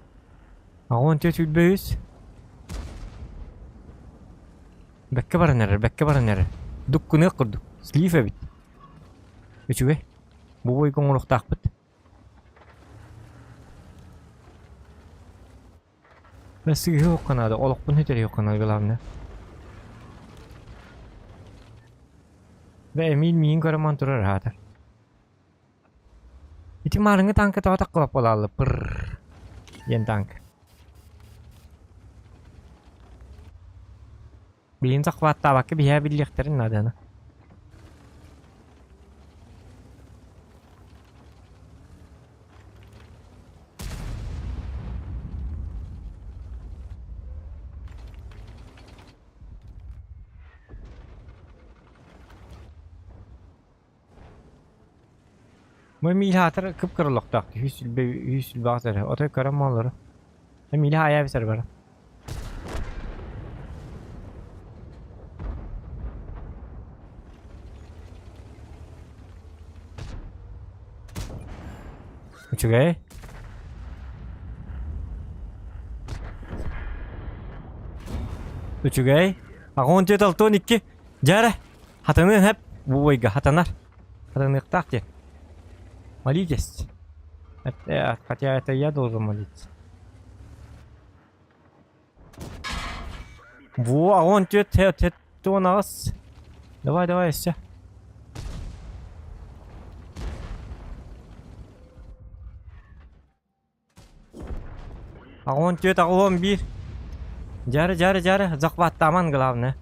А он тетя бейс. Bekle bara nere. Dukkunu kurduk. Slife bit. Üçü bu boy konuluk takbıt. Nasıl yok kanadı? Oluk bunu hiç yok kanadı gılavne. Ve Emil miyin karaman durar hadır. İti marını tankı tava takılap olalı. Pırrrr. Yen tank. Bilin takvatta bakı bihe birliklerin adını. Bu Emil hatır kıpkırılık taktı. Hüsül bağırır. Otoy karam olur. Emil haya bir server. Үчүгэй. Үчүгэй. Агон тет алтон 2. Жара. Хатаны хеп. Буйга хатанар. Хатаны тахте. Молитесь. Хотя это я должен молиться. Во, агон тет то нас. Давай, все. Агон тет агон 1. Жары. Захваттаман главное.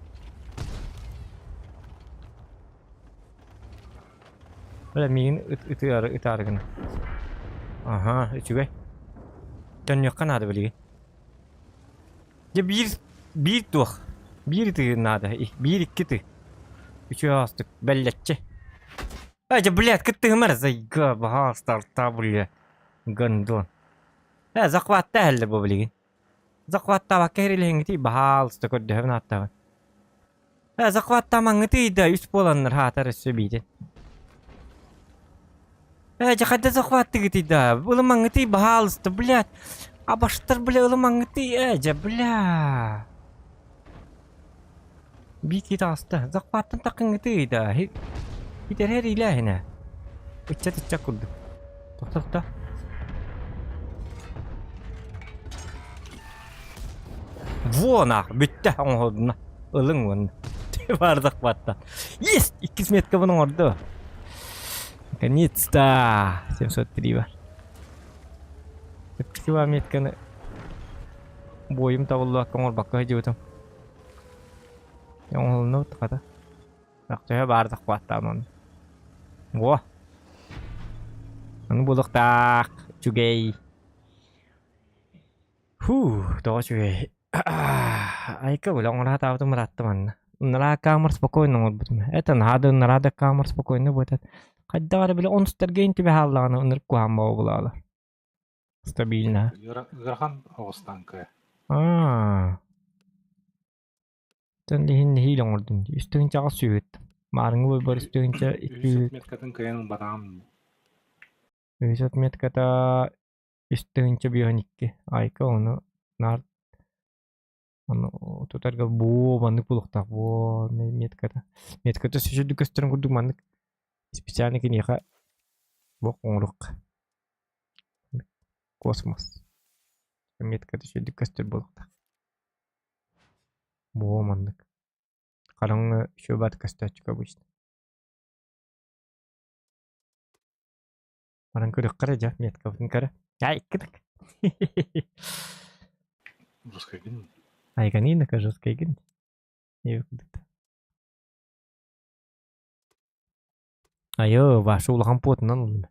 Бля, мин ытаргын. Ага, үчүгэй. Төннөккө надо билги. Же бир тух. Бир ты надо. Бир 2 ты. Үчү астык беллетче. Же, блядь, кытты гымар зайга баха старта бля. Гандон. Захватта хелле бу билги. Захватта бакерилеңти баалсты көддөбүн аттабын. Захватта маңыты да үс боланнар хатар сөбийди. Же кайда захватты гыты да. Улы маңыты баалсты, блядь. Абаштар, бля, улы маңыты, же, бля. Бикит асты. Захваттан такыңыты да. Хитер хер иләһенә. Үтчә курды. Тохта. Вона, бүтті оңғылдына. Улың оны. Бардық баттан. Есть! 2 метка бұның орды. Наконец-то! 703 бар. 2 метканы бойым табылды аққан орбаққа жеуітім. Оңғылыны ұттықада. Ақтөе бардық баттан оны. Во! Оны бұлықтақ. Чүгей. Тоға чүгей. Айка уlang рата авто мраттаман. Нара камер спокойно модбутме. Это надо камер спокойно будет. Каддар биле он стергейн тебе халланы уныр куамба булалар. Стабильно. Грахан останка. Тенди хилон ордун. Үстүн чага сүйөт. Марыңы бой үстүн ча 200 меткатын кыйын барам. 200 метката үстүн ча бионикке. Айка оны нар тутарга бу манны пулуктак бу метката сөйдү көстөрүн курдук манны специально кинеха бу коңрук космос метката сөйдү көстөр болуктак бу манны караңгы шөбат көстөрчүк обычно баран көрөк кара жа метка кара ай кыдык Рускайгин. Айганина, кажется, скайгин. Айо, вашу улган потнан.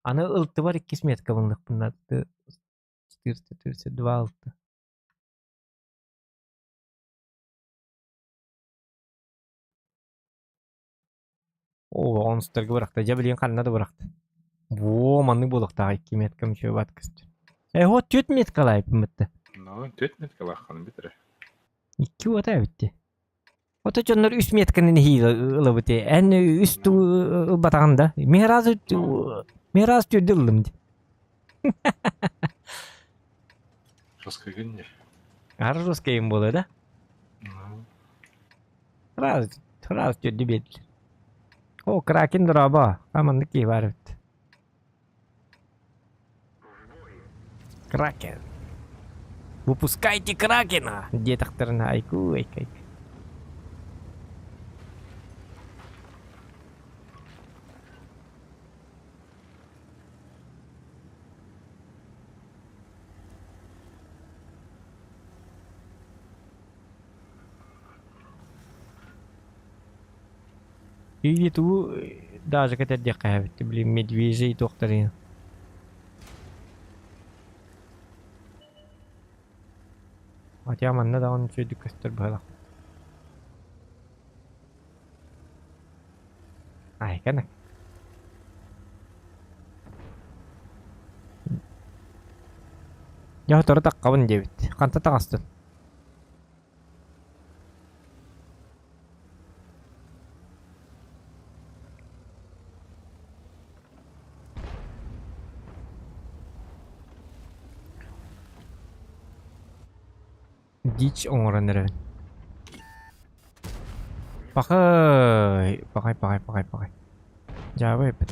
Аны ылты бар 2 метка булдык бунда. 432 алты. О, он стерге баракта. Жа билген каннады баракта. Во, манны булыкта 2 метка мчө баткысты. Вот 4 метка лайп мытты. Ну, 4 метка лаханы битре. 2 ота битти. Ота жоннор 3 метканы хил ылыбыты. Эн үстү батаганда. Мен раз түрдүлдүм. Раскайгин. Раскайгин болду да? Раз түрдү бет. О, кракен драба. Амандыки бар. Кракен. Выпускайте кракена! Где тахтарна? Айку. И ту даже когда декабрь, блин, медвежий докторин. Хотя манна да он чөйдү көстөр бала. Ай, канак. Я тора таккабын дебит. Канта тагастын. Дич оңоранырын. Пақай. Жабы епет.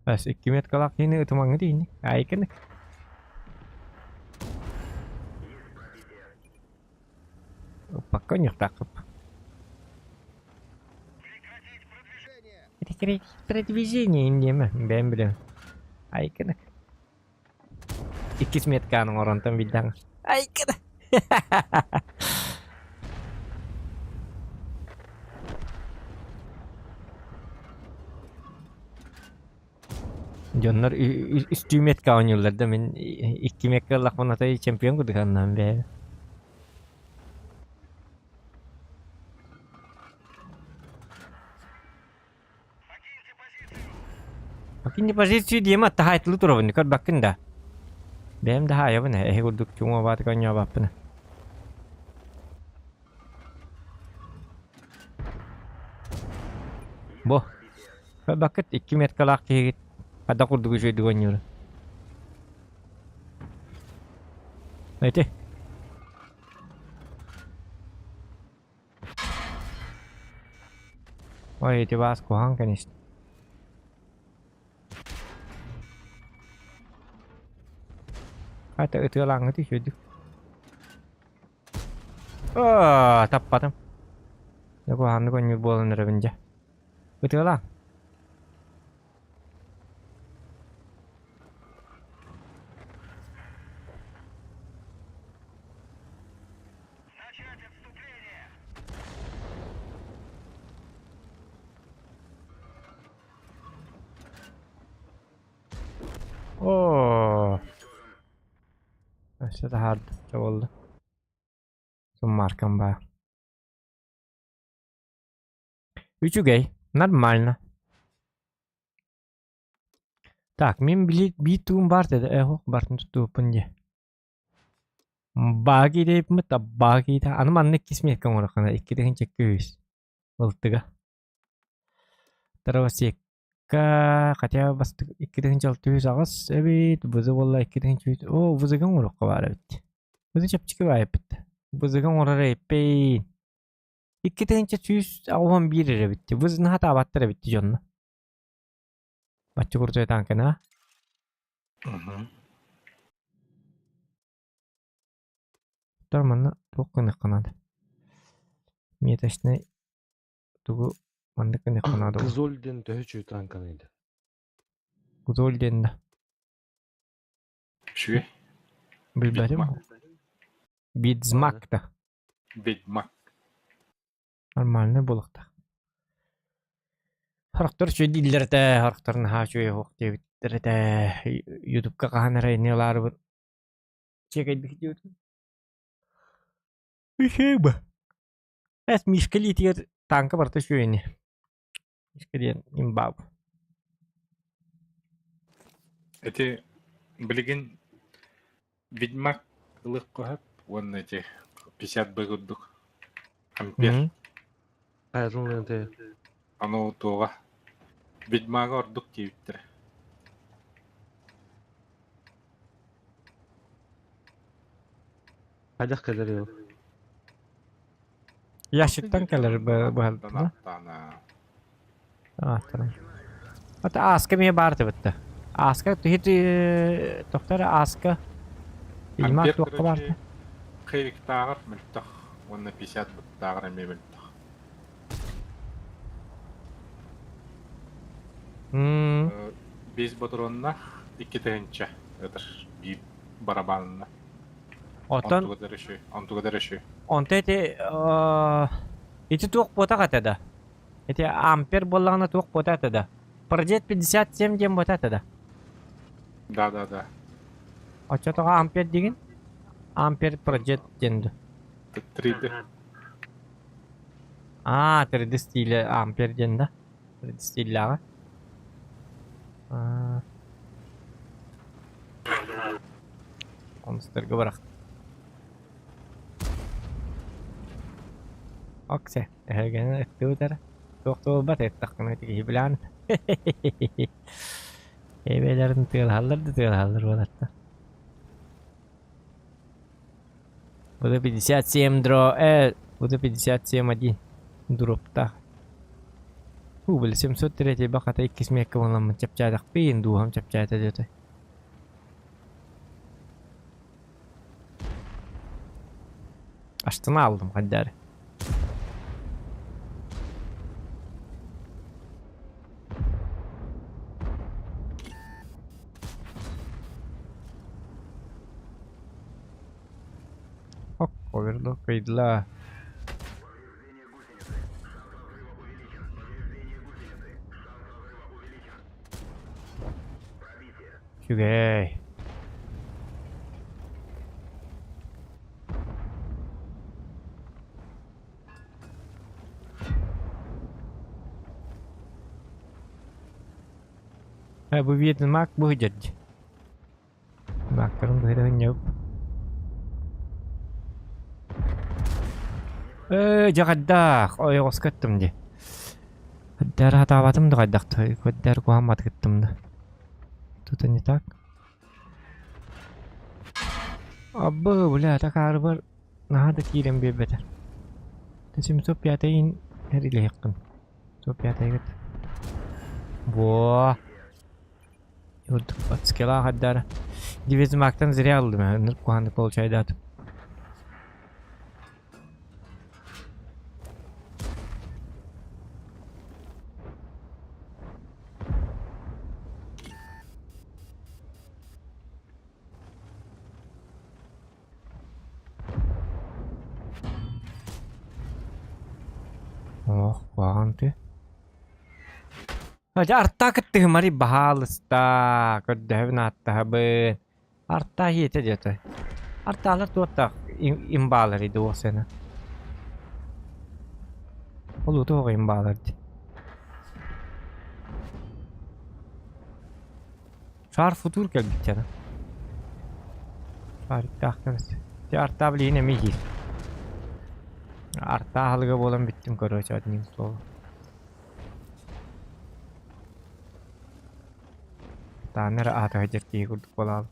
Bas 2 meter kalak ini itu mangga ini. Aikan. Паконер так. Это продвижение индема. Бэмбрем. Aikan. 2 meter kan orang tam bidang. Aikan. Jonlar üstü metka oynuyorlardı. Ben 2 metka lakmanatayı şampiyon kurduk anlam be. Makin pozisi dia mah tahat lu turun kan bakın da. Benim daha ya bana kurduk cuma bat kanya bapna. Boh. Bakit 2 metka laki ada kurduk şey duanyur. Neydi? Ой, эти вас кухан, конечно. Хотя это ланг это еще. Tepat em. Ya kuhan ko nyubol na rin dyan. Itu lang. Işte hard oldu. Son markam ba. Üçügey. Нормально. Так, мен битум бар деді. Бартын тұту пінде. Баги deyip mi ta баги та. Аным анны кисмет кам орақана. 2 чеккіз. Олтыға. Таравасек. Хотя бастык 2-600 агыс эбит бузы болла 2-600 о бузыган урукка бар эбит бузы чапчыки бар эбит бузыган урара эппейин 2-600 агуан бир эбит бузыны хата абаттыр эбит жонна баччы куртуя танкана торманна токкын ыканады меташны тугу Мандыкын якынады. Кызольден төһөчү танканайды. Кызольден да. Шүе? Билбедим. Бидзмак да. Бидмак. Нормальный болукта. Характер чөй диллерде, характерын ха чөй хок дебиттерде. Ютубка каханара нелары бир. Чекайдык дебит. Ишеба. Эс мишкали тиер танка барты шөйни. Скорее, имбаб. Эти билигин Ведьмак ылык коһап, вон эти 50 быгырдык ампер. Айрунланте. Аны туга Ведьмага ордук кийиптер. Кайдах кадер ел. Ящиктан келер бу. Tamam. Hatta Aska mı bardı bitti. Aska hiç doktor Aska ilmak doktor bardı. Kıyık tağır mültah. Onun 50 tağır emi mültah. Biz bodronuna 2 tığınca ödür. Bir barabanına. Otan. Ontuğa derişi. Onta iti tuğ bota katada. Это ампер боллағына тоқ бота тада. Проджет 57 дем бота тада. Да. Оча тоға ампер деген? Ампер проджет денді. 3D. 3D stili amper dende. 3D stili. Onstırgı bırak. Okse. Gene ettiği tere. Doktor bat ettakın öteki bilen. Ebelerin tığalır olatta. Bu da 57 дро. Bu da 57 дропта. Был 703 бахата иккис мекка болам чапчадак пин дуам чапчата дете. Аштан aldım kadar. Hop, overlock kaydılar. Şugay. Bu видно маг будет. Макрон гөрөнөп. Жагаддак, ойгос кеттим ди. Каддар хатабатым да каддак, каддар куамат кеттим да. Тут не так. Абба, бля, так арбар. Нахада кирем бебетер. Тесим сопятайн herili yakın. Sopyatay git. Boa. Yurduk atskela haddara. Divizim aktan zirya aldım ya. Nırk kuhandık ol çayda atım. Oh, kuhandı. Aja arta ketih mari bahalsta kedeh nata ben arta hiete jete arta la tuota imbaleri duosena olu to imbaleri şar futur gel bitene şar tahkırız ya arta bile yine mihi arta halga bolan bittim короче одним словом. Tanner ada aja kiri kepala.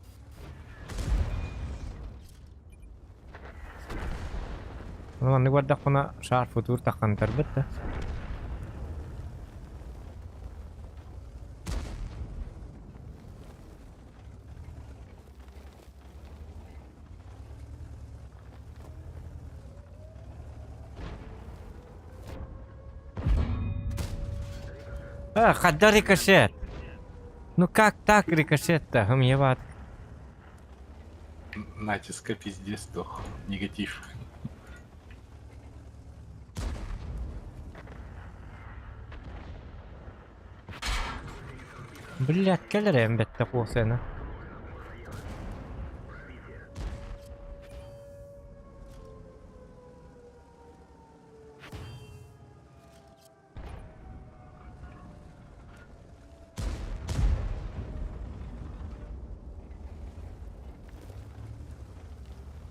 Nanti gua dak kena sharp futur takkan terbet dah. Kadar ricochet. Ну как так рикошет-то? Мне вот. Натиска пиздец, doch. Негатив. Блядь, келерем бетте косена.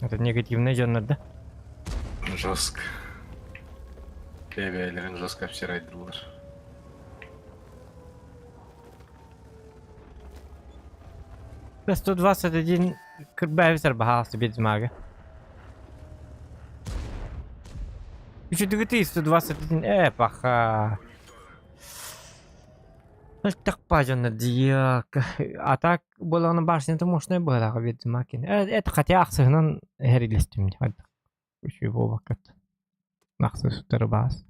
Это негативный жанр, да? Жестко. Левиалерин жестко обсирайдылар. Да 121 кырбайвизар бахасы бедзмага. Еще 121 паха. Так пажана дияк. А так было на башне, это можно было бедзмакин. Это хотя ахсыгнан herилестим. Еще его вакат. Нахсы сутербас.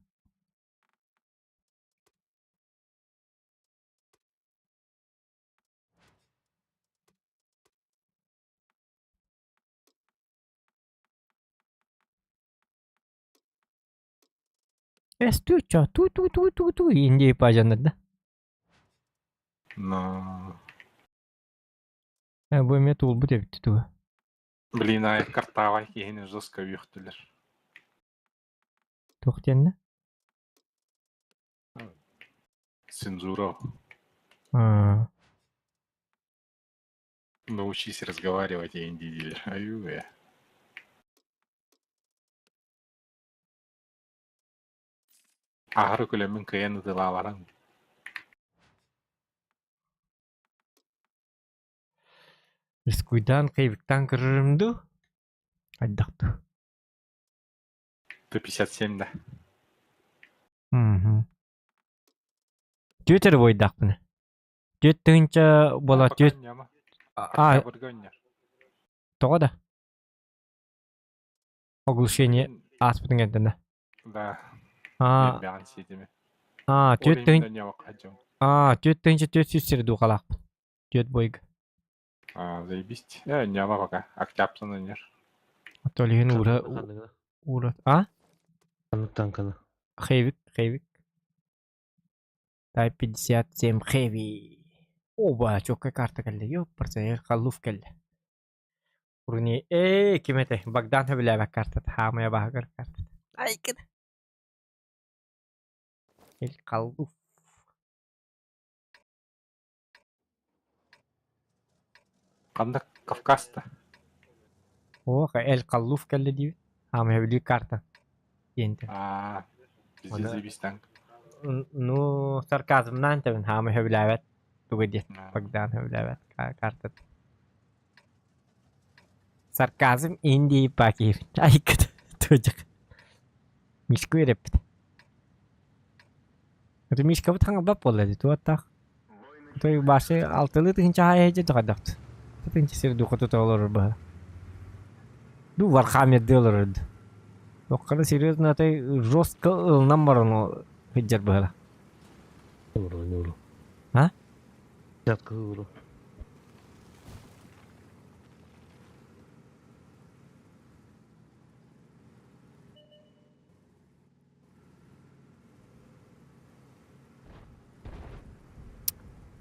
Стуча, ту, Индии пажана, да? Но... Bu metal bu tepti tu. Блин, ай картавай киһини жестко үйөхтүлэр. Тоқтенне? Цензура. Научись разговаривать, я индивид. Аю, я. Ахры күлемін кыяны дылаларың. Рискуйдан кайбыктан кырырымду. Айдақты. Т-57, да. Түйетері бойдақ бұны. Түйет түгінші бола түйет. Тоға да. Оглушение аспытын кәдді. Да. Түйет түгінші түйет сүстері дуғалақ. Түйет бойғы. Заебись. Няма пока. Октябрь нер. Атолиген ура. Танканы. Хэвик. Type 57 Heavy. Оба, чокка карта келді. Ёппарса, қаллуф келді. Урни, кеметі. Богдан біләбәк картады. Хамая бағыр картады. Ай, кеді. Қаллуф. Қандық Кавказта. Қаллуф келді дейбі. Хамая білі карта. Енді. Бізде заебись танк. Ну, сарказмнан табын хамая біләбәт. Тугадет. Богдан біләбәт картады. Сарказм инди пакив. Ай, кеді. Тожық. Мишку ерепті. Это мишка бұт хаңа бап болады. Туаттақ. Той башы алтылы түгінші хай хейджі тұғадақты. Түгінші сер дұқы тұта олар бұға. Ду вархамедді олар өді. Тоққаны серьезно той жестко ылынан барын хейджер бұға. Не уру. А? Дятка уру.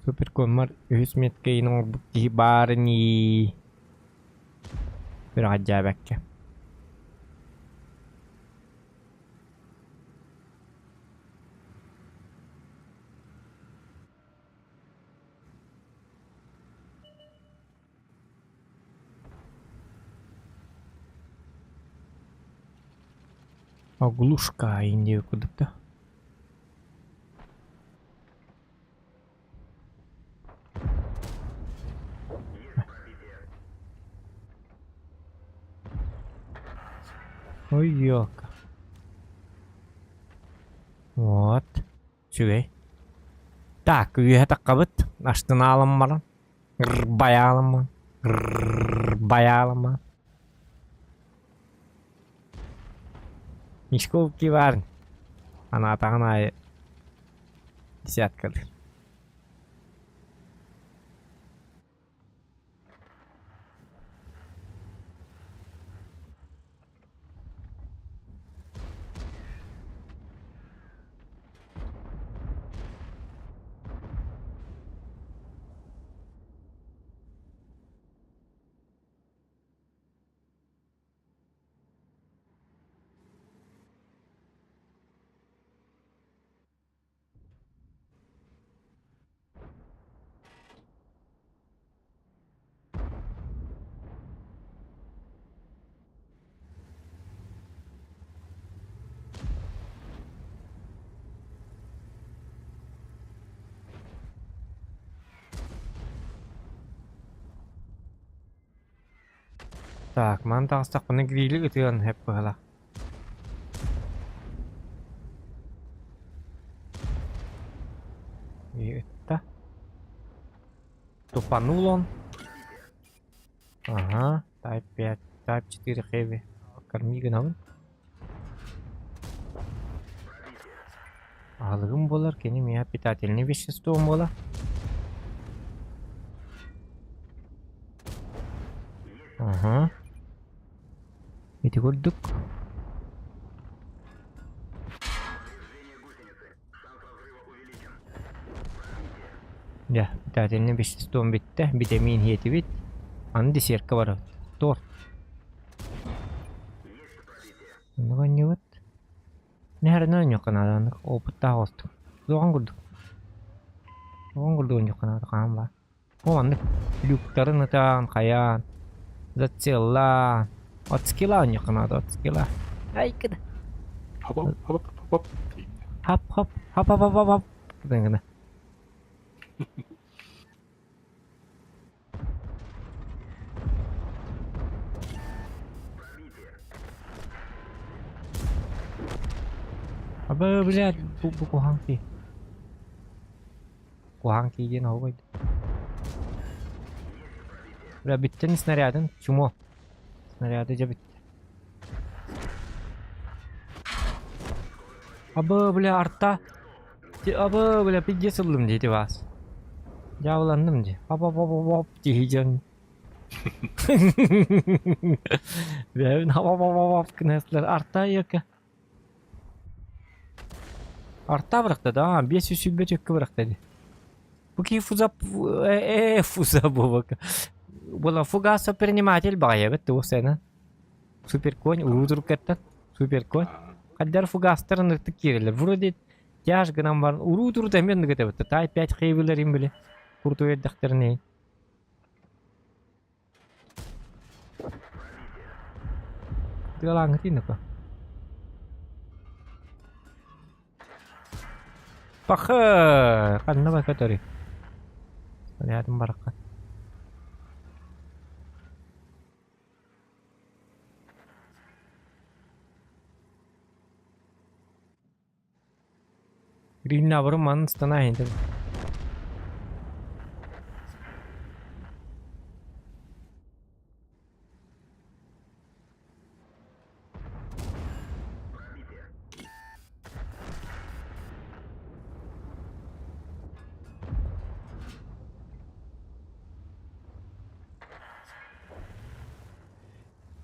Супер комар 100 метрге инор букти барни. Bir acayip ki. Оглушка инди кудыпты. Ой, ёлка. Вот. Сюгей. Так, үйе таққабыт. Аштын алым барам. Баялым. Баялым. Мишковки барын. Ана атағын айы. Десяткаdır. Так, мантастақ бұны грилі үтіген әп бұғала. Это. Тупанул он. Ага, Type 5, Type 4 Heavy. Корми гынауын. Алығым болар, кені мея питательный веществом болар. Ага. Эти көрдік. Да, питательный веществом бітті. Витамин хеті бит. Аны десерка бар. Торт. Бұған не бат? Нәрі нән yok анадан. Опытта қостық. Соған көрдік. Он гордон yok kana kan var. O anda lüklerin atan kayan. Zatçılan. Atskilan yok kana da atskilan. Ay kıda. Hop hop hop hop. Hop hop hop hop hop hop. Kıda. Абы, блядь, bu hangi? Bu hangi yine o koydu. Bля, bitti mi снарядın? Чумо. Снаряды bitti. Абы, бля, артта. Абы, бля, пиздец ылдым дейді бас. Жабыландым де. Ап дiyeceğim. Ben ап kınaslar артта yok ya. Артта быракта да, 500 сүббе жөккө бырак dedi. Bu ki фуза bu. Была фугаса приниматель багаябыт o сена. Супер конь урудуруп кеттен. Супер конь. Каддар фугастарын ыртык кирилер. Вроде тяж гынан бар. Урудуру да мен кетебит. Тай 5 хейбилерин биле. Курту эддактерин. Тылаң тинеко. Пахы, канна бай который. Рядом баракат. Green авру ман стана хенде.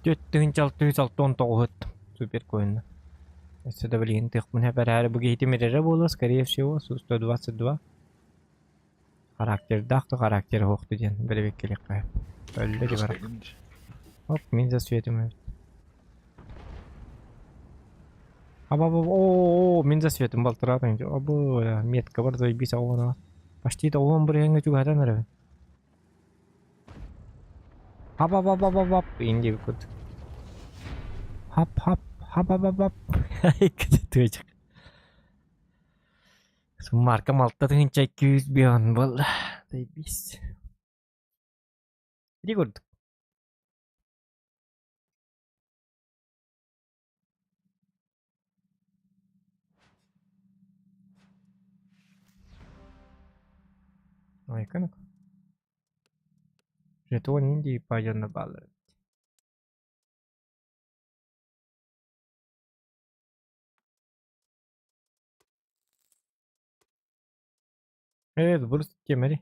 Төттүн чалтый салтон тоғыт. Супер коин. Если блин, ты мне пора бы гейти мережа было, скорее всего, Су-122. Характер дахты, характер хоқты ден. Бір келек қайып. Өлді де бар. Оп, мен засветим. О, мен засветим балтыратың. Абы, метка бар, заебись ауына. Почти да оған бір еңі жүгаден әрі. Хап, инди көт. Хап. Ай, көтөчүк. Сумарка малтатын чай 200 бион бол. Заебись. Иди көрдүк. Ой, канак. Жетон инди пойдёт на баллы. Evet, burası kemeri.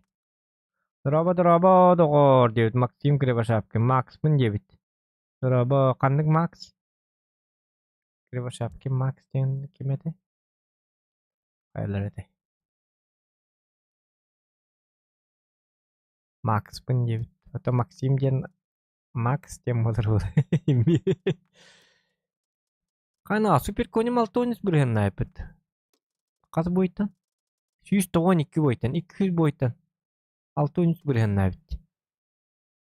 Dıraba doğru diyor. Maxim Krivashapkin. Max mın diye bit. Dıraba kandık Max. Krivashapkin Max diyen kimedi? Hayırlar ede. Max mın diye bit. Hatta Maxim diyen Max diyen olur. Kana süper konim altonis buraya ne yapıt? Kaç boyuttan? 112 boyuttan, 200 boyuttan. 613 buraya ne yapıt?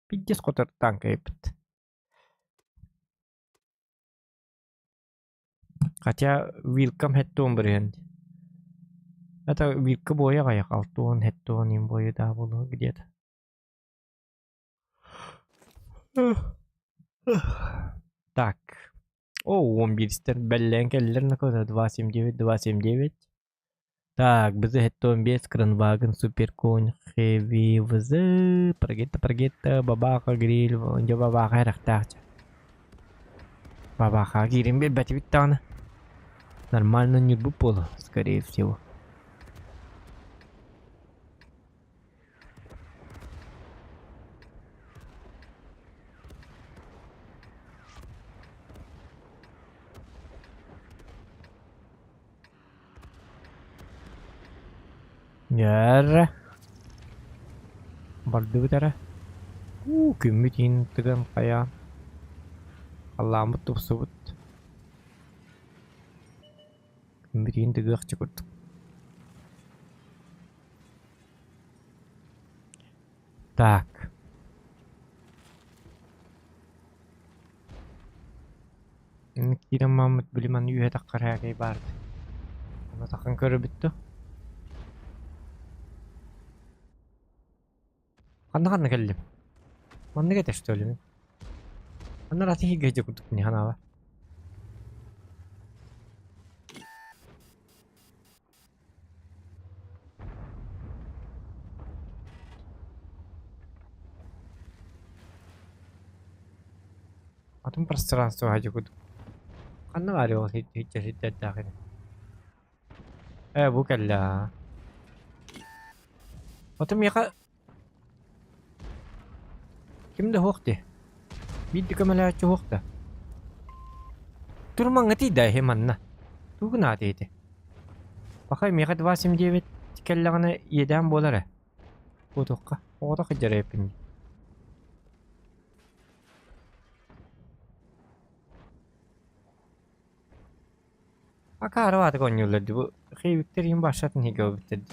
Piddes kadar tanka yapıt. Хотя вилкам хеттон бурaya. Это вилка боя каяк, алтон, хеттон, им бою да было где-то. Так. О, 11 беллен келлерine kadar 279. Так, bize hette 15 Кранваген, Суперконь, Хэви, ВЗ, Прогетта, Бабаха, Гриль, önce Бабаха рахтахча. Бабаха гирим бел бәтибиттаны. Нормально не было, скорее всего. Ярра. Барды бітәрі. Күмметін түгін қая. Алламы тұпсы бұд. Күмметін түгі ақчы көрдік. Так. Кирем мамыт билиман үйе таққарағай барды. Ана таққан көрі бітті. Қанды келдім. Манны кетеш төлімін. Ана раты хиге күдік не хана ба. Атым пространство хажы күдік. Қанны бар ол хитчер дағыны. Бұл кәлі. Атым яқа... Kimde hoqti? Biddi kamalaachu hoqta. Turman ati da hemanna. Tugna ati. Bakay mi qad 29 tikallagana yedan bolara. Bu toqqa. Oda qajara yapın. Akara var gonyulladı bu. Xeyviklerin başlatın higa bitirdi.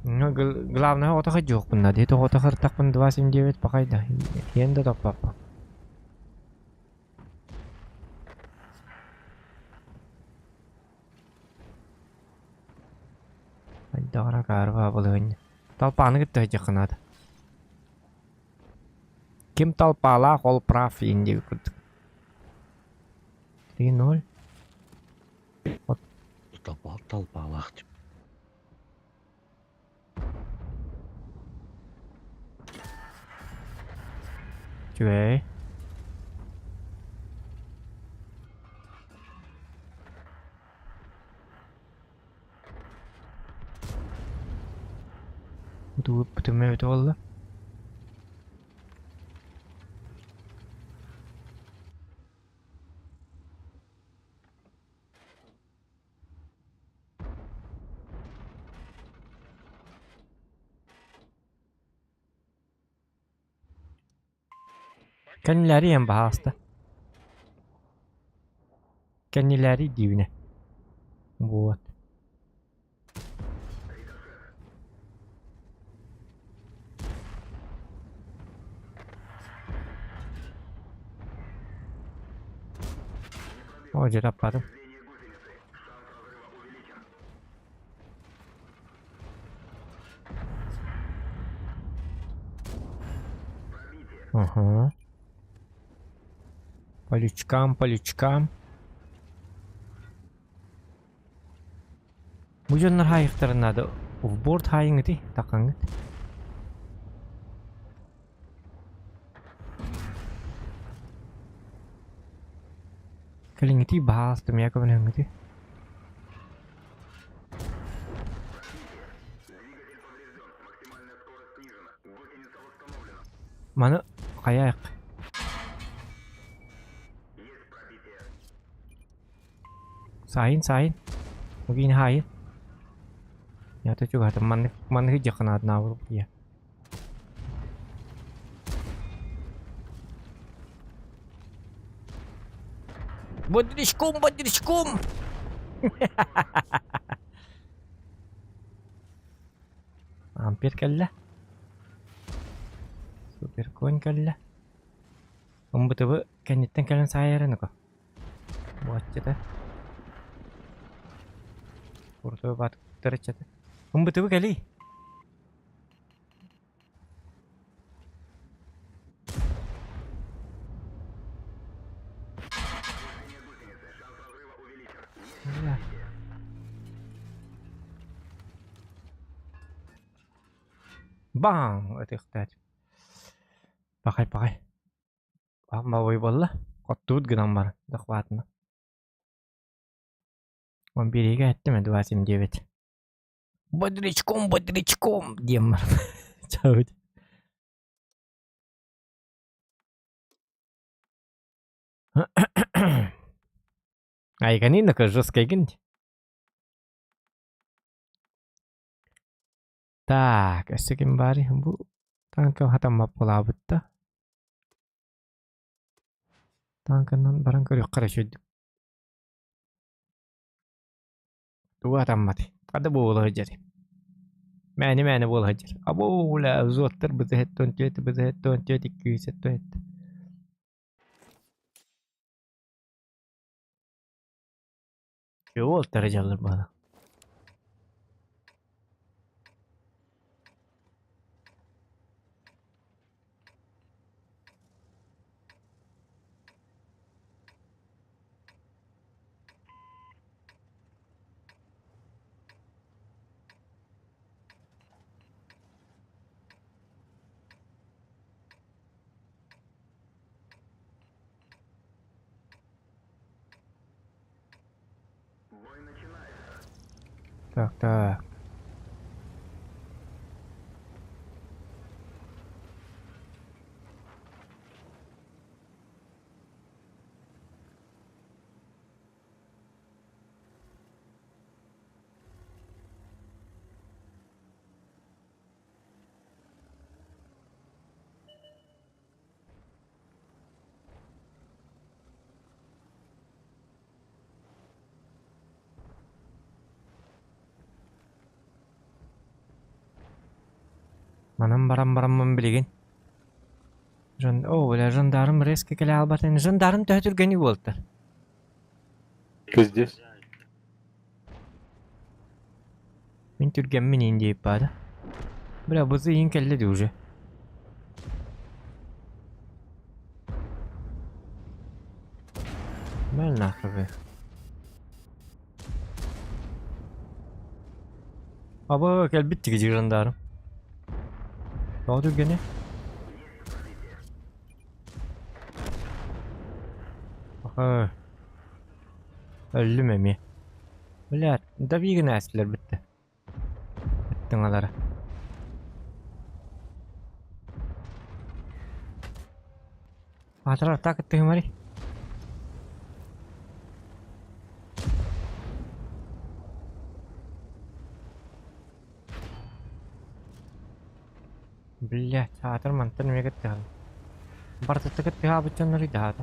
Главное, вот это жоқ бұнда. Деді вот это тақпын 279 бақайда. Енді топпапа. Айдағыра қарыға бұлығын. Талпаны күтті жақынады. Кем талпала қол прав ендегі күрдік. 3-0. Талпалақ деп. Чуэй. Тут потом это oldu. Kendileri en bahasta. Kendileri divine. Вот. Hoca yaparım. Ага. По лючкам. Bu jonlar hayıqtırınады. Board hayıngı di, taqаңы. Калиңы di, бағастым яқы біліңі di. Маны қаяйық. Сайын. Mungkin hayır. Ya itu juga teman hijau kena nawar ya. Бодрячком. Hampir kalah. Super coin kalah. Betul kenyataan kalian saya kan kok. Buat cerita. Porto bat tercet. Betul kali. Bang, это кстати. Пахай. Мавой болла. Коттут гынан бар. Захватно. Он берега әттіме 279. Бодрячком, дем. Чау. Ай, канина-ка жесткая гинь. Так, әсекем бари. Бұл танка хатам мапылабытта. Танканан баран көрі қарашөйдік. Tuh atau mati. Ada bola aja deh. Мәне бул хажыр. Або ла зоттар бызыттон төт 200 төт. Жол таржалар бала. Так. Манам барам билеген. Жандарм резко келе албатын. Жандарм төтүргени болду. Здесь. Мен түргенмен индейіп бады. Бля, бұзы ең келді уже. Мәл нақыры. Аба, кел бітті кежі жандарым. Сау түргені. Аха. Өлім әме. Бля, да бейгін әсілер бітті. Bittің алары. Атырар так еттігі мәри. Бля, атыр мантын мегет тіғал. Бартыты кеттіға бұтчанлары дағады.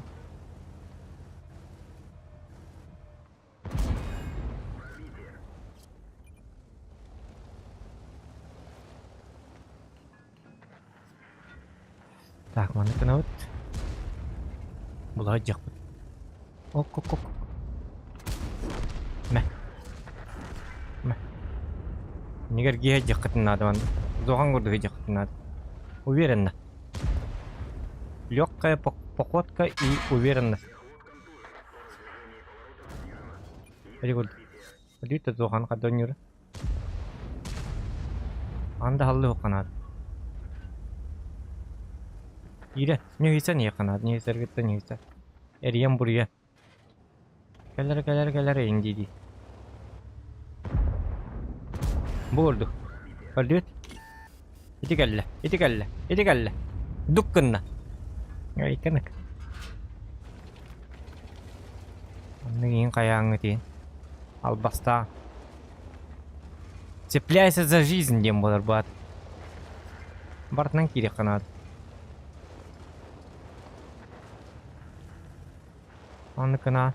Так, маны кына өт. Бұлай жақ бұд. Оқ. Мә. Негер гея жақ қытын ады ванды. Зоған көрдігі жақ қытын ады. Уверенно. Легкая походка и уверенность. Very good. Лита зоған қадон юры. Анда халды оқанады. Ире, не гейса не қанады, не сәргетті не гейса. Әриен бұрия. Кәлер еңдейді. Болду. Болду. Ити кәлі. Дұққынна. Айканық. Оның ең қаяңы дейін. Албаста. Цепляйся за жизнь, дем болар бат. Бартынан керек қанады. Аныкына.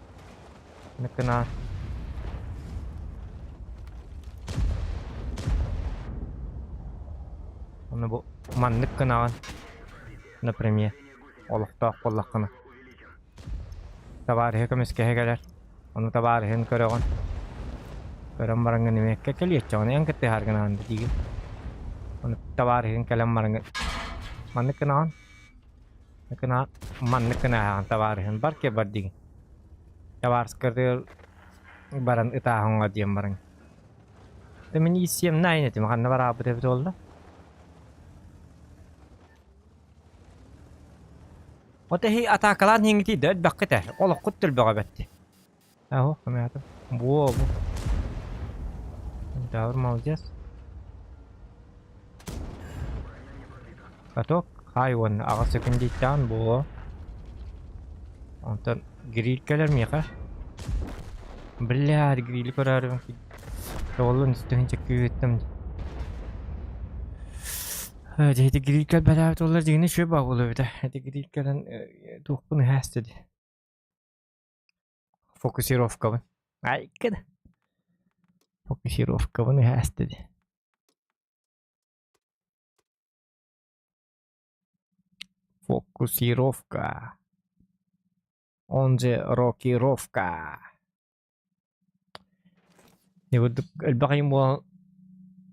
Оны бұл маннык кынаған. Например. Олықтақ боллаққына. Табарығы көмескеге келер. Оны табарығын көріған. Көрім барыңғы немекке келетші. Оны ең кітті харғынағанды дейгін. Оны табарығын кәлем барыңғы. Маннык кынаған. Маннык кынаған табарығын бар ке бар дейгін. Табарыз кірді баран ытағынға дейін барың. Мен есем найын етім. Қанна бар абы деп олды. Ота хей атакалан хингити дөт баққыта. Олық құттыл бұға бәтті. Әху, көмей атым. Бұ. Дәуір молодец. Каток, хайуан ағасы күндейттен бұ. Онтан гриль кәлер меқа. Біляд, гриль көрәрім. Жолын үстігін чеккүй еттім. Эти грилькал бәләбет олар дегені шөй баг олы беді. Эти грилькалан туқпыны әстеді. Фокусировка бін. Айкыды. Фокусировка бін әстеді. Фокусировка. Он же рокировка. И вот الباقي مو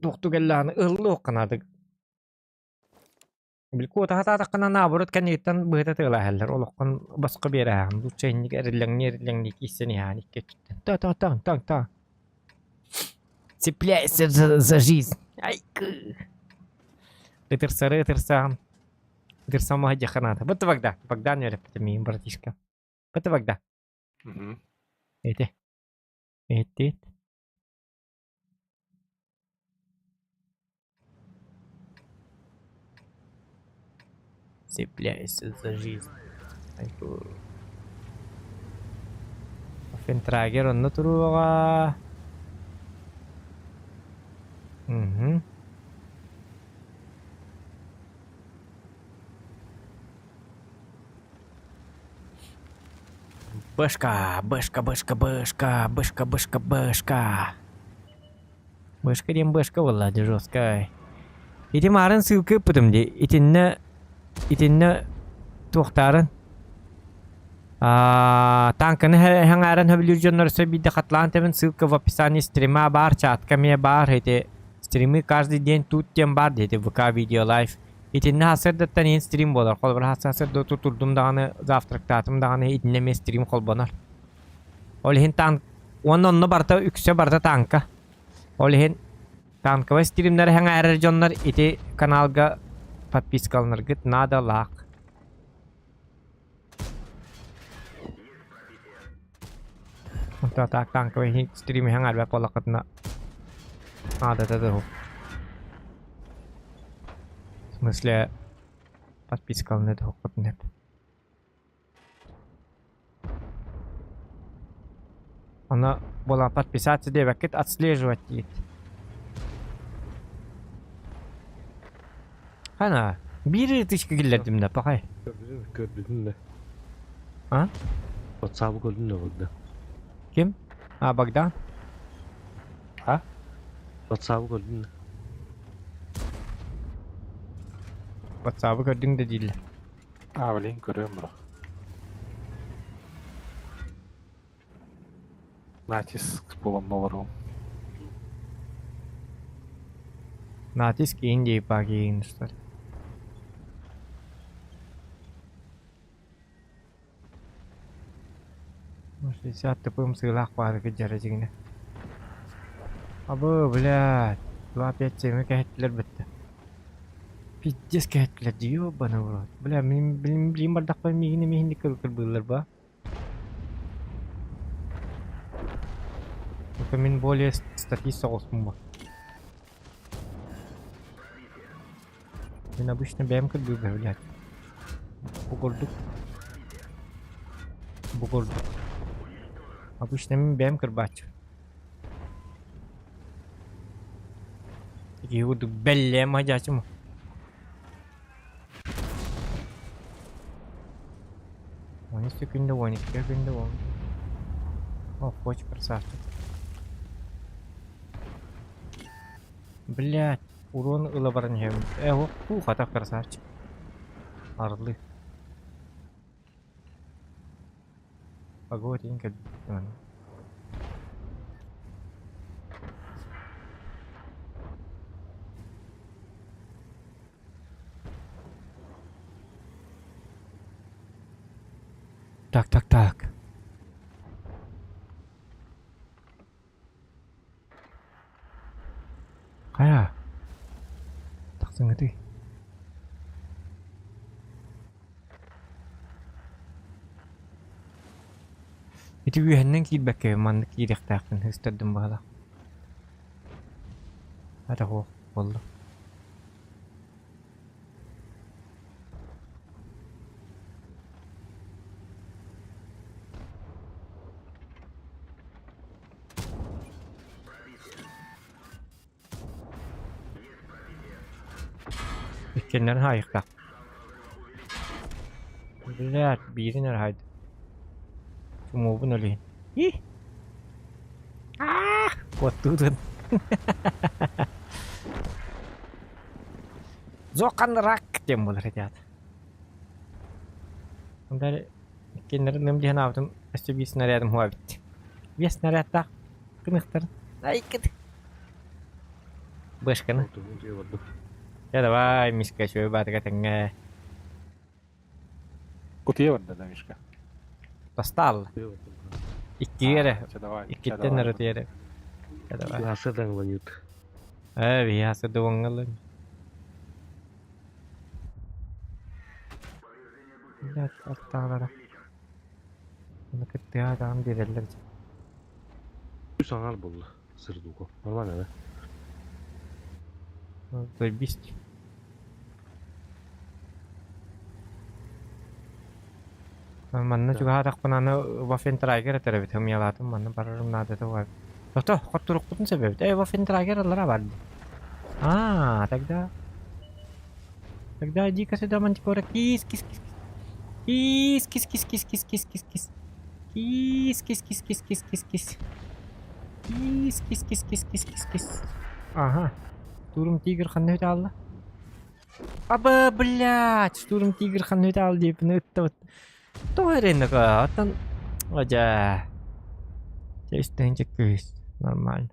دوختو قلان إلو قنادق بالكو تهتا قنا نابرت كان يتن بهتا تلا هلر ولو قن بس قبيرة هم دو تشين رلني كيسني هاني كت تا цепляйся за жизнь. Ай рыцарь сама ханата. Вот Богдан не репетами, братишка. Вот Богдан. Эти. Цепляйся за жизнь. Фентрагер он натуруга. Бэшка. Бэшка дем бэшка влади жесткая. Эти марын ссылка потом де. Итинна тухтарын. Танканы хаңарын хабилюджоннар сөбиді қатлан тәбін ссылка в описании стрима бар, чатками бар. Эти стримы каждый день тут тем бар. Эти ВК видео лайф. Итинна хасырдаттан ең стрим болар. Қолбір хасырды тұтырдым дағаны, завтрактатым дағаны итиннеме стрим қолбанар. Олихин танк, онны барта, үксе барта танка. Олихин танкова стримнар хаңайрар жоннар ити каналға подпискалыныр гыт надо лақ. Онта так танкова стримі хаңар бәп олақытына надо тадығу. В смысле, подпискалыны да оқытын еп. Она была подписаться девакет отслеживать ит. Ана, бири тышкы келдим да, пақай. Көрдүм да. А? WhatsApp көрдүм да Богдан. Ким? Богдан? А? WhatsApp көрдүм да. WhatsApp көрдің де дейлі. Блин, көрем бро. Натиск болу. Натиск инди пагин что ли? Может, 60 тупым сылах пары кеджарыжыгына. Абы, блядь. 257 кәһеттілер бітті. Пиздец кәһеттілер дейо бана урод. Бля, білім бардақпай мегіне кіл бұлар ба. Это мен более статьи соғылсын ба. Мен обычно бәм кіл бұлар, блядь. Бұғырдық. Обычно мен бәм кіл бачу. Иуду бәлләм ажачымы. Он секунду он. О, очень красавчик. Блядь, урон улабарнем. Хата красавчик. Орлы. Погоденька. Так. Кая? Тақсың өтей. Itu bihannan kiibäke man kiirehtaaqin hystadden bahala. Hada ho wallah. Kenner hayıqtaq. Блядь, biriner haydi. Чумовын өлейін. Вот тут он. Зоқан рак тем болар, ребят. Ondan kendileri nemliğine avdım. İşte bir снарядом huwa bitti. Bir снаряд tak. Kınıktır. Ay kıt. Başkanı. Ya давай, Мишка, чё бат катанга. Kutuya var da Mишka. Достал. İki yere. Давай. İki tane röt yere. Ya давай. Ясадан ванют. Bir hası doğangalı. Ya attağlara. Bunu kıttığa adam direrler. Саңар болды. Сырдуго. Нормально, да? Заебись. Манна juga hadaq panana wafen trager terabit ham yalatum manna pararum nada to wa. Toh qoturuk pun sebab. Wafen trager lara bad. Тогда иди-ка сюда, мантикора. Кис. Кис. Ага. Штурм тигр ханны алды. Аба, блядь, штурм тигр ханны алды деп нөттөт. Тоғыренеға, аттан... Ажа... Честен чеккіз. Нормально.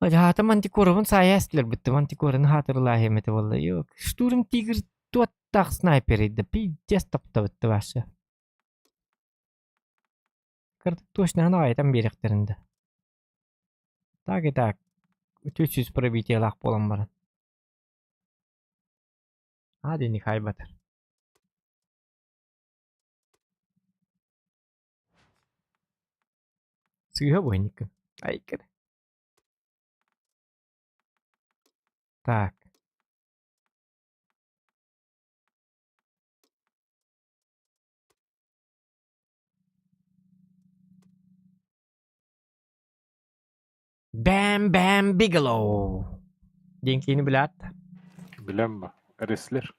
Ажа, ата мантикорабын саястлер бітті. Мантикорын хатырла хеметі болды. Yok. Штурм тигр туаттақ снайпер еді. Пиздец тапта бітті башы. Кырдық точно ана айтам беректерінде. Так. 300 пробитие лақ болам барын. Hadi Nikay Batır. Сыга бойника. Айкер. Так. Bam Bam Bigelow. Denkini bilat. Bilem mi? Wrestler.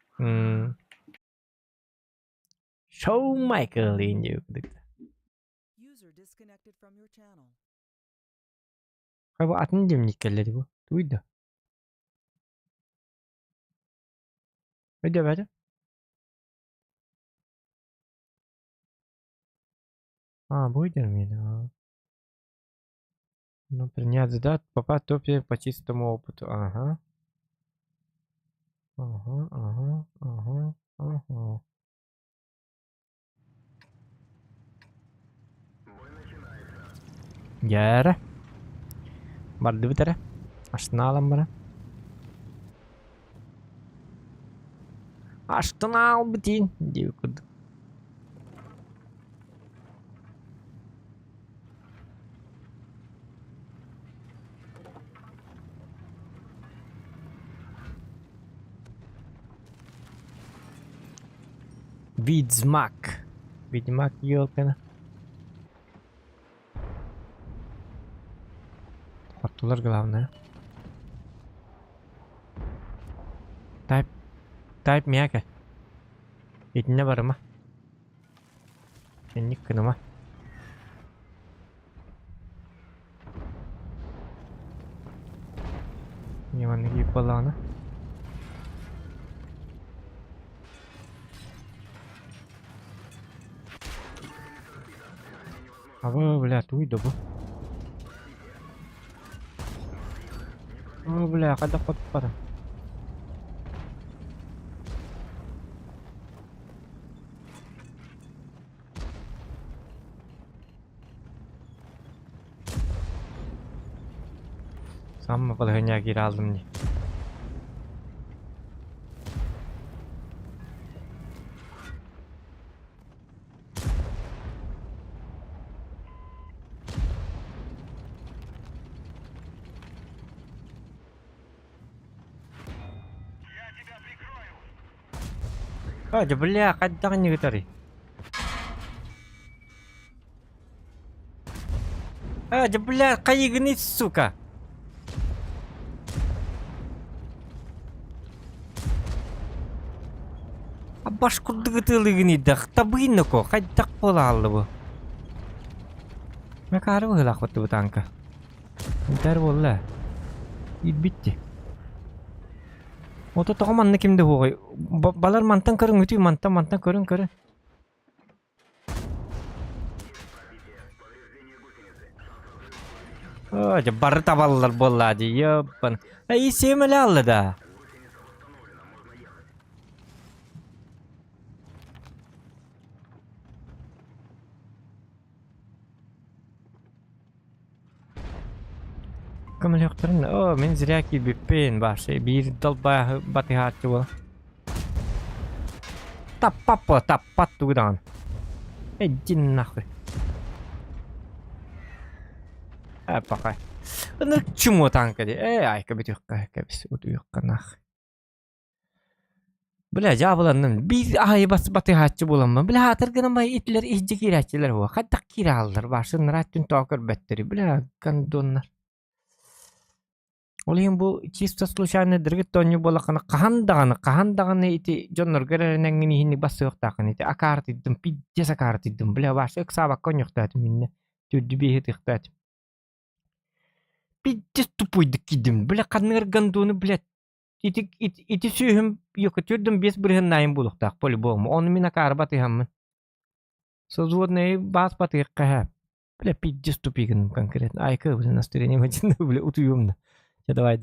Show Michael iniyor. Bu atın demlikleri bu. Duydu. Öyle böyle. Будет мина. Ну, принять задат, попасть топе по чистому опыту. Ага. Яра. Барды бітірі. Аштына алам бара. Аштына ал бітейін. Деу күрді. Ведьмак. Ведьмак елкана. Хаттулар главное. Тайп мяка. Едине барыма. Енник кыныма. Неманы киіп балағына. Aba, блядь, уйду bu. Бля, kada подпара. Sama palanya kira aldım ni. Aja bля, kadang ni tadi. Aja bля, kayak gini suka. Башкурды гытылыгыны да табыйны ко, кайдак бола алды бу. Мен кары быйлак бутты бу танка. Интер болла. И битти. Ото тоға манна кимде хуғай. Балар мантан көрін үтүй, мантан көрін. Бары табалылар болады, еббан. Есемілі алды да. Көмілі өқтірін, мен зіря келбеппен башы. Bir dalba батыхатчы бол. Таппат туғыдан. Эддин нахуй. Пақай. Ыныр чумо танка де. Айка бит юққа, кәбіс ұты юққа нахуй. Бля, жабыланным. Bir айбас батыхатчы боламын. Бля, атырғынан бай итлер ихжі керәтчілер хуа. Қаттақ кері алылар. Башын раттын тоқыр бәттері. Бля, гандонлар. Олин бу чисто случайно дыргыт тоню болақаны қахандағаны ити жоннор көрерінен хинник басы yoqtaqын ити акарт иддім, пиддес акарт иддім, бля баш ықсабақ кон yoqtaqым минне, түрді бейхет иқтaqым. Пиддес тупойдық кидім, бля қанығыр гандуны, бля, ити сүйім yoqы түрдім бес бірген найым болуқтақ, полі болмы, оны мен акар батыхамын. Созводный бас батыық қахап, бля пиддес тупигін конкретно, айқы, бля настроение мадинна, бля утуюмна. Ya давай,